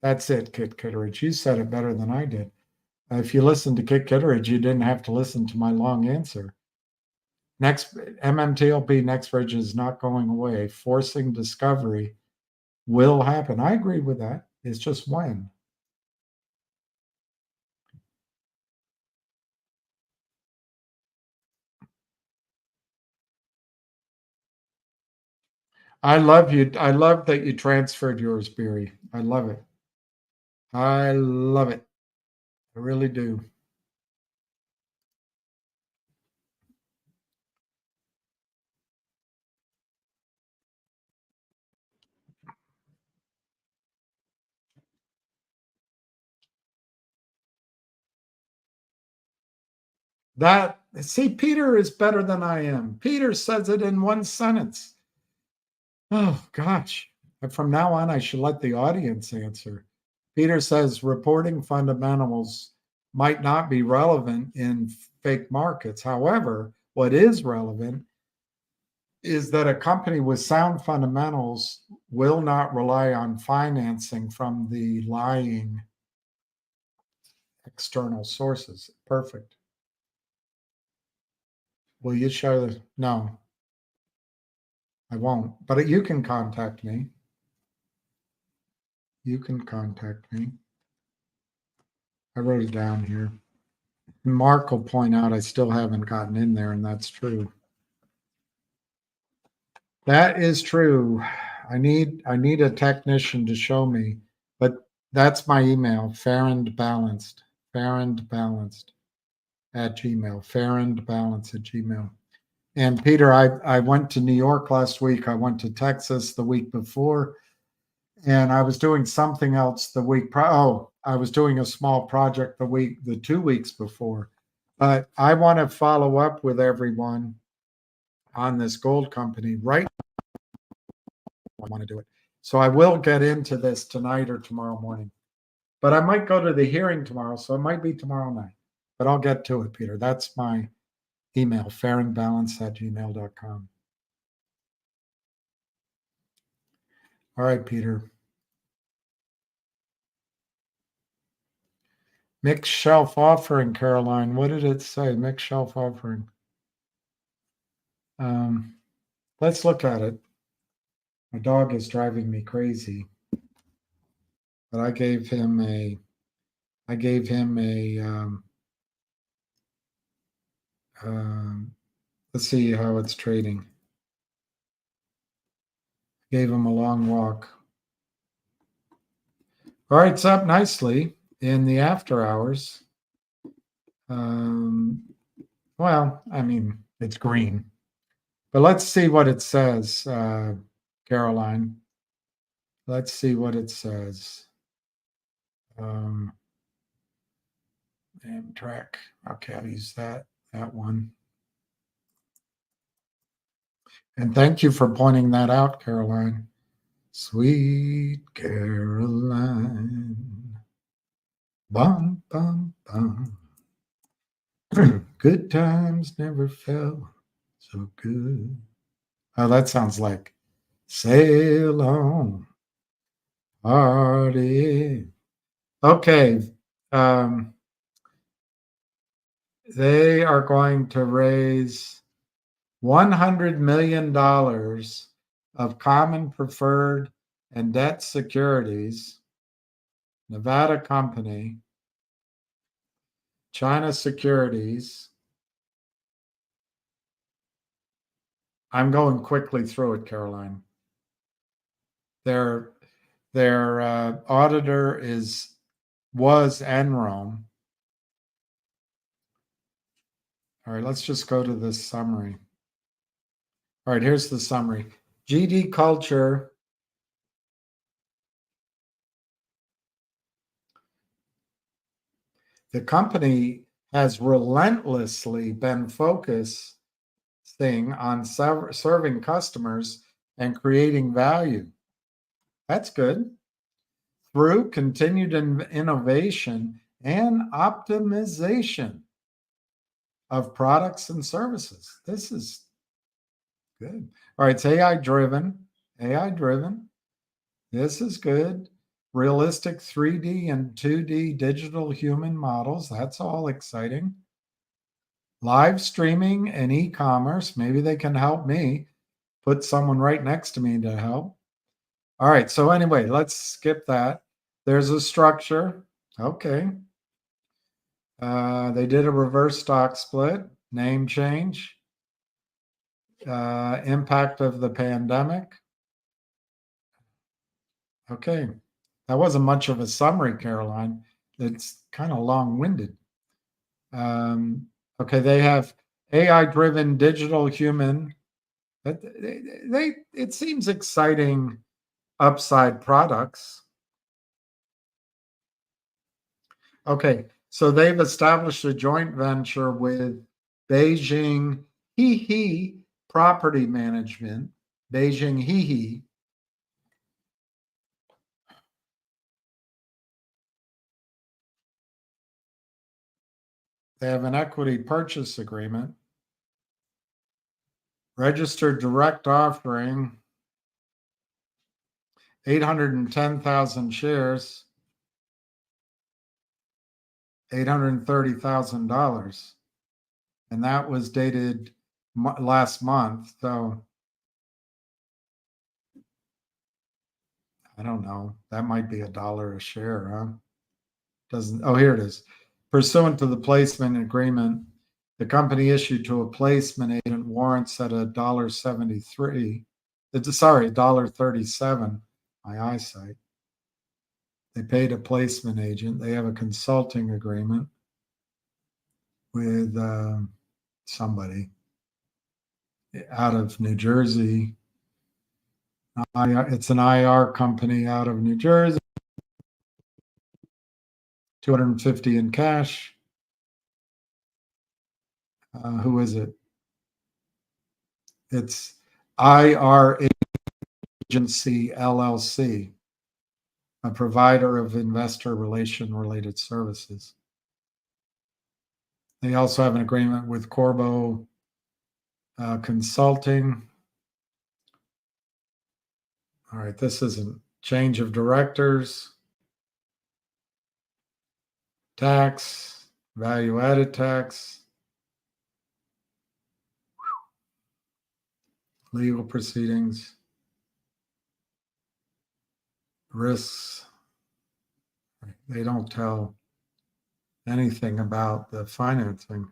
Speaker 4: That's it, Kit Kitteridge. You said it better than I did. If you listened to Kit Kitteridge, you didn't have to listen to my long answer. MMTLP Nextbridge is not going away. Forcing discovery will happen. I agree with that. It's just when. I love you. I love that you transferred yours, Beery. I love it. I love it. I really do. See, Peter is better than I am. Peter says it in one sentence. Oh, gosh. From now on, I should let the audience answer. Peter says reporting fundamentals might not be relevant in fake markets. However, what is relevant is that a company with sound fundamentals will not rely on financing from the lying external sources. Perfect. Will you show the? No, I won't. But you can contact me. You can contact me. I wrote it down here. Mark will point out I still haven't gotten in there, and that's true. That is true. I need a technician to show me, but that's my email, fairandbalanced at Gmail, fairandbalance at Gmail. And Peter, I went to New York last week. I went to Texas the week before, and I was doing something else the week. I was doing a small project the 2 weeks before. But I want to follow up with everyone on this gold company right now. I want to do it. So I will get into this tonight or tomorrow morning. But I might go to the hearing tomorrow, so it might be tomorrow night. But I'll get to it, Peter. That's my email, fairandbalance@gmail.com. All right, Peter. Mixed shelf offering, Caroline. What did it say? Mixed shelf offering. Let's look at it. My dog is driving me crazy. But I gave him a let's see how it's trading. Gave him a long walk. All right, it's up nicely in the after hours. Well, I mean, it's green. But let's see what it says, Caroline. Let's see what it says. Amtrak. Okay, I'll use that one. And thank you for pointing that out, Caroline. Sweet Caroline. Bum, bum, bum. Good times never felt so good. Oh, that sounds like sail on, party. Okay. They are going to raise $100 million of common preferred and debt securities. Nevada company, China Securities. I'm going quickly through it, Caroline. Their auditor was Enron. All right, let's just go to this summary. All right, here's the summary. GD Culture the company has relentlessly been focusing on serving customers and creating value. That's good. Through continued innovation and optimization of products and services. This is good. All right, it's AI driven. This is good. Realistic 3D and 2D digital human models. That's all exciting. Live streaming and e-commerce. Maybe they can help me. Put someone right next to me to help. All right, so anyway, let's skip that. There's a structure. Okay. They did a reverse stock split, name change, impact of the pandemic. Okay. That wasn't much of a summary, Caroline. It's kind of long-winded. Okay, they have AI-driven digital human. It seems exciting upside products. Okay, so they've established a joint venture with Beijing He Property Management, Beijing He. They have an equity purchase agreement, registered direct offering, 810,000 shares, $830,000. And that was dated last month. So I don't know. That might be $1 a share, huh? Doesn't, oh, here it is. Pursuant to the placement agreement, the company issued to a placement agent warrants at $1.73. Sorry, $1.37. My eyesight. They paid a placement agent. They have a consulting agreement with somebody out of New Jersey. It's an IR company out of New Jersey. $250 in cash. Who is it? It's IR Agency LLC, a provider of investor relation related services. They also have an agreement with Corbo Consulting. All right, this isn't change of directors, tax, value added tax, legal proceedings, risks. They don't tell anything about the financing.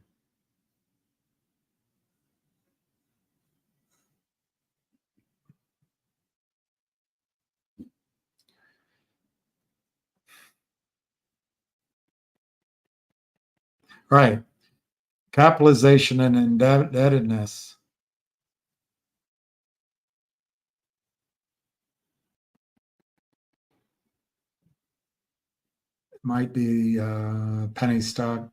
Speaker 4: Right. Capitalization and indebtedness. It might be penny stock.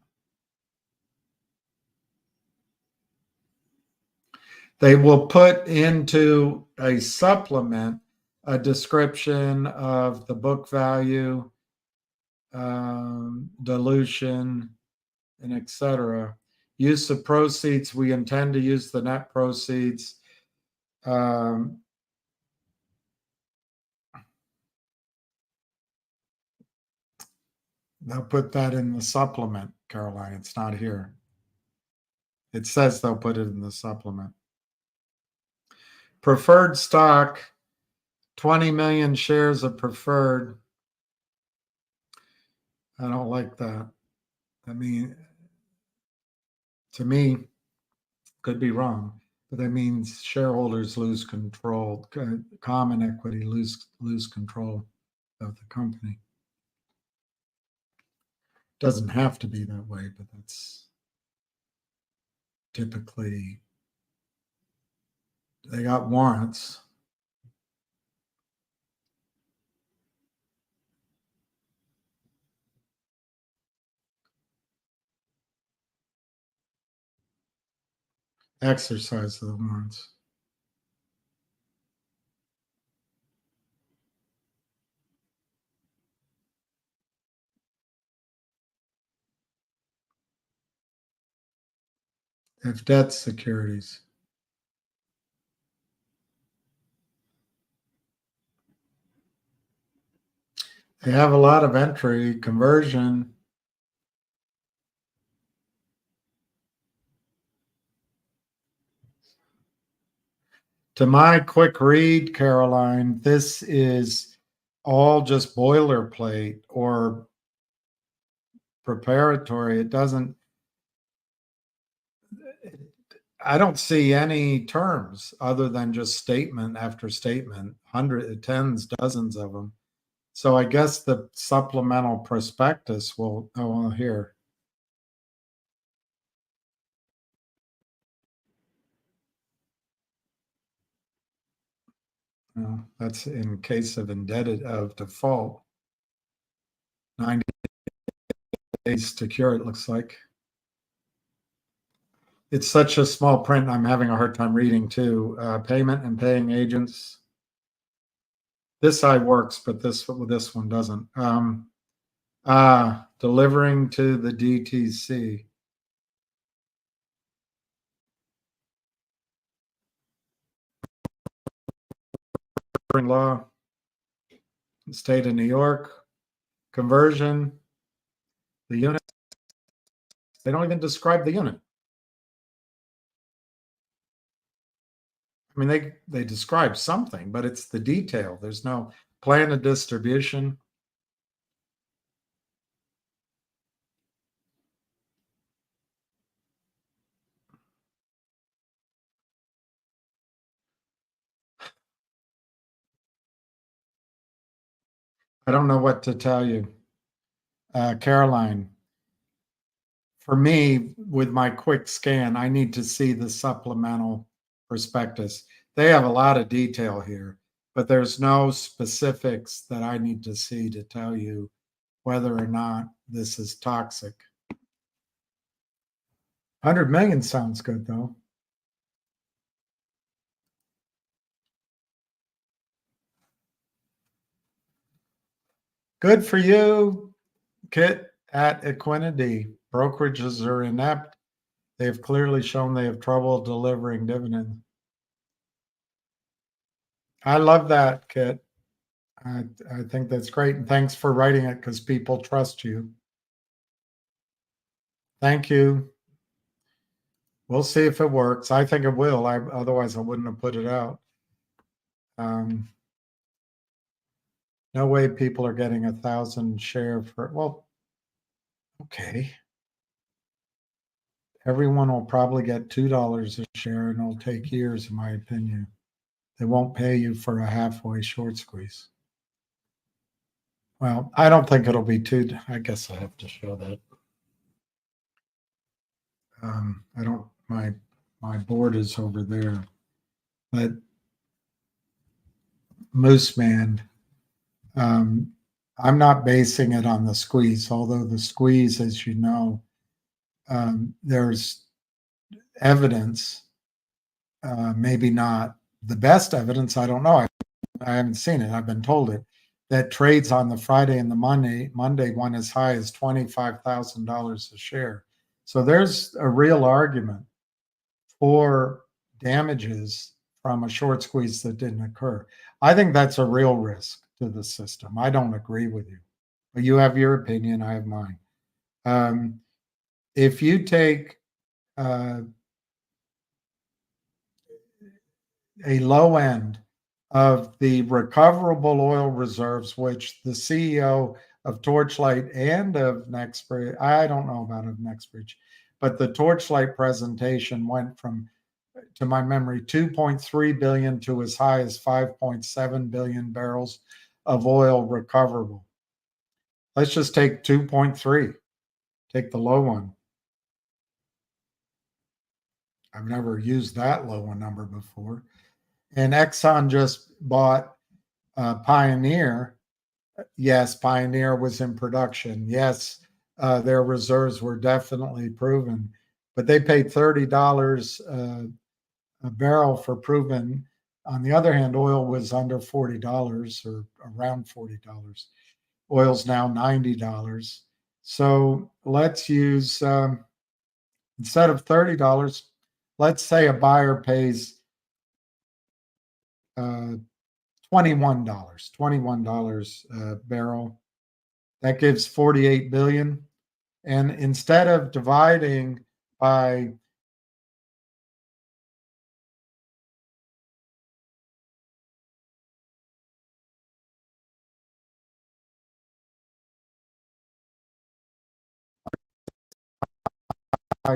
Speaker 4: They will put into a supplement a description of the book value, dilution, and etc. Use of proceeds. We intend to use the net proceeds. They'll put that in the supplement, Caroline. It's not here. It says they'll put it in the supplement. Preferred stock, 20 million shares of preferred. I don't like that. I mean, to me, could be wrong, but that means shareholders lose control, common equity lose control of the company. Doesn't have to be that way, but that's typically, they got warrants. Exercise of the warrants. If debt securities. They have a lot of entry, conversion. To my quick read, Caroline, this is all just boilerplate or preparatory. It doesn't, I don't see any terms other than just statement after statement, hundreds, tens, dozens of them. So I guess the supplemental prospectus will, oh, here. Well, that's in case of indebted of default. 90 days to cure, it looks like. It's such a small print. I'm having a hard time reading too. Payment and paying agents. This side works, but this one doesn't. Delivering to the DTC. Law. State of New York. Conversion. The unit. They don't even describe the unit. I mean, they describe something, but it's the detail. There's no plan of distribution. I don't know what to tell you. Caroline, for me, with my quick scan, I need to see the supplemental prospectus. They have a lot of detail here, but there's no specifics that I need to see to tell you whether or not this is toxic. 100 million sounds good, though. Good for you, Kit at Equinity. Brokerages are inept. They've clearly shown they have trouble delivering dividends. I love that, Kit. I think that's great. And thanks for writing it because people trust you. Thank you. We'll see if it works. I think it will. Otherwise, I wouldn't have put it out. No way people are getting 1,000 share for, well, okay. Everyone will probably get $2 a share and it'll take years, in my opinion. They won't pay you for a halfway short squeeze. Well, I don't think it'll be two. I guess I have to show that. I don't, my board is over there, but Moose Man, I'm not basing it on the squeeze, although the squeeze, as you know, there's evidence, maybe not the best evidence. I don't know. I haven't seen it. I've been told it, that trades on the Friday and the Monday went as high as $25,000 a share. So there's a real argument for damages from a short squeeze that didn't occur. I think that's a real risk to the system. I don't agree with you, but you have your opinion. I have mine. If you take a low end of the recoverable oil reserves, which the CEO of Torchlight and of Nextbridge, I don't know about of Nextbridge, but the Torchlight presentation went from, to my memory, 2.3 billion to as high as 5.7 billion barrels of oil recoverable. Let's just take 2.3, take the low one. I've never used that low a number before. And Exxon just bought Pioneer. Yes, Pioneer was in production. Yes, their reserves were definitely proven, but they paid $30 a barrel for proven. On the other hand, oil was under $40 or around $40. Oil's now $90. So let's use, instead of $30, let's say a buyer pays $21 a barrel. That gives 48 billion. And instead of dividing by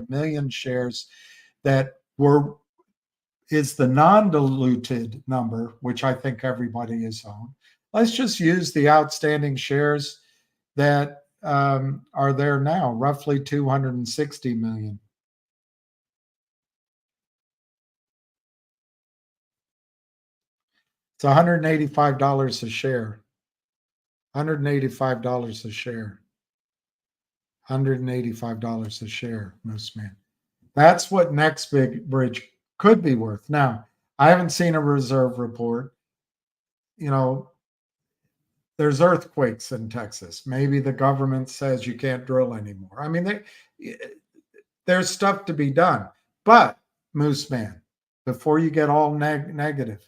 Speaker 4: million shares that is the non-diluted number, which I think everybody is on. Let's just use the outstanding shares that are there now, roughly 260 million. It's $185 a share. $185 a share. $185 a share, most man. That's what next big bridge could be worth. Now, I haven't seen a reserve report. You know, there's earthquakes in Texas. Maybe the government says you can't drill anymore. I mean, there's stuff to be done. But, Moose Man, before you get all negative,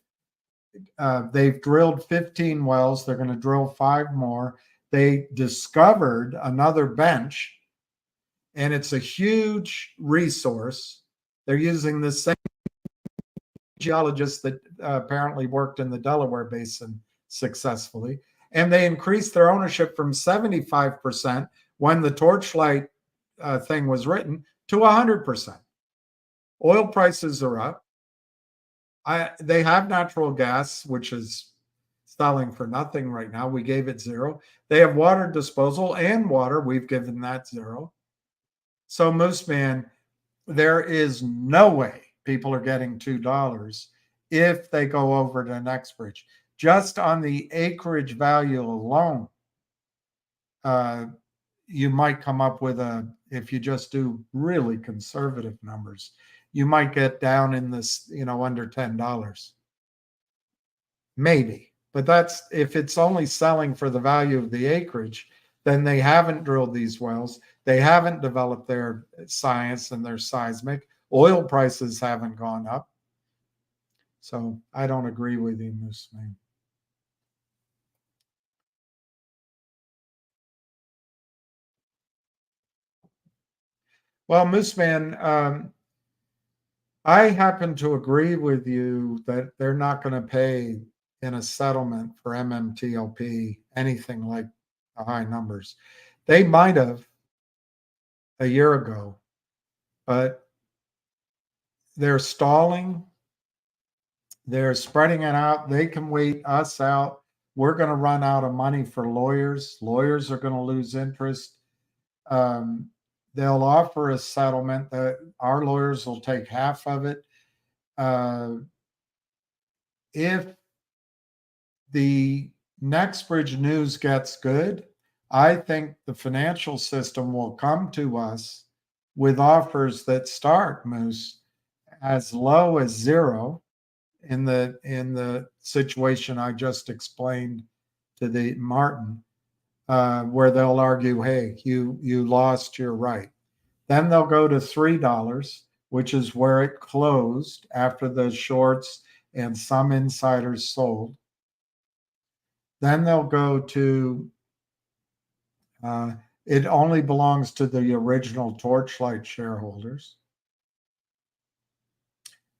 Speaker 4: they've drilled 15 wells. They're going to drill 5 more. They discovered another bench, and it's a huge resource. They're using the same geologists that apparently worked in the Delaware Basin successfully. And they increased their ownership from 75% when the Torchlight thing was written to 100%. Oil prices are up. They have natural gas, which is selling for nothing right now. We gave it 0. They have water disposal and water. We've given that 0. So, Moose Man, there is no way people are getting $2 if they go over to Nextbridge. Just on the acreage value alone, you might come up with if you just do really conservative numbers, you might get down in this, under $10. Maybe. But that's if it's only selling for the value of the acreage, then they haven't drilled these wells. They haven't developed their science and their seismic. Oil prices haven't gone up. So I don't agree with you, Moose Man. Well, Moose Man, I happen to agree with you that they're not going to pay in a settlement for MMTLP anything like the high numbers. They might have a year ago, but they're stalling. They're spreading it out. They can wait us out. We're going to run out of money for lawyers. Lawyers are going to lose interest. They'll offer a settlement that our lawyers will take half of it. If the Nextbridge news gets good, I think the financial system will come to us with offers that start, Moose, as low as 0 in the situation I just explained to the Martin, where they'll argue, hey, you lost your right. Then they'll go to $3, which is where it closed after the shorts and some insiders sold. Then they'll go to, it only belongs to the original Torchlight shareholders.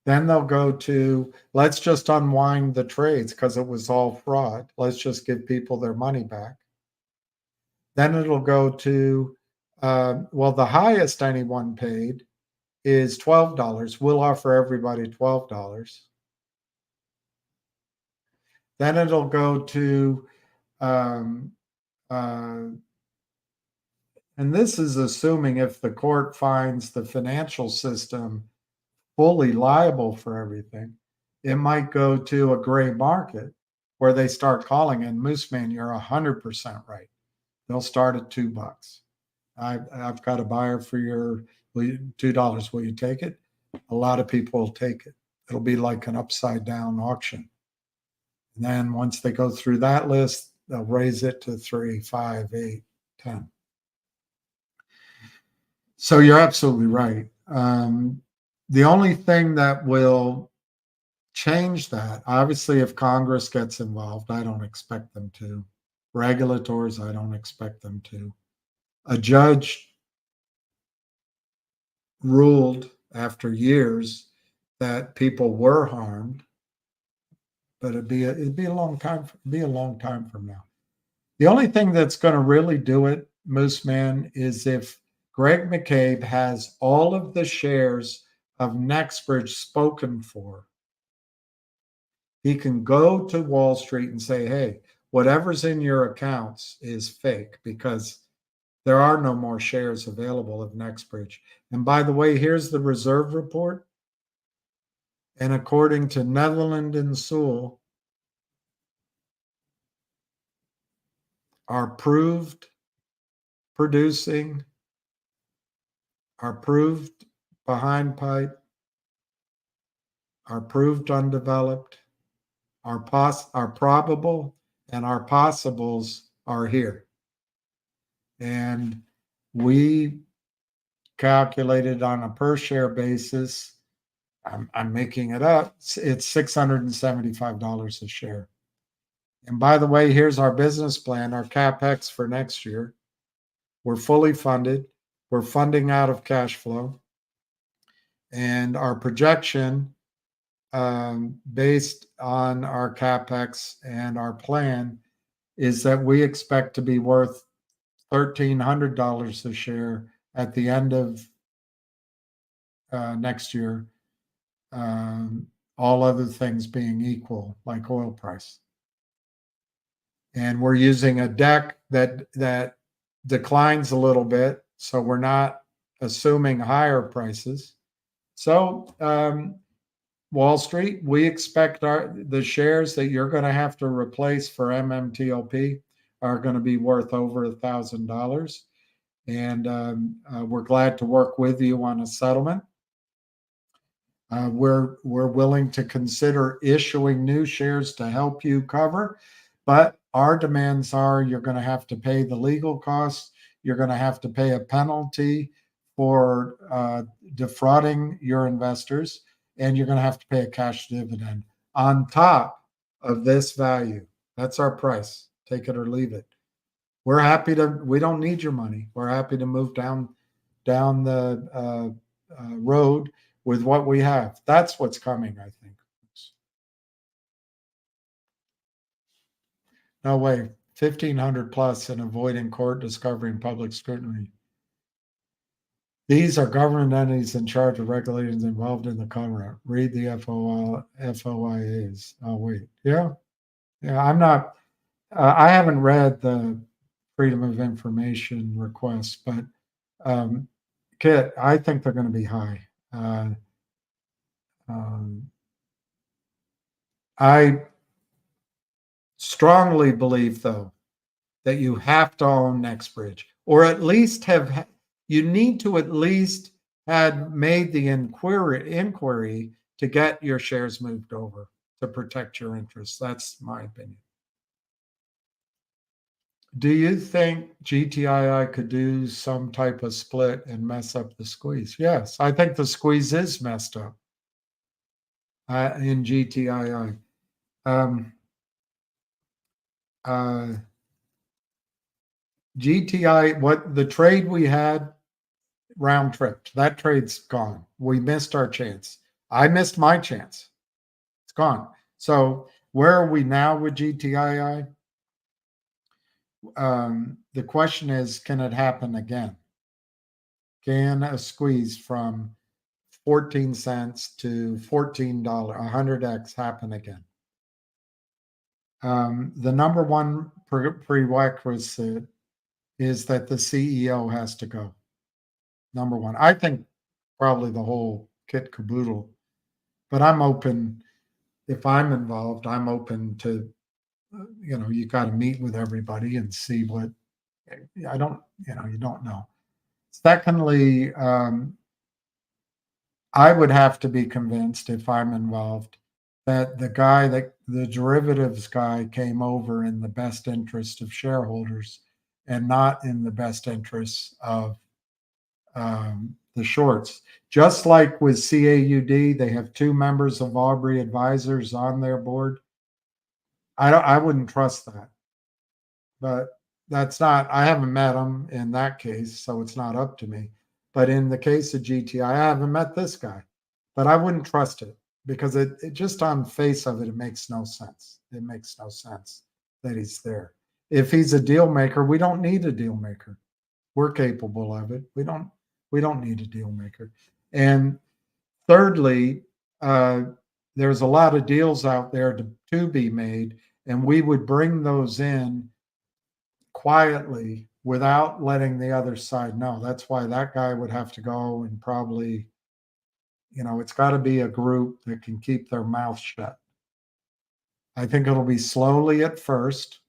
Speaker 4: Then they'll go to, let's just unwind the trades because it was all fraud. Let's just give people their money back. Then it'll go to, the highest anyone paid is $12. We'll offer everybody $12. Then it'll go to, and this is assuming if the court finds the financial system fully liable for everything, it might go to a gray market where they start calling, and Moose Man, you're 100% right. They'll start at $2. I've got a buyer for your $2. Will you take it? A lot of people will take it. It'll be like an upside down auction. And then once they go through that list, they'll raise it to 3, 5, 8, 10. So you're absolutely right. The only thing that will change that, obviously, if Congress gets involved, I don't expect them to. Regulators, I don't expect them to. A judge ruled after years that people were harmed, but it'd be a long time. Be a long time from now. The only thing that's going to really do it, Moose Man, is if Greg McCabe has all of the shares of Nextbridge spoken for. He can go to Wall Street and say, hey, whatever's in your accounts is fake because there are no more shares available of Nextbridge. And by the way, here's the reserve report. And according to Netherland and Sewell, our proved behind pipe, our proved undeveloped, our probable, and our possibles are here. And we calculated on a per share basis, I'm making it up, it's $675 a share. And by the way, here's our business plan, our CapEx for next year. We're fully funded. We're funding out of cash flow. And our projection, based on our CapEx and our plan, is that we expect to be worth $1,300 a share at the end of next year, all other things being equal, like oil price. And we're using a deck that declines a little bit, so we're not assuming higher prices. So Wall Street, we expect the shares that you're going to have to replace for MMTLP are going to be worth over $1,000. And we're glad to work with you on a settlement. We're willing to consider issuing new shares to help you cover, but our demands are you're going to have to pay the legal costs. You're going to have to pay a penalty for defrauding your investors, and you're going to have to pay a cash dividend on top of this value. That's our price. Take it or leave it. We're happy to, we don't need your money. We're happy to move down the road with what we have. That's what's coming, I think. No way, 1,500 plus and avoiding court discovery and public scrutiny. These are government entities in charge of regulations involved in the cover-up. Read the FOIAs. Oh, wait. Yeah. I'm not, I haven't read the Freedom of Information requests, but Kit, I think they're going to be high. I strongly believe, though, that you have to own NextBridge, or at least you need to at least had made the inquiry to get your shares moved over to protect your interests. That's my opinion. Do you think GTII could do some type of split and mess up the squeeze? Yes, I think the squeeze is messed up in GTII. GTI, what the trade we had round trip, that trade's gone. We missed our chance. I missed my chance. It's gone. So where are we now with GTII? The question is, can it happen again? Can a squeeze from 14 cents to $14, 100x happen again? The number one prerequisite is that the CEO has to go. Number one. I think probably the whole kit caboodle, but I'm open. If I'm involved, I'm open to, you got to meet with everybody and see what, you don't know. Secondly, I would have to be convinced if I'm involved that the derivatives guy came over in the best interest of shareholders and not in the best interests of the shorts. Just like with CAUD, they have 2 members of Aubrey Advisors on their board. I wouldn't trust that. But that's not, I haven't met them in that case, so it's not up to me. But in the case of GTI, I haven't met this guy, but I wouldn't trust it because it just on face of it, it makes no sense. It makes no sense that he's there. If he's a deal maker, we don't need a deal maker. We're capable of it. We don't need a deal maker. And thirdly, there's a lot of deals out there to be made, and we would bring those in quietly without letting the other side know. That's why that guy would have to go, and probably, it's got to be a group that can keep their mouth shut. I think it'll be slowly at first,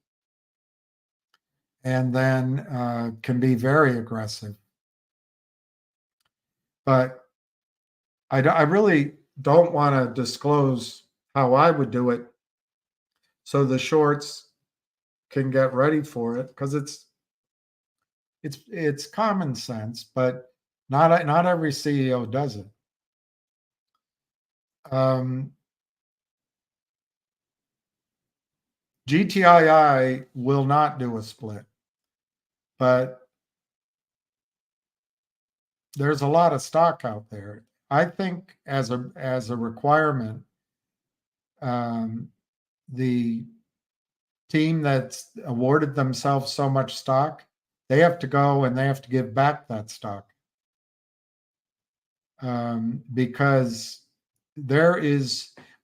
Speaker 4: and then can be very aggressive. But I really don't want to disclose how I would do it so the shorts can get ready for it, because it's common sense, but not every CEO does it. GTII will not do a split, but there's a lot of stock out there. I think as a requirement, the team that's awarded themselves so much stock, they have to go and they have to give back that stock, because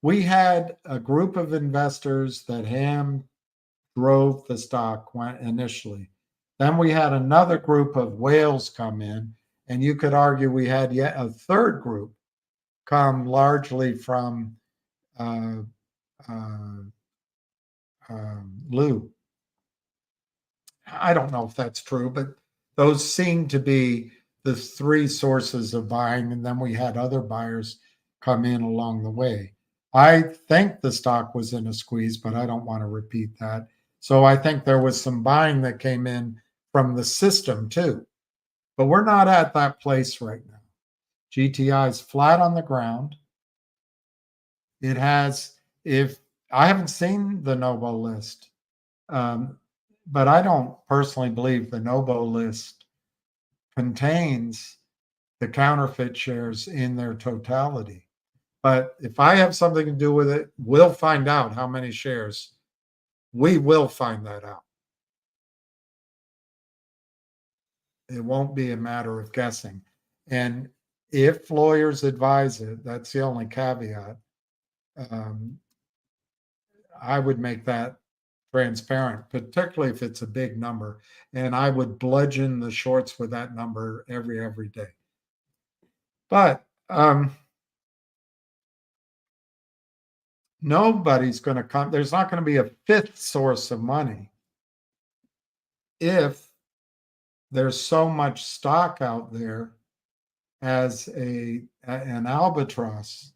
Speaker 4: we had a group of investors that drove the stock initially. Then we had another group of whales come in, and you could argue we had yet a third group come largely from Lou. I don't know if that's true, but those seem to be the three sources of buying, and then we had other buyers come in along the way. I think the stock was in a squeeze, but I don't want to repeat that. So I think there was some buying that came in from the system too. But we're not at that place right now. GTI is flat on the ground. It has, if I haven't seen the Novo list, but I don't personally believe the Novo list contains the counterfeit shares in their totality. But if I have something to do with it, we'll find out how many shares. We will find that out. It won't be a matter of guessing. And if lawyers advise it, that's the only caveat. I would make that transparent, particularly if it's a big number. And I would bludgeon the shorts with that number every day. But nobody's going to come. There's not going to be a fifth source of money if there's so much stock out there as an albatross.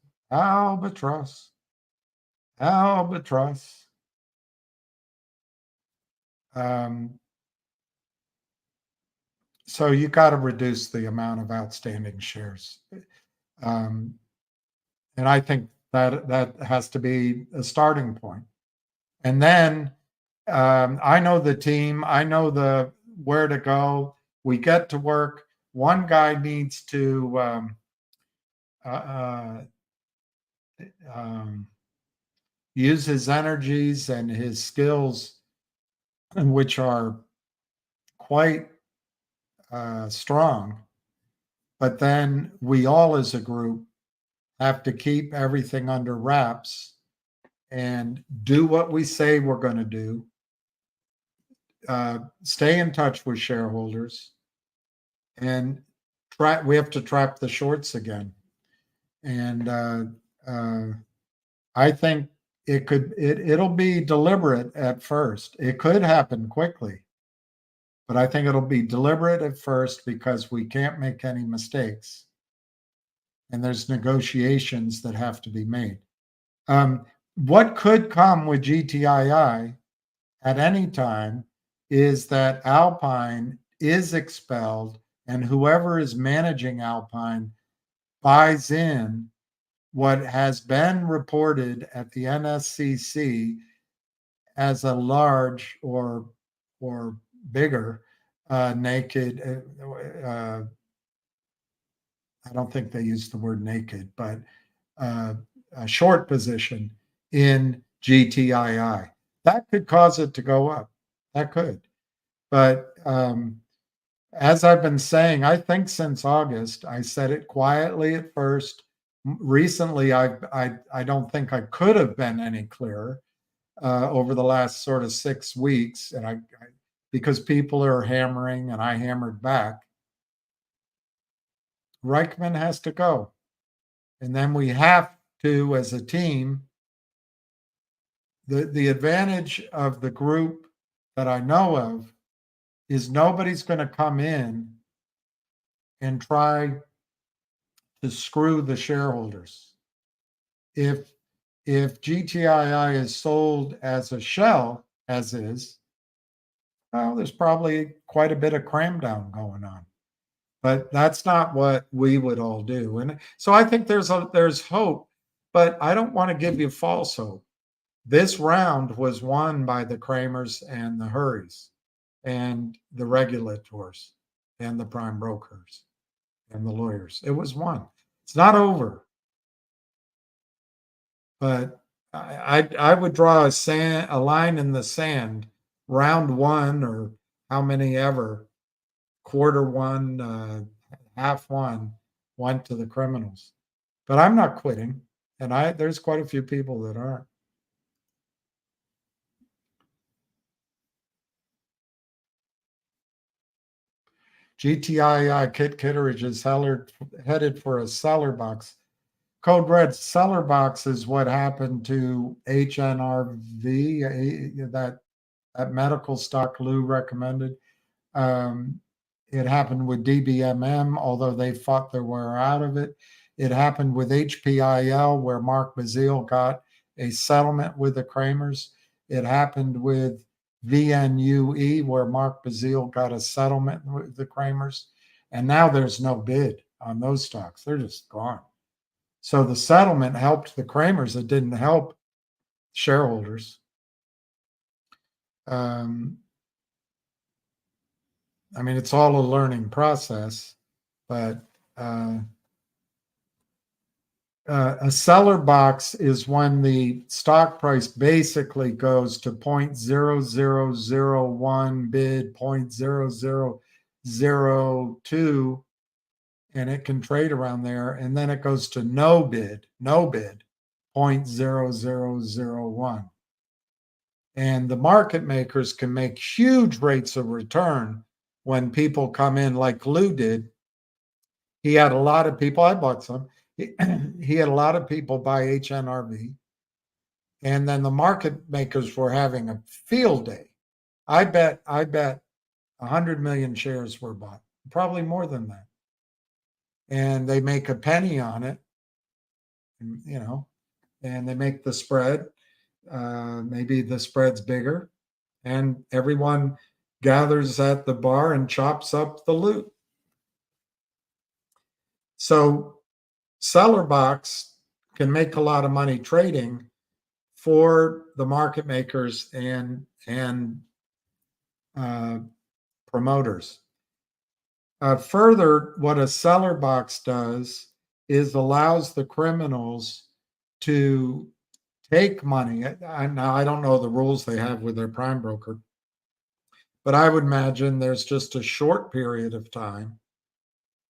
Speaker 4: So you got to reduce the amount of outstanding shares. And I think that has to be a starting point. And then I know the team, I know where to go. We get to work. One guy needs to use his energies and his skills, which are quite strong. But then we all as a group have to keep everything under wraps and do what we say we're going to do. Stay in touch with shareholders, and we have to trap the shorts again. And I think it'll be deliberate at first. It could happen quickly, but I think it'll be deliberate at first because we can't make any mistakes. And there's negotiations that have to be made. What could come with GTII at any time is that Alpine is expelled, and whoever is managing Alpine buys in what has been reported at the NSCC as a large or bigger naked. I don't think they use the word naked, but a short position in GTII. That could cause it to go up. That could. But as I've been saying, I think since August, I said it quietly at first. Recently, I don't think I could have been any clearer over the last sort of 6 weeks, and because people are hammering and I hammered back. Reichman has to go. And then we have to, as a team, the advantage of the group that I know of is nobody's going to come in and try to screw the shareholders. If GTII is sold as a shell, as is, well, there's probably quite a bit of cram down going on. But that's not what we would all do. And so I think there's hope, but I don't want to give you false hope. This round was won by the Kramers and the Hurries and the regulators and the prime brokers and the lawyers. It was won. It's not over. But I would draw a line in the sand, round one or how many ever, quarter one, half one, went to the criminals. But I'm not quitting, and there's quite a few people that aren't. GTII Kit Kitteridge is headed for a seller box. Code Red, seller box is what happened to HNRV, that medical stock Lou recommended. It happened with DBMM, although they fought their way out of it. It happened with HPIL, where Mark Bazile got a settlement with the Kramers. It happened with VNUE, where Mark Bazile got a settlement with the Kramers. And now there's no bid on those stocks. They're just gone. So the settlement helped the Kramers. It didn't help shareholders. I mean, it's all a learning process, but a seller box is when the stock price basically goes to 0.0001 bid, 0.0002, and it can trade around there, and then it goes to no bid, 0.0001. And the market makers can make huge rates of return when people come in, like Lou did. He had a lot of people, I bought some. He had a lot of people buy HNRV. And then the market makers were having a field day. I bet 100 million shares were bought, probably more than that. And they make a penny on it, you know, and they make the spread. Maybe the spread's bigger, and everyone gathers at the bar and chops up the loot. So seller box can make a lot of money trading for the market makers and promoters. Further, what a seller box does is allows the criminals to take money. Now, I don't know the rules they have with their prime broker, but I would imagine there's just a short period of time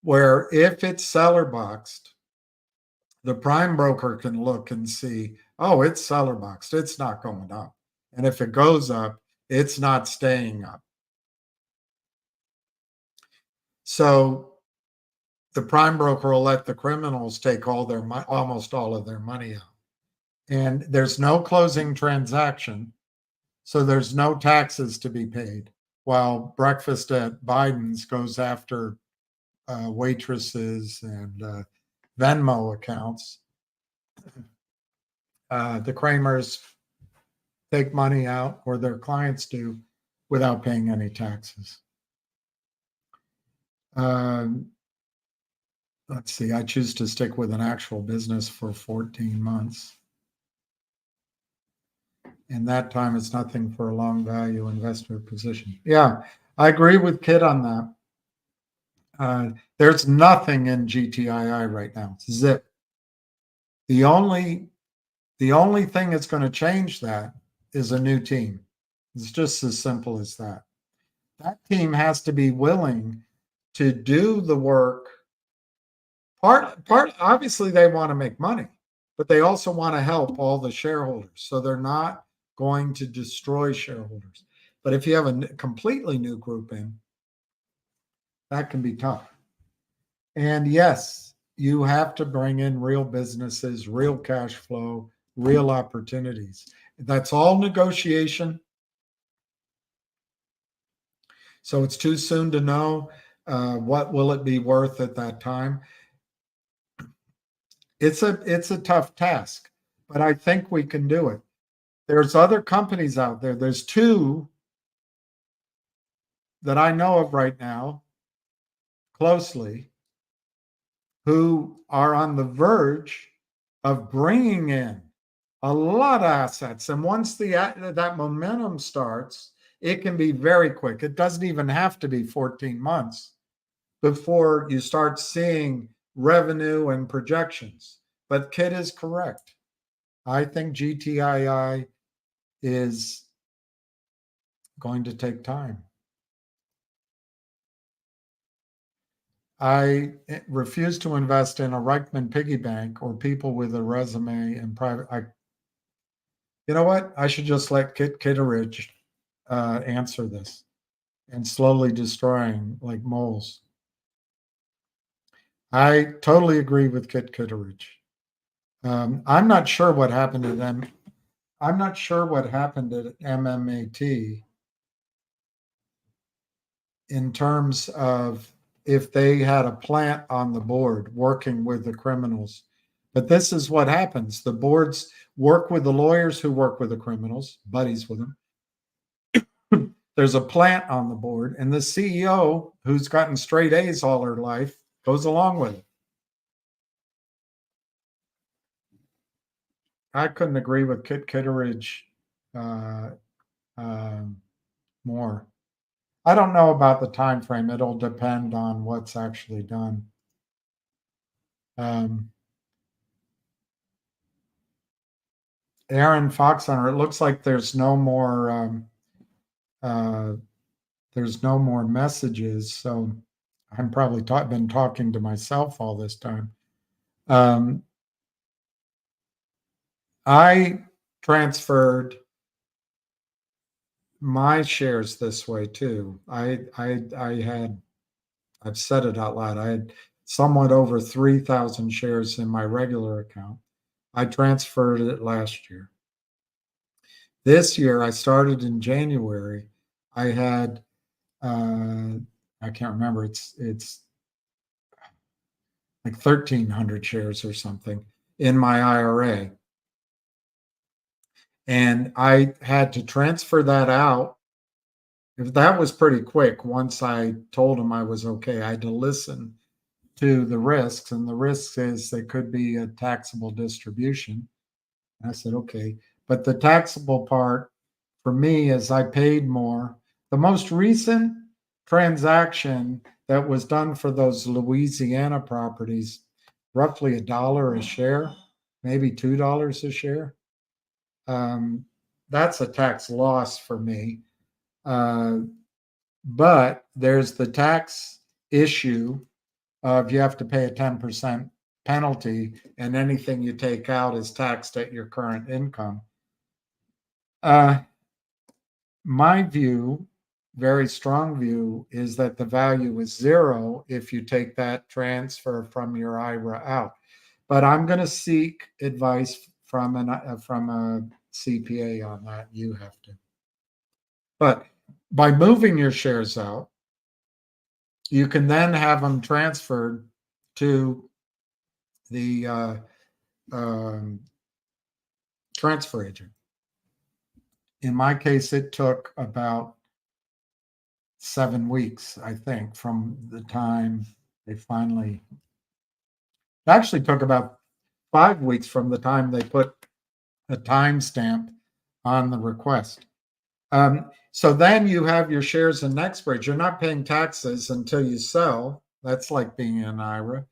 Speaker 4: where if it's seller boxed, the prime broker can look and see, oh, it's seller boxed, it's not going up. And if it goes up, it's not staying up. So the prime broker will let the criminals take almost all of their money out. And there's no closing transaction, so there's no taxes to be paid, while breakfast at Biden's goes after waitresses and Venmo accounts. The Kramers take money out, or their clients do, without paying any taxes. Let's see, I choose to stick with an actual business for 14 months. And that time it's nothing for a long value investor position. Yeah, I agree with Kit on that. There's nothing in GTII right now. Zip. The only thing that's going to change that is a new team. It's just as simple as that. That team has to be willing to do the work. Part obviously they want to make money, but they also want to help all the shareholders. So they're not going to destroy shareholders. But if you have a completely new group in, that can be tough. And yes, you have to bring in real businesses, real cash flow, real opportunities. That's all negotiation. So it's too soon to know what will it be worth at that time. It's a tough task, but I think we can do it. There's other companies out there. There's two that I know of right now closely who are on the verge of bringing in a lot of assets. And once that momentum starts, it can be very quick. It doesn't even have to be 14 months before you start seeing revenue and projections. But Kit is correct. I think GTII is going to take time. I refuse to invest in a Reichman piggy bank or people with a resume and private. You know what? I should just let Kit Kitteridge answer this, and slowly destroying like moles. I totally agree with Kit Kitteridge. I'm not sure what happened to them. I'm not sure what happened at MMAT in terms of if they had a plant on the board working with the criminals. But this is what happens. The boards work with the lawyers who work with the criminals, buddies with them. There's a plant on the board, and the CEO, who's gotten straight A's all her life, goes along with it. I couldn't agree with Kit Kitteridge more. I don't know about the time frame. It'll depend on what's actually done. Aaron Foxhunter, it looks like there's no more messages, so I'm probably been talking to myself all this time. I transferred my shares this way too. I've said it out loud. I had somewhat over 3,000 shares in my regular account. I transferred it last year. This year, I started in January. I had, I can't remember. It's like 1,300 shares or something in my IRA. And I had to transfer that out. If that was pretty quick, once I told them I was okay, I had to listen to the risks. And the risk is there could be a taxable distribution. And I said, okay. But the taxable part for me is I paid more. The most recent transaction that was done for those Louisiana properties, roughly $1 a share, maybe $2 a share. That's a tax loss for me. But there's the tax issue of you have to pay a 10% penalty, and anything you take out is taxed at your current income. My view, very strong view, is that the value is zero if you take that transfer from your IRA out. But I'm going to seek advice from a CPA on that. You have to. But by moving your shares out, you can then have them transferred to the transfer agent. In my case, it took about 7 weeks, I think, from the time they finally. It actually took about 5 weeks from the time they put a timestamp on the request. So then you have your shares in NextBridge. You're not paying taxes until you sell. That's like being an IRA.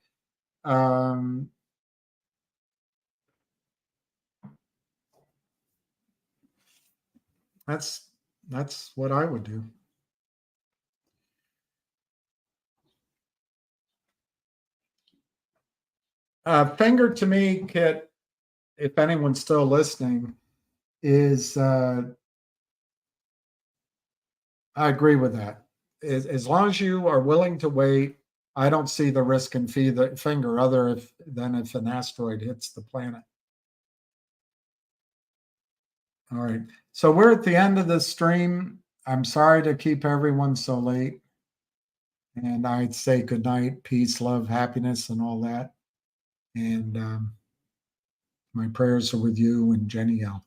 Speaker 4: That's what I would do. Finger to me, Kit, if anyone's still listening, is I agree with that. As long as you are willing to wait, I don't see the risk in finger other than if an asteroid hits the planet. All right. So we're at the end of the stream. I'm sorry to keep everyone so late. And I'd say good night, peace, love, happiness, and all that. And my prayers are with you and Jenny L.